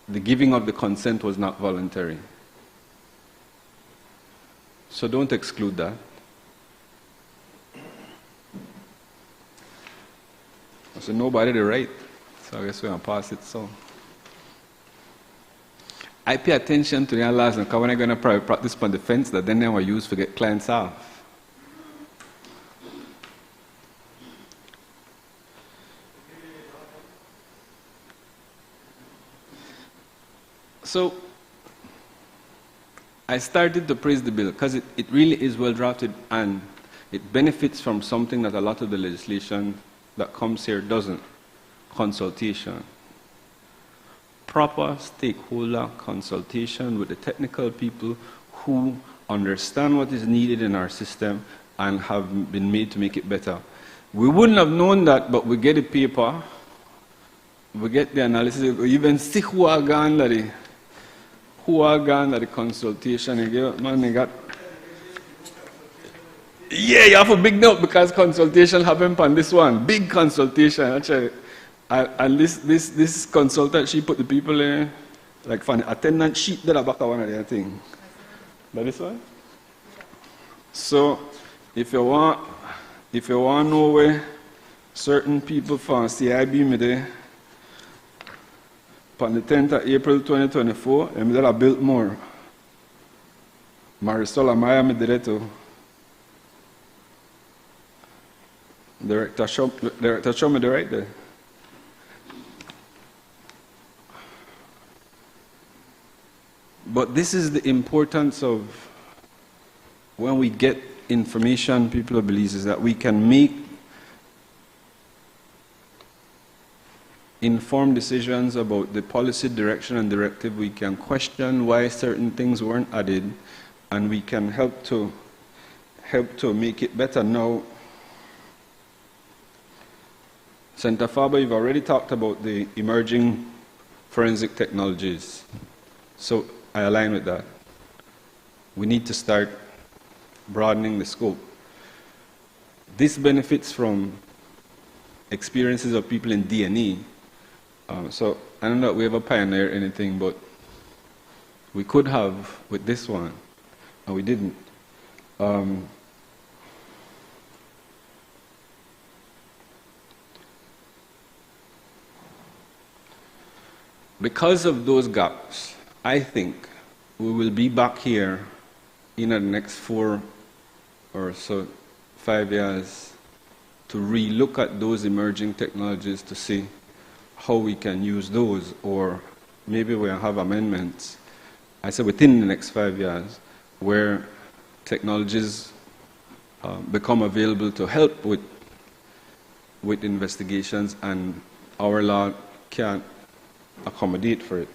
the giving of the consent was not voluntary. So don't exclude that. So nobody the right. So I guess we're going to pass it. So I pay attention to the laws, and when I'm going to practice on the fence that then they will use to get clients off. So I started to praise the bill because it really is well drafted, and it benefits from something that a lot of the legislation that comes here doesn't: consultation. Proper stakeholder consultation with the technical people who understand what is needed in our system and have been made to make it better. We wouldn't have known that, but we get the paper, we get the analysis, we even see who are gone at the consultation. You got, yeah, you have a big note because consultation happened on this one. Big consultation, actually. And this consultant, she put the people in, like for an attendance sheet that back of one of their things. But this one? So, if you want to know where certain people from CIB me there, on the 10th of April 2024, and that I built more. Marisol Amaya me did it too. Director show me the right there. But this is the importance of when we get information, people of Belize, is that we can make informed decisions about the policy direction and directive. We can question why certain things weren't added, and we can help to make it better. Now, Senator Faber, you've already talked about the emerging forensic technologies. So I align with that. We need to start broadening the scope. This benefits from experiences of people in D&E. So I don't know that we ever pioneered anything, but we could have with this one, and we didn't. Because of those gaps, I think we will be back here in the next 4 or so, 5 years, to re-look at those emerging technologies to see how we can use those, or maybe we'll have amendments, I said within the next 5 years, where technologies become available to help with investigations and our law can't accommodate for it.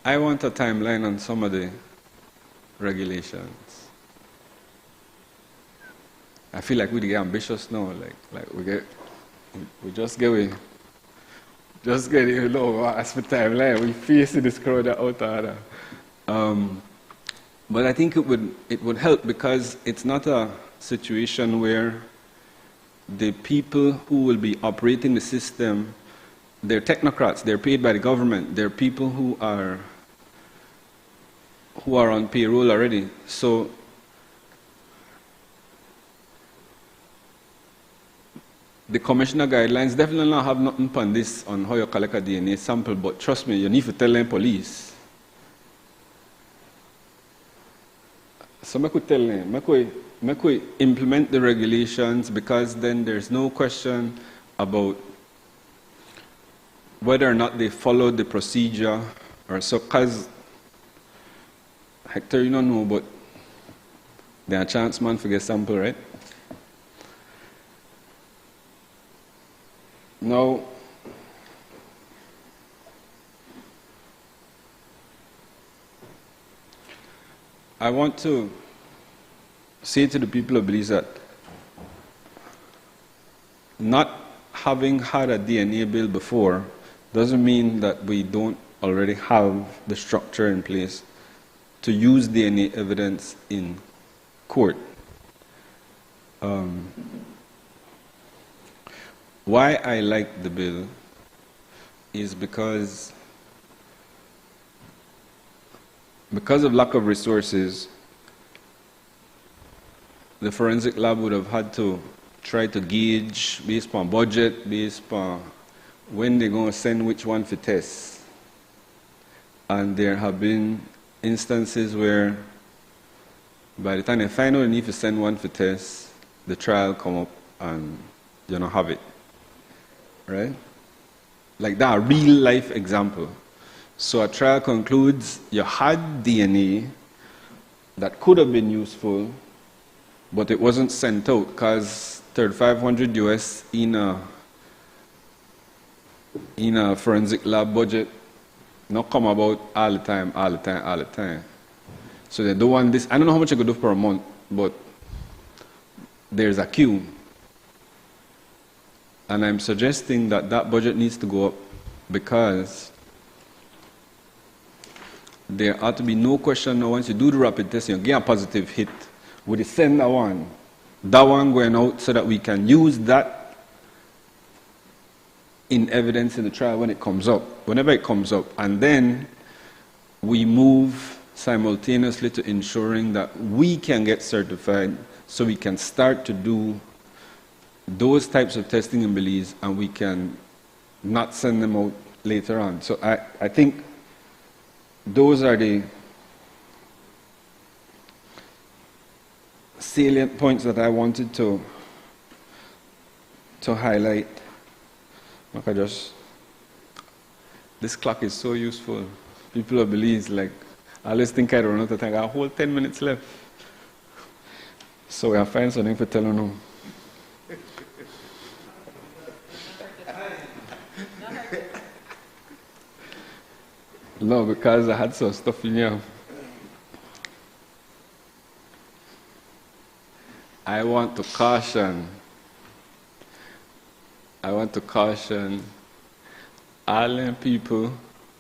I want a timeline on some of the regulations. I feel like we get ambitious now, like we just get it, you know, as for timeline, we face this crowd out order. But I think it would help, because it's not a situation where the people who will be operating the system, they're technocrats, they're paid by the government, they're people who are on payroll already. So the commissioner guidelines definitely not have nothing on this, on how you collect a DNA sample, but trust me, you need to tell them police. So I could tell them, I could implement the regulations, because then there's no question about whether or not they followed the procedure or so. Because Hector, you don't know, but there are chance man for get sample, right? Now, I want to say to the people of Belize that not having had a DNA bill before doesn't mean that we don't already have the structure in place to use DNA evidence in court. Why I like the bill is because of lack of resources, the forensic lab would have had to try to gauge based on budget, based on when they're going to send which one for tests. And there have been instances where by the time they find out they need to send one for tests, the trial come up and you don't have it. Right? Like that, a real life example. So a trial concludes you had DNA that could have been useful, but it wasn't sent out because $3,500 US in a forensic lab budget not come about all the time. So they don't want this. I don't know how much I could do per month, but there's a queue. And I'm suggesting that that budget needs to go up, because there ought to be no question now, once you do the rapid testing, you get a positive hit, we send that one going out so that we can use that in evidence in the trial when it comes up, whenever it comes up. And then we move simultaneously to ensuring that we can get certified so we can start to do those types of testing in Belize, and we can not send them out later on. So I think those are the salient points that I wanted to highlight. Okay, this clock is so useful. People of Belize, like, I always think I run out of time. I have a whole 10 minutes left. So I'll find something for telling them. No, because I had some stuff in here. I want to caution I want to caution all them people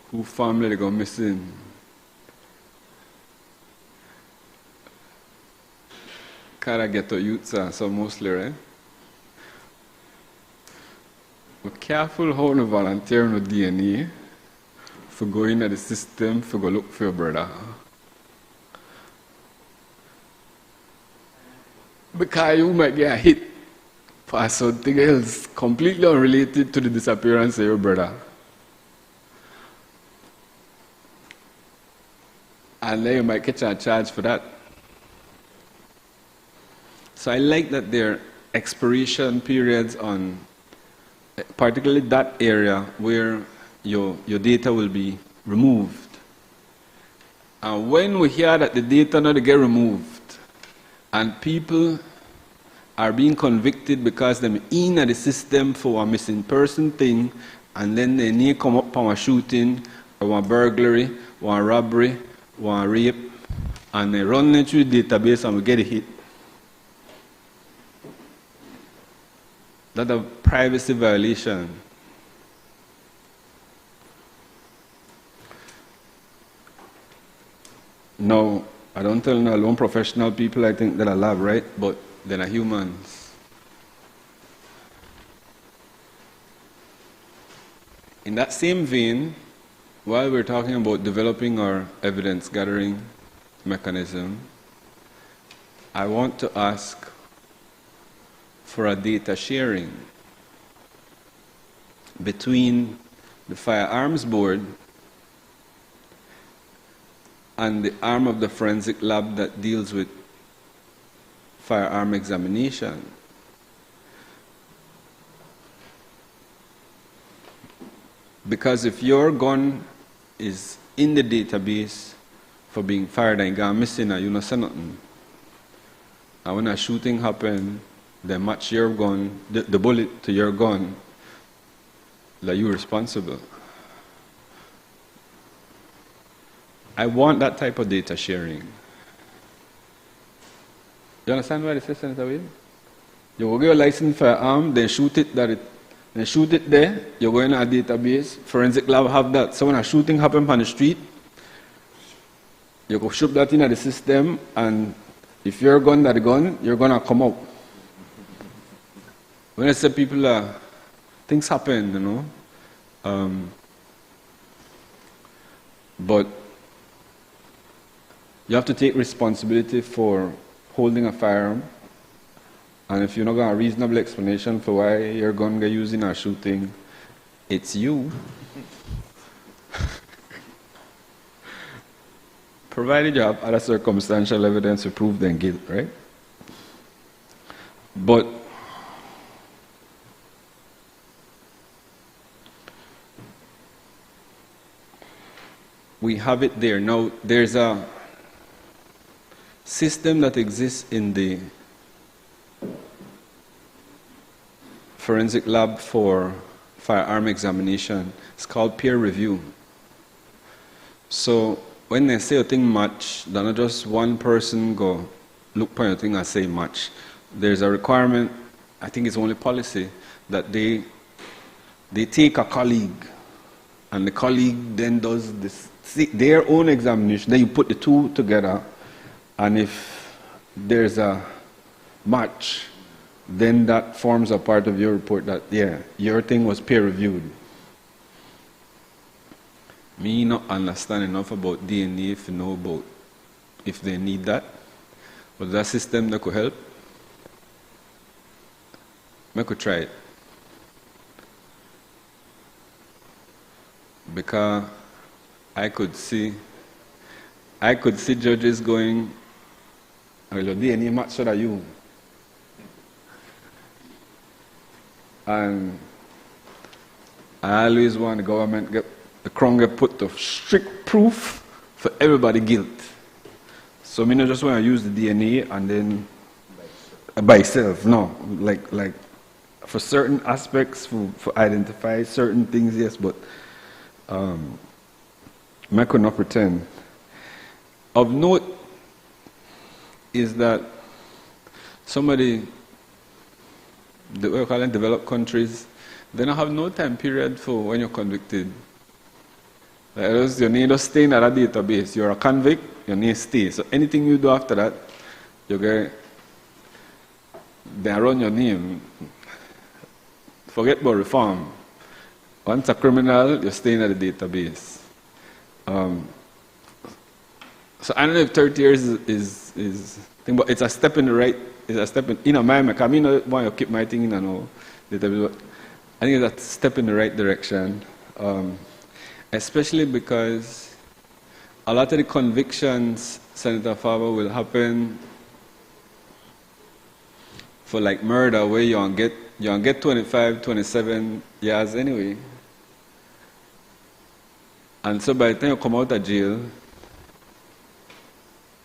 who family go missing. Kind of get to youths so mostly, right? Be careful how you volunteer no DNA for go into the system for go look for your brother. Because you might get hit for something else completely unrelated to the disappearance of your brother. And then you might catch a charge for that. So I like that there are expiration periods on particularly that area where your data will be removed. And when we hear that the data not get removed and people are being convicted because they're in the system for a missing person thing, and then they need to come up on a shooting or a burglary or a robbery or a rape, and they run it through the database and we get a hit. That's a privacy violation. No, I don't tell no alone professional people I think they're lab, right? But they're not humans. In that same vein, while we're talking about developing our evidence gathering mechanism, I want to ask for a data sharing between the Firearms Board and the arm of the forensic lab that deals with firearm examination. Because if your gun is in the database for being fired and gone missing and you don't say nothing, and when a shooting happens, they match your gun, the bullet to your gun, that you're responsible. I want that type of data sharing. You understand what I say, Senator Wade? You go get a license for an arm, then shoot it there, you go in a database, forensic lab have that. So when a shooting happens on the street, you go shoot that in the system, and if you're gun that gun, you're gonna come out. When I say people, things happen, you know. But you have to take responsibility for holding a firearm. And if you're not got a reasonable explanation for why your gun get used in a shooting, it's you. Provided you have other circumstantial evidence to prove their guilt, right? But we have it there. Now, there's a system that exists in the forensic lab for firearm examination. It's called peer review. So when they say a thing match, then not just one person go look for a thing and say match. There's a requirement, I think it's only policy, that they take a colleague, and the colleague then does their own examination. Then you put the two together, and if there's a match, then that forms a part of your report that, yeah, your thing was peer reviewed. Me not understand enough about DNA if you know about if they need that. But that system that could help, I could try it. Because I could see judges going, well, DNA match so that you. And I always want the government get the Crown get put to strict proof for everybody guilt. So me not just want to use the DNA and then by itself. No, like for certain aspects, for identify certain things, yes, but I could not pretend. Of note is that some of the what we call in developed countries, Then I have no time period for when you're convicted. You need to stay in that database. You're a convict, you need to stay. So anything you do after that, they run your name. Forget about reform. Once a criminal, you're staying at the database. So I don't know if 30 years is thing, but it's a step in the right. It's a step in my mind. I mean, I want to keep my thing in and all. Database. I think it's a step in the right direction, especially because a lot of the convictions, Senator Faber, will happen for like murder, where you get 25, 27 years anyway. And so by the time you come out of jail,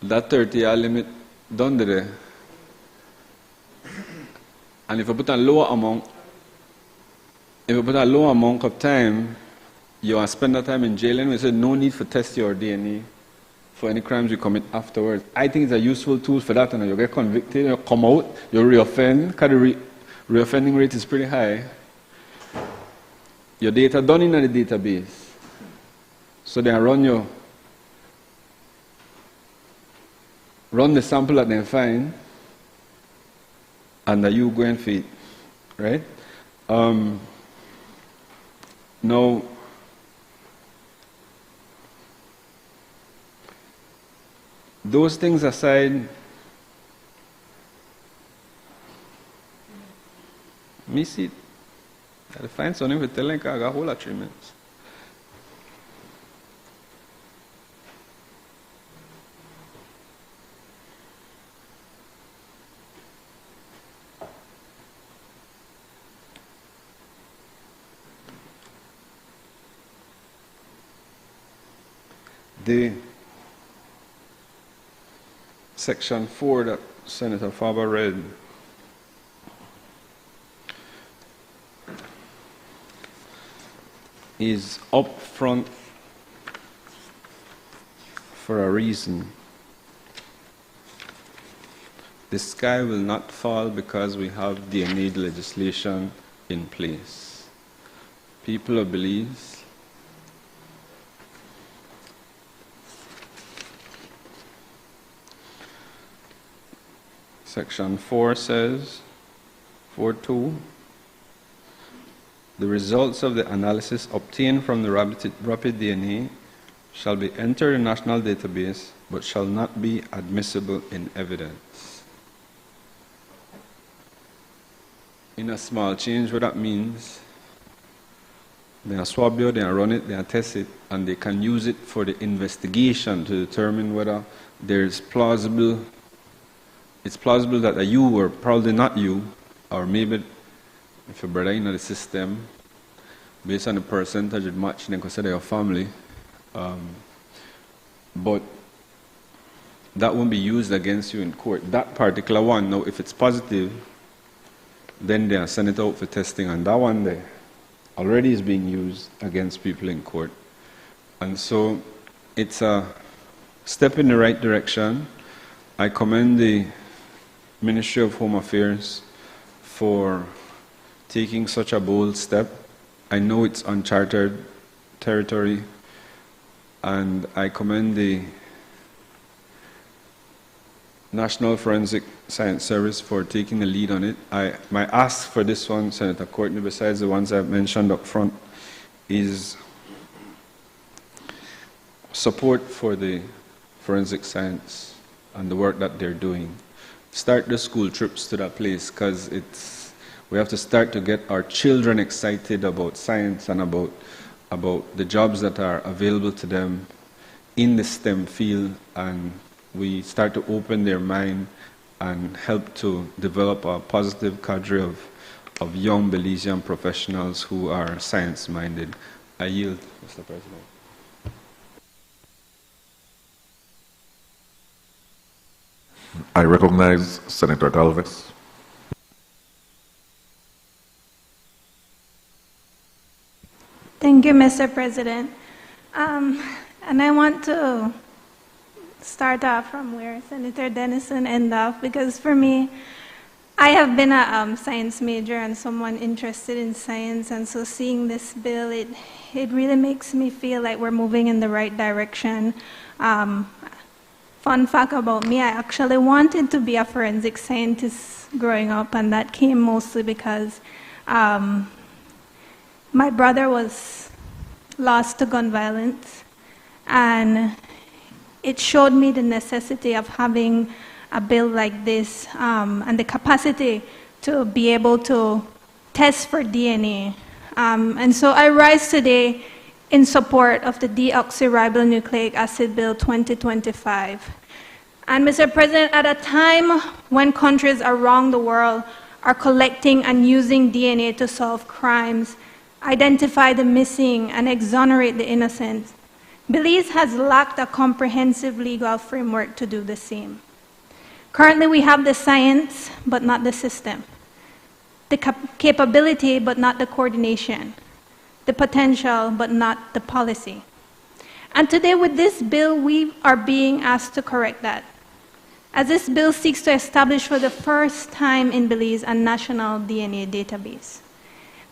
that 30-year limit done there. And if you put a lower amount of time, you are spend that time in jail, and we said no need for test your DNA for any crimes you commit afterwards. I think it's a useful tool for that, and you get convicted, you come out, you reoffend, because the reoffending rate is pretty high. Your data done in the database. So they run the sample that they find, and you go and feed, right? Now, those things aside, me see, I find something for telling I got a whole lot of 3 minutes. The section 4 that Senator Faber read is up front for a reason. The sky will not fall because we have DNA legislation in place. People of Belize, Section 4 says, 4.2, the results of the analysis obtained from the rapid DNA shall be entered in the national database, but shall not be admissible in evidence. In a small change, what that means, they swab you, they run it, they test it, and they can use it for the investigation to determine whether there's it's plausible that you or probably not you, or maybe if your brother in the system, based on the percentage it match, then consider your family. But that won't be used against you in court. That particular one, now if it's positive, then they are sent it out for testing, and that one there already is being used against people in court. And so it's a step in the right direction. I commend the Ministry of Home Affairs for taking such a bold step. I know it's uncharted territory, and I commend the National Forensic Science Service for taking the lead on it. My ask for this one, Senator Courtney, besides the ones I've mentioned up front, is support for the forensic science and the work that they're doing. Start the school trips to that place, because we have to start to get our children excited about science and about the jobs that are available to them in the STEM field, and we start to open their mind and help to develop a positive cadre of young Belizean professionals who are science-minded. I yield, Mr. President. I recognize Senator Galvez. Thank you, Mr. President. And I want to start off from where Senator Dennison ended off, because for me, I have been a science major and someone interested in science, and so seeing this bill, it really makes me feel like we're moving in the right direction. Fun fact about me, I actually wanted to be a forensic scientist growing up, and that came mostly because my brother was lost to gun violence, and it showed me the necessity of having a bill like this and the capacity to be able to test for DNA. And so I rise today in support of the deoxyribonucleic acid bill 2025. And Mr. President, at a time when countries around the world are collecting and using DNA to solve crimes, identify the missing, and exonerate the innocent, Belize has lacked a comprehensive legal framework to do the same. Currently, we have the science, but not the system, the capability, but not the coordination, the potential, but not the policy. And today, with this bill, we are being asked to correct that, as this bill seeks to establish for the first time in Belize a national DNA database.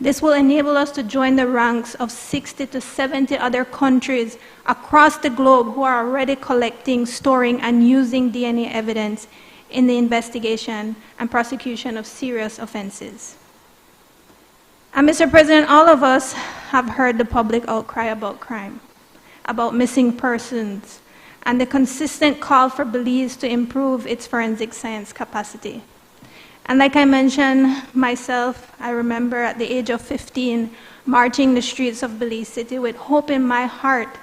This will enable us to join the ranks of 60 to 70 other countries across the globe who are already collecting, storing, and using DNA evidence in the investigation and prosecution of serious offenses. And Mr. President, all of us have heard the public outcry about crime, about missing persons, and the consistent call for Belize to improve its forensic science capacity. And like I mentioned myself, I remember at the age of 15, marching the streets of Belize City with hope in my heart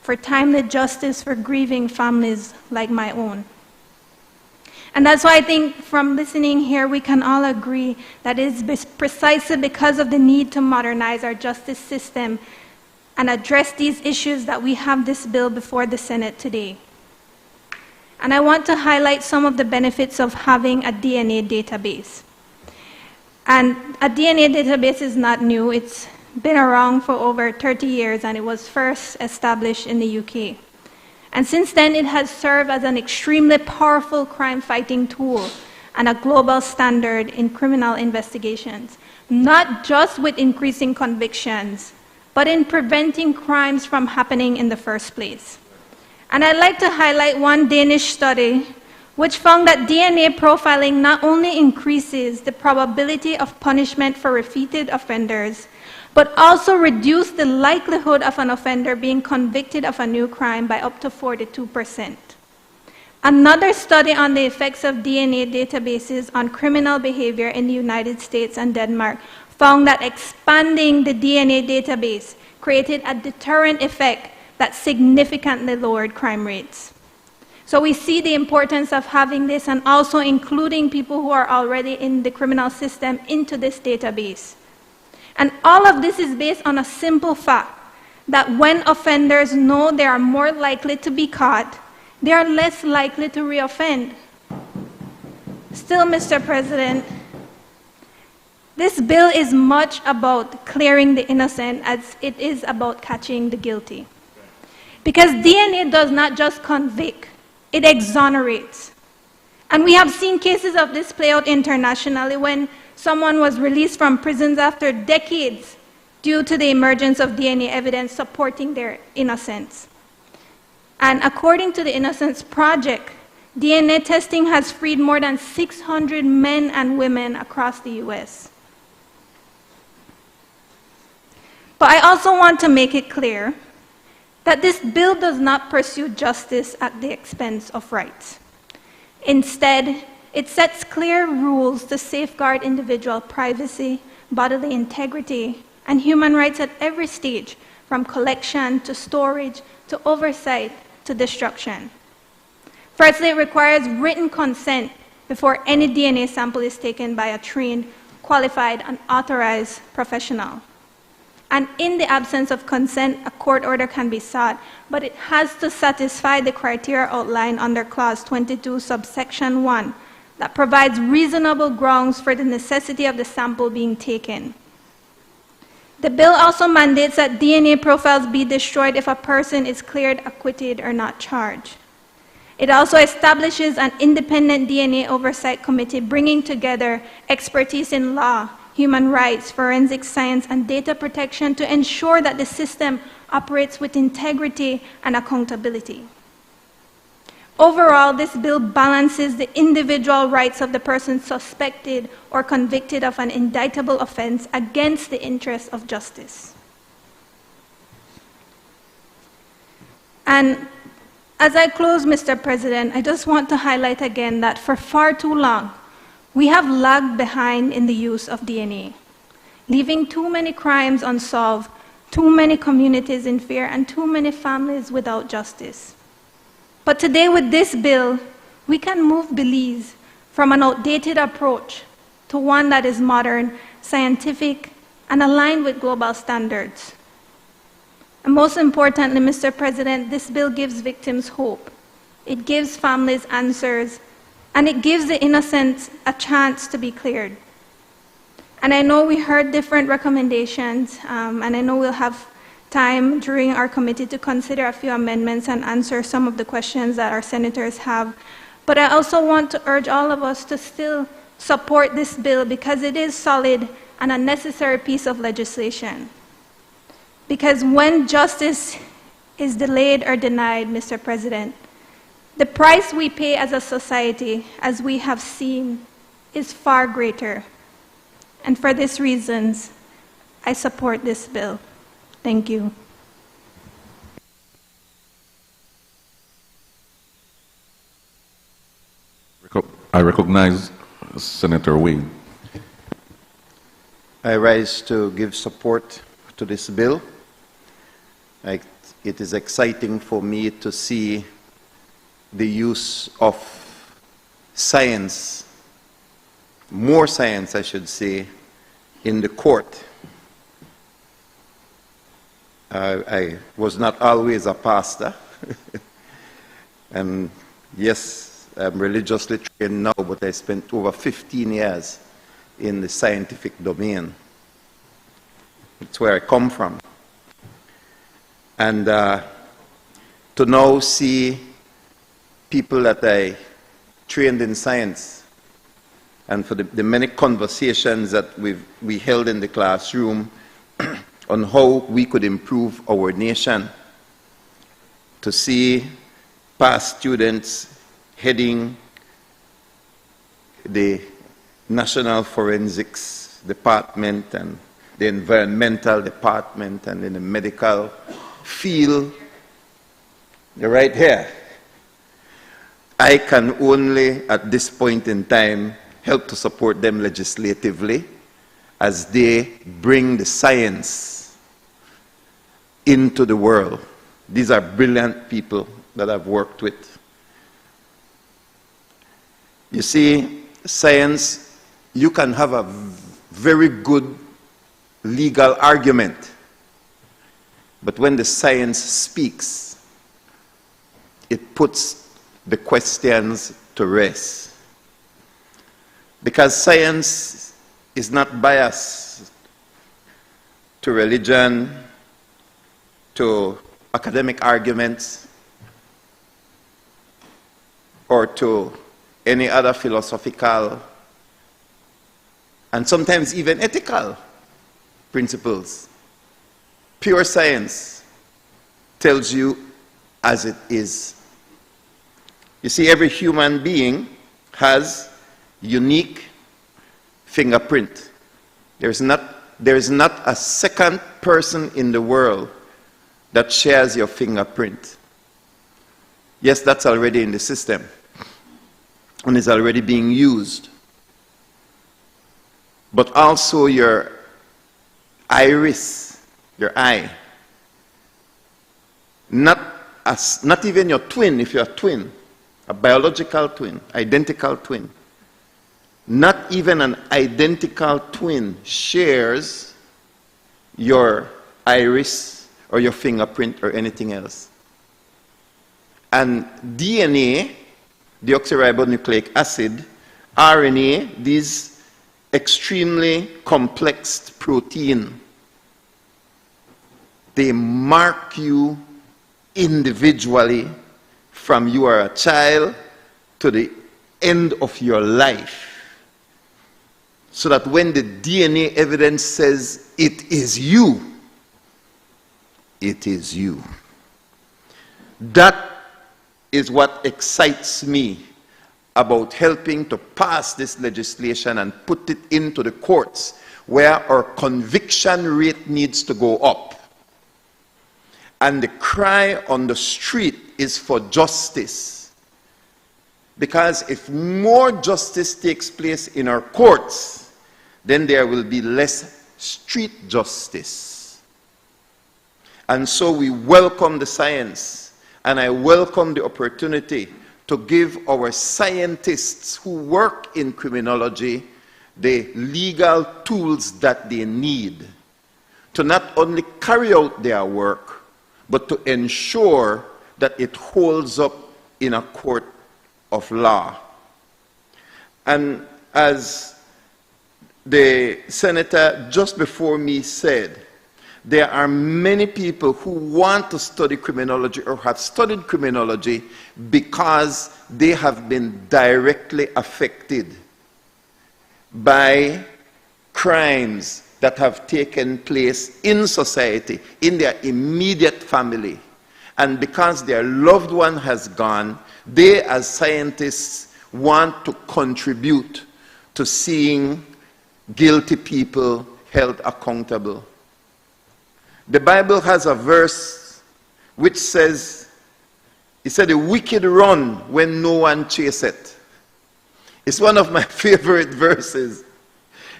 for timely justice for grieving families like my own. And that's why I think from listening here, we can all agree that it is precisely because of the need to modernize our justice system and address these issues that we have this bill before the Senate today. And I want to highlight some of the benefits of having a DNA database. And a DNA database is not new. It's been around for over 30 years, and it was first established in the UK. And since then, it has served as an extremely powerful crime-fighting tool and a global standard in criminal investigations, not just with increasing convictions, but in preventing crimes from happening in the first place. And I'd like to highlight one Danish study which found that DNA profiling not only increases the probability of punishment for repeated offenders, but also reduce the likelihood of an offender being convicted of a new crime by up to 42%. Another study on the effects of DNA databases on criminal behavior in the United States and Denmark found that expanding the DNA database created a deterrent effect that significantly lowered crime rates. So we see the importance of having this and also including people who are already in the criminal system into this database. And all of this is based on a simple fact that when offenders know they are more likely to be caught, they are less likely to reoffend. Still, Mr. President, this bill is much about clearing the innocent as it is about catching the guilty. Because DNA does not just convict, it exonerates. And we have seen cases of this play out internationally when someone was released from prisons after decades due to the emergence of DNA evidence supporting their innocence. And according to the Innocence Project, DNA testing has freed more than 600 men and women across the US. But I also want to make it clear that this bill does not pursue justice at the expense of rights. Instead, it sets clear rules to safeguard individual privacy, bodily integrity, and human rights at every stage, from collection to storage to oversight to destruction. Firstly, it requires written consent before any DNA sample is taken by a trained, qualified, and authorized professional. And in the absence of consent, a court order can be sought, but it has to satisfy the criteria outlined under Clause 22, subsection 1, that provides reasonable grounds for the necessity of the sample being taken. The bill also mandates that DNA profiles be destroyed if a person is cleared, acquitted, or not charged. It also establishes an independent DNA oversight committee bringing together expertise in law, human rights, forensic science, and data protection to ensure that the system operates with integrity and accountability. Overall, this bill balances the individual rights of the person suspected or convicted of an indictable offense against the interests of justice. And as I close, Mr. President, I just want to highlight again that for far too long, we have lagged behind in the use of DNA, leaving too many crimes unsolved, too many communities in fear, and too many families without justice. But today with this bill, we can move Belize from an outdated approach to one that is modern, scientific, and aligned with global standards. And most importantly, Mr. President, this bill gives victims hope. It gives families answers, and it gives the innocent a chance to be cleared. And I know we heard different recommendations, and I know we'll have time during our committee to consider a few amendments and answer some of the questions that our senators have. But I also want to urge all of us to still support this bill because it is solid and a necessary piece of legislation. Because when justice is delayed or denied, Mr. President, the price we pay as a society, as we have seen, is far greater. And for these reasons, I support this bill. Thank you. I recognize Senator Wade. I rise to give support to this bill. It is exciting for me to see the use of science, more science, I should say, in the court. I was not always a pastor, and yes, I'm religiously trained now, but I spent over 15 years in the scientific domain. It's where I come from. And to now see people that I trained in science, and for the many conversations that we held in the classroom on how we could improve our nation, to see past students heading the National Forensics Department and the Environmental Department and in the medical field, they're right here. I can only, at this point in time, help to support them legislatively as they bring the science into the world. These are brilliant people that I've worked with. You see, science, you can have a very good legal argument, but when the science speaks, it puts the questions to rest. Because science is not biased to religion, to academic arguments, or to any other philosophical and sometimes even ethical principles. Pure science tells you as it is. You see, every human being has unique fingerprint. There is not a second person in the world that shares your fingerprint. Yes, that's already in the system and is already being used. But also your iris, your eye. Not even your twin, if you're a twin, a biological twin, identical twin. Not even an identical twin shares your iris or your fingerprint or anything else. And DNA, deoxyribonucleic acid, RNA, these extremely complex protein, they mark you individually from you are a child to the end of your life. So that when the DNA evidence says it is you, it is you. That is what excites me about helping to pass this legislation and put it into the courts, where our conviction rate needs to go up. And the cry on the street is for justice. Because if more justice takes place in our courts, then there will be less street justice. And so we welcome the science, and I welcome the opportunity to give our scientists who work in criminology the legal tools that they need to not only carry out their work, but to ensure that it holds up in a court of law. And as the senator just before me said, there are many people who want to study criminology or have studied criminology because they have been directly affected by crimes that have taken place in society, in their immediate family. And because their loved one has gone, they as scientists want to contribute to seeing guilty people held accountable. The Bible has a verse which says, it said, the wicked run when no one chaseth. It's one of my favorite verses,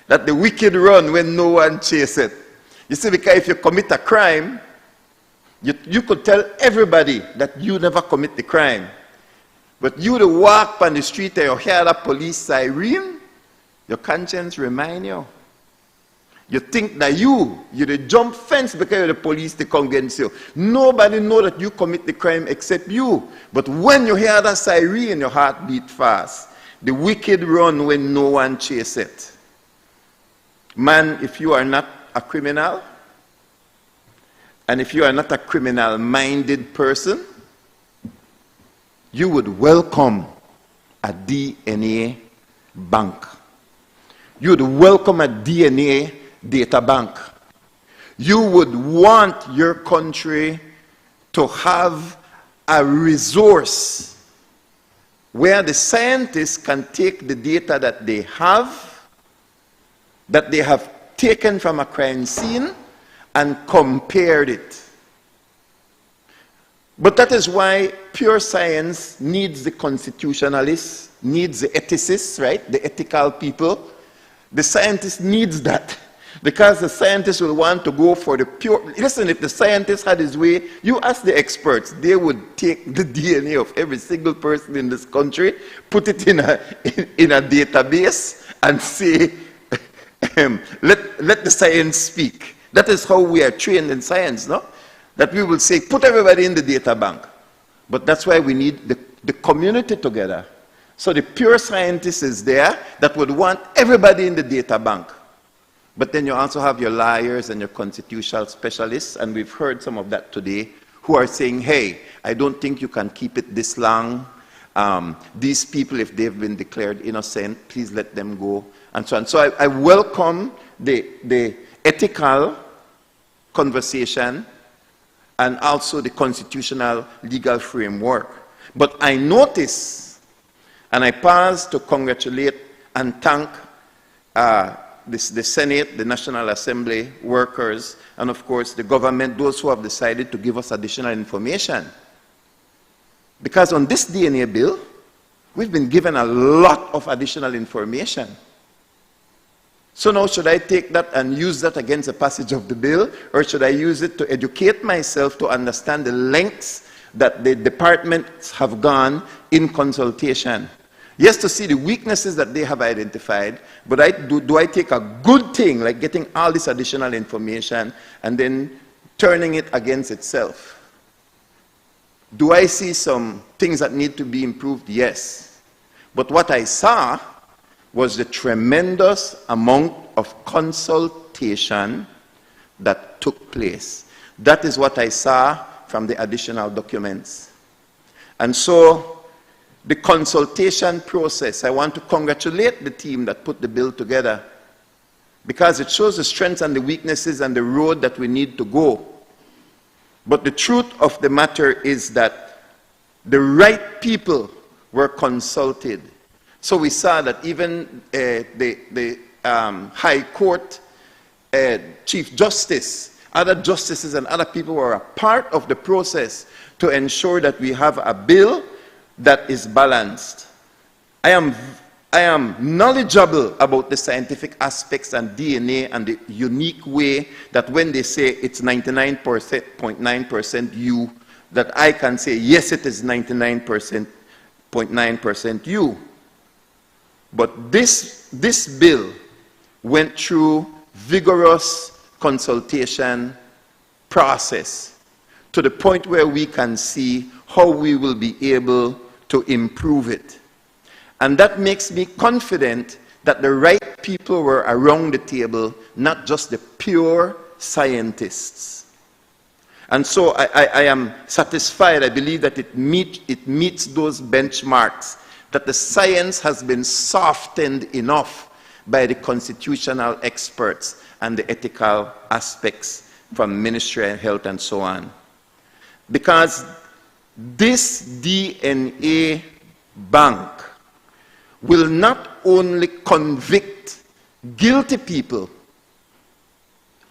that the wicked run when no one chaseth. You see, because if you commit a crime, you could tell everybody that you never commit the crime. But you to walk on the street and you hear that police siren, your conscience remind you. You think that you the jump fence because the police they come against you. Nobody know that you commit the crime except you. But when you hear that siren, your heart beat fast. The wicked run when no one chase it. Man, if you are not a criminal, and if you are not a criminal-minded person, you would welcome a DNA bank. You would welcome a DNA data bank. You would want your country to have a resource where the scientists can take the data that they have taken from a crime scene, and compared it. But that is why pure science needs the constitutionalists, needs the ethicists, right? The ethical people. The scientist needs that. Because the scientist will want to go for the pure. Listen, if the scientist had his way, you ask the experts, they would take the DNA of every single person in this country, put it in a database, and say, let the science speak. That is how we are trained in science, no? That we will say, put everybody in the data bank. But that's why we need the community together. So the pure scientist is there that would want everybody in the data bank. But then you also have your lawyers and your constitutional specialists, and we've heard some of that today, who are saying, hey, I don't think you can keep it this long. These people, if they've been declared innocent, please let them go, and so on. So I welcome the ethical conversation and also the constitutional legal framework. But I notice, and I pause to congratulate and thank the Senate, the National Assembly workers, and of course the government, those who have decided to give us additional information. Because on this DNA bill, we've been given a lot of additional information. So now should I take that and use that against the passage of the bill, or should I use it to educate myself to understand the lengths that the departments have gone in consultation? Yes, to see the weaknesses that they have identified, but do I take a good thing, like getting all this additional information and then turning it against itself? Do I see some things that need to be improved? Yes. But what I saw was the tremendous amount of consultation that took place. That is what I saw from the additional documents. And so the consultation process, I want to congratulate the team that put the bill together, because it shows the strengths and the weaknesses and the road that we need to go. But the truth of the matter is that the right people were consulted. So we saw that even the High Court Chief Justice, other justices and other people were a part of the process to ensure that we have a bill that is balanced. I am knowledgeable about the scientific aspects and DNA and the unique way that when they say it's 99.9% you, that I can say, yes, it is 99.9% you. But this bill went through vigorous consultation process to the point where we can see how we will be able to improve it. And that makes me confident that the right people were around the table, not just the pure scientists. And so I am satisfied. I believe that it meets those benchmarks, that the science has been softened enough by the constitutional experts and the ethical aspects from Ministry of Health and so on. Because this DNA bank will not only convict guilty people,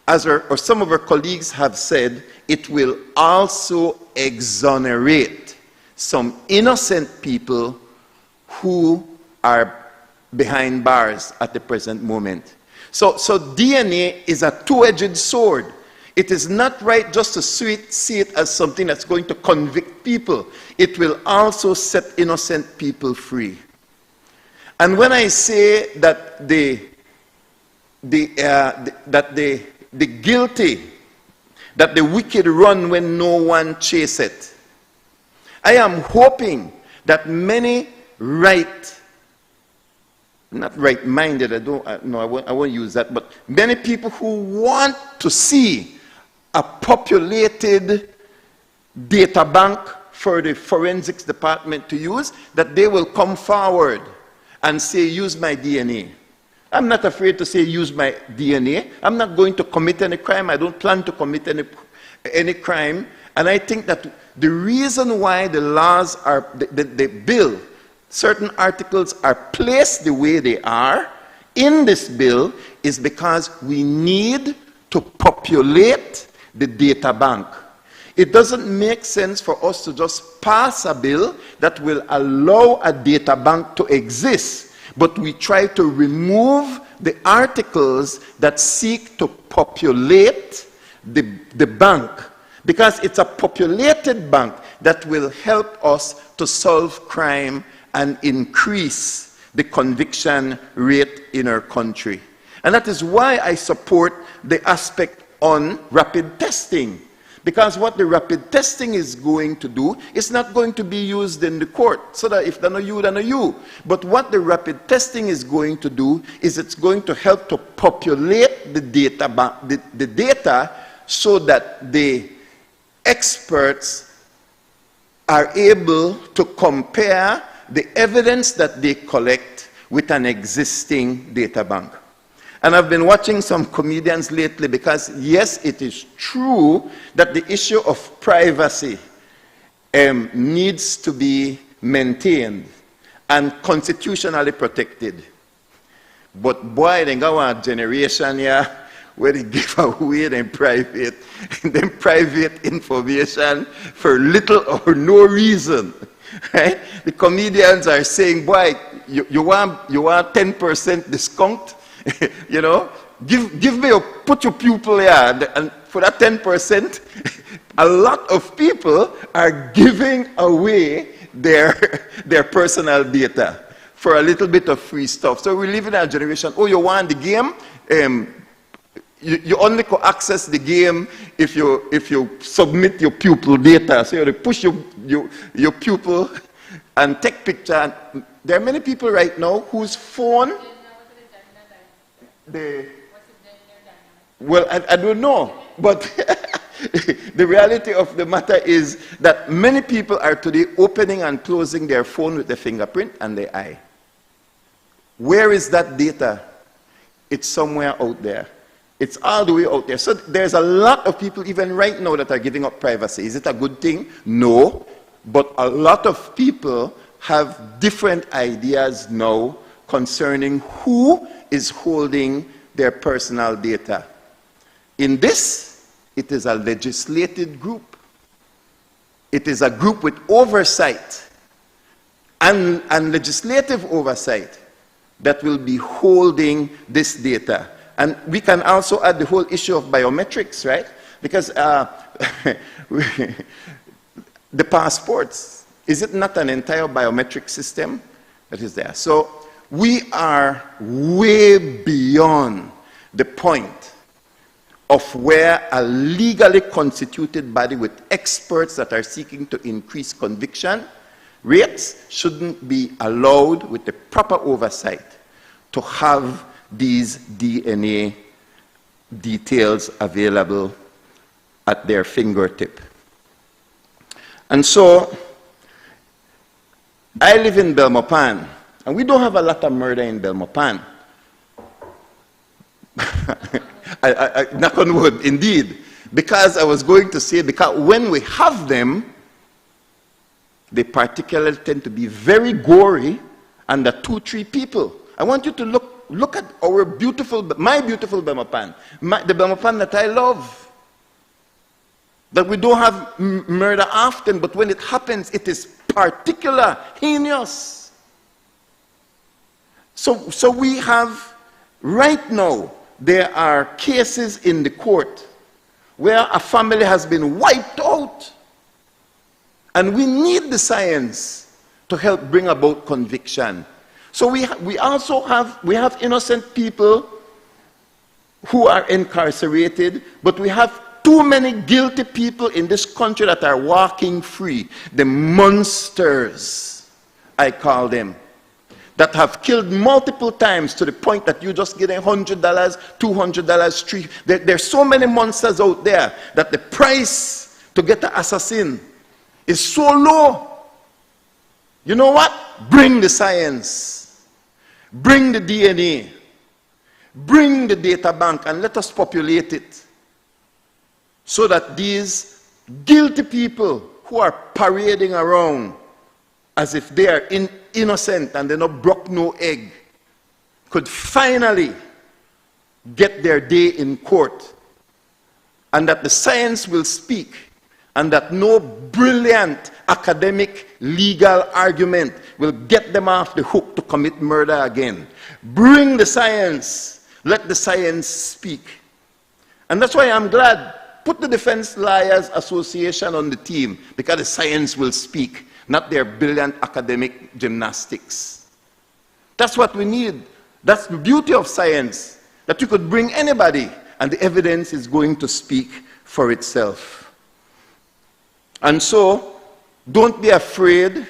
as or some of our colleagues have said, it will also exonerate some innocent people who are behind bars at the present moment. So DNA is a two-edged sword. It is not right just to see it as something that's going to convict people. It will also set innocent people free. And when I say that the guilty, that the wicked run when no one chase it, I am hoping that many not right-minded, I won't use that, but many people who want to see a populated data bank for the forensics department to use, that they will come forward and say, use my DNA. I'm not afraid to say, use my DNA. I'm not going to commit any crime. I don't plan to commit any crime. And I think that the reason why the laws are, the bill, certain articles are placed the way they are in this bill, is because we need to populate the data bank. It doesn't make sense for us to just pass a bill that will allow a data bank to exist, but we try to remove the articles that seek to populate the bank, because it's a populated bank that will help us to solve crime and increase the conviction rate in our country. And that is why I support the aspect on rapid testing. Because what the rapid testing is going to do is not going to be used in the court, so that if they're not you, they're not you. But what the rapid testing is going to do is it's going to help to populate the data, the data, so that the experts are able to compare the evidence that they collect with an existing data bank. And I've been watching some comedians lately, because yes, it is true that the issue of privacy needs to be maintained and constitutionally protected. But boy, they got one generation here where they give away them private information for little or no reason. Right? The comedians are saying, boy, you want 10% discount? You know, give me put your pupil here, and for that 10%, a lot of people are giving away their personal data for a little bit of free stuff. So we live in a generation, oh, you want the game? You only can access the game if you submit your pupil data. So you push your pupil and take picture. There are many people right now whose phone. Well, I don't know, but the reality of the matter is that many people are today opening and closing their phone with their fingerprint and their eye. Where is that data? It's somewhere out there. It's all the way out there. So there's a lot of people even right now that are giving up privacy. Is it a good thing? No. But a lot of people have different ideas now concerning who is holding their personal data. In this, it is a legislated group. It is a group with oversight and legislative oversight that will be holding this data. And we can also add the whole issue of biometrics, right? Because the passports, is it not an entire biometric system that is there? So we are way beyond the point of where a legally constituted body with experts that are seeking to increase conviction rates shouldn't be allowed with the proper oversight to have these DNA details available at their fingertip. And so, I live in Belmopan, and we don't have a lot of murder in Belmopan. Knock on wood, indeed. Because I was going to say, because when we have them, they particularly tend to be very gory under 2-3 people. I want you to look at our beautiful, my beautiful Belmopan, the Belmopan that I love. That we don't have murder often, but when it happens, it is particular, heinous. So we have, right now, there are cases in the court where a family has been wiped out. And we need the science to help bring about conviction. So we also have innocent people who are incarcerated, but we have too many guilty people in this country that are walking free. The monsters, I call them, that have killed multiple times to the point that you just get $100, $200, There's so many monsters out there that the price to get an assassin is so low. You know what? Bring the science. Bring the DNA. Bring the data bank and let us populate it. So that these guilty people who are parading around as if they are innocent and they not broke no egg could finally get their day in court, and that the science will speak, and that no brilliant academic legal argument will get them off the hook to commit murder again. Bring the science. Let the science speak. And that's why I'm glad. Put the Defense Lawyers Association on the team, because the science will speak, not their brilliant academic gymnastics. That's what we need. That's the beauty of science, that you could bring anybody and the evidence is going to speak for itself. And so, don't be afraid.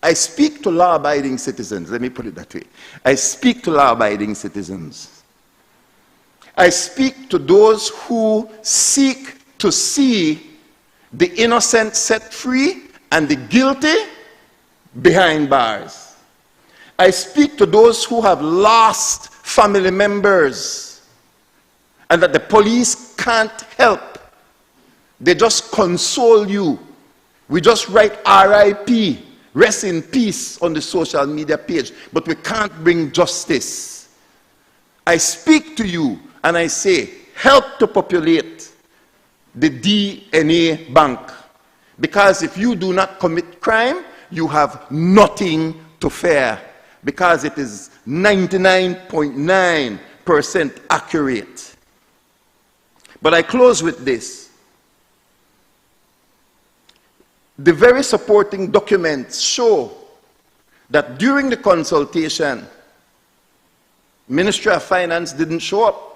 I speak to law-abiding citizens. Let me put it that way. I speak to law-abiding citizens. I speak to those who seek to see the innocent set free and the guilty behind bars. I speak to those who have lost family members and that the police can't help. They just console you. We just write RIP, rest in peace, on the social media page, but we can't bring justice. I speak to you and I say, help to populate the DNA bank. Because if you do not commit crime, you have nothing to fear. Because it is 99.9% accurate. But I close with this. The very supporting documents show that during the consultation, Ministry of Finance didn't show up.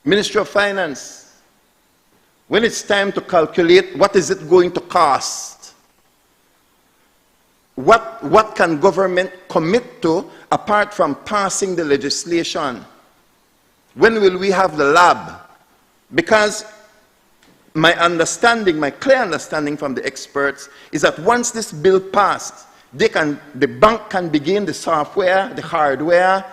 Ministry of Finance, when it's time to calculate what is it going to cost, what can government commit to apart from passing the legislation? When will we have the lab? Because my understanding, my clear understanding from the experts, is that once this bill passed, the bank can begin the software, the hardware,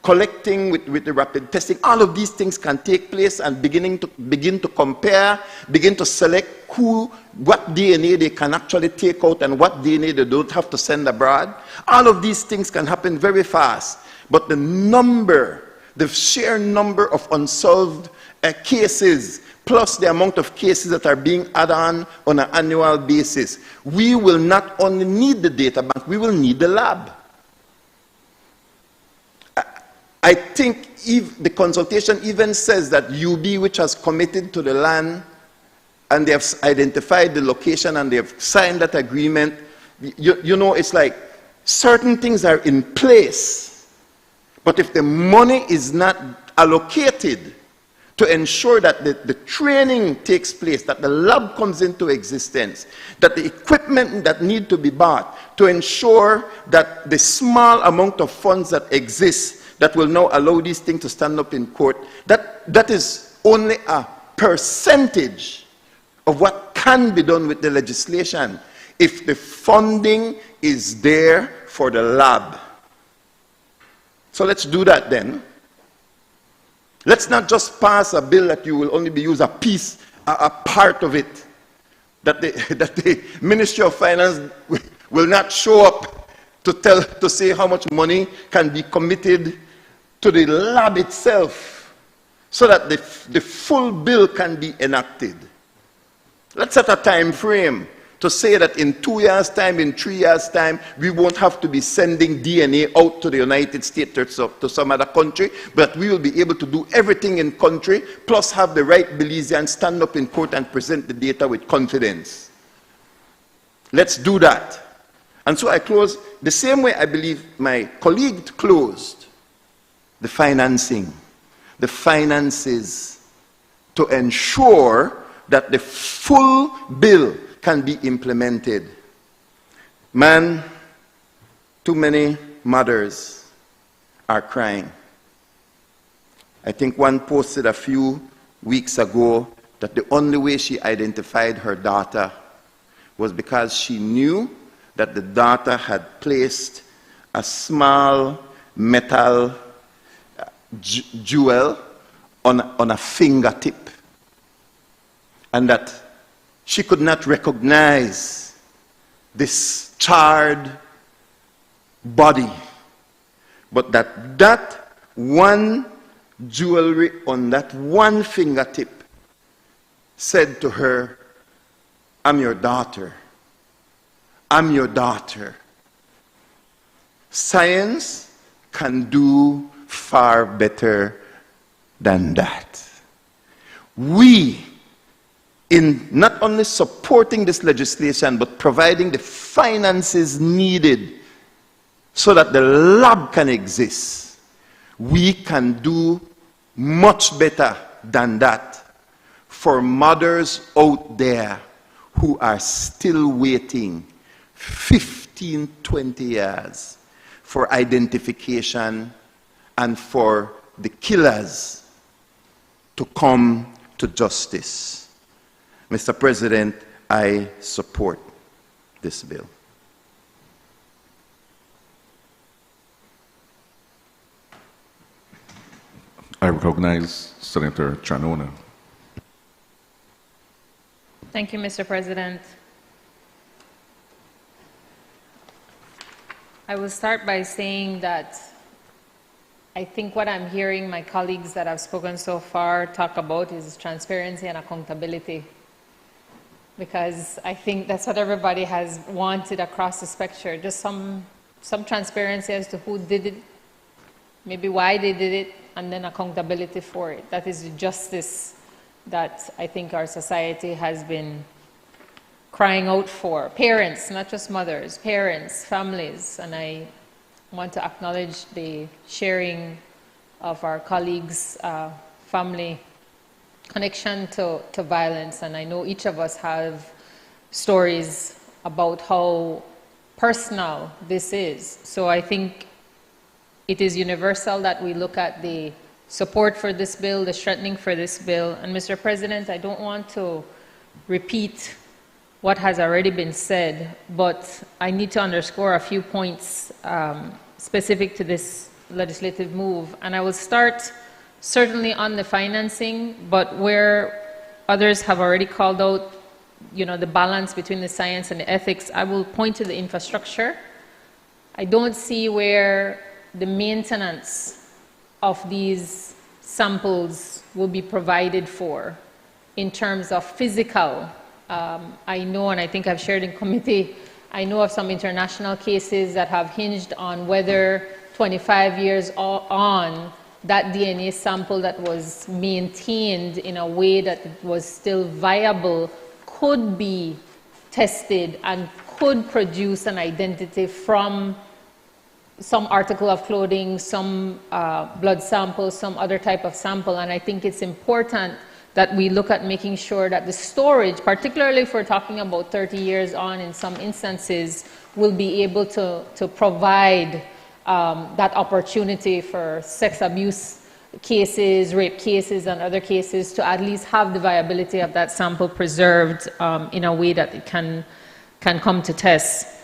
collecting with the rapid testing. All of these things can take place and begin to compare, begin to select what DNA they can actually take out and what DNA they don't have to send abroad. All of these things can happen very fast. But the sheer number of unsolved cases, plus the amount of cases that are being added on an annual basis, we will not only need the data bank, we will need the lab. I think if the consultation even says that UB, which has committed to the land, and they have identified the location and they have signed that agreement, you know, it's like certain things are in place. But if the money is not allocated to ensure that the training takes place, that the lab comes into existence, that the equipment that need to be bought, to ensure that the small amount of funds that exist that will now allow these things to stand up in court, that is only a percentage of what can be done with the legislation if the funding is there for the lab. So let's do that then. Let's not just pass a bill that you will only be used a piece, a part of it, that the Ministry of Finance will not show up to say how much money can be committed to the lab itself, so that the full bill can be enacted. Let's set a time frame to say that in 2 years' time, in 3 years' time, we won't have to be sending DNA out to the United States or to some other country, but we will be able to do everything in country, plus have the right Belizeans stand up in court and present the data with confidence. Let's do that. And so I close the same way I believe my colleague closed: the financing, the finances, to ensure that the full bill can be implemented. Man, too many mothers are crying. I think one posted a few weeks ago that the only way she identified her daughter was because she knew that the daughter had placed a small metal jewel on a fingertip, and that she could not recognize this charred body, but that one jewelry on that one fingertip said to her, "I'm your daughter. I'm your daughter." Science can do far better than that. We, in not only supporting this legislation, but providing the finances needed so that the lab can exist, we can do much better than that for mothers out there who are still waiting 15, 20 years for identification and for the killers to come to justice. Mr. President, I support this bill. I recognize Senator Chanona. Thank you, Mr. President. I will start by saying that I think what I'm hearing my colleagues that have spoken so far talk about is transparency and accountability, because I think that's what everybody has wanted across the spectrum, just some transparency as to who did it, maybe why they did it, and then accountability for it. That is the justice that I think our society has been crying out for. Parents, not just mothers, parents, families, and I want to acknowledge the sharing of our colleagues' family connection to violence, and I know each of us have stories about how personal this is. So I think it is universal that we look at the support for this bill, the strengthening for this bill. And Mr. President, I don't want to repeat what has already been said, but I need to underscore a few points specific to this legislative move. And I will start certainly on the financing, but where others have already called out, the balance between the science and the ethics, I will point to the infrastructure. I don't see where the maintenance of these samples will be provided for in terms of physical. I know, and I think I've shared in committee, I know of some international cases that have hinged on whether 25 years on, that DNA sample that was maintained in a way that was still viable could be tested and could produce an identity from some article of clothing, some blood sample, some other type of sample. And I think it's important that we look at making sure that the storage, particularly if we're talking about 30 years on in some instances, will be able to provide that opportunity for sex abuse cases, rape cases, and other cases to at least have the viability of that sample preserved in a way that it can come to test.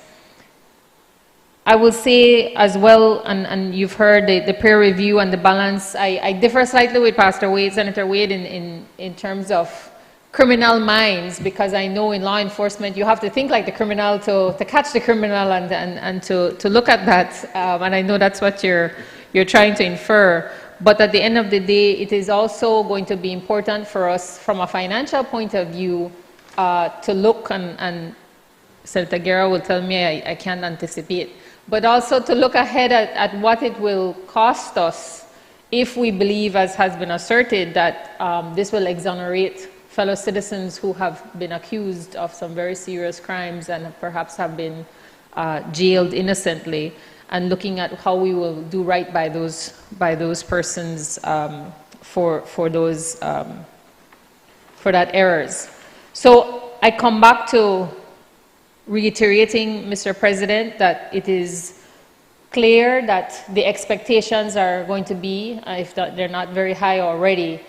I will say as well, and you've heard the peer review and the balance, I differ slightly with Pastor Wade, Senator Wade, in terms of criminal minds, because I know in law enforcement you have to think like the criminal to catch the criminal and to look at that, and I know that's what you're trying to infer. But at the end of the day, it is also going to be important for us from a financial point of view to look, and Senator Guerra will tell me I can't anticipate, but also to look ahead at what it will cost us if we believe, as has been asserted, that this will exonerate fellow citizens who have been accused of some very serious crimes and perhaps have been jailed innocently, and looking at how we will do right by those persons for that errors. So I come back to reiterating, Mr. President, that it is clear that the expectations are going to be, if they're not very high already,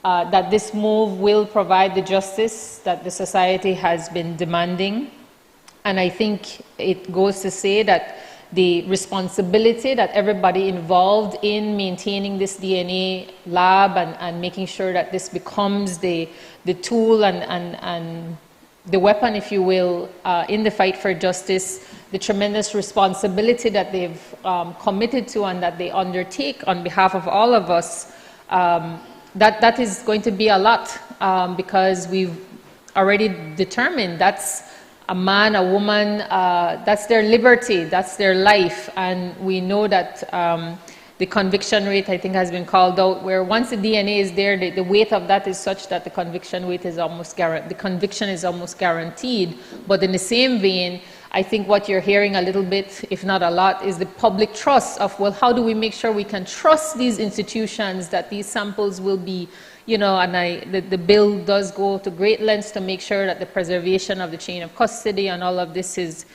that this move will provide the justice that the society has been demanding. And I think it goes to say that the responsibility that everybody involved in maintaining this DNA lab and making sure that this becomes the tool and the weapon, if you will, in the fight for justice, the tremendous responsibility that they've committed to and that they undertake on behalf of all of us, that is going to be a lot, because we've already determined that's a man, a woman, that's their liberty, that's their life. And we know that the conviction rate, I think, has been called out, where once the DNA is there, the weight of that is such that the conviction rate is almost the conviction is almost guaranteed. But in the same vein, I think what you're hearing a little bit, if not a lot, is the public trust of, well, how do we make sure we can trust these institutions that these samples will be, and the bill does go to great lengths to make sure that the preservation of the chain of custody and all of this is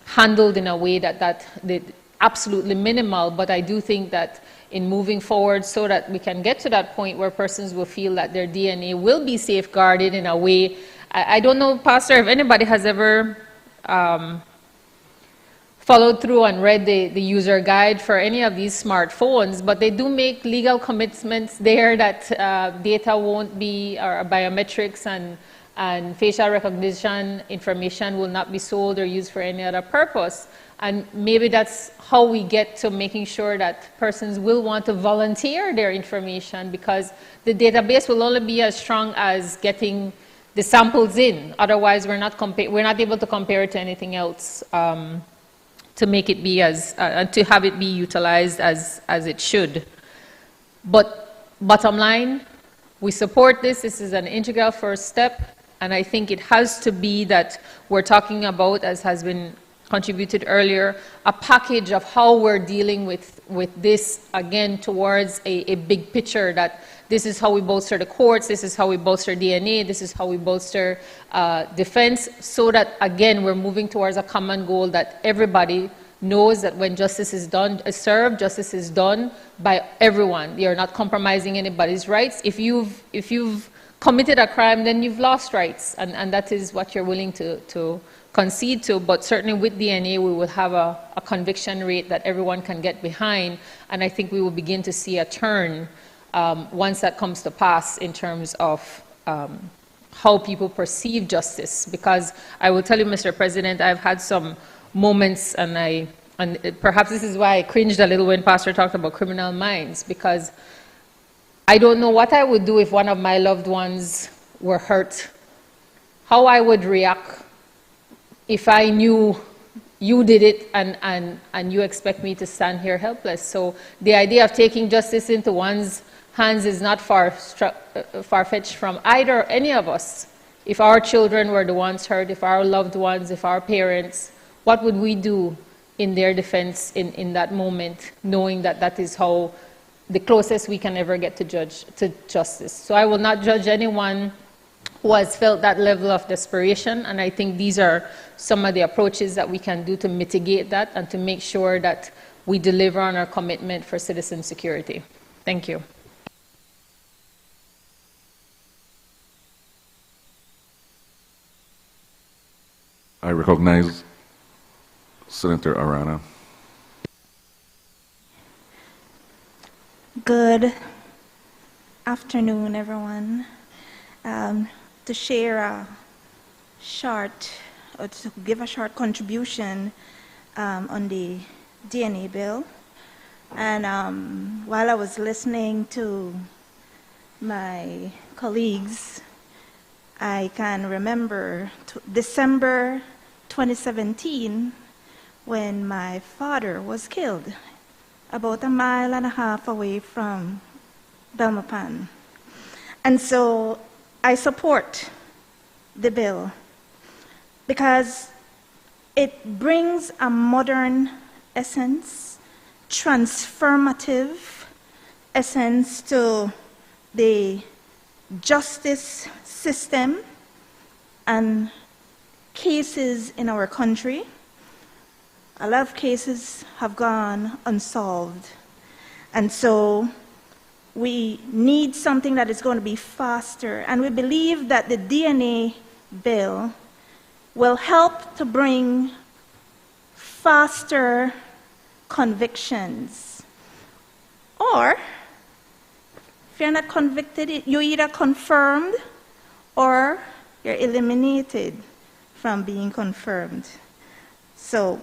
handled in a way that absolutely minimal. But I do think that in moving forward, so that we can get to that point where persons will feel that their DNA will be safeguarded in a way. I don't know, Pastor, if anybody has ever followed through and read the user guide for any of these smartphones, but they do make legal commitments there that data won't be, or biometrics and facial recognition information will not be sold or used for any other purpose. And maybe that's how we get to making sure that persons will want to volunteer their information, because the database will only be as strong as getting the samples in. Otherwise, we're not able to compare it to anything else to make it be to have it be utilized as it should. But bottom line, we support this. This is an integral first step, and I think it has to be that we're talking about, as has been contributed earlier, a package of how we're dealing with this, again, towards a big picture, that this is how we bolster the courts, this is how we bolster DNA, this is how we bolster defense, so that, again, we're moving towards a common goal that everybody knows that when justice is done, served, justice is done by everyone. You're not compromising anybody's rights. If you've committed a crime, then you've lost rights, and that is what you're willing to concede to. But certainly with DNA, we will have a conviction rate that everyone can get behind, and I think we will begin to see a turn once that comes to pass in terms of how people perceive justice. Because I will tell you, Mr. President, I've had some moments, and perhaps this is why I cringed a little when Pastor talked about criminal minds, because I don't know what I would do if one of my loved ones were hurt, how I would react if I knew you did it and you expect me to stand here helpless. So the idea of taking justice into one's hands is not far-fetched from any of us. If our children were the ones hurt, if our loved ones, if our parents, what would we do in their defense in that moment, knowing that that is how the closest we can ever get to justice. So I will not judge anyone who has felt that level of desperation, and I think these are some of the approaches that we can do to mitigate that and to make sure that we deliver on our commitment for citizen security. Thank you. I recognize Senator Arana. Good afternoon, everyone. To share a short, or to give a short contribution on the DNA bill. And while I was listening to my colleagues, I can remember December 2017 when my father was killed about 1.5 miles away from Belmopan. And so I support the bill because it brings a modern essence, transformative essence to the justice system and cases in our country. A lot of cases have gone unsolved. And so we need something that is going to be faster. And we believe that the DNA bill will help to bring faster convictions. Or, if you're not convicted, you're either confirmed or you're eliminated from being confirmed. So,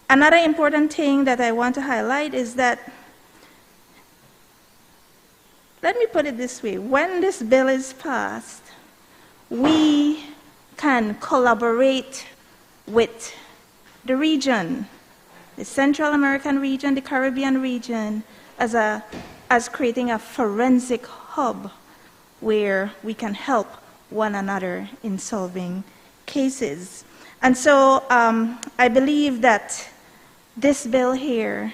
another important thing that I want to highlight is that, let me put it this way, when this bill is passed, we can collaborate with the region, the Central American region, the Caribbean region, as creating a forensic hub where we can help one another in solving cases. And so I believe that this bill here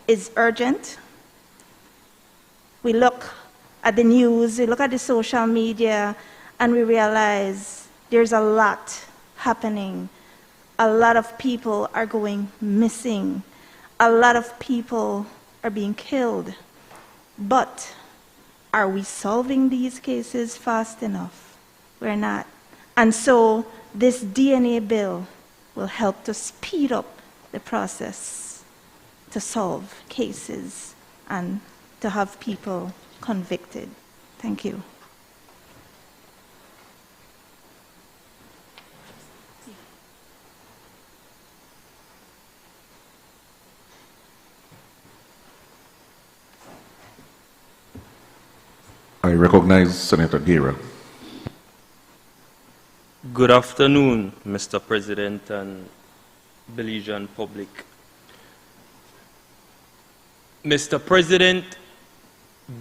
is urgent. We look at the news, we look at the social media, and we realize there's a lot happening. A lot of people are going missing. A lot of people are being killed. But are we solving these cases fast enough? We're not. And so this DNA bill will help to speed up the process to solve cases and to have people convicted. Thank you. I recognize Senator Guerra. Good afternoon, Mr. President and Belizean public. Mr. President,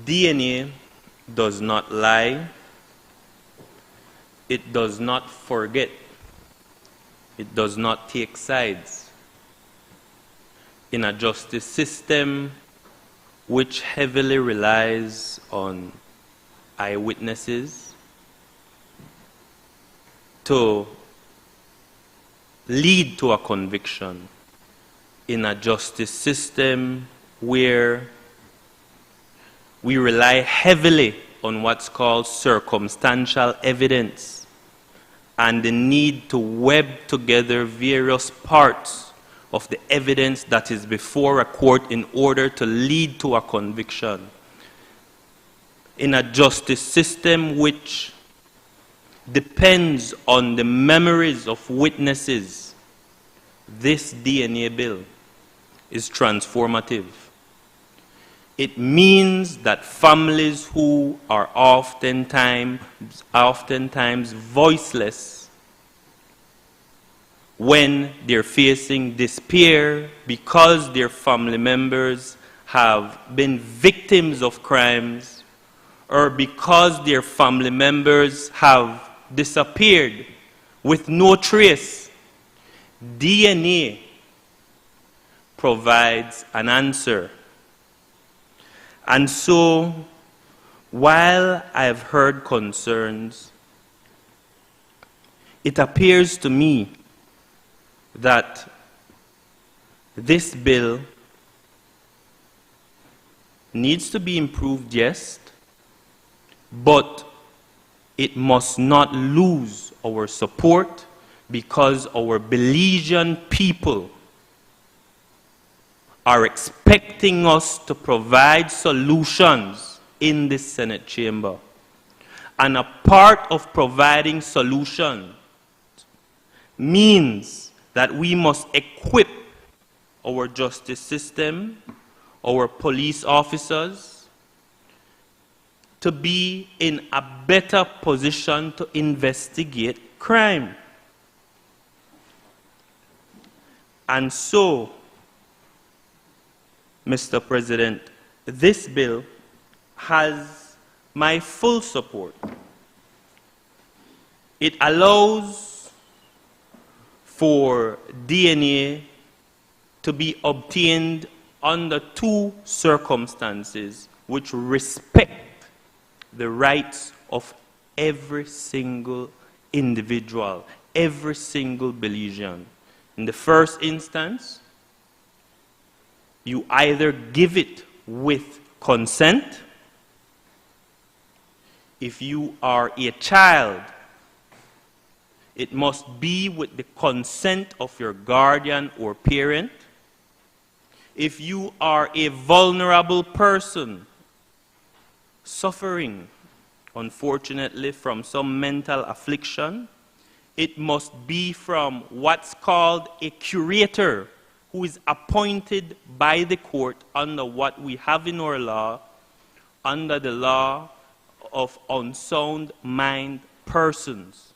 DNA does not lie. It does not forget. It does not take sides. In a justice system which heavily relies on eyewitnesses to lead to a conviction in a justice system where we rely heavily on what's called circumstantial evidence and the need to web together various parts of the evidence that is before a court in order to lead to a conviction. In a justice system which depends on the memories of witnesses, this DNA bill is transformative. It means that families who are oftentimes voiceless when they're facing despair because their family members have been victims of crimes or because their family members have disappeared with no trace, DNA provides an answer. And so, while I have heard concerns, it appears to me that this bill needs to be improved, yes, but it must not lose our support because our Belizean people are expecting us to provide solutions in this Senate chamber. And a part of providing solutions means that we must equip our justice system, our police officers, to be in a better position to investigate crime. And so, Mr. President, this bill has my full support. It allows for DNA to be obtained under two circumstances which respect the rights of every single individual, every single Belizean. In the first instance, you either give it with consent. If you are a child, it must be with the consent of your guardian or parent. If you are a vulnerable person suffering, unfortunately, from some mental affliction, it must be from what's called a curator who is appointed by the court under what we have in our law, under the law of unsound mind persons.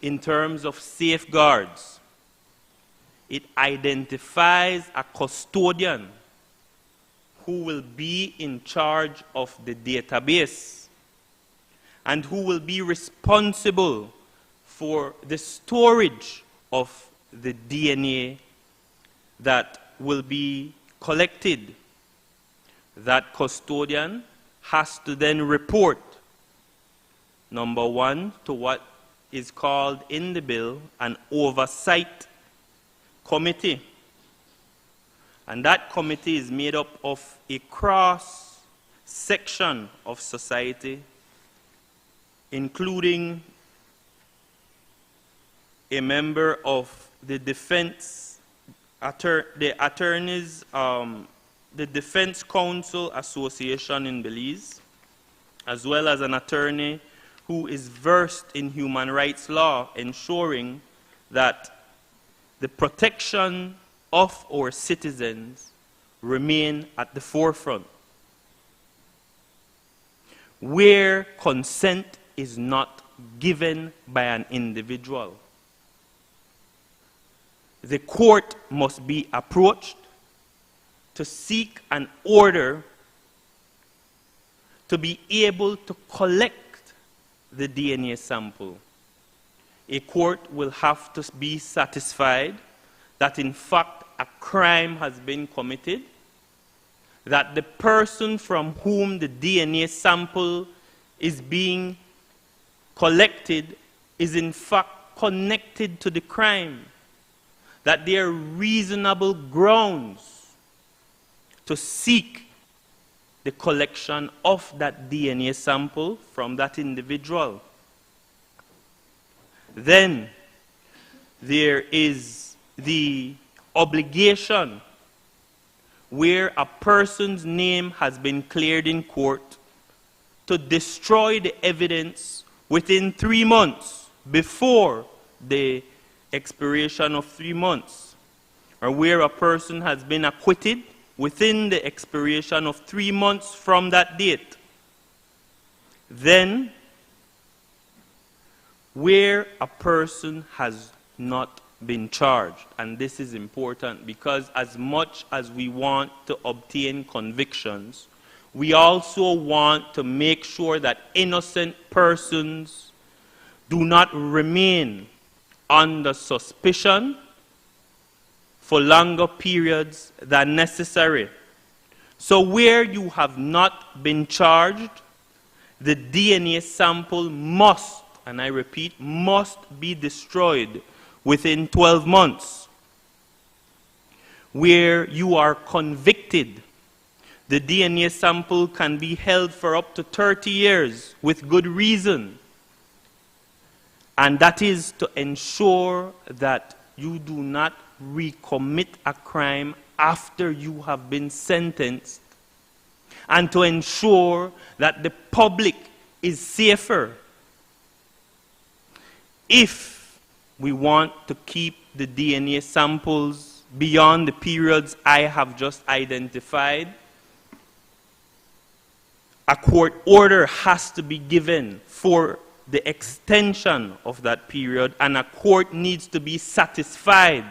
In terms of safeguards, it identifies a custodian who will be in charge of the database and who will be responsible for the storage of the DNA that will be collected. That custodian has to then report, number one, to what is called in the bill an oversight committee. And that committee is made up of a cross-section of society, including a member of the defense, the Defense Counsel Association in Belize, as well as an attorney who is versed in human rights law, ensuring that the protection of our citizens remain at the forefront. Where consent is not given by an individual, the court must be approached to seek an order to be able to collect the DNA sample. A court will have to be satisfied that in fact a crime has been committed, that the person from whom the DNA sample is being collected is in fact connected to the crime, that there are reasonable grounds to seek the collection of that DNA sample from that individual. Then there is the obligation where a person's name has been cleared in court to destroy the evidence within 3 months before the expiration of 3 months, or where a person has been acquitted within the expiration of 3 months from that date. Then, where a person has not been charged, and this is important because as much as we want to obtain convictions, we also want to make sure that innocent persons do not remain under suspicion for longer periods than necessary. So where you have not been charged, the DNA sample must, and I repeat, must be destroyed within 12 months. Where you are convicted, the DNA sample can be held for up to 30 years with good reason. And that is to ensure that you do not recommit a crime after you have been sentenced, and to ensure that the public is safer. If we want to keep the DNA samples beyond the periods I have just identified, a court order has to be given for the extension of that period, and a court needs to be satisfied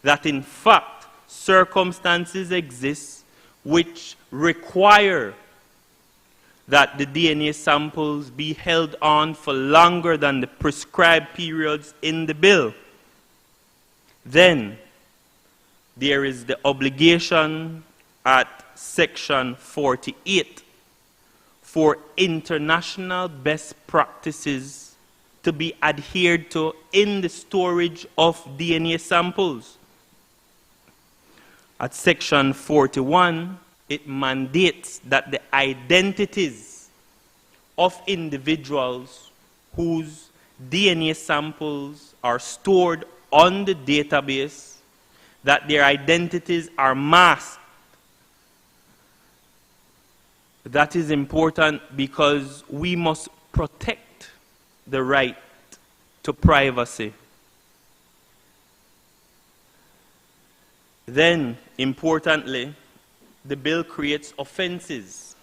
that in fact circumstances exist which require that the DNA samples be held on for longer than the prescribed periods in the bill. Then there is the obligation at Section 48 for international best practices to be adhered to in the storage of DNA samples. At Section 41, it mandates that the identities of individuals whose DNA samples are stored on the database, that their identities are masked. That is important because we must protect the right to privacy. Then, importantly, the bill creates offenses.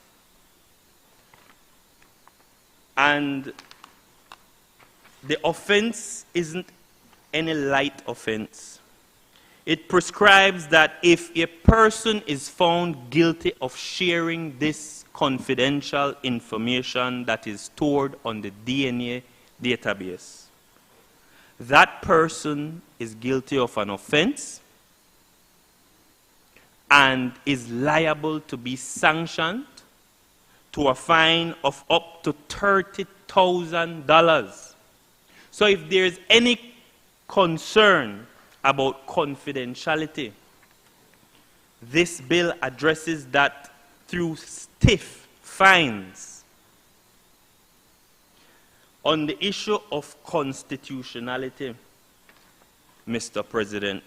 And the offense isn't any light offense. It prescribes that if a person is found guilty of sharing this confidential information that is stored on the DNA database, that person is guilty of an offense and is liable to be sanctioned to a fine of up to $30,000. So if there is any concern about confidentiality, this bill addresses that through stiff fines. On the issue of constitutionality, Mr. President,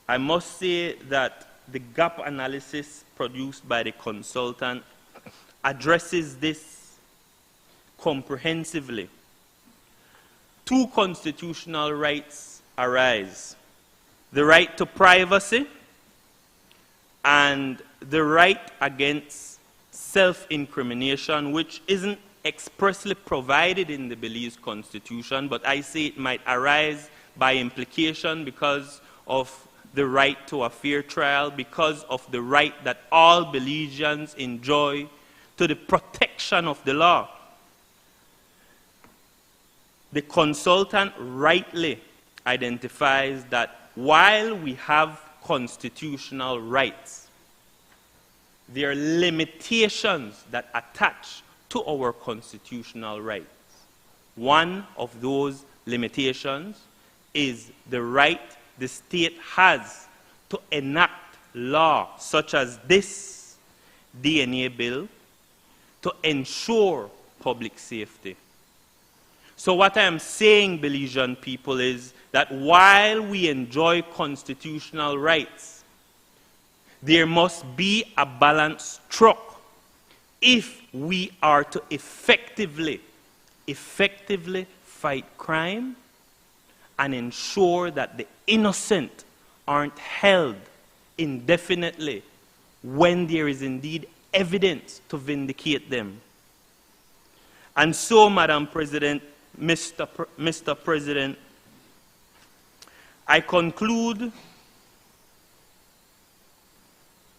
I must say that the gap analysis produced by the consultant addresses this comprehensively. Two constitutional rights arise: the right to privacy and the right against self-incrimination, which isn't expressly provided in the Belize Constitution, but I say it might arise by implication because of the right to a fair trial, because of the right that all Belizeans enjoy to the protection of the law. The consultant rightly identifies that while we have constitutional rights, there are limitations that attach to our constitutional rights. One of those limitations is the right the state has to enact law such as this DNA bill to ensure public safety. So what I am saying, Belizean people, is that while we enjoy constitutional rights, there must be a balance struck if we are to effectively fight crime and ensure that the innocent aren't held indefinitely when there is indeed evidence to vindicate them. And so, Madam President, Mr. President, I conclude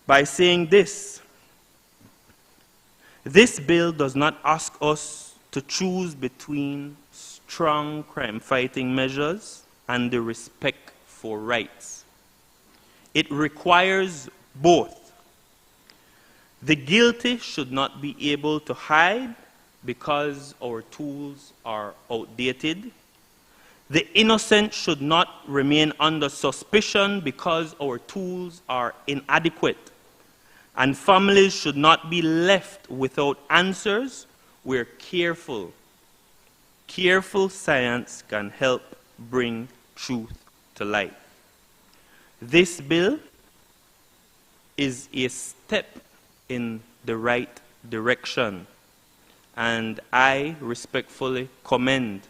by saying this. This bill does not ask us to choose between strong crime-fighting measures and the respect for rights. It requires both. The guilty should not be able to hide because our tools are outdated. The innocent should not remain under suspicion because our tools are inadequate. And families should not be left without answers where careful science can help bring truth to light. This bill is a step in the right direction, and I respectfully commend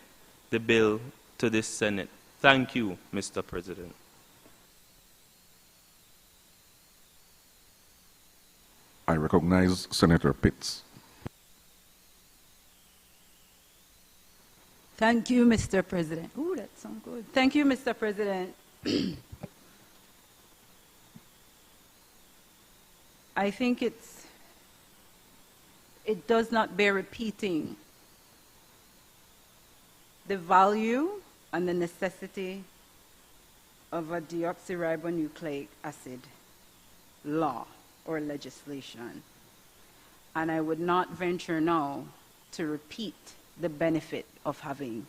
the bill to this Senate. Thank you, Mr. President. I recognize Senator Pitts. Thank you, Mr. President. Ooh, that sounds good. Thank you, Mr. President. I think it does not bear repeating the value and the necessity of a deoxyribonucleic acid law or legislation. And I would not venture now to repeat the benefit of having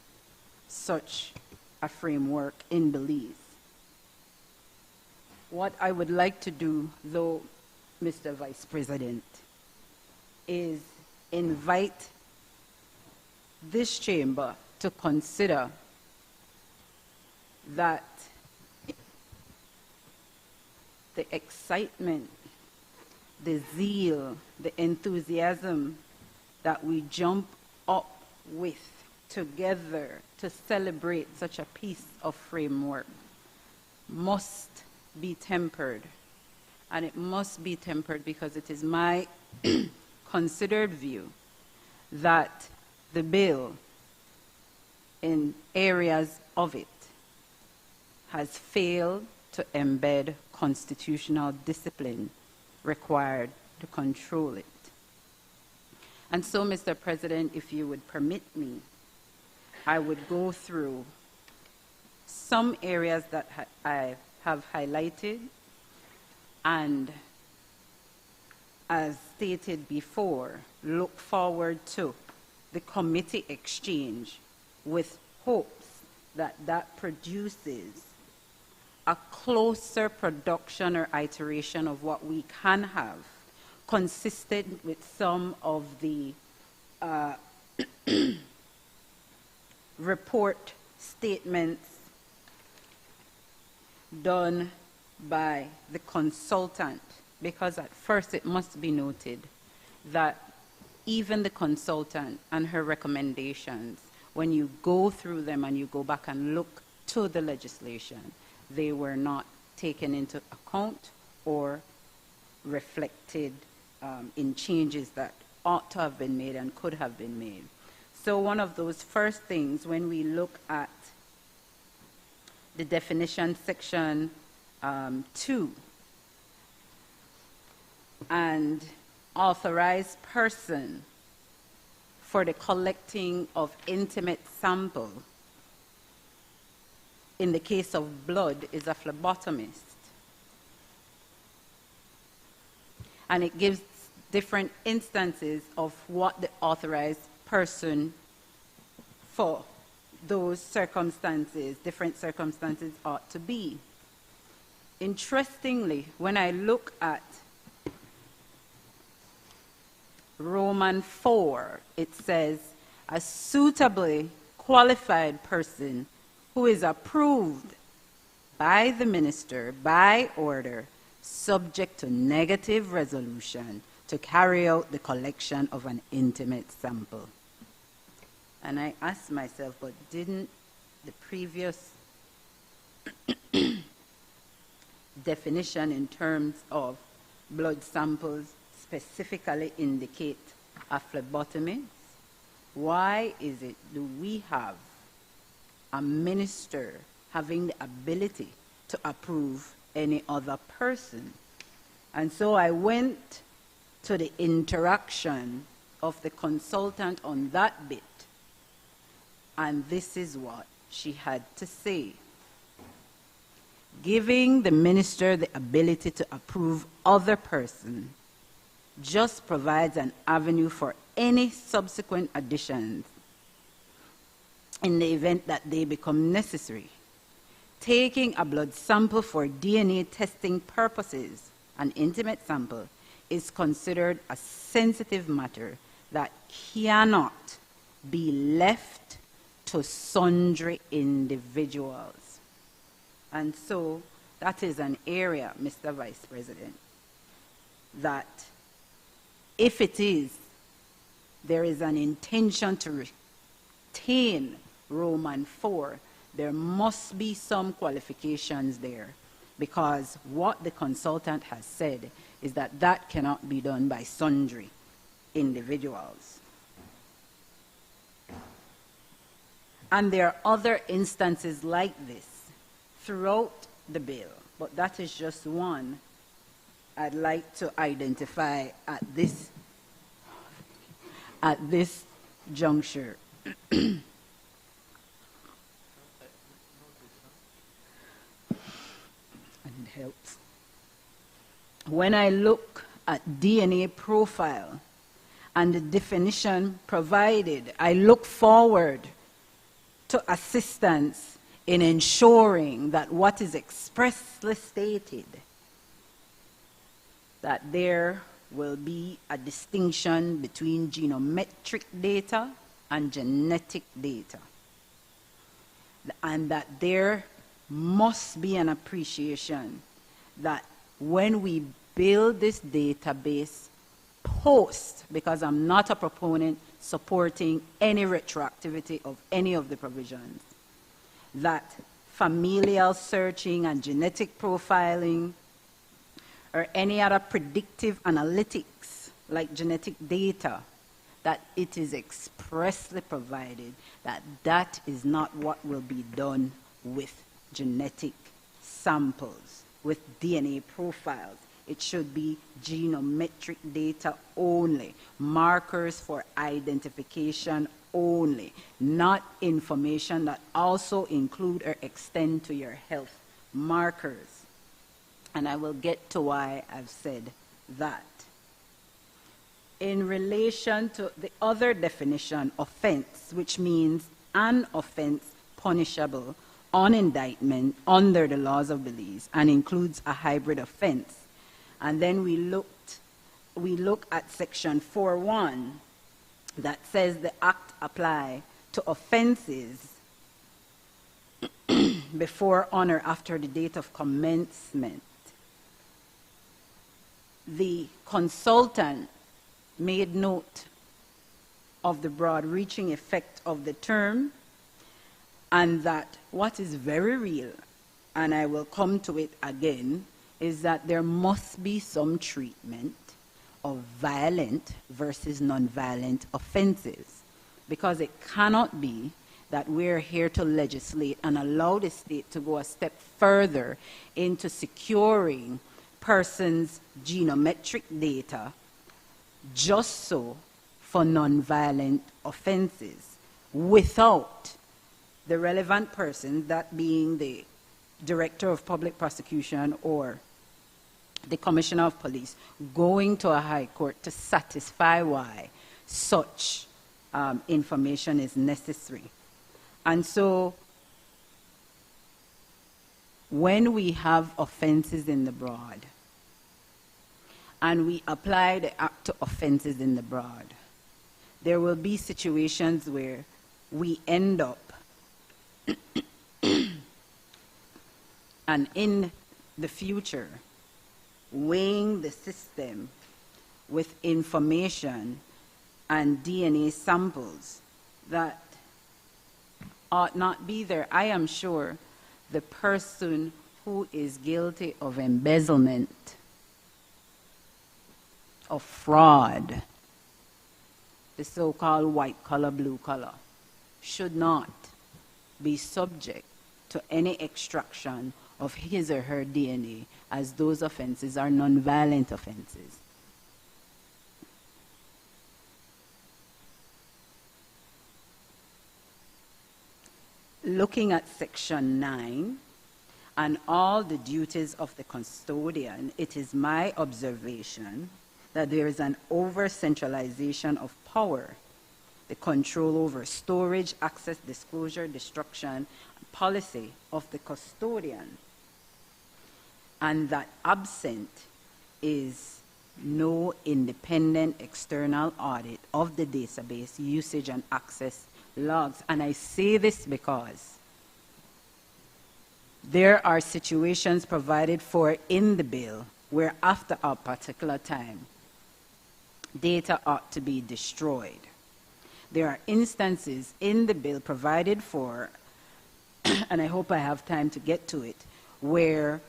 such a framework in Belize. What I would like to do, though, Mr. Vice President, is invite this chamber to consider that the excitement, the zeal, the enthusiasm that we jump up with together to celebrate such a piece of framework must be tempered. And it must be tempered because it is my considered view that the bill in areas of it has failed to embed constitutional discipline required to control it. And so, Mr. President, if you would permit me, I would go through some areas that I have highlighted, and as stated before, look forward to the committee exchange with hopes that that produces a closer production or iteration of what we can have, consistent with some of the report statements done by the consultant, because at first it must be noted that even the consultant and her recommendations, when you go through them and you go back and look to the legislation, they were not taken into account or reflected in changes that ought to have been made and could have been made. So one of those first things, when we look at the definition section 2 and authorized person for the collecting of intimate sample, in the case of blood, is a phlebotomist. And it gives different instances of what the authorized person for those circumstances, different circumstances, ought to be. Interestingly, when I look at Roman 4, it says, a suitably qualified person who is approved by the minister by order, subject to negative resolution, to carry out the collection of an intimate sample. And I asked myself, but didn't the previous definition in terms of blood samples specifically indicate a phlebotomy? Why is it do we have a minister having the ability to approve any other person? And so I went to the interaction of the consultant on that bit, and this is what she had to say. Giving the minister the ability to approve other person just provides an avenue for any subsequent additions in the event that they become necessary. Taking a blood sample for DNA testing purposes, an intimate sample, is considered a sensitive matter that cannot be left to sundry individuals. And so that is an area, Mr. Vice President, that if it is, there is an intention to retain Roman 4, there must be some qualifications there, because what the consultant has said is that that cannot be done by sundry individuals. And there are other instances like this throughout the bill, but that is just one I'd like to identify at this juncture. And it helps. When I look at DNA profile and the definition provided, I look forward to assistance in ensuring that what is expressly stated, that there will be a distinction between genometric data and genetic data, and that there must be an appreciation that when we build this database post, because I'm not a proponent supporting any retroactivity of any of the provisions, that familial searching and genetic profiling or any other predictive analytics like genetic data, that it is expressly provided that that is not what will be done with genetic samples, with DNA profiles. It should be genometric data only, markers for identification only, not information that also include or extend to your health markers. And I will get to why I've said that. In relation to the other definition, offense, which means an offense punishable on indictment under the laws of Belize and includes a hybrid offense. And then we look at section 4.1 that says the act apply to offenses before, on, or after the date of commencement. The consultant made note of the broad-reaching effect of the term, and that what is very real, and I will come to it again, is that there must be some treatment of violent versus non-violent offenses, because it cannot be that we're here to legislate and allow the state to go a step further into securing persons' genometric data just so for non-violent offenses without the relevant person, that being the Director of Public Prosecution or the Commissioner of Police, going to a high court to satisfy why such information is necessary. And so when we have offenses in the broad, and we apply the act to offenses in the broad, there will be situations where we end up and in the future weighing the system with information and DNA samples that ought not be there. I am sure the person who is guilty of embezzlement, of fraud, the so-called white collar, blue collar, should not be subject to any extraction of his or her DNA, as those offenses are nonviolent offenses. Looking at Section 9 and all the duties of the custodian, it is my observation that there is an over-centralization of power, the control over storage, access, disclosure, destruction, policy of the custodian, and that absent is no independent external audit of the database usage and access logs. And I say this because there are situations provided for in the bill where after a particular time, data ought to be destroyed. There are instances in the bill provided for, and I hope I have time to get to it, where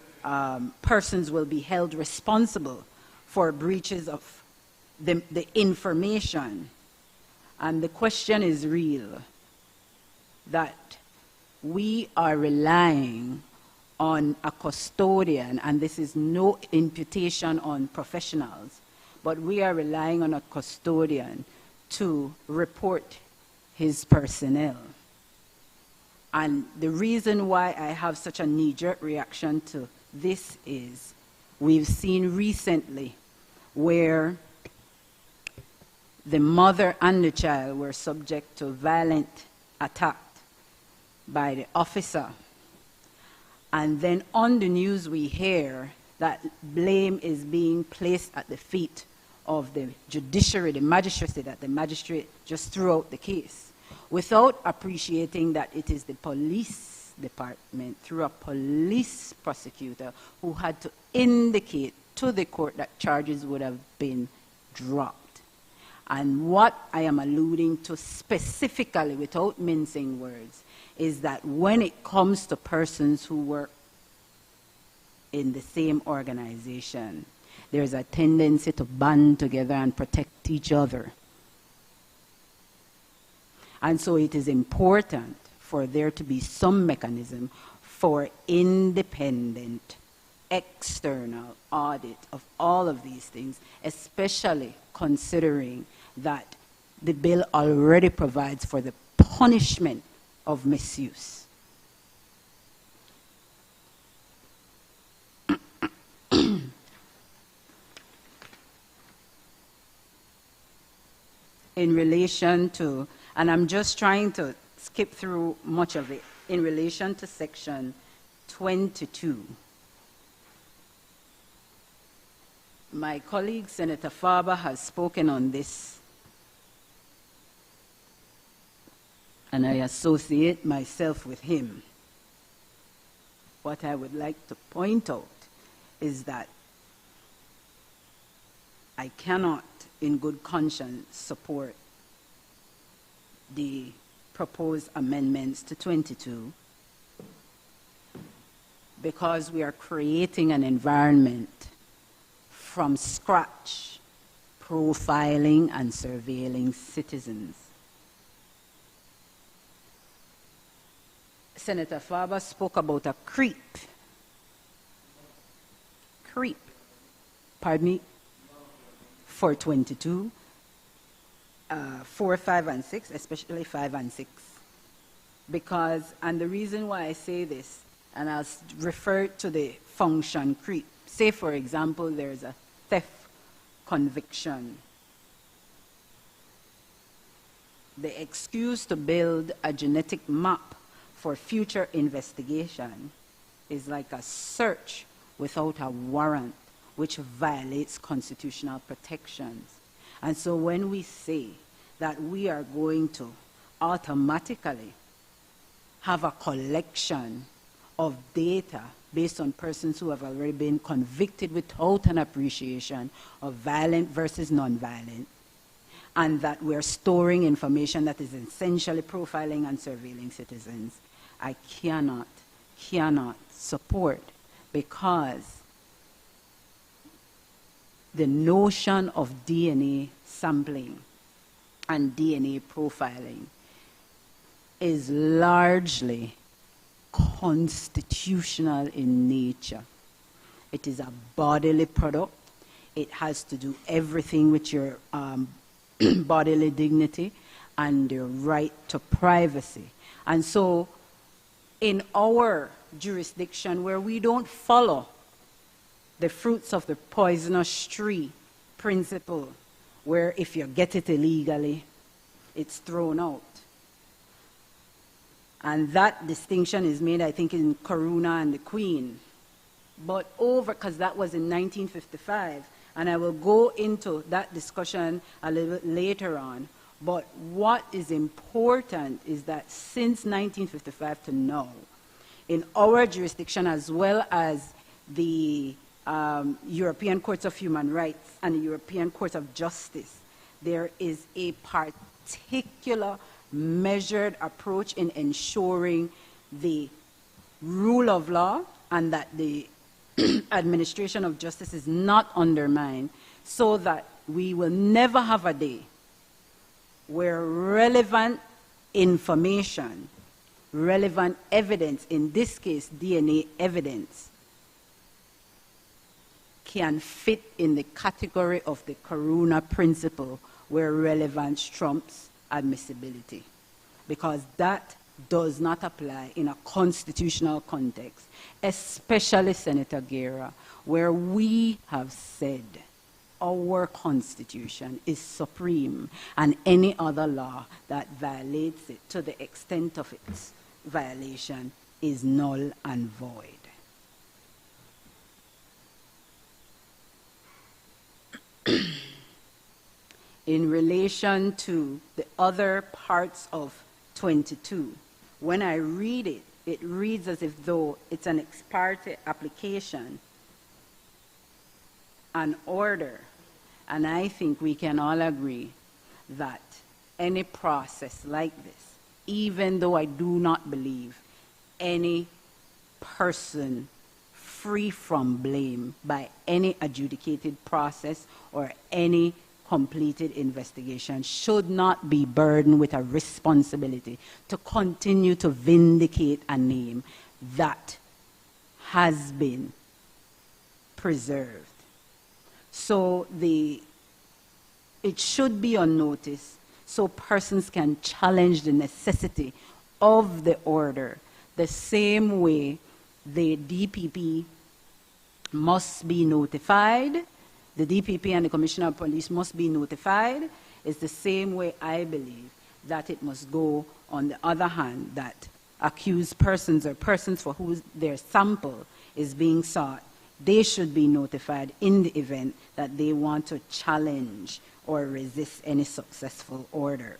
persons will be held responsible for breaches of the information. And the question is real, that we are relying on a custodian, and this is no imputation on professionals, but we are relying on a custodian to report his personnel. And the reason why I have such a knee-jerk reaction to this is we've seen recently where the mother and the child were subject to violent attack by the officer. And then on the news we hear that blame is being placed at the feet of the judiciary, the magistracy, that the magistrate just threw out the case, without appreciating that it is the police department, through a police prosecutor, who had to indicate to the court that charges would have been dropped. And what I am alluding to specifically, without mincing words, is that when it comes to persons who work in the same organization, there's a tendency to band together and protect each other. And so it is important for there to be some mechanism for independent, external audit of all of these things, especially considering that the bill already provides for the punishment of misuse. In relation to, and I'm just trying to skip through much of it, in relation to Section 22, my colleague Senator Faber has spoken on this, and I associate myself with him. What I would like to point out is that I cannot, in good conscience, support the proposed amendments to 22 because we are creating an environment from scratch, profiling and surveilling citizens. Senator Faber spoke about a creep, pardon me, for 22, 4, 5, and 6, especially 5 and 6. Because, and the reason why I say this, and I'll refer to the function creep. Say, for example, there's a theft conviction the excuse to build a genetic map for future investigation is like a search without a warrant, which violates constitutional protections. And so when we say that we are going to automatically have a collection of data based on persons who have already been convicted without an appreciation of violent versus non-violent, and that we're storing information that is essentially profiling and surveilling citizens, I cannot support, because the notion of DNA sampling and DNA profiling is largely constitutional in nature. It is a bodily product. It has to do everything with your bodily dignity and your right to privacy. And so in our jurisdiction, where we don't follow the fruits of the poisonous tree principle, where if you get it illegally, it's thrown out. And that distinction is made, I think, in Corona and the Queen. But because that was in 1955, and I will go into that discussion a little bit later on. But what is important is that since 1955 to now, in our jurisdiction, as well as the European Courts of Human Rights and the European Court of Justice, there is a particular measured approach in ensuring the rule of law and that the administration of justice is not undermined, so that we will never have a day where relevant information, relevant evidence, in this case DNA evidence, can fit in the category of the Corona principle, where relevance trumps admissibility, because that does not apply in a constitutional context, especially, Senator Guerra, where we have said our Constitution is supreme, and any other law that violates it to the extent of its violation is null and void. In relation to the other parts of 22, when I read it, it reads as if though it's an ex parte application, an order, and I think we can all agree that any process like this, even though I do not believe any person free from blame by any adjudicated process or any completed investigation, should not be burdened with a responsibility to continue to vindicate a name that has been preserved. So it should be on notice so persons can challenge the necessity of the order, the same way the DPP must be notified. The DPP and the Commissioner of Police must be notified. It's the same way I believe that it must go, on the other hand, that accused persons or persons for whom their sample is being sought, they should be notified in the event that they want to challenge or resist any successful order.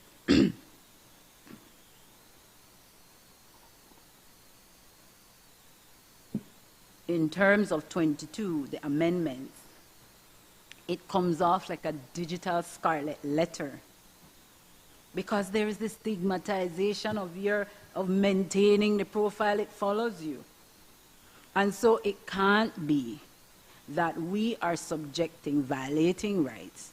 In terms of 22, the amendments, it comes off like a digital scarlet letter, because there is this stigmatization of maintaining the profile, it follows you. And so it can't be that we are violating rights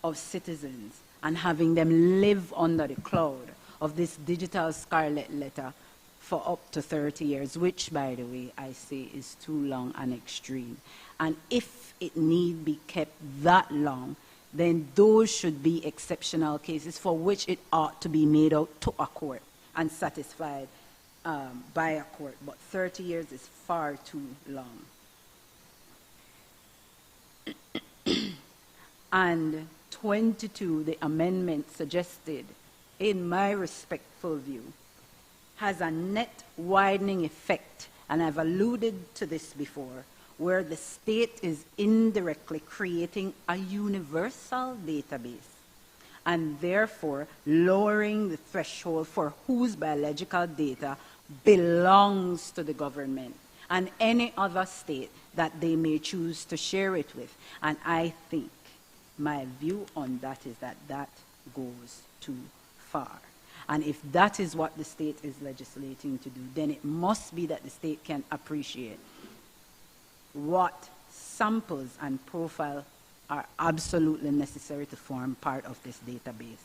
of citizens and having them live under the cloud of this digital scarlet letter for up to 30 years, which, by the way, I say is too long and extreme. And if it need be kept that long, then those should be exceptional cases for which it ought to be made out to a court and satisfied by a court. But 30 years is far too long. And 22, the amendment suggested in my respectful view, has a net widening effect, and I've alluded to this before, where the state is indirectly creating a universal database and therefore lowering the threshold for whose biological data belongs to the government and any other state that they may choose to share it with. And I think my view on that is that that goes too far. And if that is what the state is legislating to do, then it must be that the state can appreciate what samples and profile are absolutely necessary to form part of this database.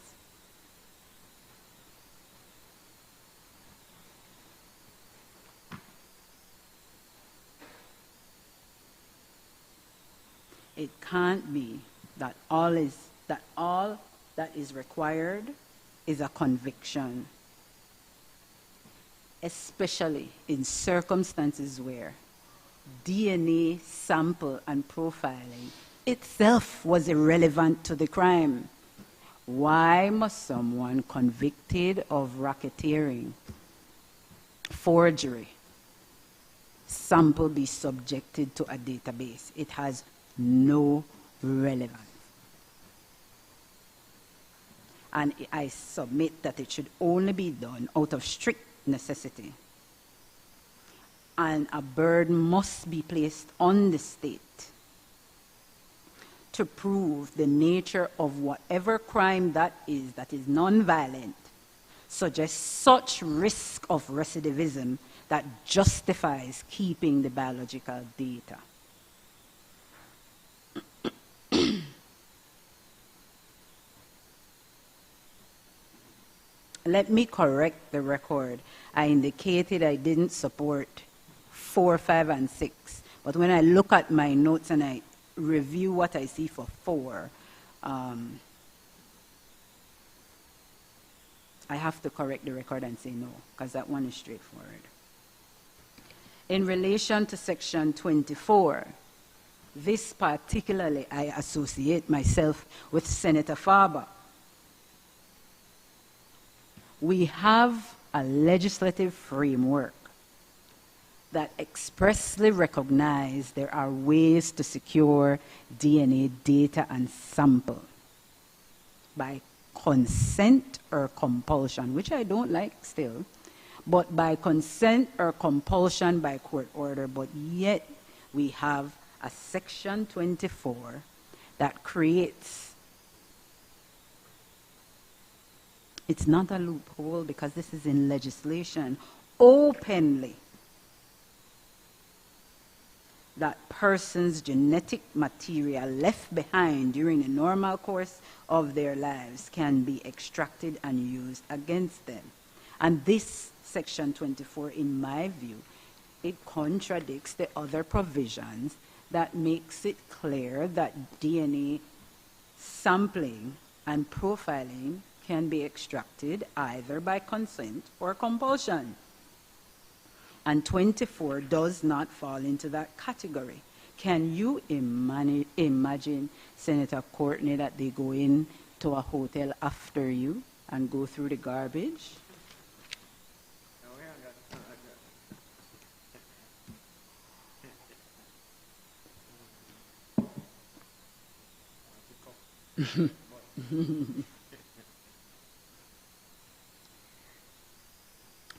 It can't be that all that is required is a conviction, especially in circumstances where DNA sample and profiling itself was irrelevant to the crime. Why must someone convicted of racketeering, forgery, sample be subjected to a database? It has no relevance. And I submit that it should only be done out of strict necessity. And a burden must be placed on the state to prove the nature of whatever crime that is non-violent, suggests such risk of recidivism that justifies keeping the biological data. Let me correct the record. I indicated I didn't support 4, 5, and 6. But when I look at my notes and I review what I see for 4, I have to correct the record and say no, because that one is straightforward. In relation to Section 24, this particularly I associate myself with Senator Farber. We have a legislative framework that expressly recognize there are ways to secure DNA data and sample by consent or compulsion, which I don't like still, but by consent or compulsion by court order. But yet we have a Section 24 that creates, it's not a loophole because this is in legislation, openly, that persons' genetic material left behind during the normal course of their lives can be extracted and used against them. And this Section 24, in my view, it contradicts the other provisions that makes it clear that DNA sampling and profiling can be extracted either by consent or compulsion. And 24 does not fall into that category. Can you imagine, Senator Courtney, that they go in to a hotel after you and go through the garbage?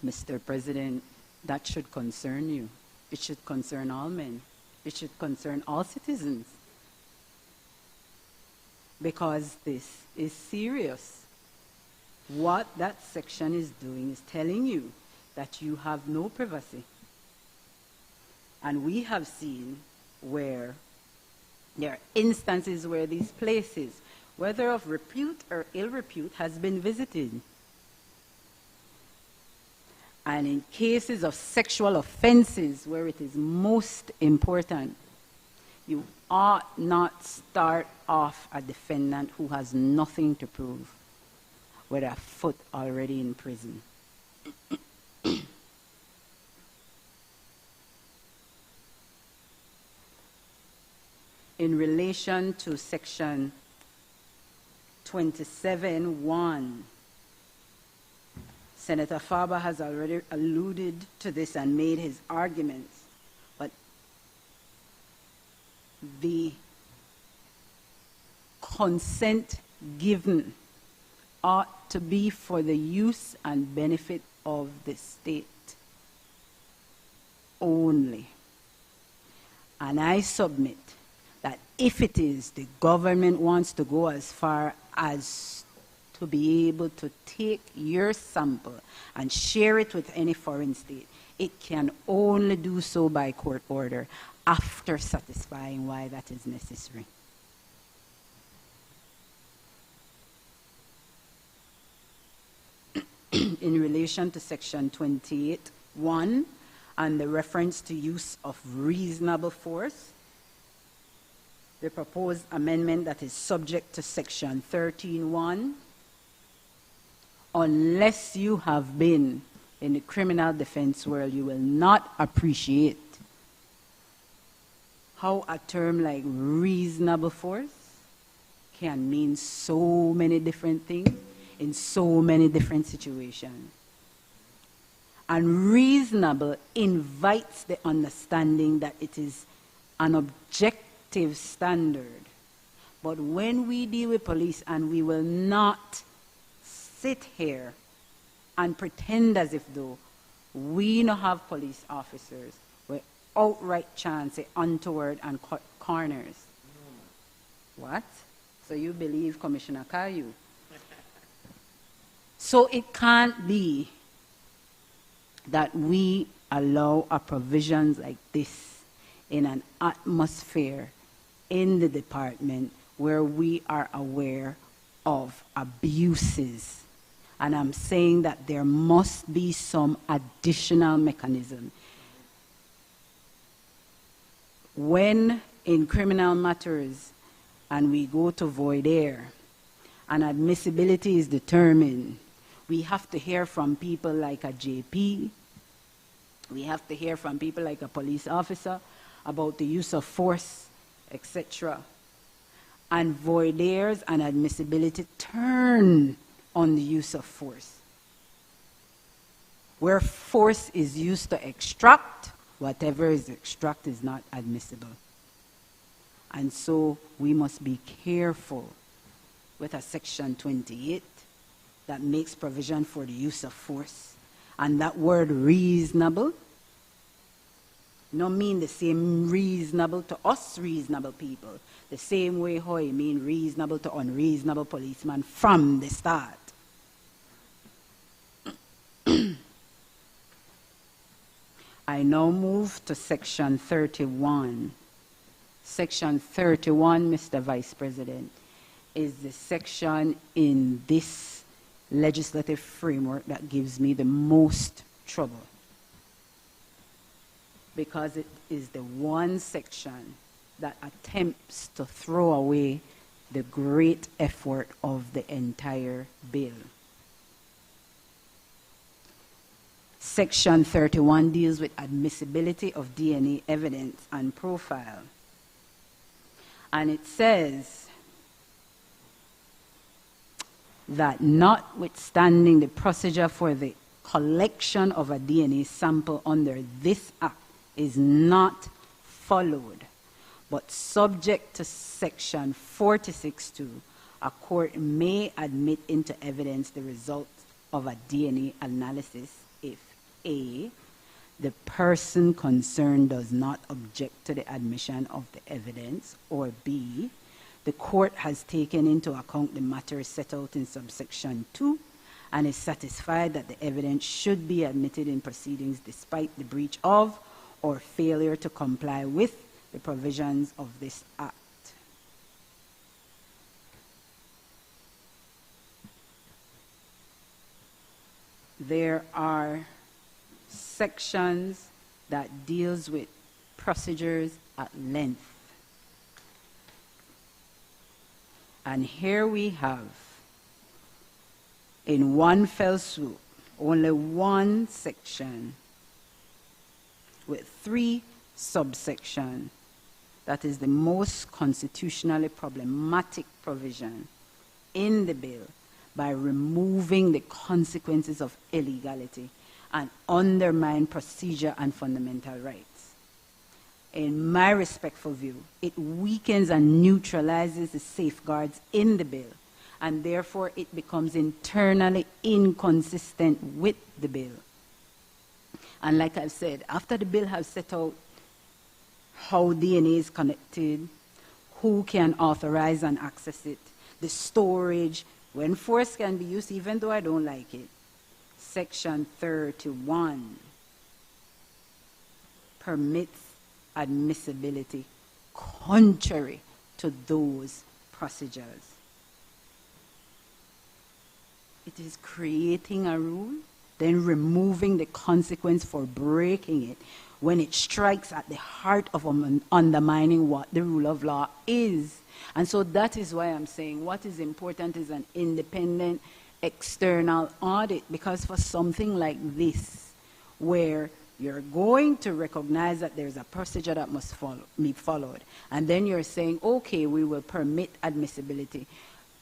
Mr. President, that should concern you. It should concern all men. It should concern all citizens. Because this is serious. What that section is doing is telling you that you have no privacy. And we have seen where there are instances where these places, whether of repute or ill repute, has been visited. And in cases of sexual offenses where it is most important, you ought not start off a defendant who has nothing to prove with a foot already in prison. In relation to Section 27(1), Senator Faber has already alluded to this and made his arguments, but the consent given ought to be for the use and benefit of the state only. And I submit that if it is the government wants to go as far as to be able to take your sample and share it with any foreign state, it can only do so by court order after satisfying why that is necessary. In relation to section 28(1) and the reference to use of reasonable force, the proposed amendment that is subject to section 13(1), unless you have been in the criminal defense world, you will not appreciate how a term like reasonable force can mean so many different things in so many different situations. And reasonable invites the understanding that it is an objective standard. But when we deal with police, and we will not sit here and pretend as if though we don't have police officers with outright chance, untoward and cut corners. What? So you believe Commissioner Caillou? So it can't be that we allow a provisions like this in an atmosphere in the department where we are aware of abuses. And I'm saying that there must be some additional mechanism. When in criminal matters and we go to voir dire and admissibility is determined, we have to hear from people like a JP, we have to hear from people like a police officer about the use of force, etc. And voir dires and admissibility turn on the use of force. Where force is used to extract, whatever is extracted is not admissible. And so we must be careful with a section 28 that makes provision for the use of force. And that word reasonable not mean the same reasonable to us reasonable people, the same way how it mean reasonable to unreasonable policemen from the start. I now move to section 31. Section 31, Mr. Vice President, is the section in this legislative framework that gives me the most trouble, because it is the one section that attempts to throw away the great effort of the entire bill. Section 31 deals with admissibility of DNA evidence and profile. And it says that notwithstanding the procedure for the collection of a DNA sample under this act is not followed, but subject to section 46(2), a court may admit into evidence the results of a DNA analysis if A, the person concerned does not object to the admission of the evidence, or B, the court has taken into account the matters set out in subsection 2 and is satisfied that the evidence should be admitted in proceedings despite the breach of or failure to comply with the provisions of this act. There are sections that deals with procedures at length. And here we have, in one fell swoop, only one section with 3 subsections that is the most constitutionally problematic provision in the bill, by removing the consequences of illegality and undermine procedure and fundamental rights. In my respectful view, it weakens and neutralizes the safeguards in the bill, and therefore it becomes internally inconsistent with the bill. And like I've said, after the bill has set out how DNA is connected, who can authorize and access it, the storage, when force can be used, even though I don't like it, Section 31 permits admissibility contrary to those procedures. It is creating a rule, then removing the consequence for breaking it when it strikes at the heart of undermining what the rule of law is. And so that is why I'm saying what is important is an independent external audit, because for something like this, where you're going to recognize that there's a procedure that must be followed, and then you're saying, okay, we will permit admissibility.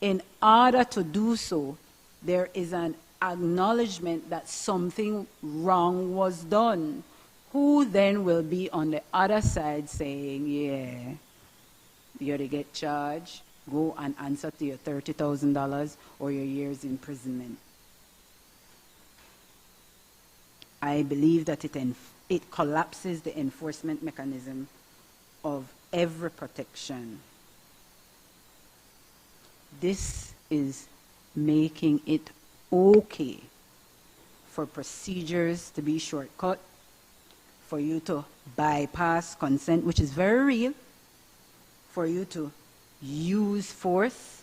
In order to do so, there is an acknowledgement that something wrong was done. Who then will be on the other side saying, yeah, you're to get charged, go and answer to your $30,000 or your year's imprisonment? I believe that it collapses the enforcement mechanism of every protection. This is making it okay for procedures to be shortcut, for you to bypass consent, which is very real, for you to use force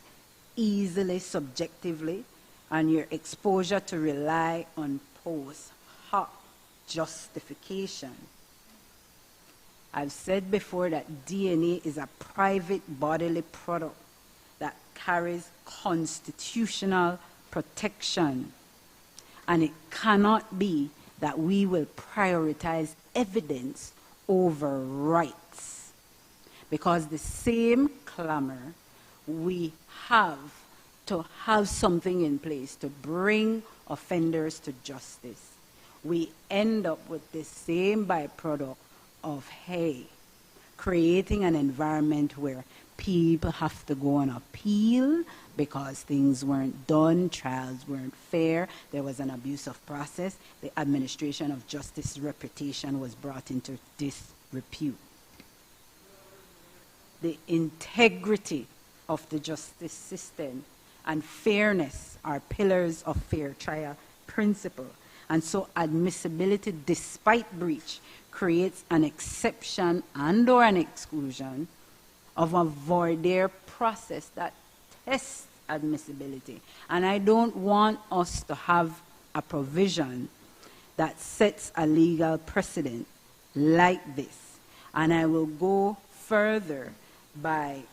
easily, subjectively, and your exposure to rely on post hoc justification. I've said before that DNA is a private bodily product that carries constitutional protection, and it cannot be that we will prioritize evidence over rights, because the same clamor we have to have something in place to bring offenders to justice, we end up with the same byproduct of, hey, creating an environment where people have to go on appeal because things weren't done, trials weren't fair, there was an abuse of process, the administration of justice reputation was brought into disrepute. The integrity of the justice system and fairness are pillars of fair trial principle. And so admissibility, despite breach, creates an exception and/or an exclusion of a voir dire process that tests admissibility. And I don't want us to have a provision that sets a legal precedent like this. And I will go further by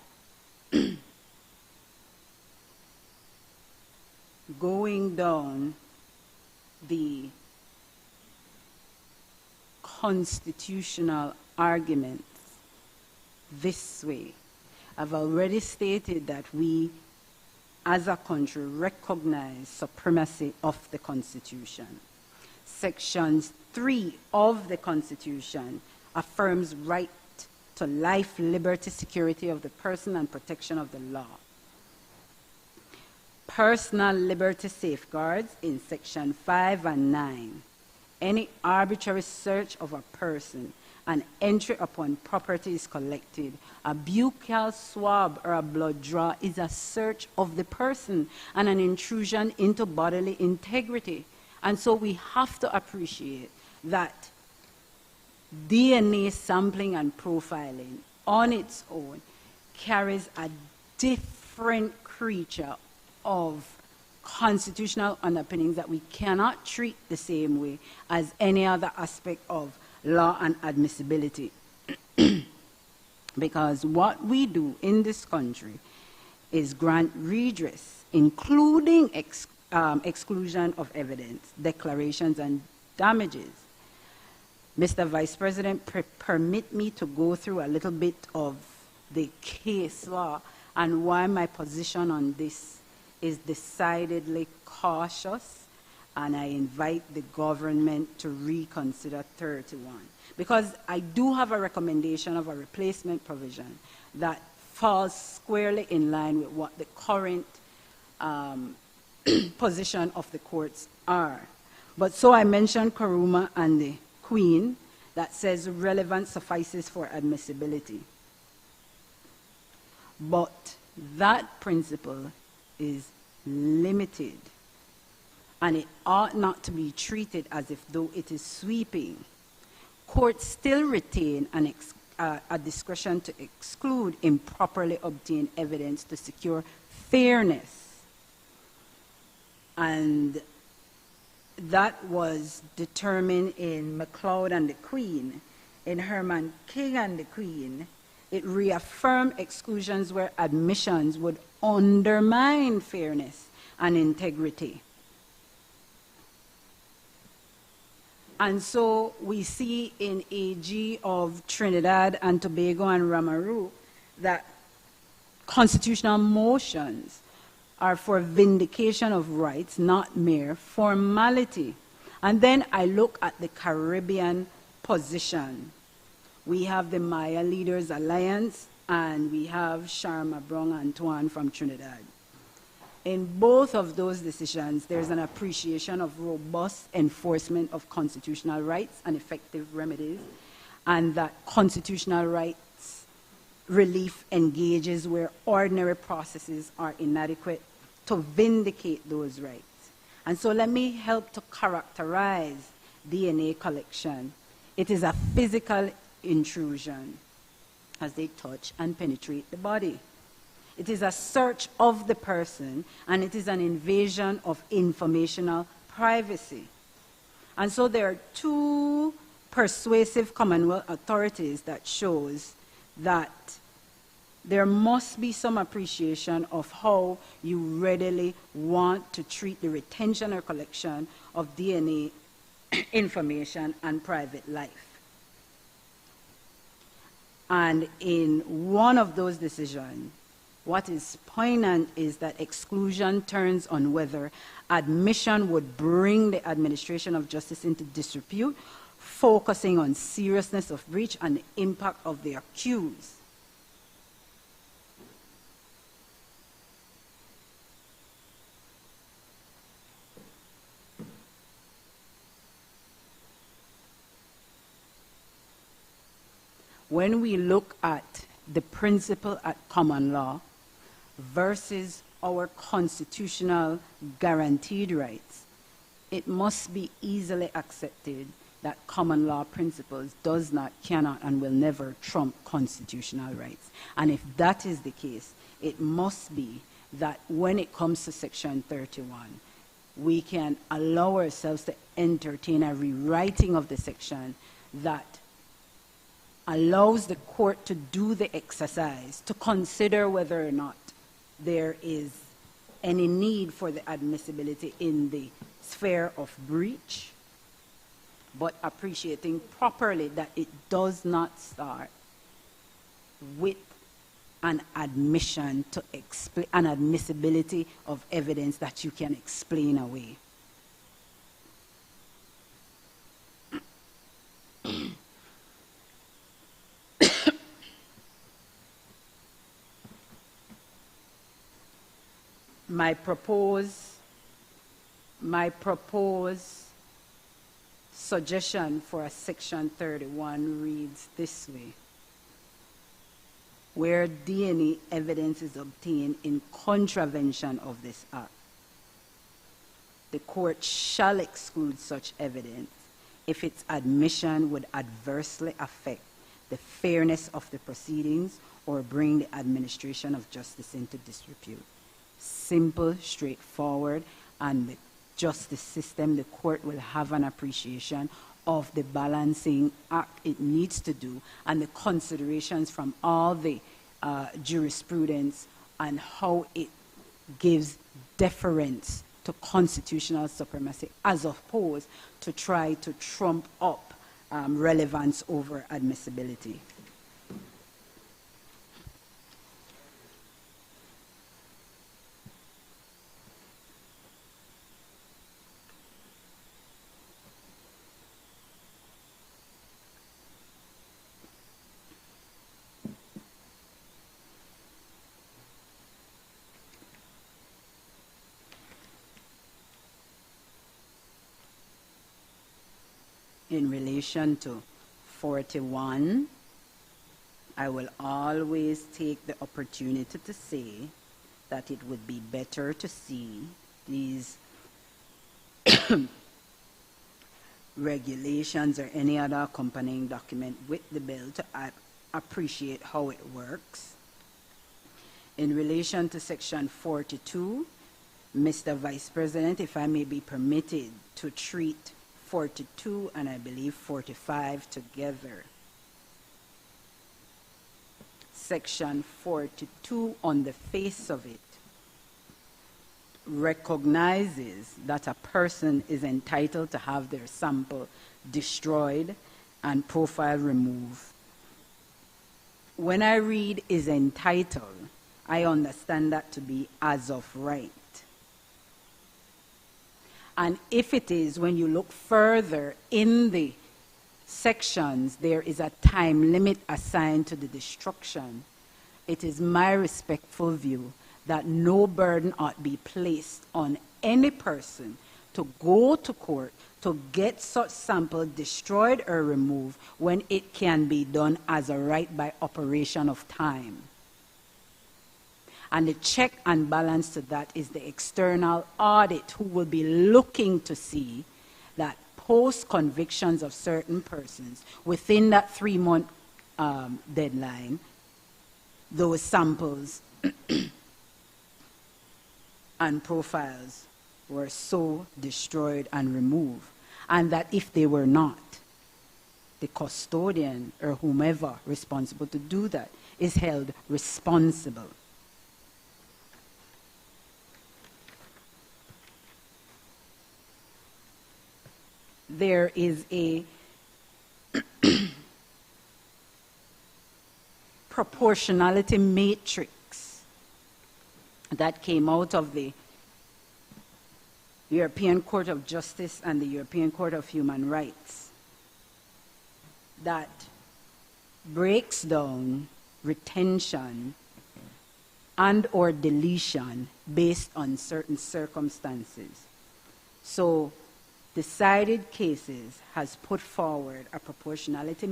going down the constitutional arguments this way. I've already stated that we, as a country, recognize supremacy of the Constitution. Section 3 of the Constitution affirms right to life, liberty, security of the person, and protection of the law. Personal liberty safeguards in Section 5 and 9. Any arbitrary search of a person, an entry upon property is collected, a buccal swab or a blood draw is a search of the person and an intrusion into bodily integrity. And so we have to appreciate that DNA sampling and profiling on its own carries a different creature of constitutional underpinnings that we cannot treat the same way as any other aspect of law and admissibility. Because what we do in this country is grant redress, including exclusion of evidence, declarations, and damages. Mr. Vice President, permit me to go through a little bit of the case law and why my position on this is decidedly cautious, and I invite the government to reconsider 31. Because I do have a recommendation of a replacement provision that falls squarely in line with what the current position of the courts are. But so I mentioned Karuma and the Queen that says relevant suffices for admissibility. But that principle is limited, and it ought not to be treated as if though it is sweeping. Courts still retain a discretion to exclude improperly obtained evidence to secure fairness. And that was determined in MacLeod and the Queen. In Herman King and the Queen, it reaffirmed exclusions where admissions would undermine fairness and integrity. And so we see in AG of Trinidad and Tobago and Ramaru that constitutional motions are for vindication of rights, not mere formality. And then I look at the Caribbean position. We have the Maya Leaders Alliance, and we have Sharma Brong Antoine from Trinidad. In both of those decisions, there's an appreciation of robust enforcement of constitutional rights and effective remedies, and that constitutional rights relief engages where ordinary processes are inadequate to vindicate those rights. And so let me help to characterize DNA collection. It is a physical intrusion as they touch and penetrate the body. It is a search of the person, and it is an invasion of informational privacy. And so there are two persuasive Commonwealth authorities that shows that there must be some appreciation of how you readily want to treat the retention or collection of DNA information and private life. And in one of those decisions, what is poignant is that exclusion turns on whether admission would bring the administration of justice into disrepute, focusing on seriousness of breach and the impact of the accused. When we look at the principle at common law versus our constitutional guaranteed rights, it must be easily accepted that common law principles does not, cannot, and will never trump constitutional rights. And if that is the case, it must be that when it comes to Section 31, we can allow ourselves to entertain a rewriting of the section that allows the court to do the exercise, to consider whether or not there is any need for the admissibility in the sphere of breach, but appreciating properly that it does not start with an admission to explain an admissibility of evidence that you can explain away. My proposed suggestion for a Section 31 reads this way: where DNA evidence is obtained in contravention of this act, the court shall exclude such evidence if its admission would adversely affect the fairness of the proceedings or bring the administration of justice into disrepute. Simple, straightforward, and the justice system, the court will have an appreciation of the balancing act it needs to do and the considerations from all the jurisprudence and how it gives deference to constitutional supremacy as opposed to try to trump up relevance over admissibility. in relation to 41, I will always take the opportunity to say that it would be better to see these regulations or any other accompanying document with the bill to appreciate how it works. In relation to section 42, Mr. Vice President, if I may be permitted to treat 42 and I believe 45 together. Section 42 on the face of it recognizes that a person is entitled to have their sample destroyed and profile removed. When I read is entitled, I understand that to be as of right. And if it is, when you look further in the sections, there is a time limit assigned to the destruction. It is my respectful view that no burden ought be placed on any person to go to court to get such sample destroyed or removed when it can be done as a right by operation of time. And the check and balance to that is the external audit, who will be looking to see that post-convictions of certain persons within that 3-month deadline, those samples and profiles were so destroyed and removed, and that if they were not, the custodian or whomever responsible to do that is held responsible. There is a proportionality matrix that came out of the European Court of Justice and the European Court of Human Rights that breaks down retention and or deletion based on certain circumstances. So decided cases has put forward a proportionality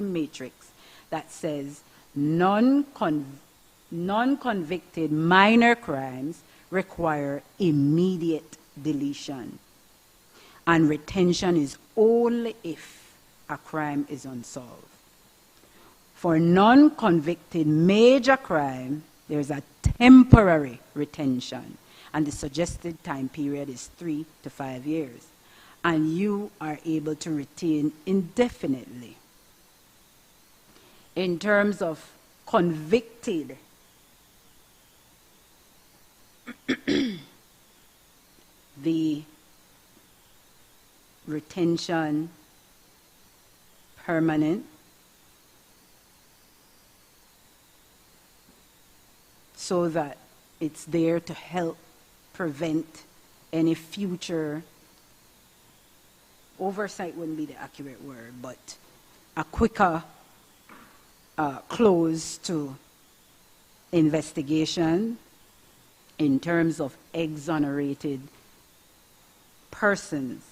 matrix that says non-convicted minor crimes require immediate deletion, and retention is only if a crime is unsolved. For non-convicted major crime, there's a temporary retention, and the suggested time period is 3 to 5 years, and you are able to retain indefinitely. In terms of convicted the retention permanent, so that it's there to help prevent any future oversight. Wouldn't be the accurate word, but a quicker close to investigation in terms of exonerated persons.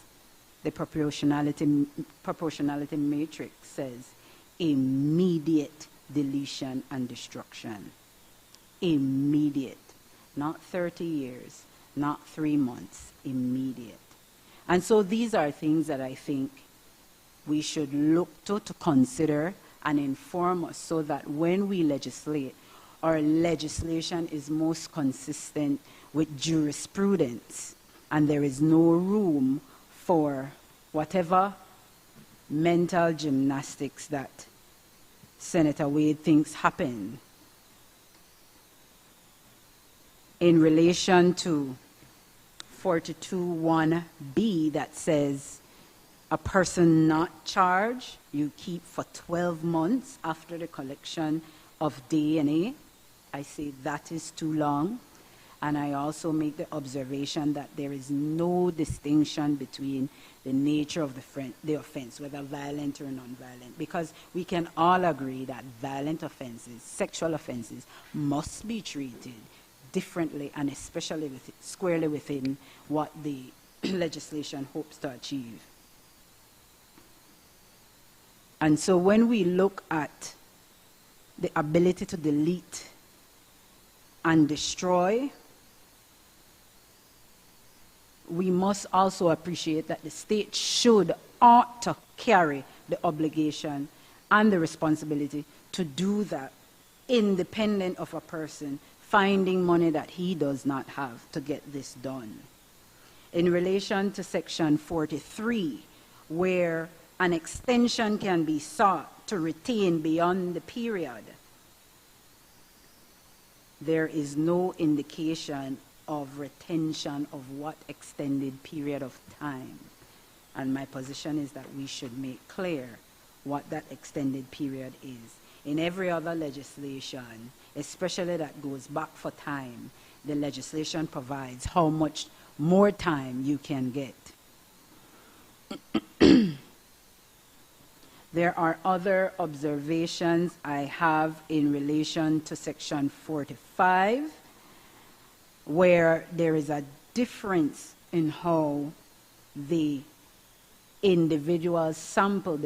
The proportionality matrix says immediate deletion and destruction. Immediate. Not 30 years, not 3 months, immediate. And so these are things that I think we should look to consider and inform us, so that when we legislate, our legislation is most consistent with jurisprudence, and there is no room for whatever mental gymnastics that Senator Wade thinks happen. In relation to 42(1)(b) that says a person not charged, you keep for 12 months after the collection of DNA. I say that is too long. And I also make the observation that there is no distinction between the nature of the offense, whether violent or non-violent, because we can all agree that violent offenses, sexual offenses, must be treated differently, and especially squarely within what the legislation hopes to achieve. And so when we look at the ability to delete and destroy, we must also appreciate that the state ought to carry the obligation and the responsibility to do that, independent of a person finding money that he does not have to get this done. In relation to Section 43, where an extension can be sought to retain beyond the period, there is no indication of retention of what extended period of time. And my position is that we should make clear what that extended period is. In every other legislation, especially that goes back for time, the legislation provides how much more time you can get. There are other observations I have in relation to Section 45, where there is a difference in how the individual sample,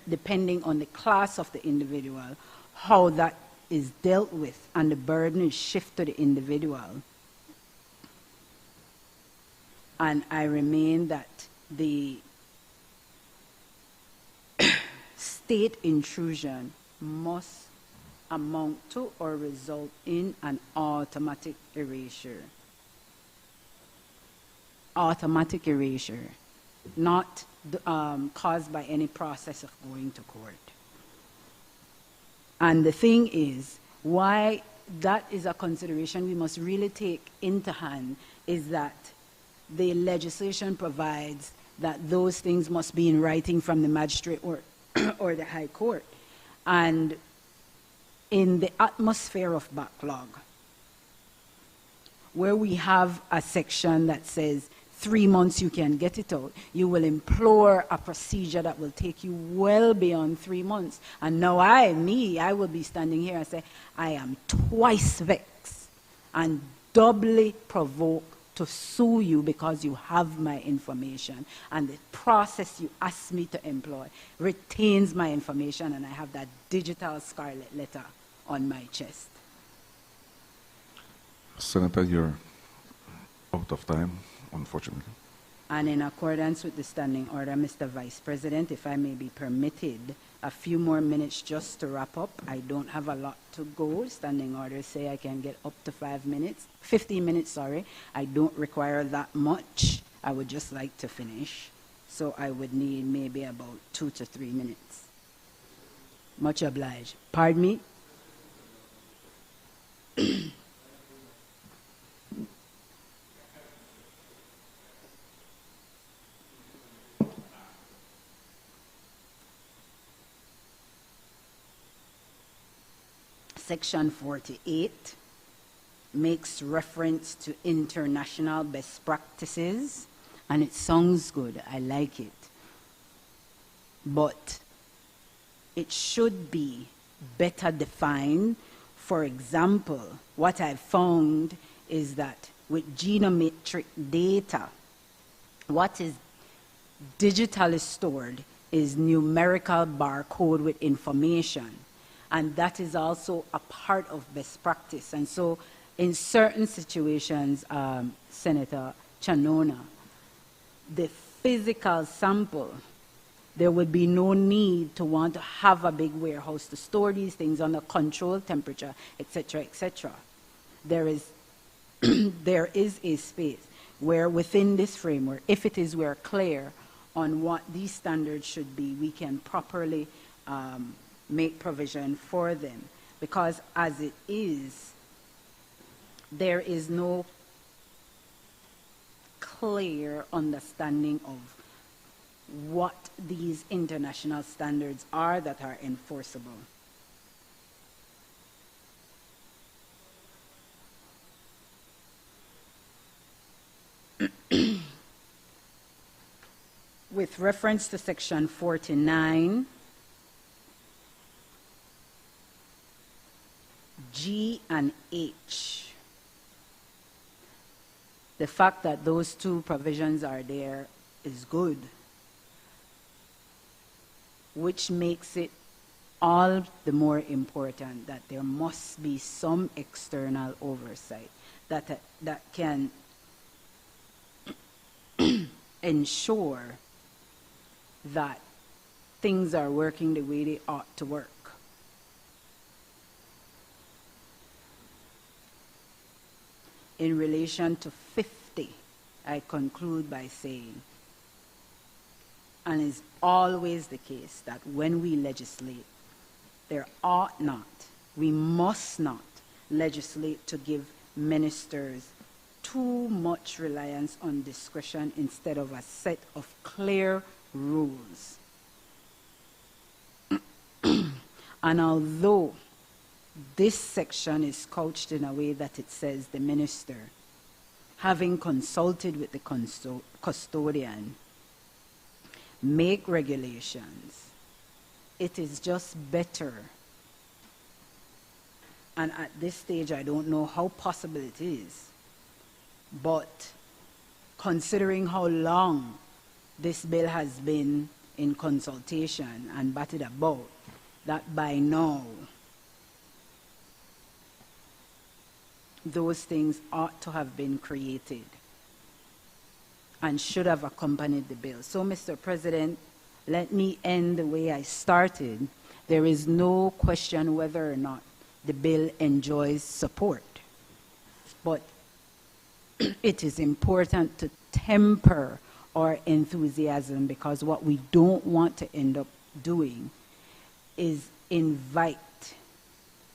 depending on the class of the individual, how that is dealt with, and the burden is shifted to the individual. And I remain that the state intrusion must amount to or result in an automatic erasure. Automatic erasure, not caused by any process of going to court. And the thing is, why that is a consideration we must really take into hand is that the legislation provides that those things must be in writing from the magistrate or the High Court. And in the atmosphere of backlog, where we have a section that says 3 months you can get it out, you will implore a procedure that will take you well beyond 3 months. And now I will be standing here and say, I am twice vexed and doubly provoked to sue you because you have my information, and the process you asked me to employ retains my information, and I have that digital scarlet letter on my chest. Senator, you're out of time, unfortunately. And in accordance with the standing order, Mr. Vice President, if I may be permitted a few more minutes just to wrap up. I don't have a lot to go. Standing orders say I can get up to 15 minutes, sorry. I don't require that much. I would just like to finish. So I would need maybe about 2 to 3 minutes. Much obliged. Pardon me? Section 48 makes reference to international best practices, and it sounds good. I like it. But it should be better defined. For example, what I've found is that with genometric data, what is digitally stored is numerical barcode with information. And that is also a part of best practice. And so in certain situations, Senator Chanona, the physical sample, there would be no need to want to have a big warehouse to store these things under controlled temperature, etc., etc. There is a space where within this framework, if it is we're clear on what these standards should be, we can properly make provision for them. Because as it is, there is no clear understanding of what these international standards are that are enforceable. With reference to Section 49, G and H, the fact that those two provisions are there is good. which makes it all the more important that there must be some external oversight that can ensure that things are working the way they ought to work. In relation to 50, I conclude by saying, and it's always the case, that when we legislate, there ought not, we must not legislate to give ministers too much reliance on discretion instead of a set of clear rules. And although this section is couched in a way that it says the minister, having consulted with the custodian, make regulations, it is just better. And at this stage, I don't know how possible it is, but considering how long this bill has been in consultation and batted about, that by now those things ought to have been created and should have accompanied the bill. So, Mr. President, let me end the way I started. There is no question whether or not the bill enjoys support, but it is important to temper our enthusiasm, because what we don't want to end up doing is invite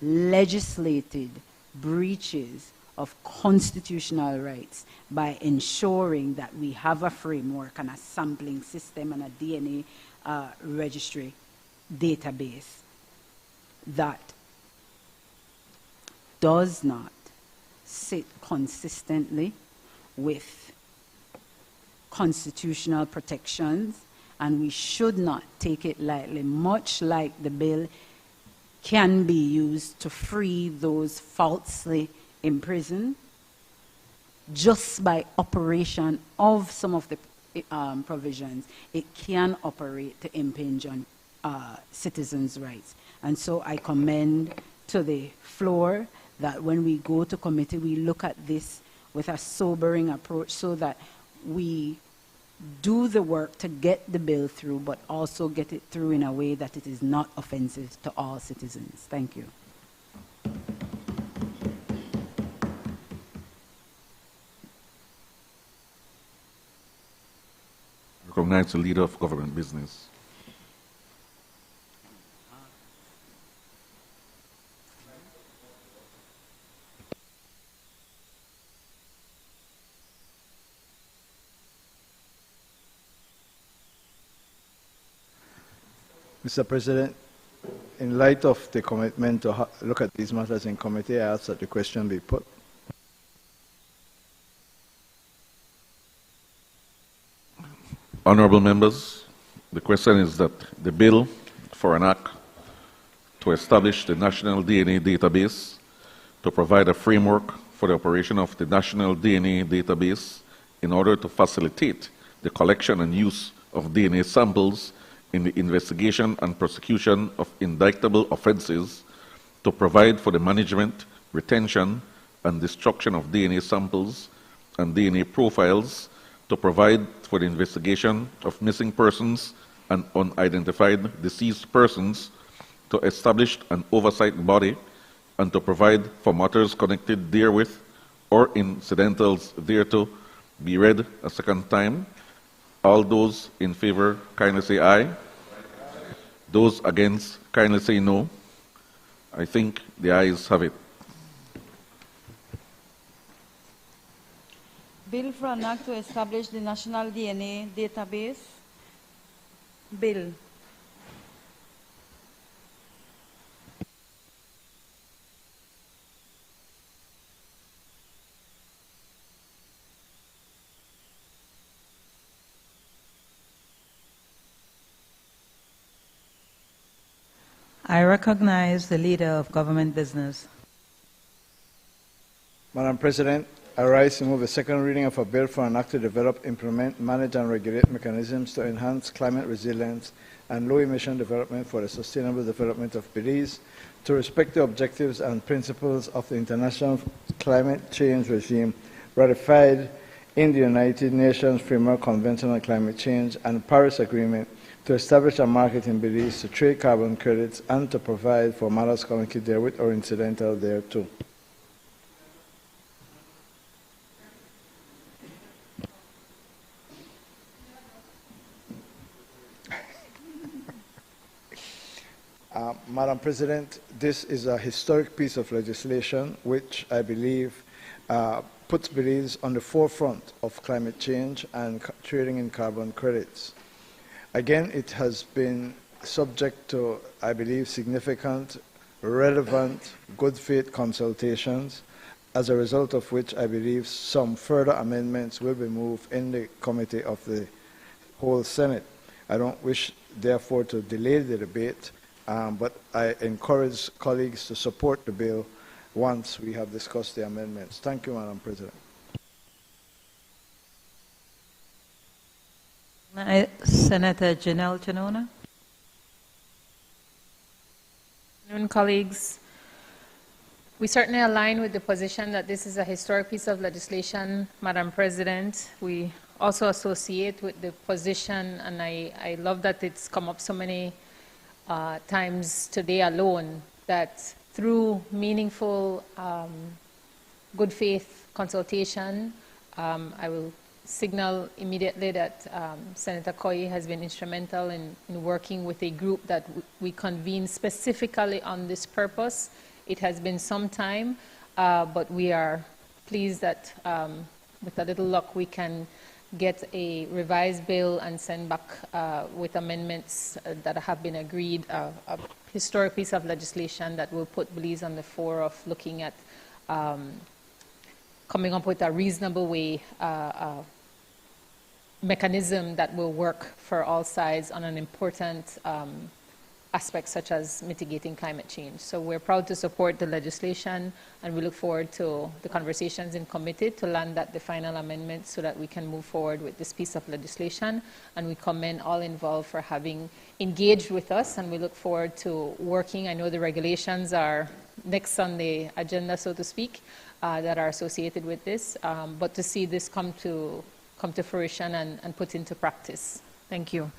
legislated breaches of constitutional rights by ensuring that we have a framework and a sampling system and a DNA registry database that does not sit consistently with constitutional protections, and we should not take it lightly, much like the bill can be used to free those falsely imprisoned just by operation of some of the provisions. It can operate to impinge on citizens' rights. And so I commend to the floor that when we go to committee, we look at this with a sobering approach so that we do the work to get the bill through, but also get it through in a way that it is not offensive to all citizens. Thank you. Recognize the leader of government business. Mr. President, in light of the commitment to look at these matters in committee, I ask that the question be put. Honorable members, the question is that the bill for an act to establish the National DNA Database, to provide a framework for the operation of the National DNA Database in order to facilitate the collection and use of DNA samples in the investigation and prosecution of indictable offenses, to provide for the management, retention, and destruction of DNA samples and DNA profiles, to provide for the investigation of missing persons and unidentified deceased persons, to establish an oversight body, and to provide for matters connected therewith or incidentals thereto, be read a second time. All those in favor, kindly say aye. Those against, kindly say no. I think the ayes have it. Bill for an act to establish the National DNA Database. Bill. I recognize the leader of government business. Madam President, I rise to move a second reading of a bill for an act to develop, implement, manage, and regulate mechanisms to enhance climate resilience and low-emission development for the sustainable development of Belize, to respect the objectives and principles of the international climate change regime ratified in the United Nations Framework Convention on Climate Change and Paris Agreement, to establish a market in Belize to trade carbon credits and to provide for matters connected therewith or incidental thereto. Madam President, this is a historic piece of legislation which I believe puts Belize on the forefront of climate change and trading in carbon credits. Again, it has been subject to, I believe, significant, relevant, good faith consultations, as a result of which I believe some further amendments will be moved in the committee of the whole Senate. I don't wish, therefore, to delay the debate, but I encourage colleagues to support the bill once we have discussed the amendments. Thank you, Madam President. Senator Janelle Janona. Good afternoon, colleagues. We certainly align with the position that this is a historic piece of legislation, Madam President. We also associate with the position, and I love that it's come up so many times today alone, that through meaningful good faith consultation, I will signal immediately that Senator Coy has been instrumental in working with a group that we convened specifically on this purpose. It has been some time, but we are pleased that with a little luck we can get a revised bill and send back with amendments that have been agreed, a historic piece of legislation that will put Belize on the fore of looking at coming up with a reasonable way, mechanism that will work for all sides on an important aspects such as mitigating climate change. So we're proud to support the legislation, and we look forward to the conversations in committee to land at the final amendment so that we can move forward with this piece of legislation. And we commend all involved for having engaged with us, and we look forward to working. I know the regulations are next on the agenda, so to speak, that are associated with this, but to see this come to fruition and put into practice. Thank you.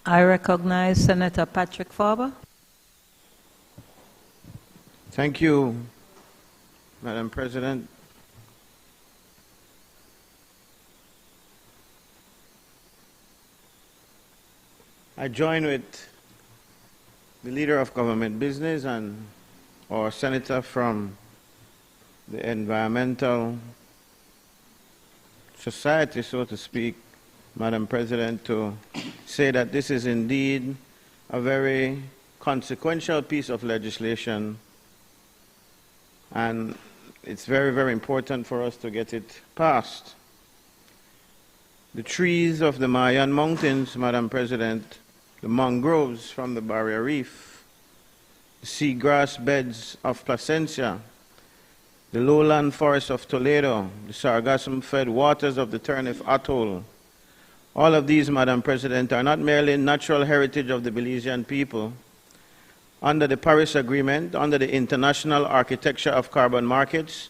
I recognize Senator Patrick Farber. Thank you, Madam President. I join with the Leader of Government Business and our Senator from the Environmental Society, so to speak, Madam President, to say that this is indeed a very consequential piece of legislation, and it's very, very important for us to get it passed. The trees of the Mayan Mountains, Madam President, the mangroves from the Barrier Reef, the seagrass beds of Placencia, the lowland forests of Toledo, the sargassum-fed waters of the Turnif Atoll. All of these, Madam President, are not merely natural heritage of the Belizean people. Under the Paris Agreement, under the international architecture of carbon markets,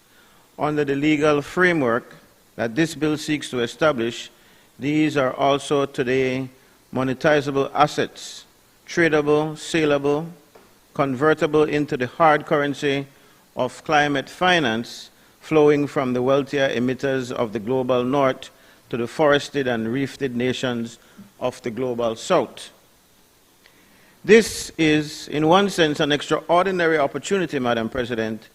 under the legal framework that this bill seeks to establish, these are also today monetizable assets, tradable, saleable, convertible into the hard currency of climate finance flowing from the wealthier emitters of the global north to the forested and reefed nations of the global south. This is, in one sense, an extraordinary opportunity, Madam President.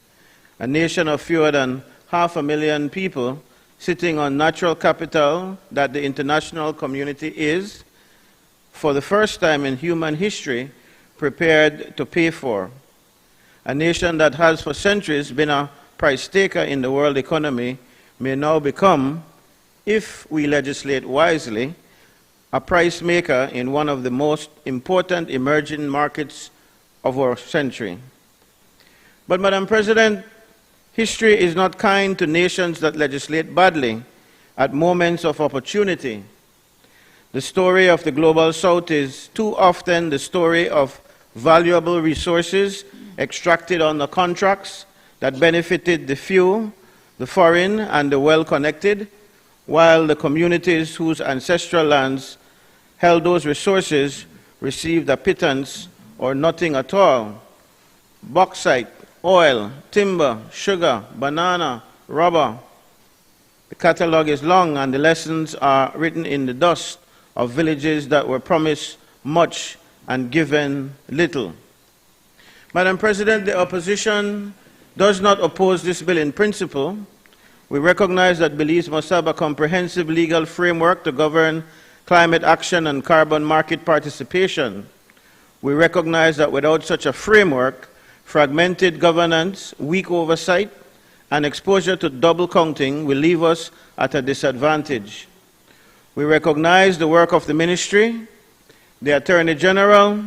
A nation of fewer than 500,000 people sitting on natural capital that the international community is, for the first time in human history, prepared to pay for. A nation that has for centuries been a price taker in the world economy may now become, if we legislate wisely, a price maker in one of the most important emerging markets of our century. But, Madam President, history is not kind to nations that legislate badly at moments of opportunity. The story of the Global South is too often the story of valuable resources extracted on the contracts that benefited the few, the foreign, and the well-connected, while the communities whose ancestral lands held those resources received a pittance or nothing at all. Bauxite, oil, timber, sugar, banana, rubber. The catalogue is long and the lessons are written in the dust of villages that were promised much and given little. Madam President, the opposition does not oppose this bill in principle. We recognize that Belize must have a comprehensive legal framework to govern climate action and carbon market participation. We recognize that without such a framework, fragmented governance, weak oversight, and exposure to double counting will leave us at a disadvantage. We recognize the work of the Ministry, the Attorney General,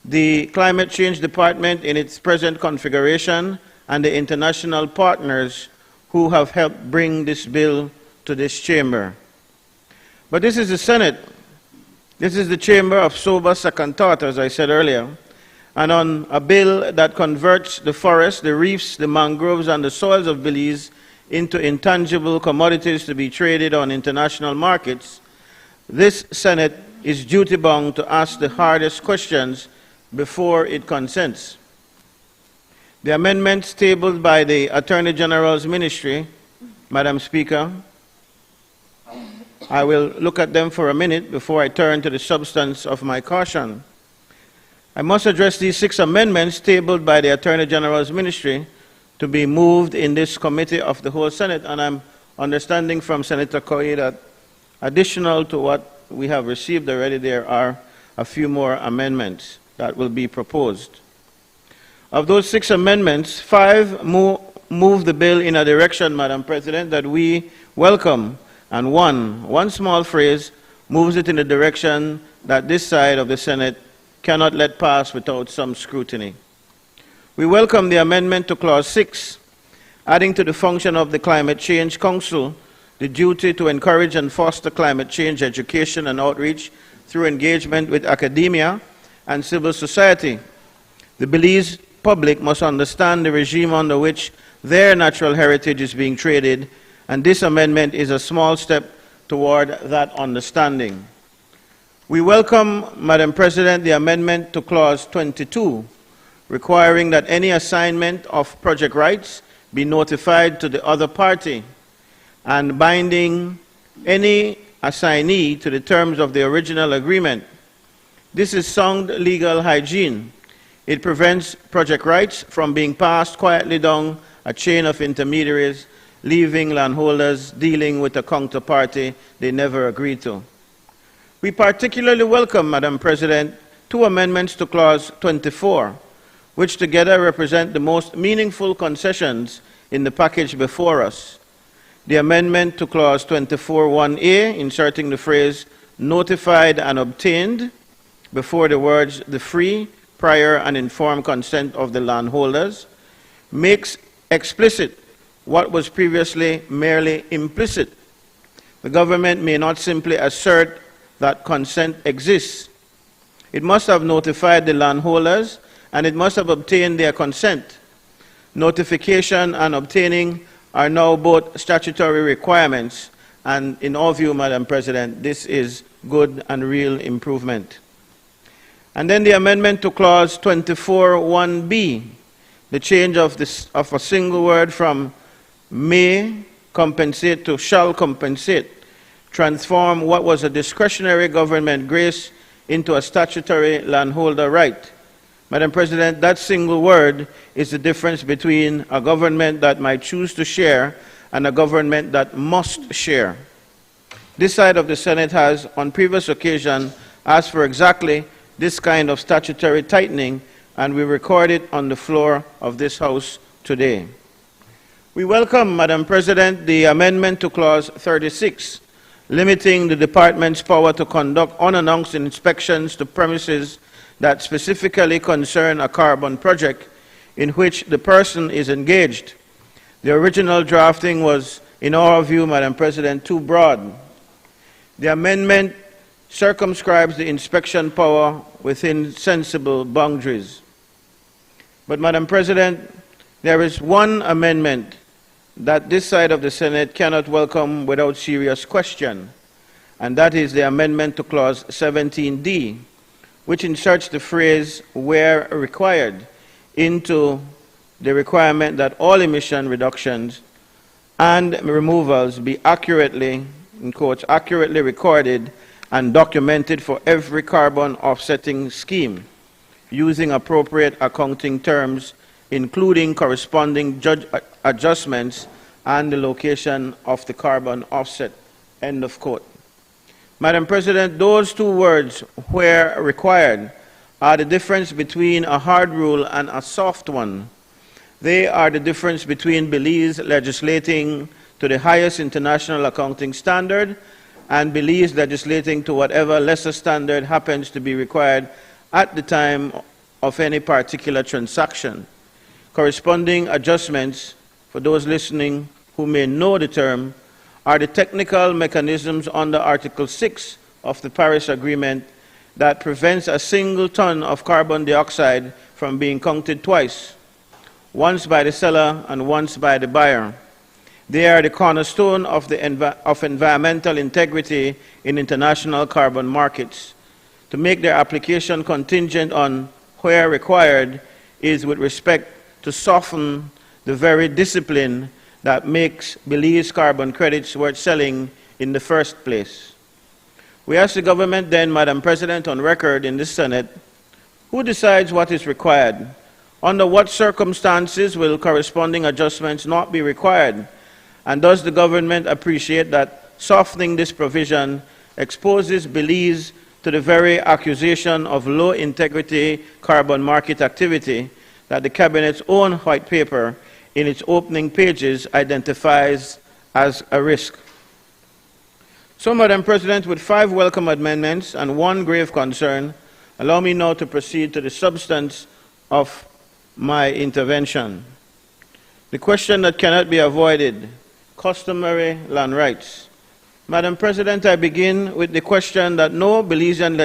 the Climate Change Department in its present configuration, and the international partners who have helped bring this bill to this chamber. But this is the Senate. This is the chamber of sober second thought, as I said earlier. And on a bill that converts the forests, the reefs, the mangroves, and the soils of Belize into intangible commodities to be traded on international markets, this Senate is duty-bound to ask the hardest questions before it consents. The amendments tabled by the Attorney General's Ministry, Madam Speaker, I will look at them for a minute before I turn to the substance of my caution. I must address these 6 amendments tabled by the Attorney General's Ministry to be moved in this committee of the whole Senate, and I'm understanding from Senator Coy that additional to what we have received already, there are a few more amendments that will be proposed. Of those 6 amendments, 5 move the bill in a direction, Madam President, that we welcome, and one small phrase moves it in a direction that this side of the Senate cannot let pass without some scrutiny. We welcome the amendment to Clause 6, adding to the function of the Climate Change Council the duty to encourage and foster climate change education and outreach through engagement with academia and civil society. The Belize public must understand the regime under which their natural heritage is being traded, and this amendment is a small step toward that understanding. We welcome, Madam President, the amendment to Clause 22, requiring that any assignment of project rights be notified to the other party and binding any assignee to the terms of the original agreement. This is sound legal hygiene. It prevents project rights from being passed quietly down a chain of intermediaries, leaving landholders dealing with a counterparty they never agreed to. We particularly welcome, Madam President, 2 amendments to Clause 24, which together represent the most meaningful concessions in the package before us. The amendment to Clause 24(1)A, inserting the phrase notified and obtained before the words the free, prior, and informed consent of the landholders, makes explicit what was previously merely implicit. The government may not simply assert that consent exists. It must have notified the landholders, and it must have obtained their consent. Notification and obtaining are now both statutory requirements, and in our view, Madam President, this is good and real improvement. And then the amendment to Clause 24(1)B, the change of a single word from may compensate to shall compensate, transform what was a discretionary government grace into a statutory landholder right. Madam President, that single word is the difference between a government that might choose to share and a government that must share. This side of the Senate has, on previous occasion, asked for exactly this kind of statutory tightening, and we record it on the floor of this House today. We welcome, Madam President, the amendment to Clause 36, limiting the Department's power to conduct unannounced inspections to premises that specifically concern a carbon project in which the person is engaged. The original drafting was, in our view, Madam President, too broad. The amendment circumscribes the inspection power within sensible boundaries. But, Madam President, there is one amendment that this side of the Senate cannot welcome without serious question, and that is the amendment to Clause 17D, which inserts the phrase "where required" into the requirement that all emission reductions and removals be accurately, in quotes, accurately recorded and documented for every carbon offsetting scheme, using appropriate accounting terms, including corresponding adjustments and the location of the carbon offset, end of quote. Madam President, those two words, "where required," are the difference between a hard rule and a soft one. They are the difference between Belize legislating to the highest international accounting standard and Belize legislating to whatever lesser standard happens to be required at the time of any particular transaction. Corresponding adjustments, for those listening who may know the term, are the technical mechanisms under Article 6 of the Paris Agreement that prevents a single ton of carbon dioxide from being counted twice, once by the seller and once by the buyer. They are the cornerstone of environmental integrity in international carbon markets. To make their application contingent on "where required" is with respect to soften the very discipline that makes Belize carbon credits worth selling in the first place. We ask the government then, Madam President, on record in the Senate, who decides what is required? Under what circumstances will corresponding adjustments not be required? And does the government appreciate that softening this provision exposes Belize to the very accusation of low-integrity carbon market activity that the Cabinet's own white paper in its opening pages identifies as a risk? So, Madam President, with 5 welcome amendments and 1 grave concern, allow me now to proceed to the substance of my intervention. The question that cannot be avoided: customary land rights. Madam President, I begin with the question that no Belizean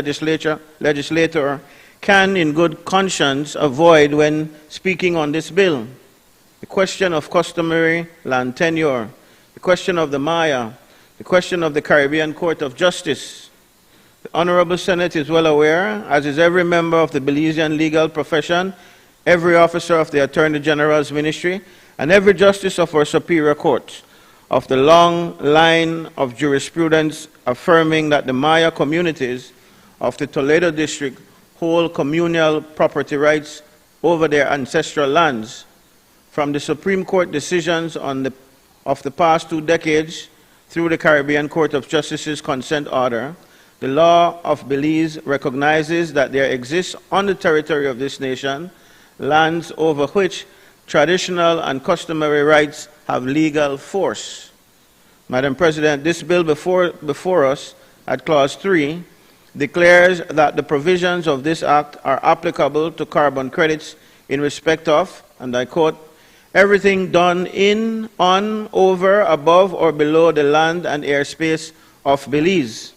legislator can in good conscience avoid when speaking on this bill. The question of customary land tenure, the question of the Maya, the question of the Caribbean Court of Justice. The Honorable Senate is well aware, as is every member of the Belizean legal profession, every officer of the Attorney General's Ministry, and every justice of our Superior Court, of the long line of jurisprudence affirming that the Maya communities of the Toledo District hold communal property rights over their ancestral lands. From the Supreme Court decisions of the past 2 decades through the Caribbean Court of Justice's consent order, the law of Belize recognizes that there exists on the territory of this nation lands over which traditional and customary rights have legal force. Madam President, this bill before us at Clause 3 declares that the provisions of this Act are applicable to carbon credits in respect of, and I quote, "everything done in, on, over, above, or below the land and airspace of Belize."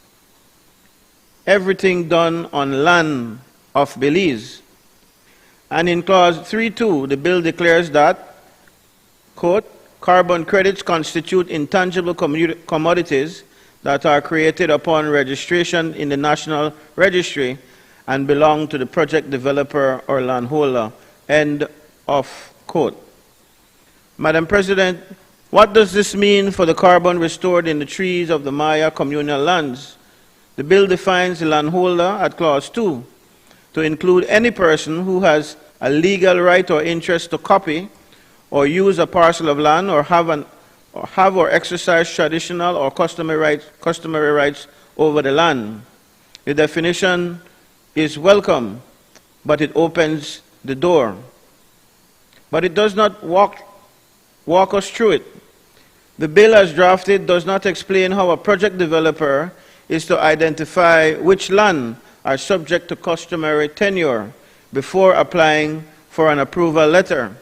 Everything done on land of Belize. And in Clause 3.2, the bill declares that, quote, "carbon credits constitute intangible commodities that are created upon registration in the National Registry and belong to the project developer or landholder," end of quote. Madam President, what does this mean for the carbon restored in the trees of the Maya communal lands? The bill defines the landholder at Clause 2 to include any person who has a legal right or interest to copy or use a parcel of land or have or exercise traditional or customary rights over the land. The definition is welcome, but it opens the door. But it does not walk us through it. The bill as drafted does not explain how a project developer is to identify which land are subject to customary tenure before applying for an approval letter.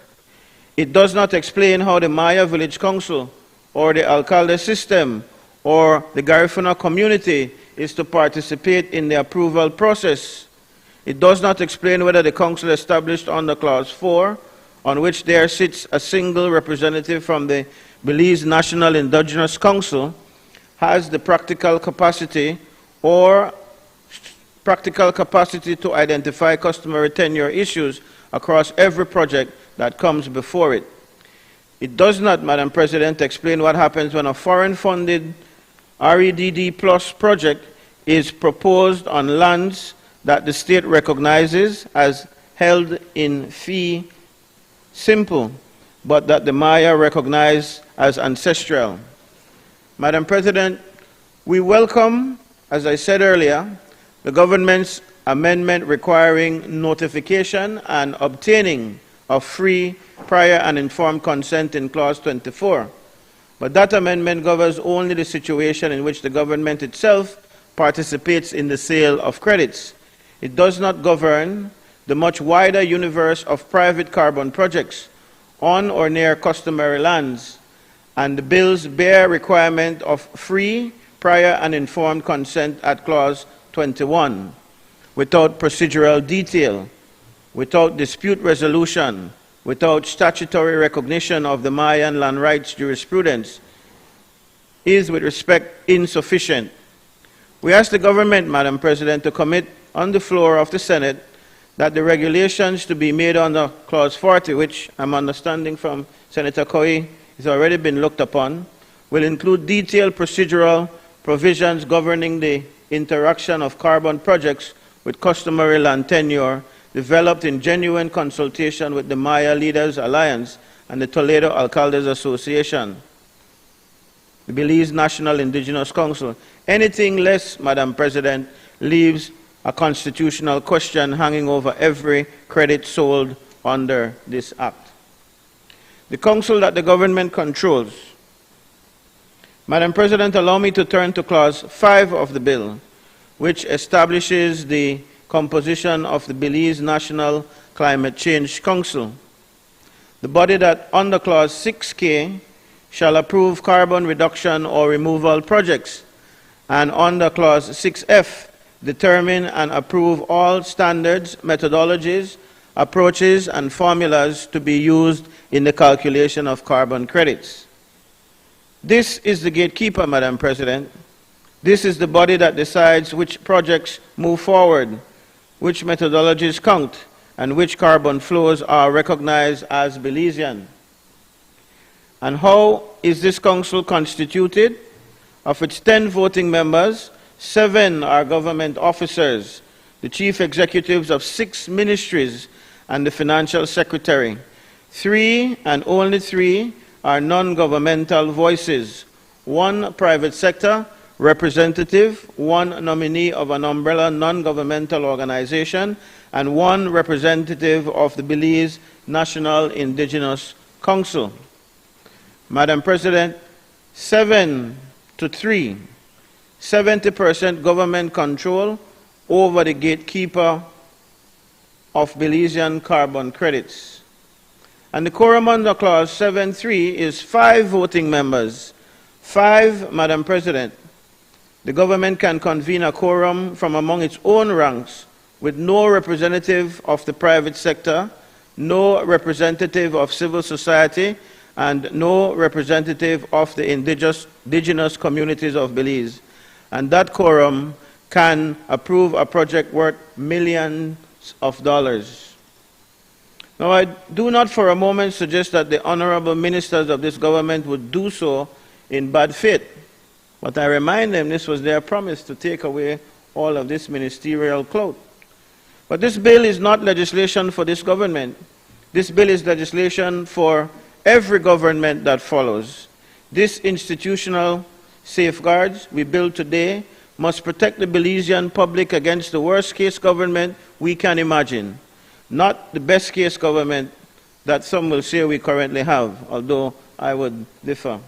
It does not explain how the Maya Village Council or the Alcalde system or the Garifuna community is to participate in the approval process. It does not explain whether the council established under Clause 4, on which there sits a single representative from the Belize National Indigenous Council, has the practical capacity to identify customary tenure issues across every project that comes before it. It does not, Madam President, explain what happens when a foreign-funded REDD Plus project is proposed on lands that the state recognizes as held in fee simple, but that the Maya recognize as ancestral. Madam President, we welcome, as I said earlier, the government's amendment requiring notification and obtaining of free, prior and informed consent in Clause 24. But that amendment governs only the situation in which the government itself participates in the sale of credits. It does not govern the much wider universe of private carbon projects on or near customary lands, and the bill's bare requirement of free, prior and informed consent at Clause 21, without procedural detail, without dispute resolution, without statutory recognition of the Mayan land rights jurisprudence, is, with respect, insufficient. We ask the government, Madam President, to commit on the floor of the Senate that the regulations to be made under Clause 40, which I'm understanding from Senator Coy has already been looked upon, will include detailed procedural provisions governing the interaction of carbon projects with customary land tenure, developed in genuine consultation with the Maya Leaders Alliance and the Toledo Alcaldes Association, the Belize National Indigenous Council. Anything less, Madam President, leaves a constitutional question hanging over every credit sold under this act. The council that the government controls. Madam President, allow me to turn to Clause 5 of the bill, which establishes the composition of the Belize National Climate Change Council, the body that under Clause 6K shall approve carbon reduction or removal projects, and under Clause 6F determine and approve all standards, methodologies, approaches, and formulas to be used in the calculation of carbon credits. This is the gatekeeper, Madam President. This is the body that decides which projects move forward, which methodologies count, and which carbon flows are recognized as Belizean. And how is this council constituted? Of its 10 voting members, 7 are government officers, the chief executives of 6 ministries, and the financial secretary. 3, and only 3, are non-governmental voices: 1 private sector representative, 1 nominee of an umbrella non-governmental organization, and 1 representative of the Belize National Indigenous Council. Madam President, 7 to 3, 70% government control over the gatekeeper of Belizean carbon credits. And the quorum under Clause 7.3 is 5 voting members. 5, Madam President. The government can convene a quorum from among its own ranks with no representative of the private sector, no representative of civil society, and no representative of the indigenous communities of Belize. And that quorum can approve a project worth millions of dollars. Now, I do not for a moment suggest that the honorable ministers of this government would do so in bad faith, but I remind them this was their promise to take away all of this ministerial clout. But this bill is not legislation for this government. This bill is legislation for every government that follows. This institutional safeguards we build today must protect the Belizean public against the worst-case government we can imagine, not the best-case government that some will say we currently have, although I would differ.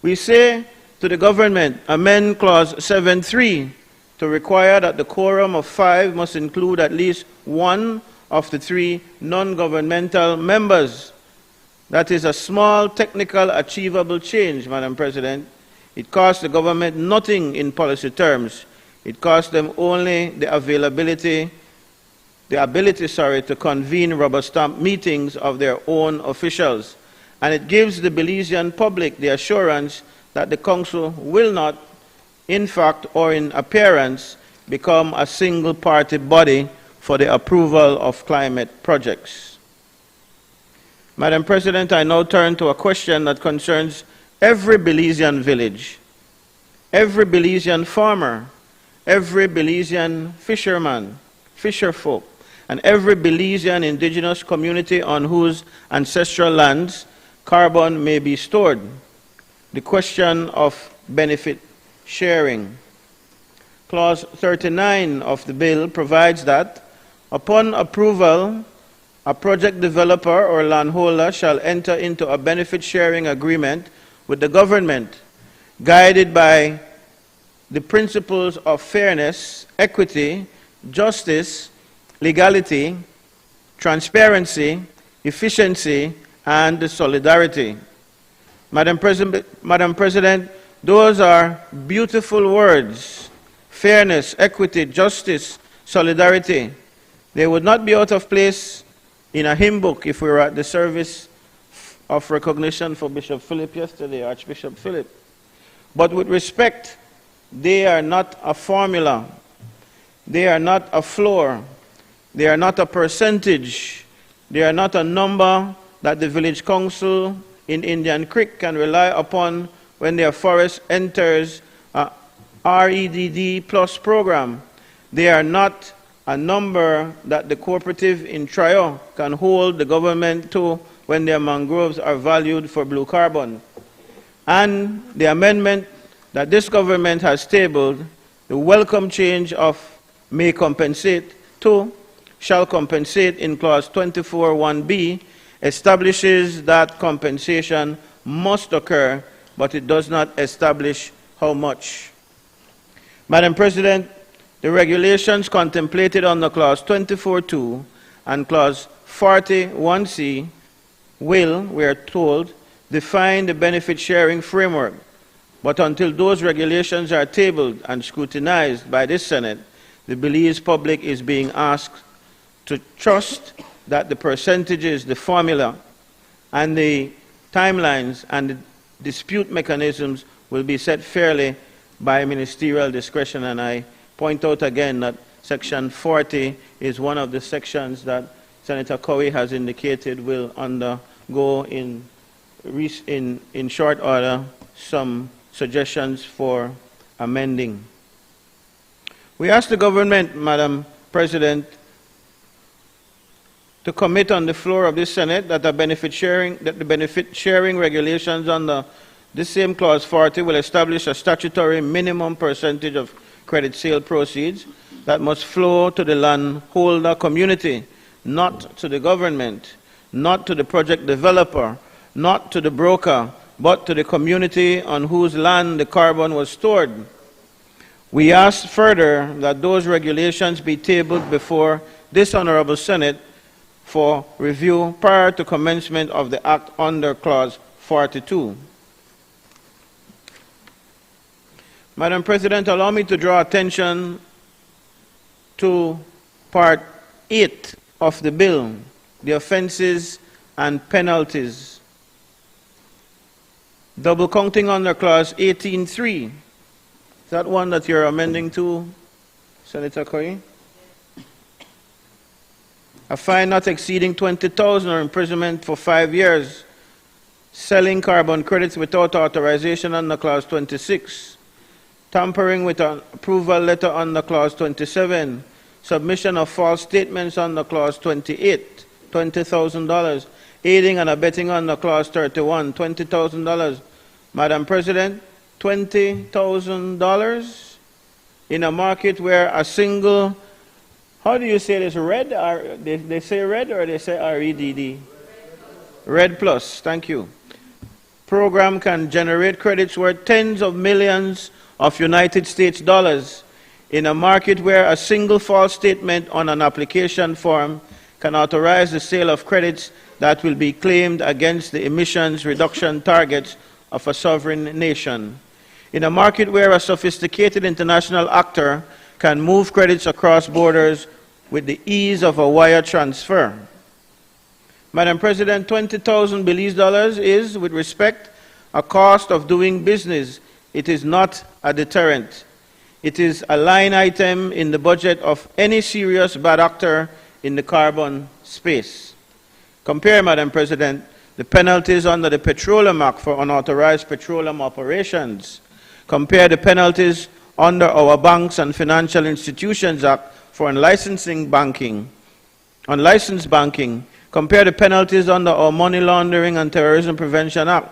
We say to the government, amend Clause 7.3 to require that the quorum of 5 must include at least one of the 3 non-governmental members. That is a small technical achievable change, Madam President. It costs the government nothing in policy terms. It costs them only the ability to convene rubber stamp meetings of their own officials. And it gives the Belizean public the assurance that the Council will not, in fact or in appearance, become a single-party body for the approval of climate projects. Madam President, I now turn to a question that concerns every Belizean village, every Belizean farmer, every Belizean fisherman, fisherfolk, and every Belizean indigenous community on whose ancestral lands carbon may be stored. The question of benefit sharing. Clause 39 of the bill provides that, upon approval, a project developer or landholder shall enter into a benefit sharing agreement with the government, guided by the principles of fairness, equity, justice, legality, transparency, efficiency, and solidarity. Madam President, those are beautiful words: fairness, equity, justice, solidarity. They would not be out of place in a hymn book if we were at the service of recognition for Bishop Philip yesterday, Archbishop Philip. But with respect, they are not a formula. They are not a floor. They are not a percentage. They are not a number that the village council in Indian Creek can rely upon when their forest enters a REDD plus program. They are not a number that the cooperative in Trio can hold the government to when their mangroves are valued for blue carbon. And the amendment that this government has tabled, the welcome change of may compensate to shall compensate in clause 24(1)(b, establishes that compensation must occur, but it does not establish how much. Madam President, the regulations contemplated under clause 24(2) and clause 41(c) will, we are told, define the benefit sharing framework. But until those regulations are tabled and scrutinized by this Senate, the Belize public is being asked to trust that the percentages, the formula, and the timelines and the dispute mechanisms will be set fairly by ministerial discretion. And I point out again that Section 40 is one of the sections that Senator Cowie has indicated will undergo in short order some suggestions for amending. We ask the government, Madam President, to commit on the floor of this Senate that the benefit sharing regulations under this same clause 40 will establish a statutory minimum percentage of credit sale proceeds that must flow to the landholder community, not to the government, not to the project developer, not to the broker, but to the community on whose land the carbon was stored. We ask further that those regulations be tabled before this Honorable Senate for review prior to commencement of the Act under Clause 42. Madam President, allow me to draw attention to Part 8 of the bill, the offenses and penalties. Double counting under Clause 18(3). Is that one that you're amending to, Senator Cowie? A fine not exceeding $20,000 or imprisonment for 5 years. Selling carbon credits without authorization under Clause 26. Tampering with an approval letter under Clause 27. Submission of false statements under Clause 28, $20,000. Aiding and abetting under Clause 31, $20,000. Madam President, $20,000 in a market where a single, how do you say this, red? They say red or they say REDD? Red Plus, thank you. Program can generate credits worth tens of millions of United States dollars. In a market where a single false statement on an application form can authorize the sale of credits that will be claimed against the emissions reduction targets of a sovereign nation. In a market where a sophisticated international actor can move credits across borders with the ease of a wire transfer. Madam President, $20,000 Belize is, with respect, a cost of doing business. It is not a deterrent. It is a line item in the budget of any serious bad actor in the carbon space. Compare, Madam President, the penalties under the Petroleum Act for unauthorized petroleum operations. Compare the penalties under our Banks and Financial Institutions Act for unlicensed banking. Compare the penalties under our Money Laundering and Terrorism Prevention Act.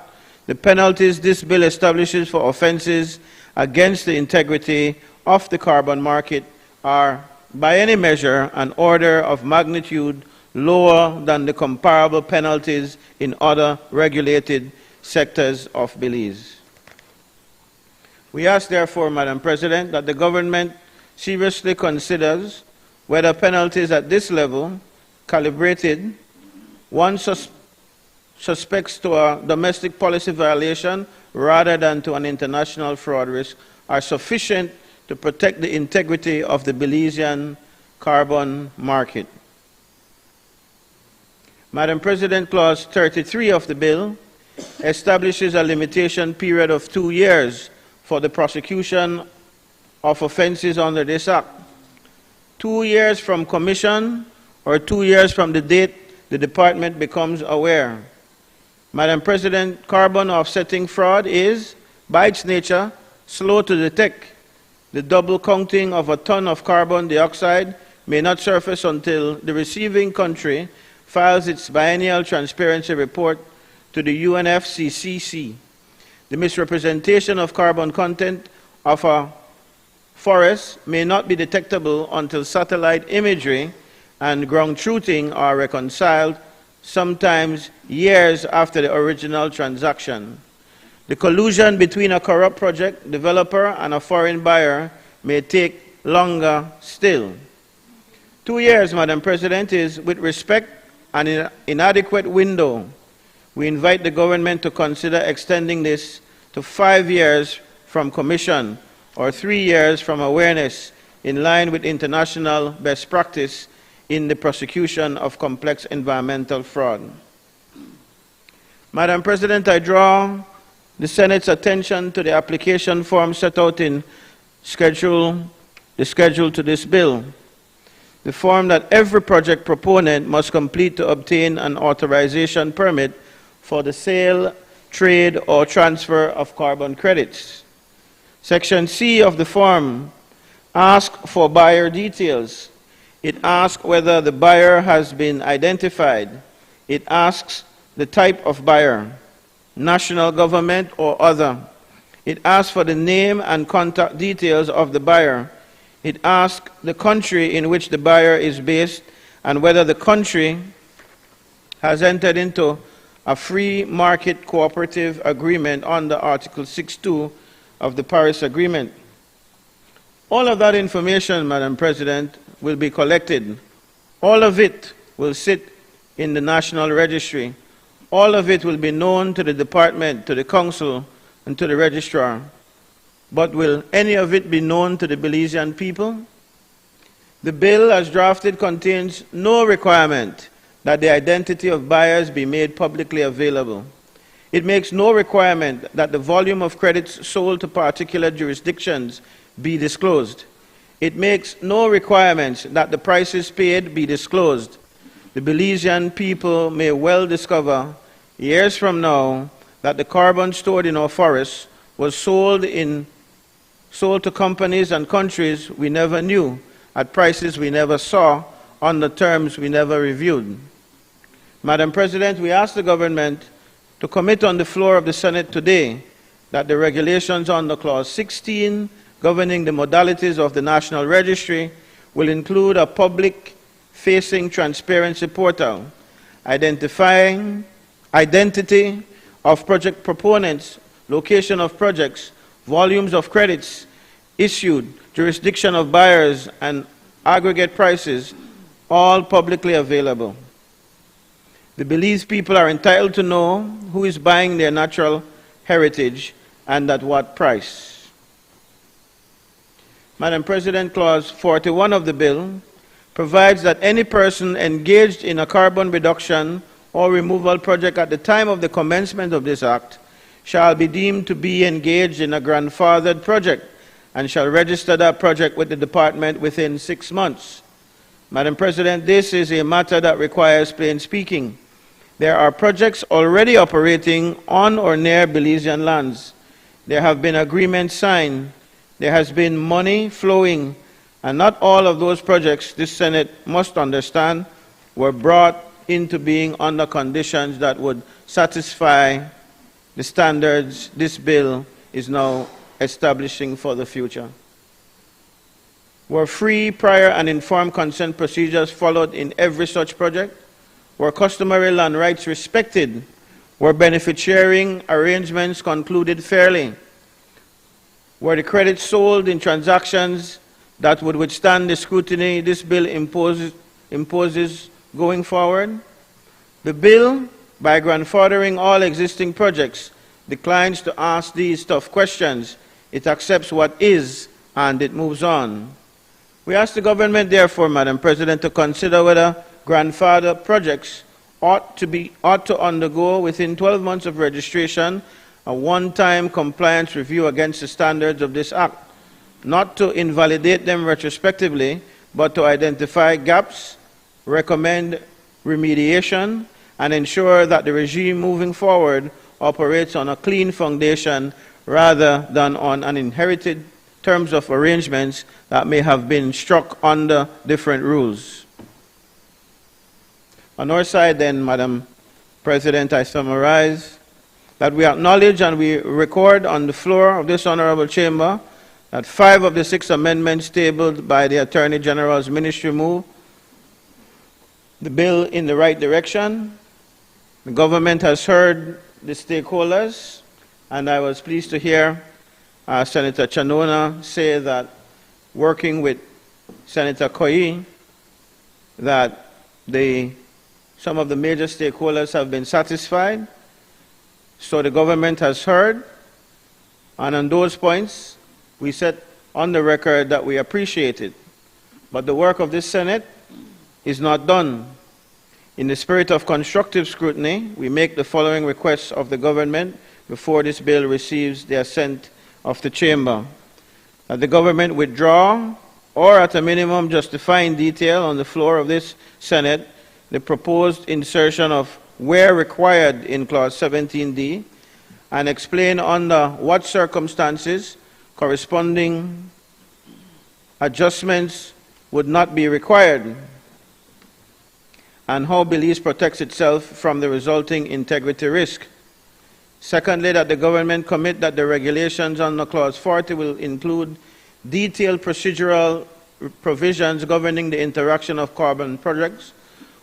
The penalties this bill establishes for offenses against the integrity of the carbon market are, by any measure, an order of magnitude lower than the comparable penalties in other regulated sectors of Belize. We ask, therefore, Madam President, that the government seriously considers whether penalties at this level, calibrated, one suspects to a domestic policy violation rather than to an international fraud risk, are sufficient to protect the integrity of the Belizean carbon market. Madam President, Clause 33 of the bill establishes a limitation period of 2 years for the prosecution of offenses under this Act. 2 years from commission or 2 years from the date the Department becomes aware. Madam President, carbon offsetting fraud is, by its nature, slow to detect. The double counting of a ton of carbon dioxide may not surface until the receiving country files its biennial transparency report to the UNFCCC. The misrepresentation of carbon content of a forest may not be detectable until satellite imagery and ground truthing are reconciled, sometimes years after the original transaction. The collusion between a corrupt project developer and a foreign buyer may take longer still. 2 years, Madam President, is, with respect, an inadequate window. We invite the government to consider extending this to 5 years from commission or 3 years from awareness, in line with international best practice in the prosecution of complex environmental fraud. Madam President, I draw the Senate's attention to the application form set out in the schedule to this bill. The form that every project proponent must complete to obtain an authorization permit for the sale, trade, or transfer of carbon credits. Section C of the form asks for buyer details. It asks whether the buyer has been identified. It asks the type of buyer, national government or other. It asks for the name and contact details of the buyer. It asks the country in which the buyer is based and whether the country has entered into a free market cooperative agreement under Article 6.2 of the Paris Agreement. All of that information, Madam President, will be collected. All of it will sit in the National Registry. All of it will be known to the Department, to the Council, and to the Registrar. But will any of it be known to the Belizean people? The bill, as drafted, contains no requirement that the identity of buyers be made publicly available. It makes no requirement that the volume of credits sold to particular jurisdictions be disclosed. It makes no requirements that the prices paid be disclosed. The Belizean people may well discover, years from now, that the carbon stored in our forests was sold to companies and countries we never knew, at prices we never saw, on the terms we never reviewed. Madam President, we ask the government to commit on the floor of the Senate today that the regulations under Clause 16 governing the modalities of the National Registry will include a public-facing transparency portal, identifying identity of project proponents, location of projects, volumes of credits, issued, jurisdiction of buyers, and aggregate prices, all publicly available. The Belize people are entitled to know who is buying their natural heritage and at what price. Madam President, Clause 41 of the bill provides that any person engaged in a carbon reduction or removal project at the time of the commencement of this act shall be deemed to be engaged in a grandfathered project and shall register that project with the department within 6 months. Madam President, this is a matter that requires plain speaking. There are projects already operating on or near Belizean lands. There have been agreements signed. There has been money flowing, and not all of those projects, this Senate must understand, were brought into being under conditions that would satisfy the standards this bill is now establishing for the future. Were free, prior, and informed consent procedures followed in every such project? Were customary land rights respected? Were benefit sharing arrangements concluded fairly? Were the credits sold in transactions that would withstand the scrutiny this bill imposes going forward? The bill, by grandfathering all existing projects, declines to ask these tough questions. It accepts what is and it moves on. We ask the government, therefore, Madam President, to consider whether grandfather projects ought to undergo within 12 months of registration a one-time compliance review against the standards of this Act, not to invalidate them retrospectively, but to identify gaps, recommend remediation, and ensure that the regime moving forward operates on a clean foundation rather than on an inherited terms of arrangements that may have been struck under different rules. On our side then, Madam President, I summarize that we acknowledge and we record on the floor of this honorable chamber that 5 of the 6 amendments tabled by the Attorney General's ministry move the bill in the right direction. The government has heard the stakeholders, and I was pleased to hear Senator Chanona say that, working with Senator Koyi, that some of the major stakeholders have been satisfied. So the government has heard, and on those points, we set on the record that we appreciate it. But the work of this Senate is not done. In the spirit of constructive scrutiny, we make the following requests of the government before this bill receives the assent of the chamber. That the government withdraw, or at a minimum justify in detail on the floor of this Senate, the proposed insertion of where required in Clause 17D, and explain under what circumstances corresponding adjustments would not be required, and how Belize protects itself from the resulting integrity risk. Secondly, that the government commit that the regulations under Clause 40 will include detailed procedural provisions governing the interaction of carbon projects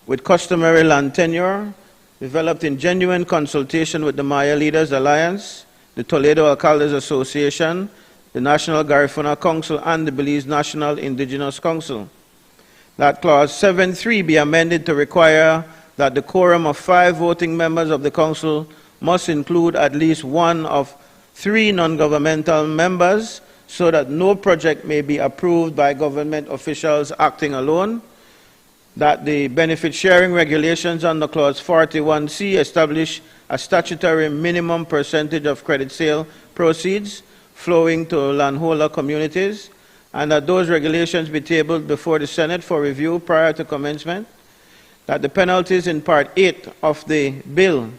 with customary land tenure, developed in genuine consultation with the Maya Leaders Alliance, the Toledo Alcaldes Association, the National Garifuna Council, and the Belize National Indigenous Council. That Clause 7.3 be amended to require that the quorum of 5 voting members of the Council must include at least 1 of 3 non-governmental members, so that no project may be approved by government officials acting alone. That the benefit sharing regulations under Clause 41C establish a statutory minimum percentage of credit sale proceeds flowing to landholder communities, and that those regulations be tabled before the Senate for review prior to commencement. That the penalties in Part 8 of the bill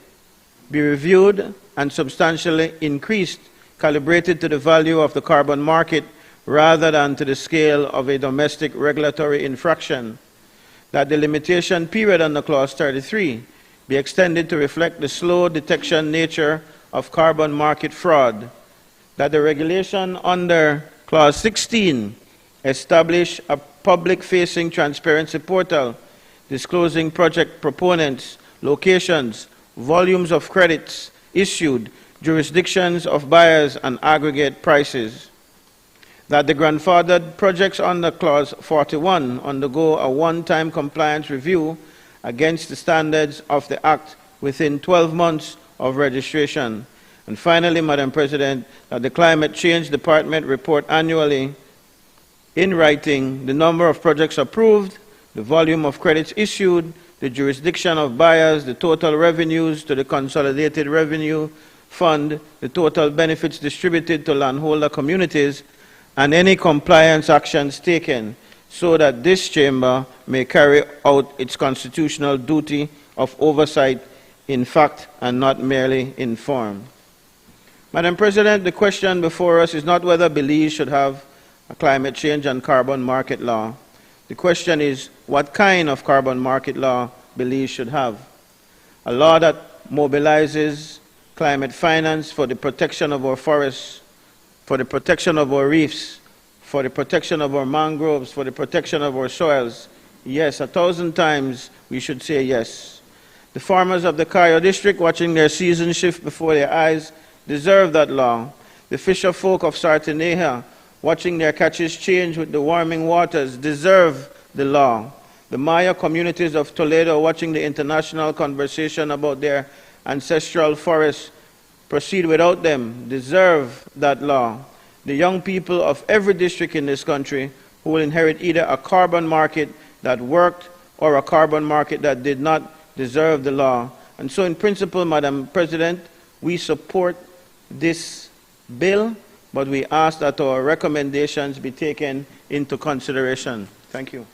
be reviewed and substantially increased, calibrated to the value of the carbon market rather than to the scale of a domestic regulatory infraction. That the limitation period under Clause 33 be extended to reflect the slow detection nature of carbon market fraud. That the regulation under Clause 16 establish a public-facing transparency portal disclosing project proponents, locations, volumes of credits issued, jurisdictions of buyers, and aggregate prices. that the grandfathered projects under Clause 41 undergo a one-time compliance review against the standards of the Act within 12 months of registration. And finally, Madam President, that the Climate Change Department report annually in writing the number of projects approved, the volume of credits issued, the jurisdiction of buyers, the total revenues to the Consolidated Revenue Fund, the total benefits distributed to landholder communities, and any compliance actions taken, so that this chamber may carry out its constitutional duty of oversight in fact and not merely in form. Madam President, the question before us is not whether Belize should have a climate change and carbon market law. The question is what kind of carbon market law Belize should have. A law that mobilizes climate finance for the protection of our forests, for the protection of our reefs, for the protection of our mangroves, for the protection of our soils. Yes, 1,000 times we should say yes. The farmers of the Cayo district, watching their season shift before their eyes, deserve that law. The fisher folk of Sartaneja, watching their catches change with the warming waters, deserve the law. The Maya communities of Toledo, watching the international conversation about their ancestral forests proceed without them, deserve that law. The young people of every district in this country who will inherit either a carbon market that worked or a carbon market that did not deserve the law. And so in principle, Madam President, we support this bill, but we ask that our recommendations be taken into consideration. Thank you.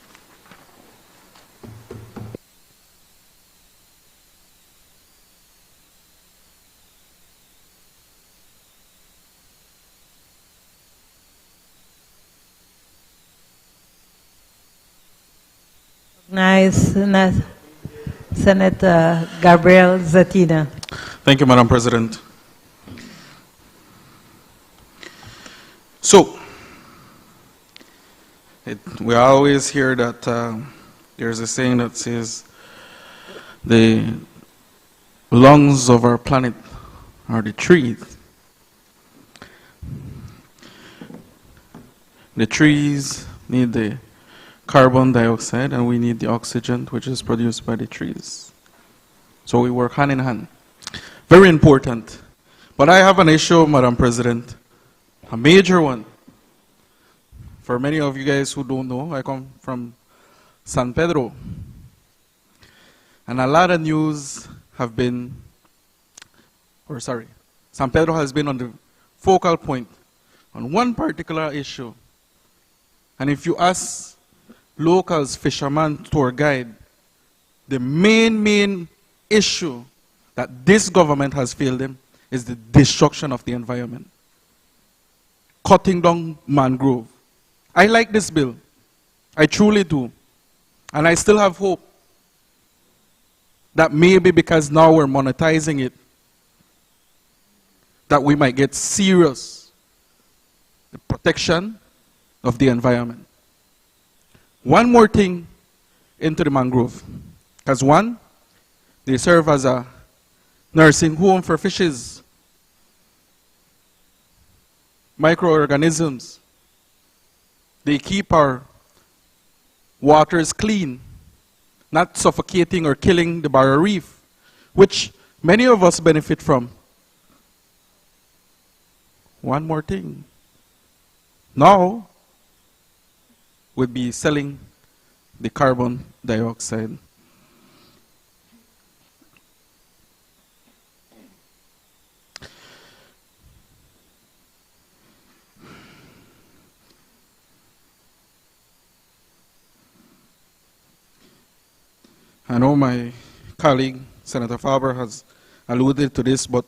Nice, Senator Gabriel Zatina. Thank you, Madam President. So, we always hear that there's a saying that says the lungs of our planet are the trees. The trees need the carbon dioxide and we need the oxygen which is produced by the trees. So we work hand in hand. Very important. But I have an issue, Madam President, a major one. For many of you guys who don't know, I come from San Pedro. And a lot of news have been, San Pedro has been on the focal point on one particular issue. And if you ask locals, fishermen, tour guide, the main issue that this government has failed them is the destruction of the environment. Cutting down mangrove. I like this bill. I truly do. And I still have hope that maybe because now we're monetizing it, that we might get serious the protection of the environment. One more thing into the mangrove. Because one, they serve as a nursing home for fishes, microorganisms. They keep our waters clean, not suffocating or killing the barrier reef, which many of us benefit from. One more thing. Now, we'll be selling the carbon dioxide. I know my colleague, Senator Faber, has alluded to this, but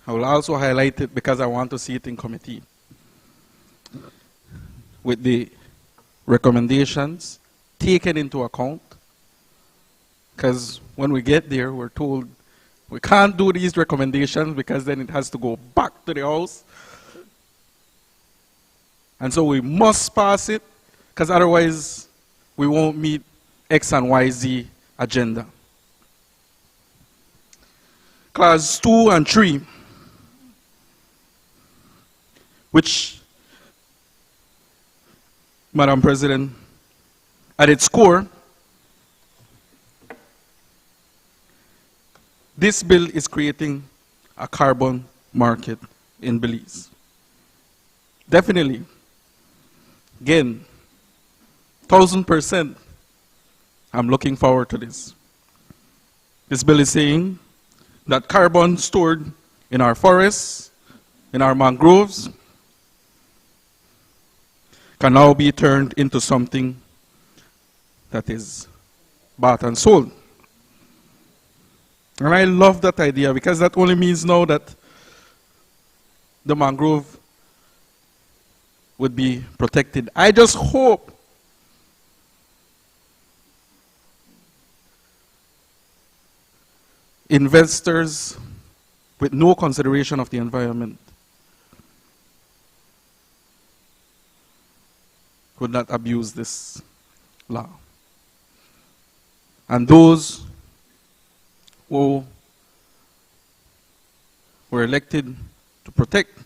I will also highlight it because I want to see it in committee. With the recommendations taken into account, because when we get there, we're told we can't do these recommendations because then it has to go back to the House. And so we must pass it, because otherwise we won't meet X and Y, Z agenda. Clause 2 and 3, which Madam President, at its core, this bill is creating a carbon market in Belize. Definitely. Again, 1000%, I'm looking forward to this. This bill is saying that carbon stored in our forests, in our mangroves, can now be turned into something that is bought and sold. And I love that idea because that only means now that the mangrove would be protected. I just hope investors with no consideration of the environment would not abuse this law. And those who were elected to protect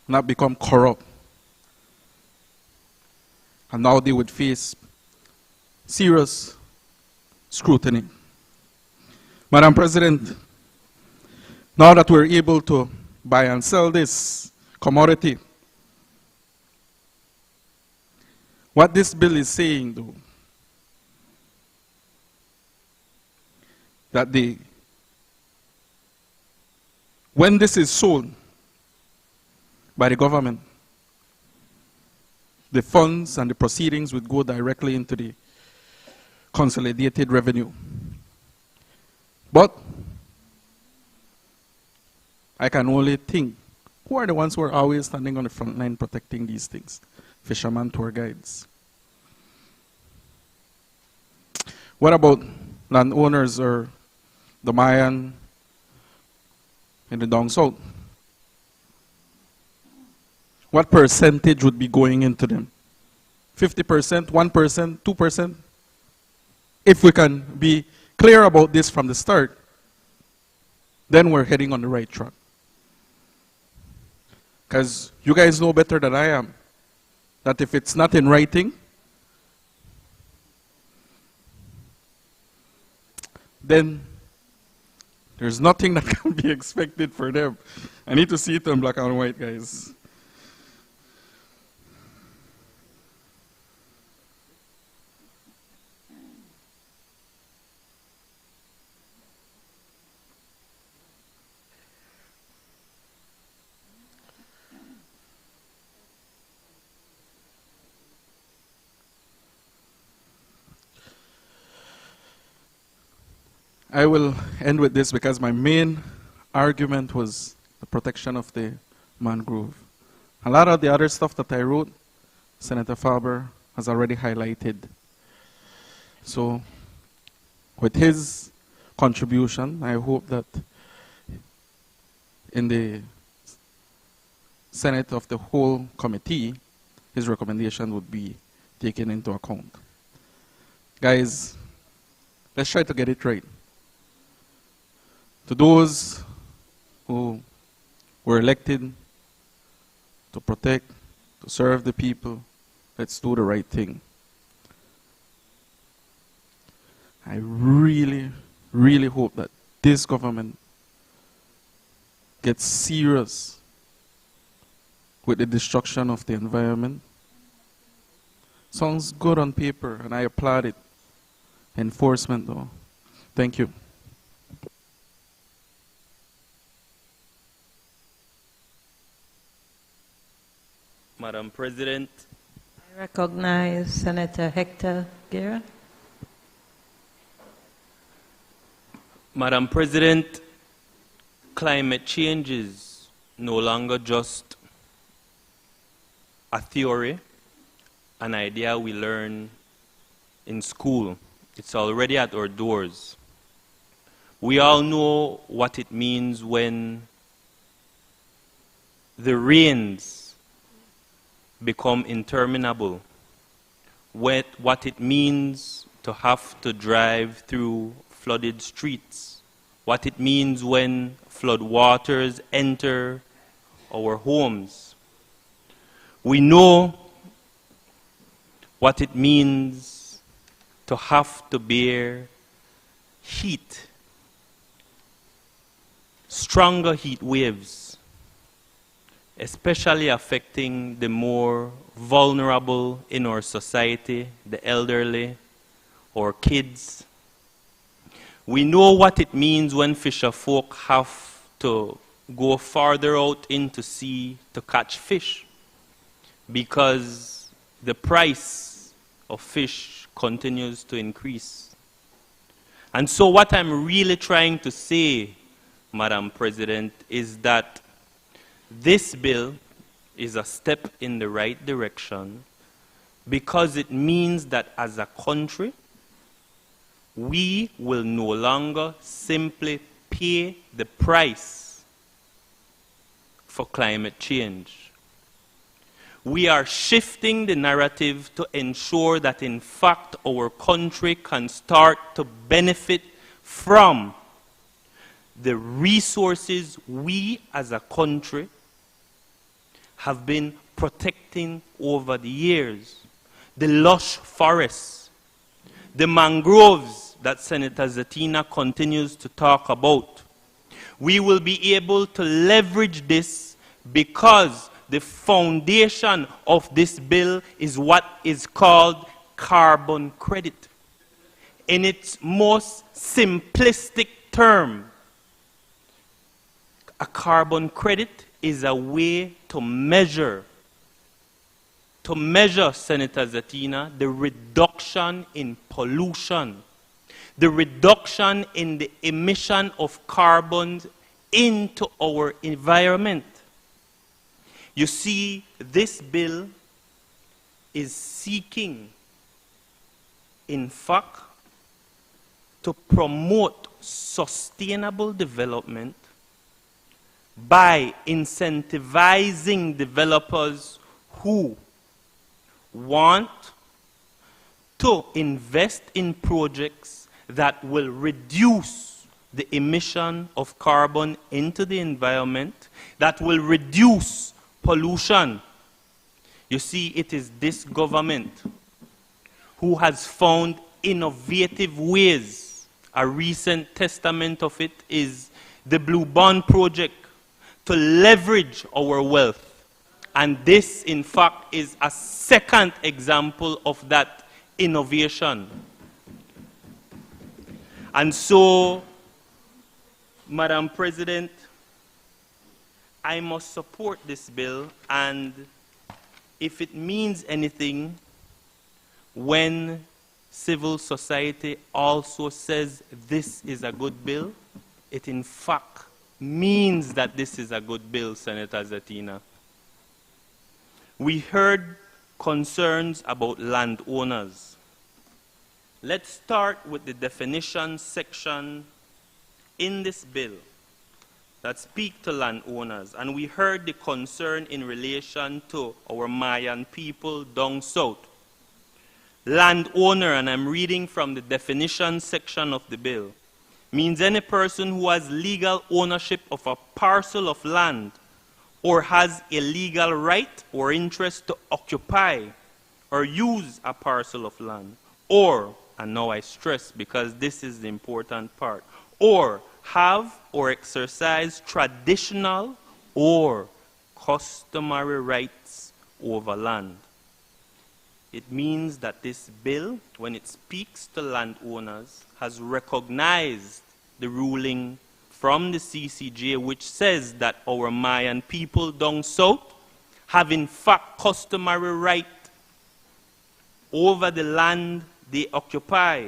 not become corrupt. And now they would face serious scrutiny. Madam President, now that we're able to buy and sell this commodity, what this bill is saying, though, that when this is sold by the government, the funds and the proceedings would go directly into the consolidated revenue. But I can only think, who are the ones who are always standing on the front line protecting these things? Fishermen, tour guides. What about landowners or the Mayan in the down south? What percentage would be going into them? 50%, 1%, 2%? If we can be clear about this from the start, then we're heading on the right track. Because you guys know better than I am that if it's not in writing, then there's nothing that can be expected for them. I need to see it in black and white, guys. I will end with this because my main argument was the protection of the mangrove. A lot of the other stuff that I wrote, Senator Faber has already highlighted. So, with his contribution, I hope that in the Senate of the whole committee, his recommendation would be taken into account. Guys, let's try to get it right. To those who were elected to protect, to serve the people, let's do the right thing. I really, really hope that this government gets serious with the destruction of the environment. Sounds good on paper, and I applaud it. Enforcement, though. Thank you. Madam President. I recognize Senator Hector Guerra. Madam President, climate change is no longer just a theory, an idea we learn in school. It's already at our doors. We all know what it means when the rains become interminable, what it means to have to drive through flooded streets, what it means when flood waters enter our homes. We know what it means to have to bear heat, stronger heat waves, especially affecting the more vulnerable in our society, the elderly or kids. We know what it means when fisher folk have to go farther out into sea to catch fish, because the price of fish continues to increase. And so what I'm really trying to say, Madam President, is that this bill is a step in the right direction, because it means that as a country, we will no longer simply pay the price for climate change. We are shifting the narrative to ensure that, in fact, our country can start to benefit from the resources we as a country have been protecting over the years. The lush forests, the mangroves that Senator Zatina continues to talk about. We will be able to leverage this because the foundation of this bill is what is called carbon credit. In its most simplistic term, a carbon credit is a way to measure, Senator Zatina, the reduction in pollution, the reduction in the emission of carbon into our environment. You see, this bill is seeking, in fact, to promote sustainable development by incentivizing developers who want to invest in projects that will reduce the emission of carbon into the environment, that will reduce pollution. You see, it is this government who has found innovative ways. A recent testament of it is the Blue Bond Project, to leverage our wealth. And this, in fact, is a second example of that innovation. And so, Madam President, I must support this bill, and if it means anything, when civil society also says this is a good bill, it in fact means that this is a good bill, Senator Zatina. We heard concerns about landowners. Let's start with the definition section in this bill that speak to landowners. And we heard the concern in relation to our Mayan people down south. Landowner, and I'm reading from the definition section of the bill, means any person who has legal ownership of a parcel of land or has a legal right or interest to occupy or use a parcel of land, or, and now I stress because this is the important part, or have or exercise traditional or customary rights over land. It means that this bill, when it speaks to landowners, has recognized the ruling from the CCJ, which says that our Mayan people down south have in fact customary right over the land they occupy.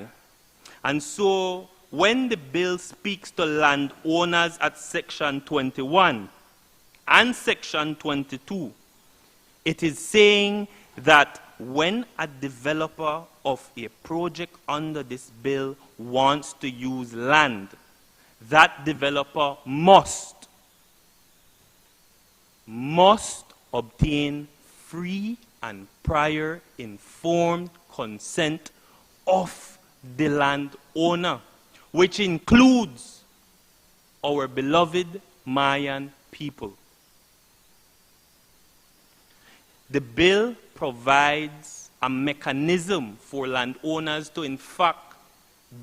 And so when the bill speaks to landowners at section 21 and section 22, it is saying that when a developer of a project under this bill wants to use land, that developer must obtain free and prior informed consent of the landowner, which includes our beloved Mayan people. the bill provides a mechanism for landowners to, in fact,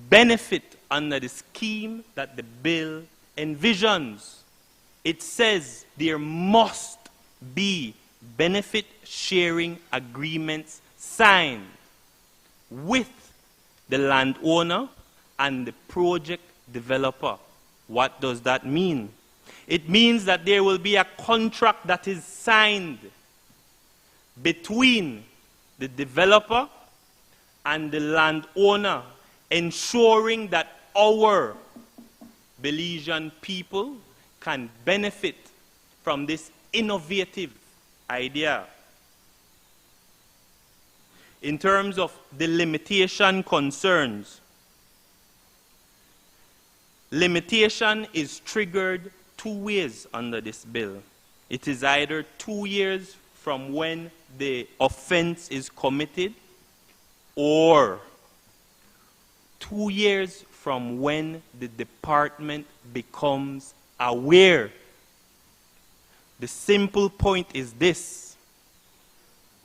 benefit under the scheme that the bill envisions. It says there must be benefit sharing agreements signed with the landowner and the project developer. What does that mean? It means that there will be a contract that is signed between the developer and the landowner, ensuring that our Belizean people can benefit from this innovative idea. In terms of the limitation concerns, limitation is triggered two ways under this bill. It is either 2 years from when the offense is committed, or 2 years from when the department becomes aware. The simple point is this: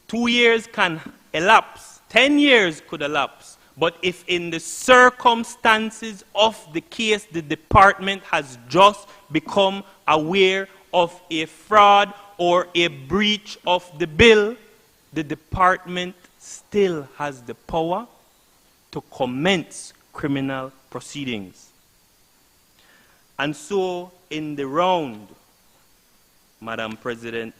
2 years can elapse, 10 years could elapse, but if in the circumstances of the case the department has just become aware of a fraud or a breach of the bill, the department still has the power to commence criminal proceedings. And so, in the round, Madam President,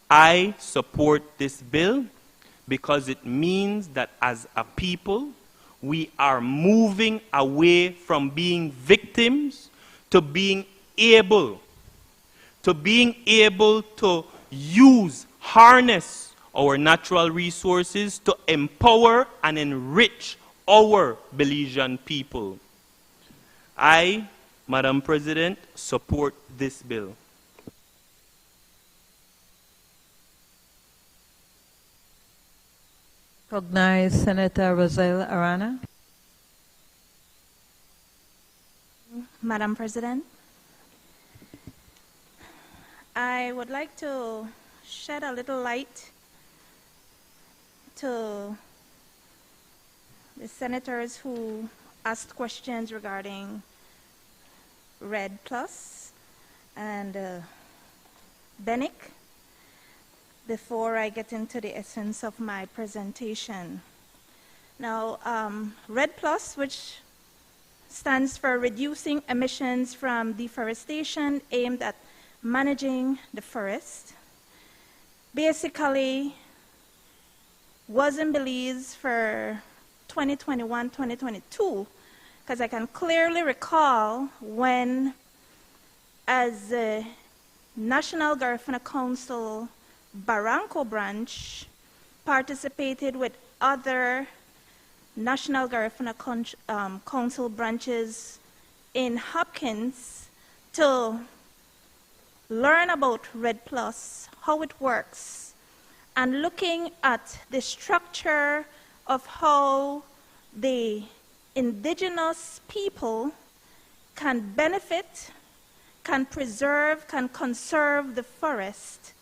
I support this bill because it means that as a people, we are moving away from being victims to being able to use, harness our natural resources to empower and enrich our Belizean people. I, Madam President, support this bill. Recognize Senator Roselle Arana. Madam President, I would like to shed a little light to the senators who asked questions regarding Red Plus and BENIC before I get into the essence of my presentation. Now, Red Plus, which stands for Reducing Emissions from Deforestation, aimed at managing the forest, basically was in Belize for 2021-2022, because I can clearly recall when, as the National Garifuna Council Barranco branch participated with other National Garifuna Council branches in Hopkins to learn about Red Plus, how it works, and looking at the structure of how the indigenous people can benefit, can preserve, can conserve the forest,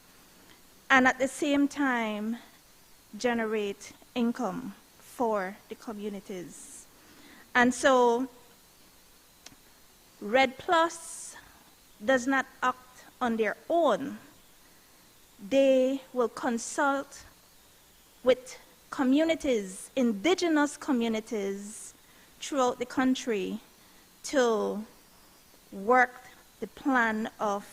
and at the same time generate income for the communities. And so Red Plus does not act on their own. They will consult with communities, indigenous communities throughout the country to work the plan of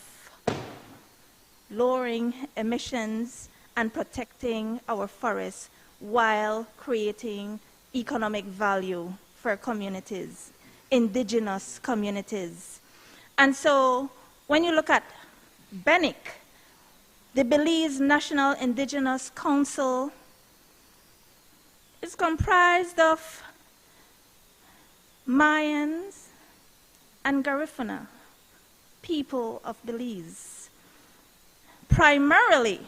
lowering emissions and protecting our forests while creating economic value for communities, indigenous communities. And so when you look at BENIC, the Belize National Indigenous Council is comprised of Mayans and Garifuna, people of Belize. Primarily,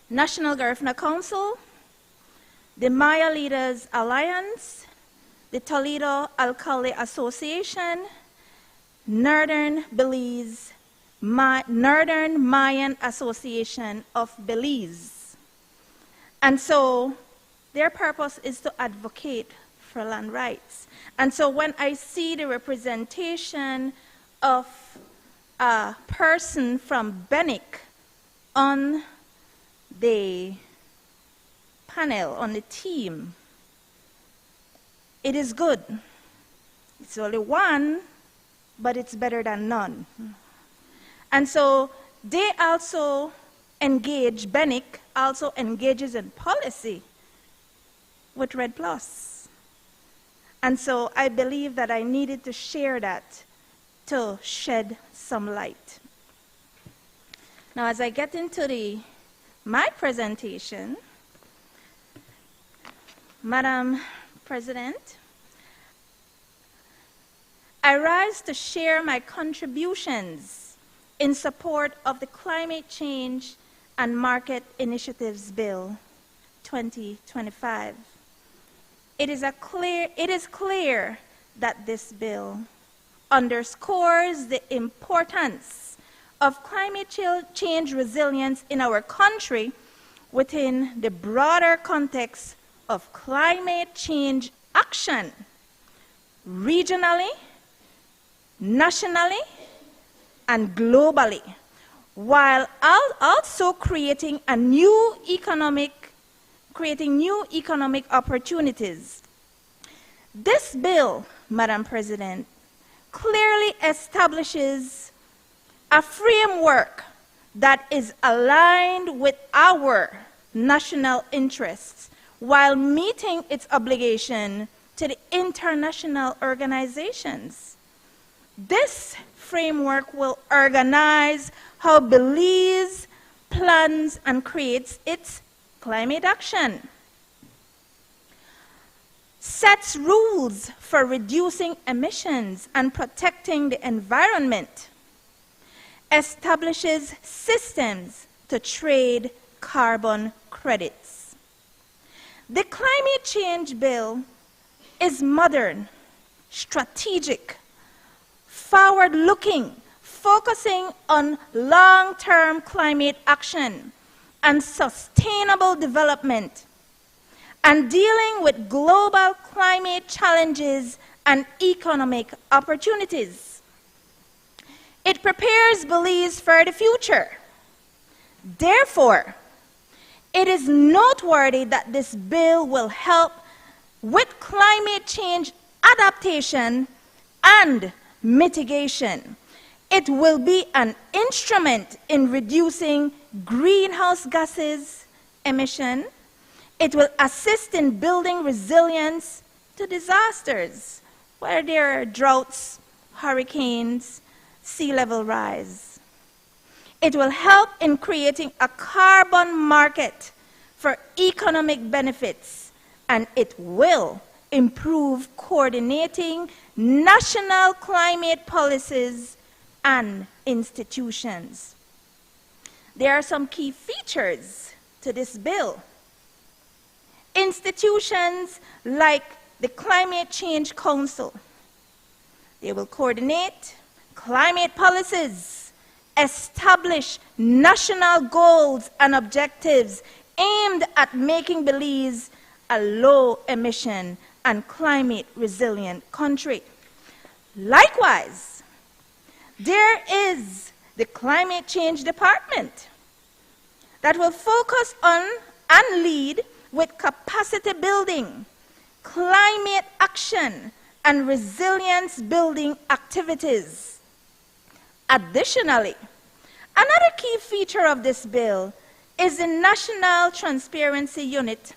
National Garifuna Council, the Maya Leaders Alliance, the Toledo Alcalde Association, Northern Belize, Northern Mayan Association of Belize. And so their purpose is to advocate for land rights. And so when I see the representation of a person from Benik on the panel, on the team, it is good. It's only one, but it's better than none. And so they also engage, Benik also engages in policy with Red Plus. And so I believe that I needed to share that to shed some light. Now as I get into my presentation, Madam President, I rise to share my contributions in support of the Climate Change and Market Initiatives Bill 2025. It is clear that this bill underscores the importance of climate change resilience in our country within the broader context of climate change action, regionally, nationally, and globally, while also creating new economic opportunities. This bill, Madam President, clearly establishes a framework that is aligned with our national interests while meeting its obligation to the international organizations. This framework will organize how Belize plans and creates its climate action, sets rules for reducing emissions and protecting the environment, establishes systems to trade carbon credits. The climate change bill is modern, strategic, forward-looking, focusing on long-term climate action and sustainable development, and dealing with global climate challenges and economic opportunities. It prepares Belize for the future. Therefore, it is noteworthy that this bill will help with climate change adaptation and mitigation. It will be an instrument in reducing greenhouse gases emission. It will assist in building resilience to disasters, where there are droughts, hurricanes, sea level rise. It will help in creating a carbon market for economic benefits, and it will improve coordinating national climate policies and institutions. There are some key features to this bill. Institutions like the Climate Change Council, they will coordinate climate policies, establish national goals and objectives aimed at making Belize a low-emission and climate-resilient country. Likewise, there is the Climate Change Department that will focus on and lead with capacity building, climate action, and resilience building activities. Additionally, another key feature of this bill is the National Transparency Unit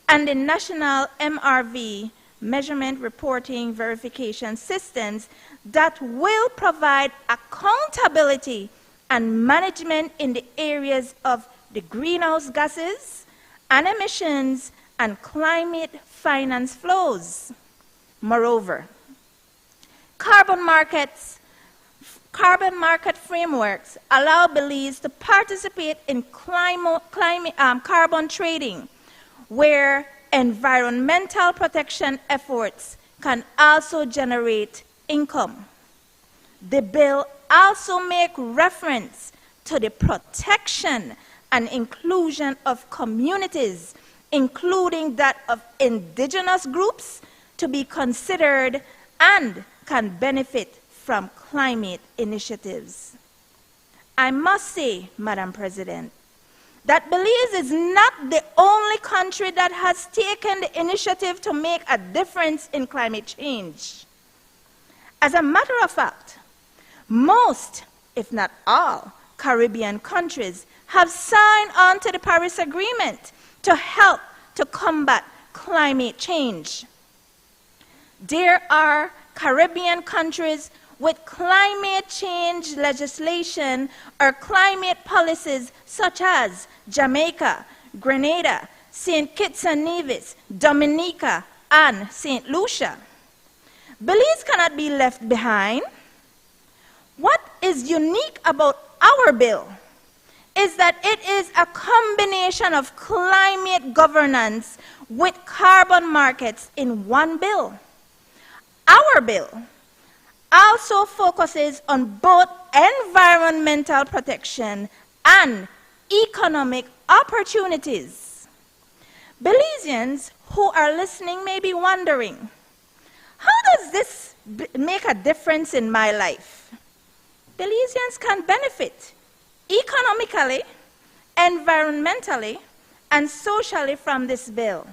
and the National MRV, Measurement Reporting Verification Systems, that will provide accountability and management in the areas of the greenhouse gases and emissions and climate finance flows. Moreover, carbon market frameworks allow Belize to participate in carbon trading, where environmental protection efforts can also generate income. The bill also make reference to the protection and inclusion of communities, including that of indigenous groups, to be considered and can benefit from climate initiatives. I must say, Madam President, that Belize is not the only country that has taken the initiative to make a difference in climate change. As a matter of fact, most, if not all, Caribbean countries have signed on to the Paris Agreement to help to combat climate change. There are Caribbean countries with climate change legislation or climate policies such as Jamaica, Grenada, St. Kitts and Nevis, Dominica, and St. Lucia. Belize cannot be left behind. What is unique about our bill is that it is a combination of climate governance with carbon markets in one bill. Our bill also focuses on both environmental protection and economic opportunities. Belizeans who are listening may be wondering, how does this make a difference in my life? Belizeans can benefit economically, environmentally, and socially from this bill.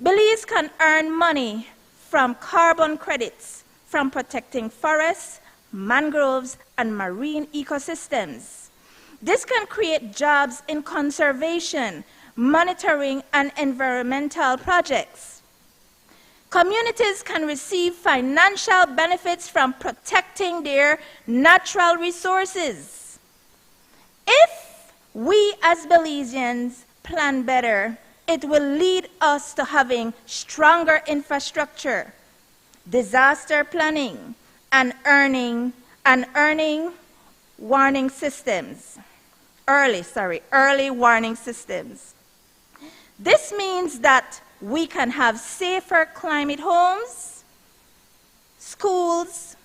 Belize can earn money from carbon credits from protecting forests, mangroves, and marine ecosystems. This can create jobs in conservation, monitoring, and environmental projects. Communities can receive financial benefits from protecting their natural resources. If we as Belizeans plan better, it will lead us to having stronger infrastructure, disaster planning, and early warning systems. This means that we can have safer climate homes, schools,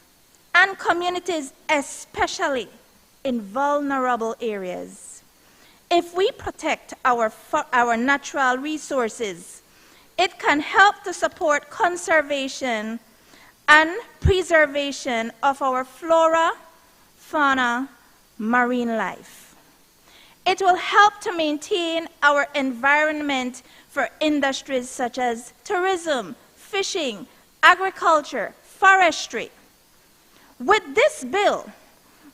and communities, especially in vulnerable areas. If we protect our natural resources, it can help to support conservation and preservation of our flora, fauna, marine life. It will help to maintain our environment for industries such as tourism, fishing, agriculture, forestry. With this bill,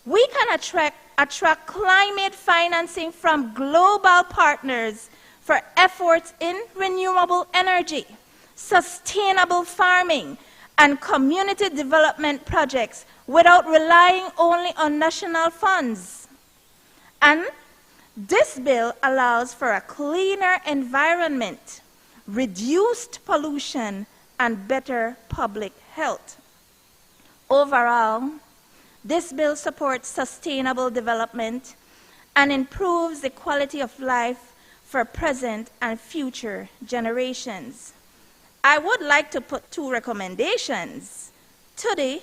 we can attract climate financing from global partners for efforts in renewable energy, sustainable farming, and community development projects without relying only on national funds. And this bill allows for a cleaner environment, reduced pollution, and better public health. Overall, this bill supports sustainable development and improves the quality of life for present and future generations. I would like to put two recommendations to the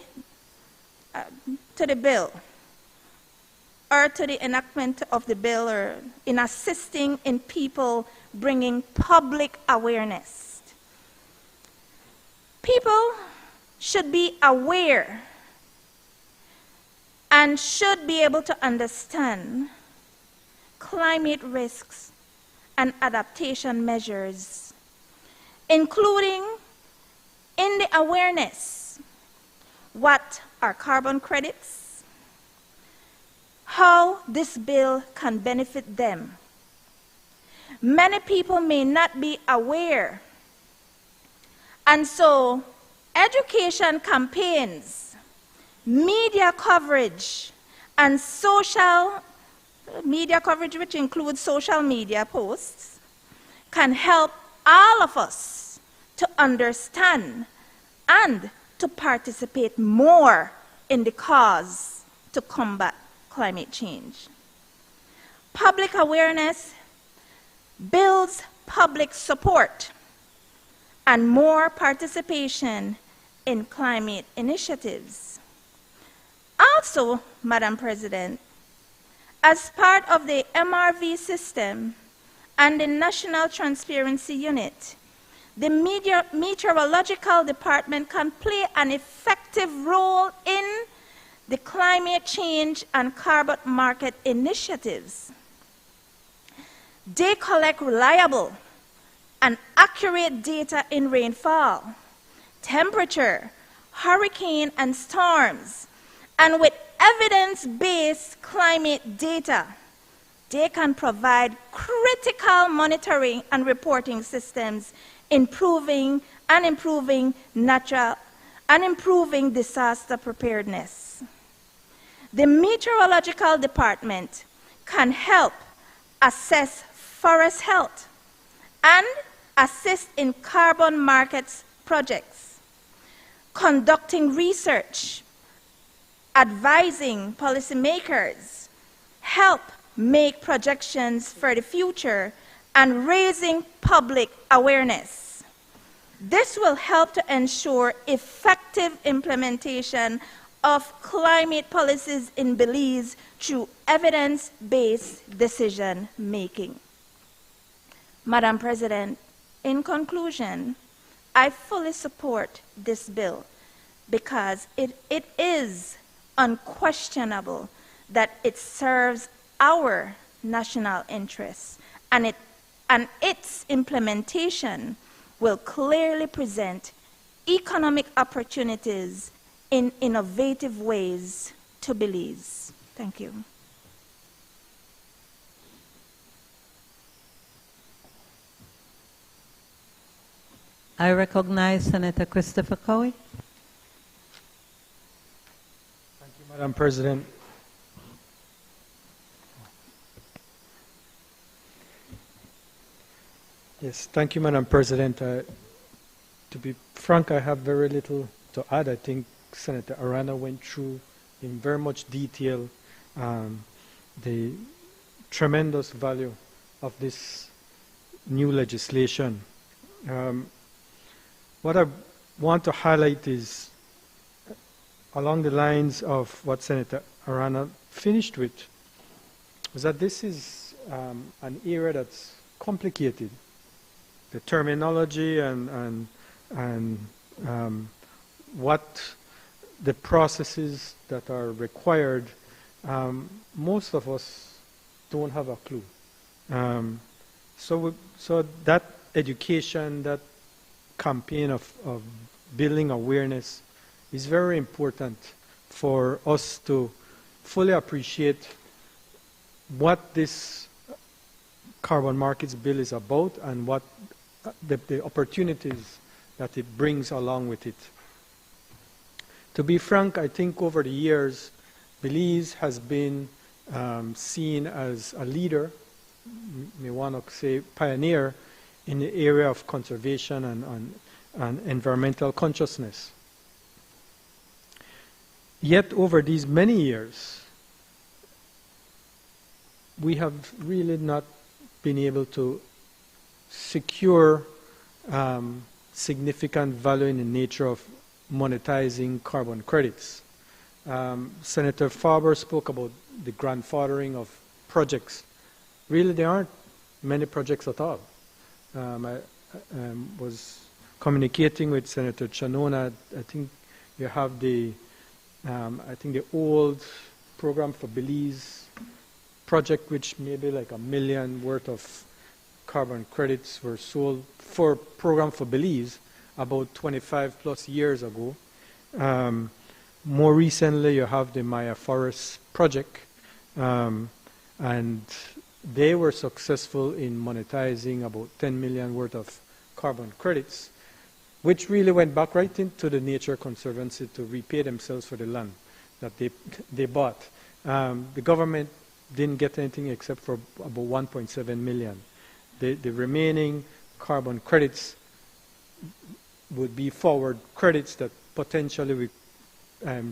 bill, or to the enactment of the bill, or in assisting in people bringing public awareness. People should be aware and should be able to understand climate risks and adaptation measures, including in the awareness, what are carbon credits, how this bill can benefit them. Many people may not be aware, and so education campaigns, media coverage, and social media coverage, which includes social media posts, can help all of us to understand and to participate more in the cause to combat climate change. Public awareness builds public support and more participation in climate initiatives. Also, Madam President, as part of the MRV system and the National Transparency Unit, the Meteorological Department can play an effective role in the climate change and carbon market initiatives. They collect reliable and accurate data in rainfall, temperature, hurricane and storms, and with evidence-based climate data, they can provide critical monitoring and reporting systems, improving disaster preparedness. The Meteorological Department can help assess forest health and assist in carbon markets projects, conducting research, advising policymakers, help make projections for the future, and raising public awareness. This will help to ensure effective implementation of climate policies in Belize through evidence-based decision-making. Madam President, in conclusion, I fully support this bill because it is unquestionable that it serves our national interests, and its implementation will clearly present economic opportunities in innovative ways to Belize. Thank you. I recognize Senator Christopher Cowie. Thank you, Madam President. Yes, thank you, Madam President. To be frank, I have very little to add. I think Senator Arana went through in very much detail the tremendous value of this new legislation. What I want to highlight is along the lines of what Senator Arana finished with, is that this is an area that's complicated. The terminology and what the processes that are required, most of us don't have a clue. So that education, that campaign of building awareness is very important for us to fully appreciate what this carbon markets bill is about and what the opportunities that it brings along with it. To be frank, I think over the years, Belize has been seen as a leader, may want to say pioneer, in the area of conservation and environmental consciousness. Yet over these many years, we have really not been able to secure significant value in the nature of monetizing carbon credits. Senator Faber spoke about the grandfathering of projects. Really, there aren't many projects at all. I was communicating with Senator Chanona. I think you have the old program for Belize project, which maybe like $1 million worth of carbon credits were sold for program for Belize about 25 plus years ago. More recently, you have the Maya Forest project, and they were successful in monetizing about 10 million worth of carbon credits, which really went back right into the Nature Conservancy to repay themselves for the land that they bought. The government didn't get anything except for about 1.7 million. The remaining carbon credits would be forward credits that potentially we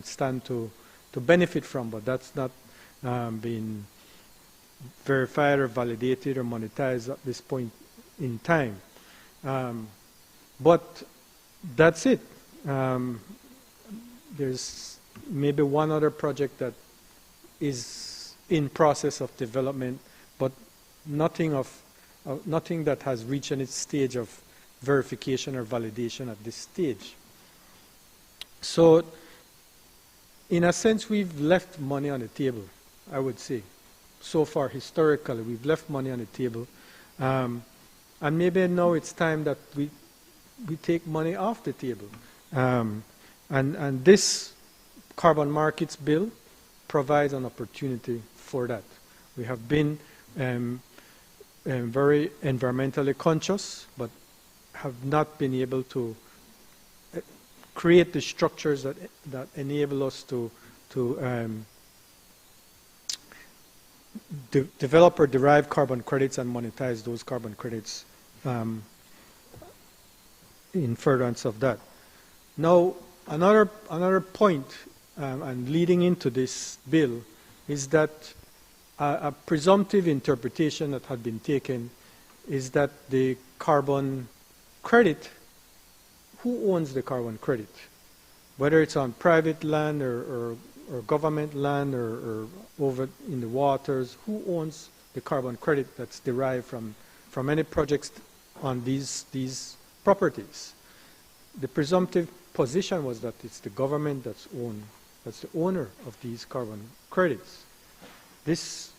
stand to benefit from, but that's not been verified or validated or monetized at this point in time. But that's it. There's maybe one other project that is in process of development, but nothing that has reached its stage of verification or validation at this stage. So, in a sense, we've left money on the table, I would say. So far, historically, we've left money on the table. And maybe now it's time that we take money off the table. And this carbon markets bill provides an opportunity for that. We have been very environmentally conscious, but have not been able to create the structures that enable us to develop or derive carbon credits and monetize those carbon credits in furtherance of that. Now, another point, and leading into this bill, is that a presumptive interpretation that had been taken is that the carbon credit, who owns the carbon credit? Whether it's on private land or government land or over in the waters, who owns the carbon credit that's derived from any projects on these properties? The presumptive position was that it's the government that's the owner of these carbon credits. This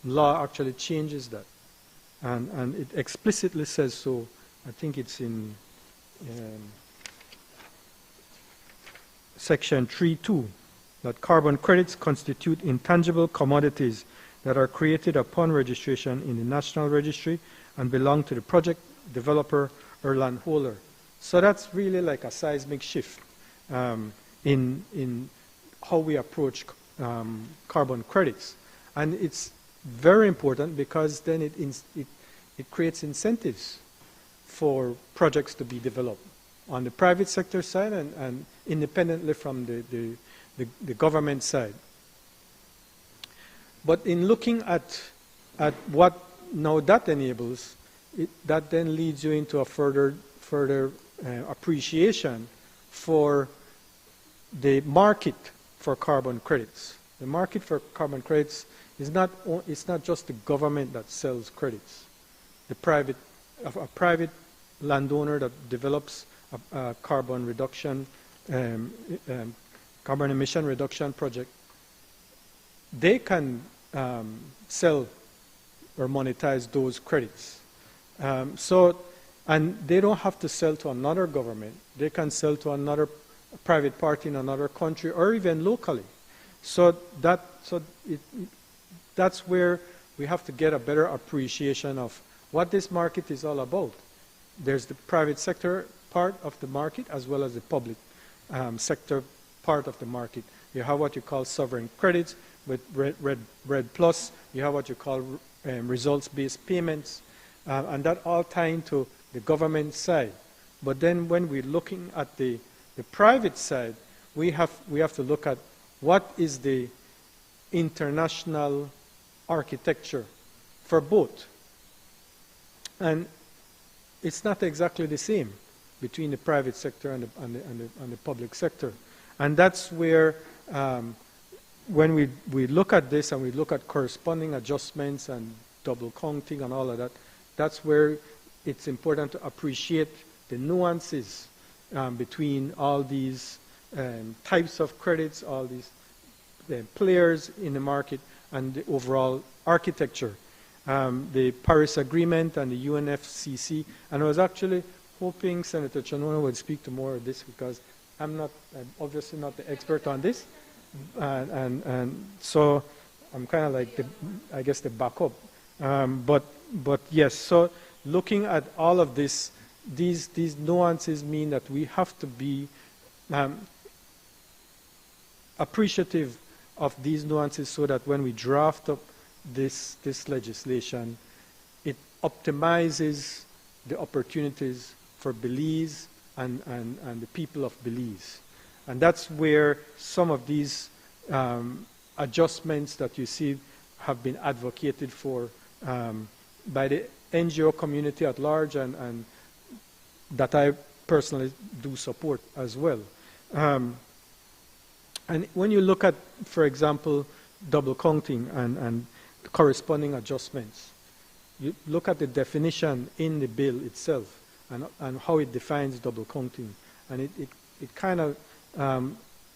law actually changes that, and it explicitly says so. I think it's in section 3.2, that carbon credits constitute intangible commodities that are created upon registration in the National Registry and belong to the project developer or landholder. So that's really like a seismic shift in how we approach carbon credits. And it's very important because then it creates incentives for projects to be developed on the private sector side and independently from the government side. But in looking at what now that enables, that then leads you into a further appreciation for the market for carbon credits. The market for carbon credits is it's not just the government that sells credits. A private landowner that develops a carbon reduction, carbon emission reduction project, they can sell or monetize those credits. And they don't have to sell to another government. They can sell to another private party in another country or even locally. So that's where we have to get a better appreciation of what this market is all about. There's the private sector part of the market as well as the public sector part of the market. You have what you call sovereign credits with Red Plus. You have what you call results-based payments. And that all tie into the government side. But then when we're looking at the private side, we have to look at what is the international architecture for both. And it's not exactly the same between the private sector and the public sector. And that's where when we look at this and we look at corresponding adjustments and double counting and all of that, that's where it's important to appreciate the nuances between all these types of credits, all these players in the market, and the overall architecture. The Paris Agreement and the UNFCCC. And I was actually hoping Senator Chanona would speak to more of this because I'm obviously not the expert on this. And so I'm kind of like, I guess, the backup. But yes, so looking at all of this, these nuances mean that we have to be appreciative of these nuances so that when we draft up this legislation, it optimizes the opportunities for Belize and the people of Belize. And that's where some of these adjustments that you see have been advocated for by the NGO community at large and that I personally do support as well. And when you look at, for example, double counting and corresponding adjustments, you look at the definition in the bill itself and how it defines double counting. And it kind of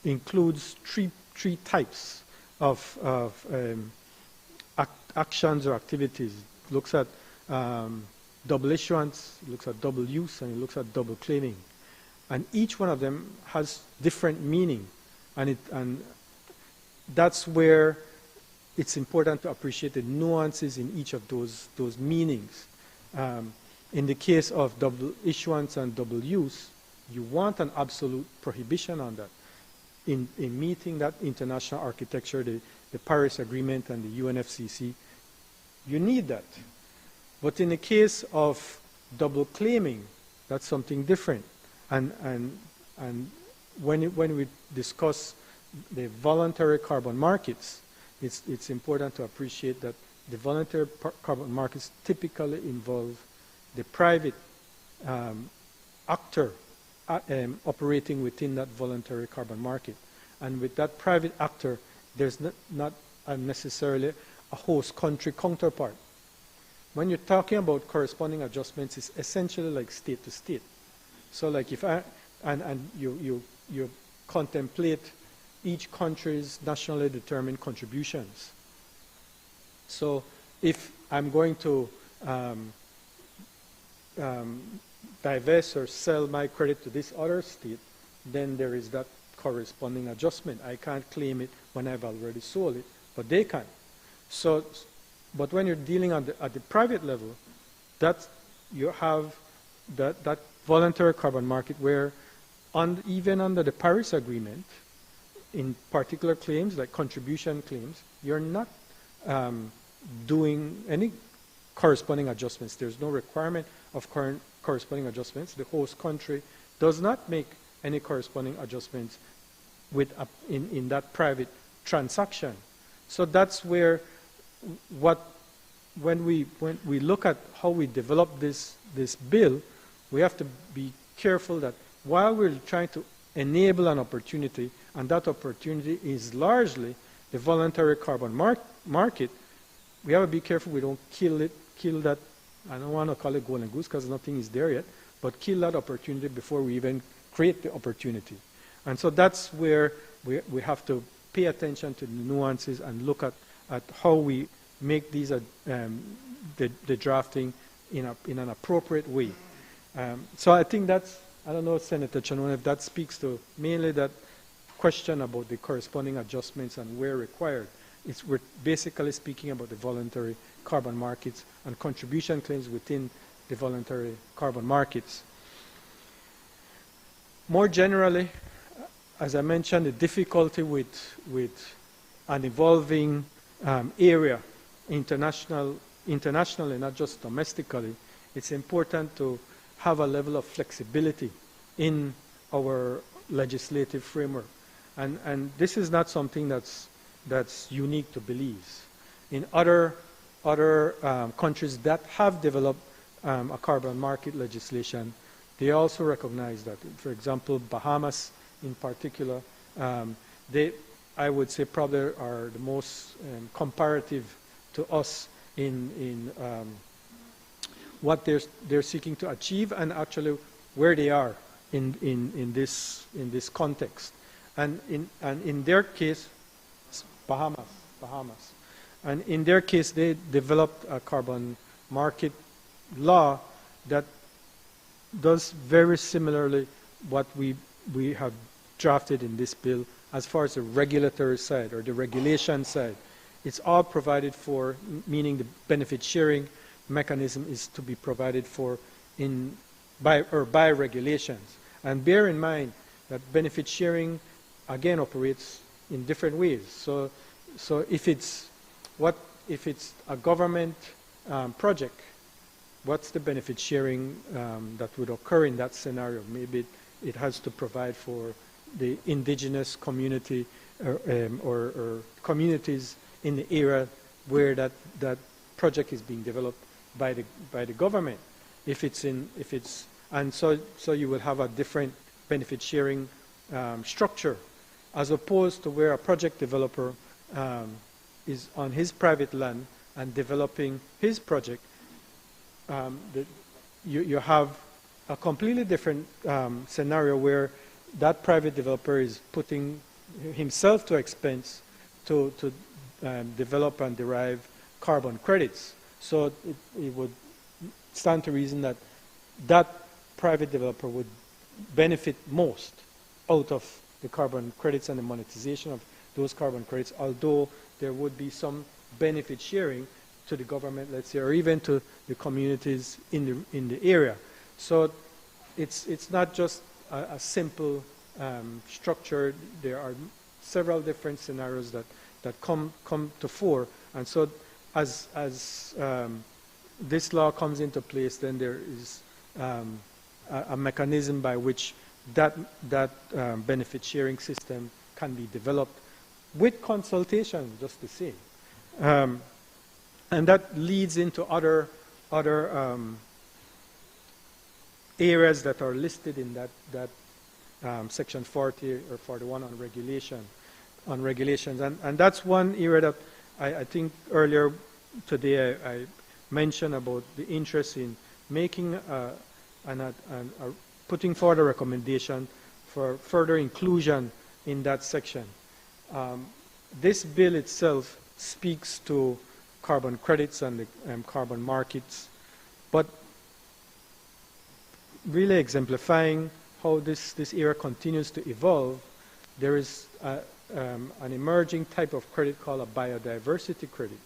includes three types of actions or activities. It looks at double issuance, it looks at double use, and it looks at double claiming. And each one of them has different meaning. And that's where it's important to appreciate the nuances in each of those meanings. In the case of double issuance and double use, you want an absolute prohibition on that. In meeting that international architecture, the Paris Agreement and the UNFCCC, you need that. But in the case of double claiming, that's something different. And when we discuss the voluntary carbon markets, it's important to appreciate that the voluntary carbon markets typically involve the private actor operating within that voluntary carbon market. And with that private actor, there's not necessarily a host country counterpart. When you're talking about corresponding adjustments, it's essentially like state to state. So like if you contemplate each country's nationally determined contributions. So if I'm going to divest or sell my credit to this other state, then there is that corresponding adjustment. I can't claim it when I've already sold it, but they can. So, but when you're dealing at the private level, that you have that voluntary carbon market where even under the Paris Agreement, in particular claims like contribution claims, you're not doing any corresponding adjustments. There's no requirement of corresponding adjustments. The host country does not make any corresponding adjustments in that private transaction. So that's where when we look at how we develop this bill, we have to be careful that while we're trying to enable an opportunity, and that opportunity is largely the voluntary carbon market, we have to be careful we don't kill that. I don't want to call it golden goose because nothing is there yet, but kill that opportunity before we even create the opportunity. And so that's where we have to pay attention to the nuances and look at how we make these the drafting in an appropriate way. So I think that's, I don't know, Senator Chanona, if that speaks to mainly that question about the corresponding adjustments and where required. We're basically speaking about the voluntary carbon markets and contribution claims within the voluntary carbon markets. More generally, as I mentioned, the difficulty with an evolving area, internationally, not just domestically, it's important to have a level of flexibility in our legislative framework. And this is not something that's unique to Belize. In other countries that have developed a carbon market legislation, they also recognize that. For example, Bahamas in particular, I would say probably are the most comparative to us in what they're seeking to achieve and actually where they are in this context. And in their case, Bahamas. And in their case, they developed a carbon market law that does very similarly what we have drafted in this bill as far as the regulatory side or the regulation side. It's all provided for, meaning the benefit sharing mechanism is to be provided for by regulations. And bear in mind that benefit sharing again operates in different ways. So if it's a government project, what's the benefit sharing that would occur in that scenario? Maybe it has to provide for the indigenous community or communities in the area where that project is being developed by the government. So you will have a different benefit sharing structure. as opposed to where a project developer is on his private land and developing his project. You have a completely different scenario where that private developer is putting himself to expense to develop and derive carbon credits. So it would stand to reason that that private developer would benefit most out of the carbon credits and the monetization of those carbon credits, although there would be some benefit sharing to the government, let's say, or even to the communities in the area. So it's not just a simple structure. There are several different scenarios that come to fore, and so as this law comes into place, then there is a mechanism by which that benefit sharing system can be developed with consultation, just to say. And that leads into other areas that are listed in that section 40 or 41 on regulations. And that's one area that I think earlier today I mentioned about the interest in making putting forward a recommendation for further inclusion in that section. This bill itself speaks to carbon credits and the carbon markets, but really exemplifying how this area continues to evolve, there is an emerging type of credit called a biodiversity credit.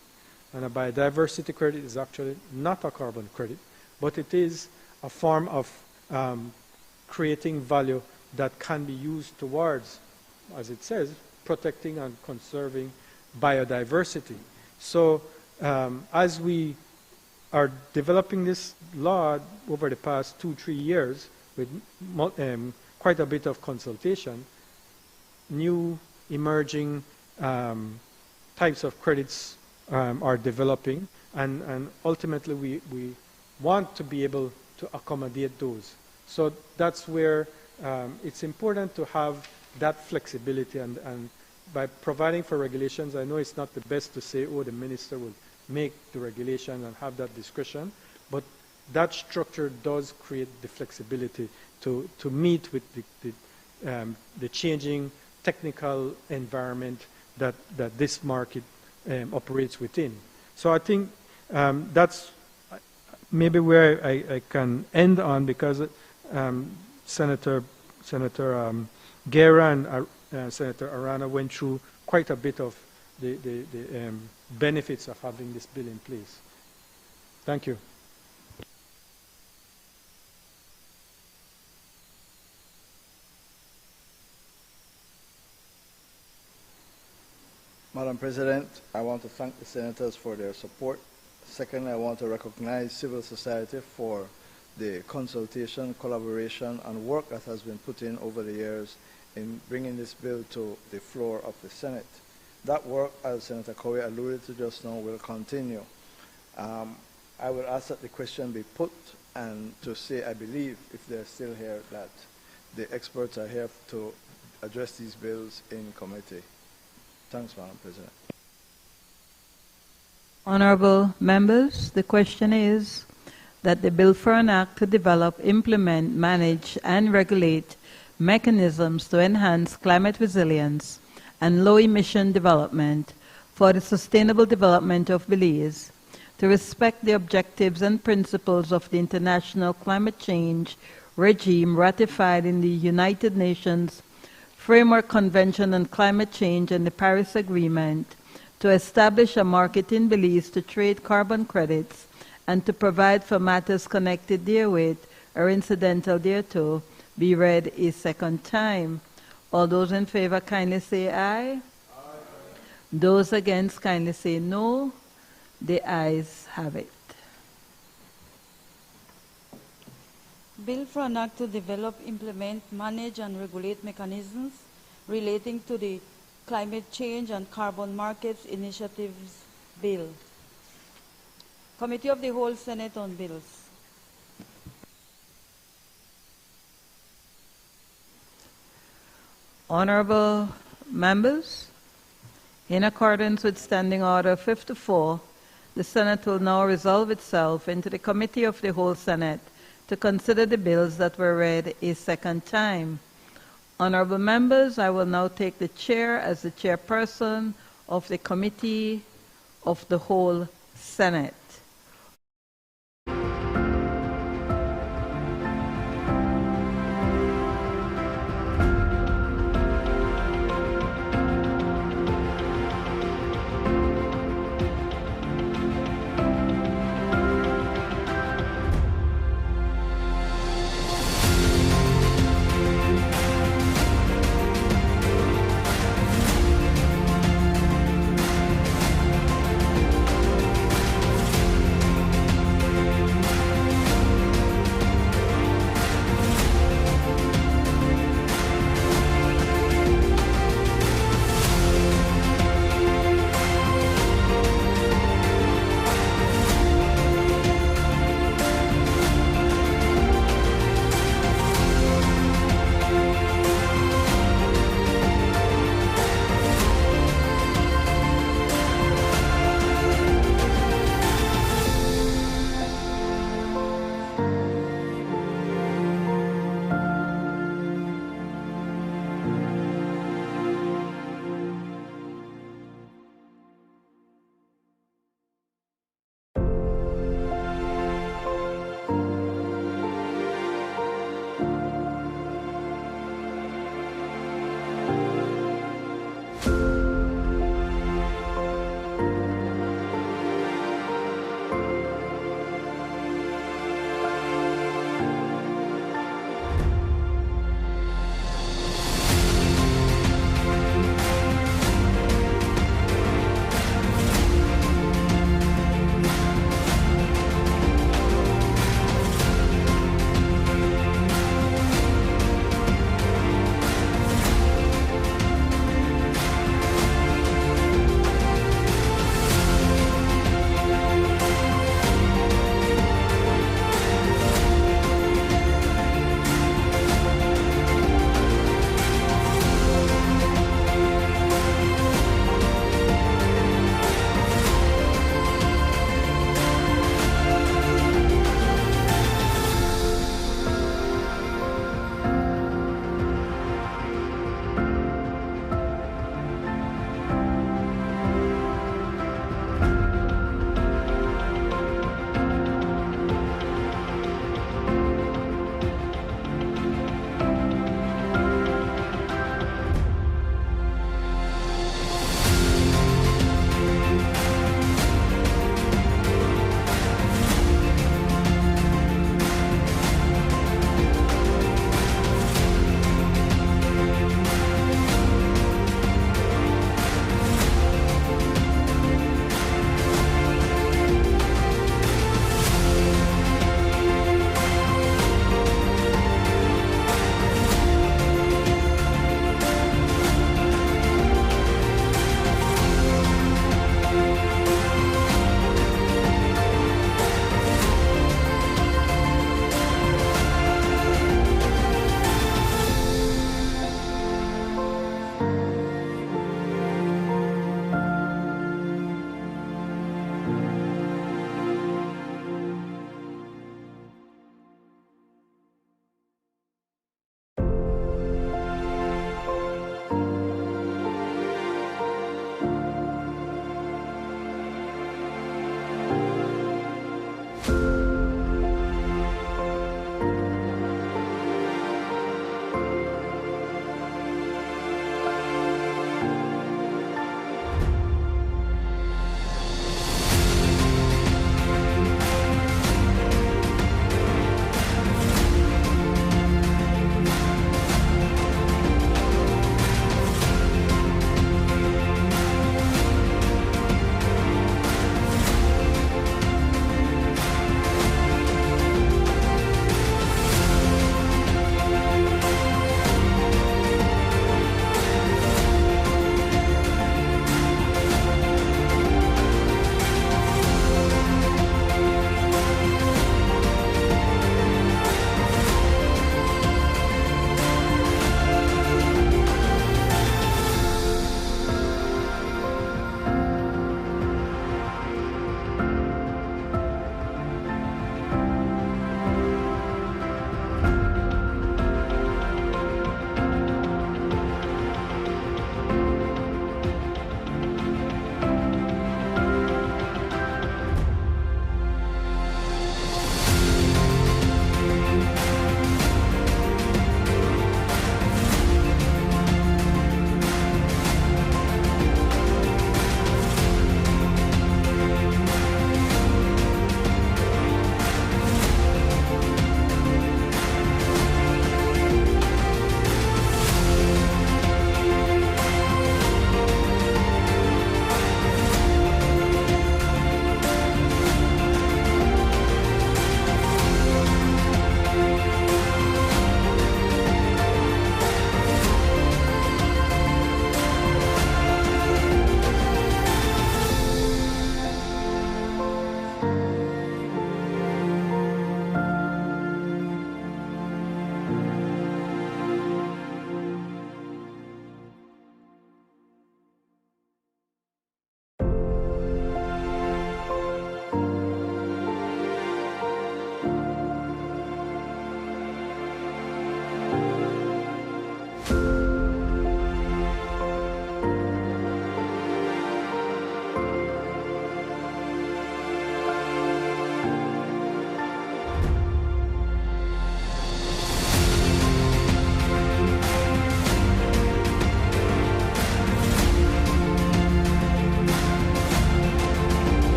And a biodiversity credit is actually not a carbon credit, but it is a form of creating value that can be used towards, as it says, protecting and conserving biodiversity. So as we are developing this law over the past 2-3 years with quite a bit of consultation, new emerging types of credits are developing, and ultimately we want to be able to accommodate those. So that's where it's important to have that flexibility, and by providing for regulations, I know it's not the best to say, oh, the minister will make the regulation and have that discretion, but that structure does create the flexibility to meet with the changing technical environment that this market operates within. So I think that's maybe where I can end on, because Senator Guerra and Senator Arana went through quite a bit of the benefits of having this bill in place. Thank you. Madam President, I want to thank the senators for their support. Second, I want to recognize civil society for the consultation, collaboration, and work that has been put in over the years in bringing this bill to the floor of the Senate. That work, as Senator Cowie alluded to just now, will continue. I will ask that the question be put, and to say, I believe, if they're still here, that the experts are here to address these bills in committee. Thanks, Madam President. Honorable members, the question is that the bill for an act to develop, implement, manage, and regulate mechanisms to enhance climate resilience and low-emission development for the sustainable development of Belize, to respect the objectives and principles of the International Climate Change Regime ratified in the United Nations Framework Convention on Climate Change and the Paris Agreement, to establish a market in Belize to trade carbon credits and to provide for matters connected therewith or incidental thereto, be read a second time. All those in favor kindly say aye. Aye. Those against kindly say no. The ayes have it. Bill for an act to develop, implement, manage, and regulate mechanisms relating to the Climate Change and Carbon Markets Initiatives Bill. Committee of the Whole, Senate on Bills. Honorable Members, in accordance with Standing Order 54, the Senate will now resolve itself into the Committee of the Whole Senate to consider the bills that were read a second time. Honorable members, I will now take the chair as the chairperson of the Committee of the Whole Senate.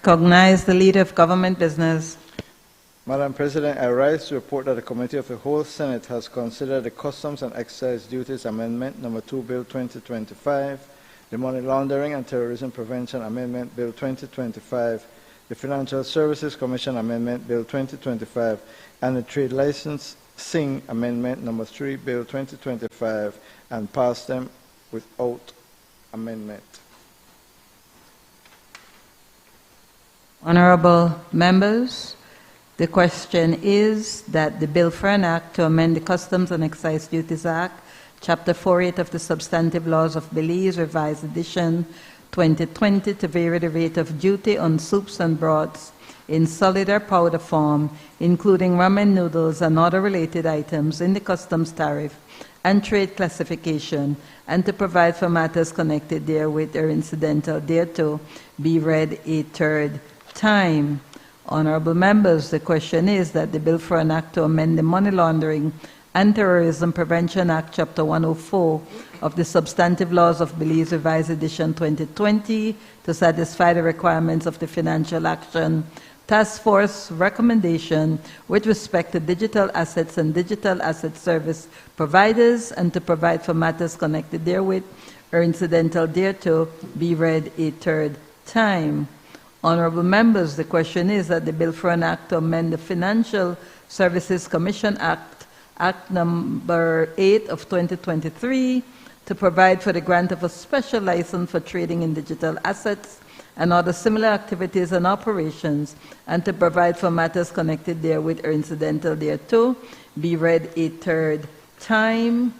recognize the Leader of Government Business. Madam President, I rise to report that the Committee of the Whole Senate has considered the Customs and Excise Duties Amendment Number 2 Bill 2025, the Money Laundering and Terrorism Prevention Amendment Bill 2025, the Financial Services Commission Amendment Bill 2025, and the Trade Licensing Amendment Number 3 Bill 2025, and pass them without amendment. Honorable members, the question is that the bill for an act to amend the Customs and Excise Duties Act, Chapter 48 of the Substantive Laws of Belize, Revised Edition 2020, to vary the rate of duty on soups and broths in solid or powder form, including ramen noodles and other related items in the customs tariff and trade classification, and to provide for matters connected therewith or incidental thereto, be read a third time. Honorable members, the question is that the bill for an act to amend the Money Laundering and Terrorism Prevention Act, Chapter 104 of the Substantive Laws of Belize, Revised Edition 2020, to satisfy the requirements of the Financial Action Task Force recommendation with respect to digital assets and digital asset service providers, and to provide for matters connected therewith or incidental thereto, be read a third time. Honorable members, the question is that the bill for an act to amend the Financial Services Commission Act, Act number 8 of 2023, to provide for the grant of a special license for trading in digital assets and other similar activities and operations, and to provide for matters connected therewith or incidental thereto, be read a third time.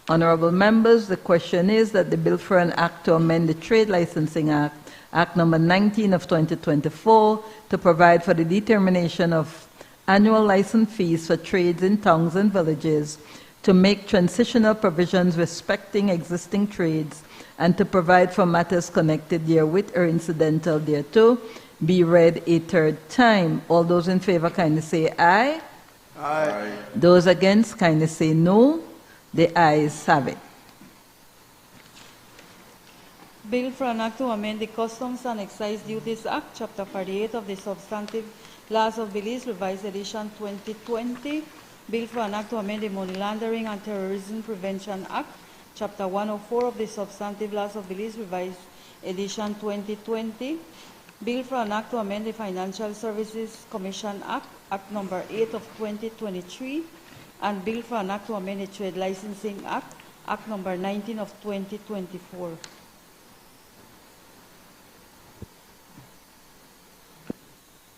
Honorable members, the question is that the bill for an act to amend the Trade Licensing Act, Act number 19 of 2024, to provide for the determination of annual license fees for trades in towns and villages, to make transitional provisions respecting existing trades, and to provide for matters connected therewith or incidental thereto, be read a third time. All those in favor kindly say aye. Aye. Those against kindly say no. The ayes have it. Bill for an act to amend the Customs and Excise Duties Act, Chapter 48 of the Substantive Laws of Belize, Revised Edition 2020. Bill for an act to amend the Money Laundering and Terrorism Prevention Act, Chapter 104 of the Substantive Laws of Belize, Revised Edition 2020. Bill for an act to amend the Financial Services Commission Act, Act number 8 of 2023. And Bill for an act to amend the Trade Licensing Act, Act number 19 of 2024.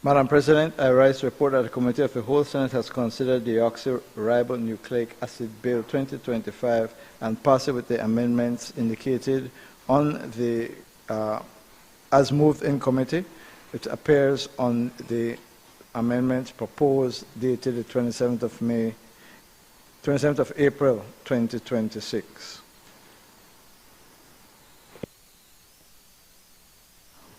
Madam President, I rise to report that the Committee of the Whole Senate has considered the deoxyribonucleic acid Bill 2025 and passed it with the amendments indicated on the as moved in committee. It appears on the amendments proposed dated the 27th of April 2026.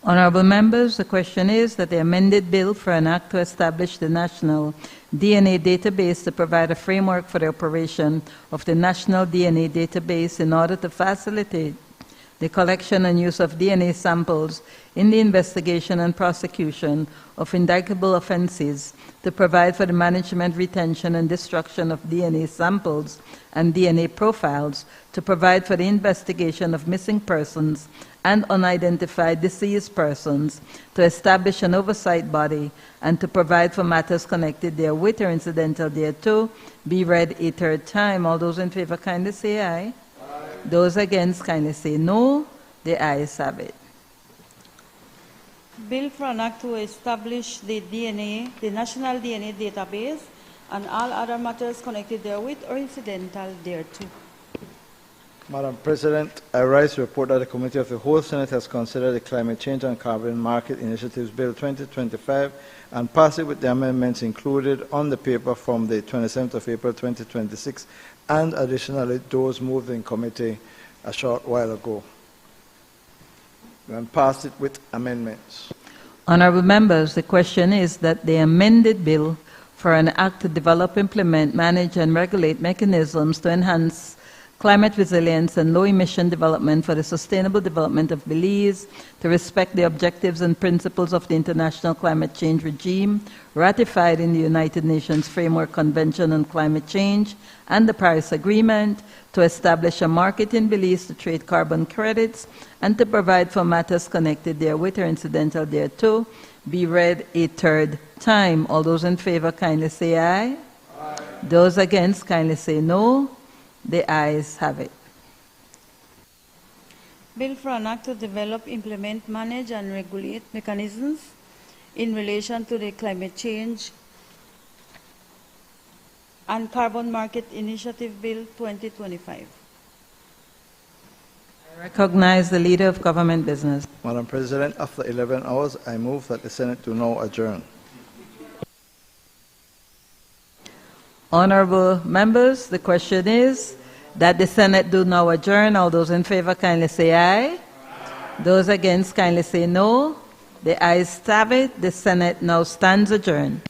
Honorable members, the question is that the amended bill for an act to establish the National DNA Database to provide a framework for the operation of the National DNA Database in order to facilitate the collection and use of DNA samples in the investigation and prosecution of indictable offenses, to provide for the management, retention, and destruction of DNA samples and DNA profiles, to provide for the investigation of missing persons and unidentified deceased persons, to establish an oversight body, and to provide for matters connected therewith or incidental thereto, be read a third time. All those in favor kindly say aye. Aye. Those against kindly say no. The ayes have it. Bill for an act to establish the National DNA Database, and all other matters connected therewith or incidental thereto. Madam President, I rise to report that the Committee of the Whole Senate has considered the Climate Change and Carbon Market Initiatives Bill 2025 and passed it with the amendments included on the paper from the 27th of April 2026, and additionally those moved in committee a short while ago, and passed it with amendments. Honorable members, the question is that the amended bill for an act to develop, implement, manage, and regulate mechanisms to enhance climate resilience, and low-emission development for the sustainable development of Belize, to respect the objectives and principles of the International Climate Change Regime, ratified in the United Nations Framework Convention on Climate Change and the Paris Agreement, to establish a market in Belize to trade carbon credits, and to provide for matters connected therewith or incidental thereto, be read a third time. All those in favor kindly say aye. Aye. Those against kindly say no. The ayes have it. Bill for an act to develop, implement, manage, and regulate mechanisms in relation to the climate change and carbon market initiative Bill 2025. I recognize the Leader of Government Business. Madam President, after 11 hours, I move that the Senate do now adjourn. Honorable members, the question is that the Senate do now adjourn. All those in favor kindly say aye. Aye. Those against kindly say no. The ayes have it. The Senate now stands adjourned.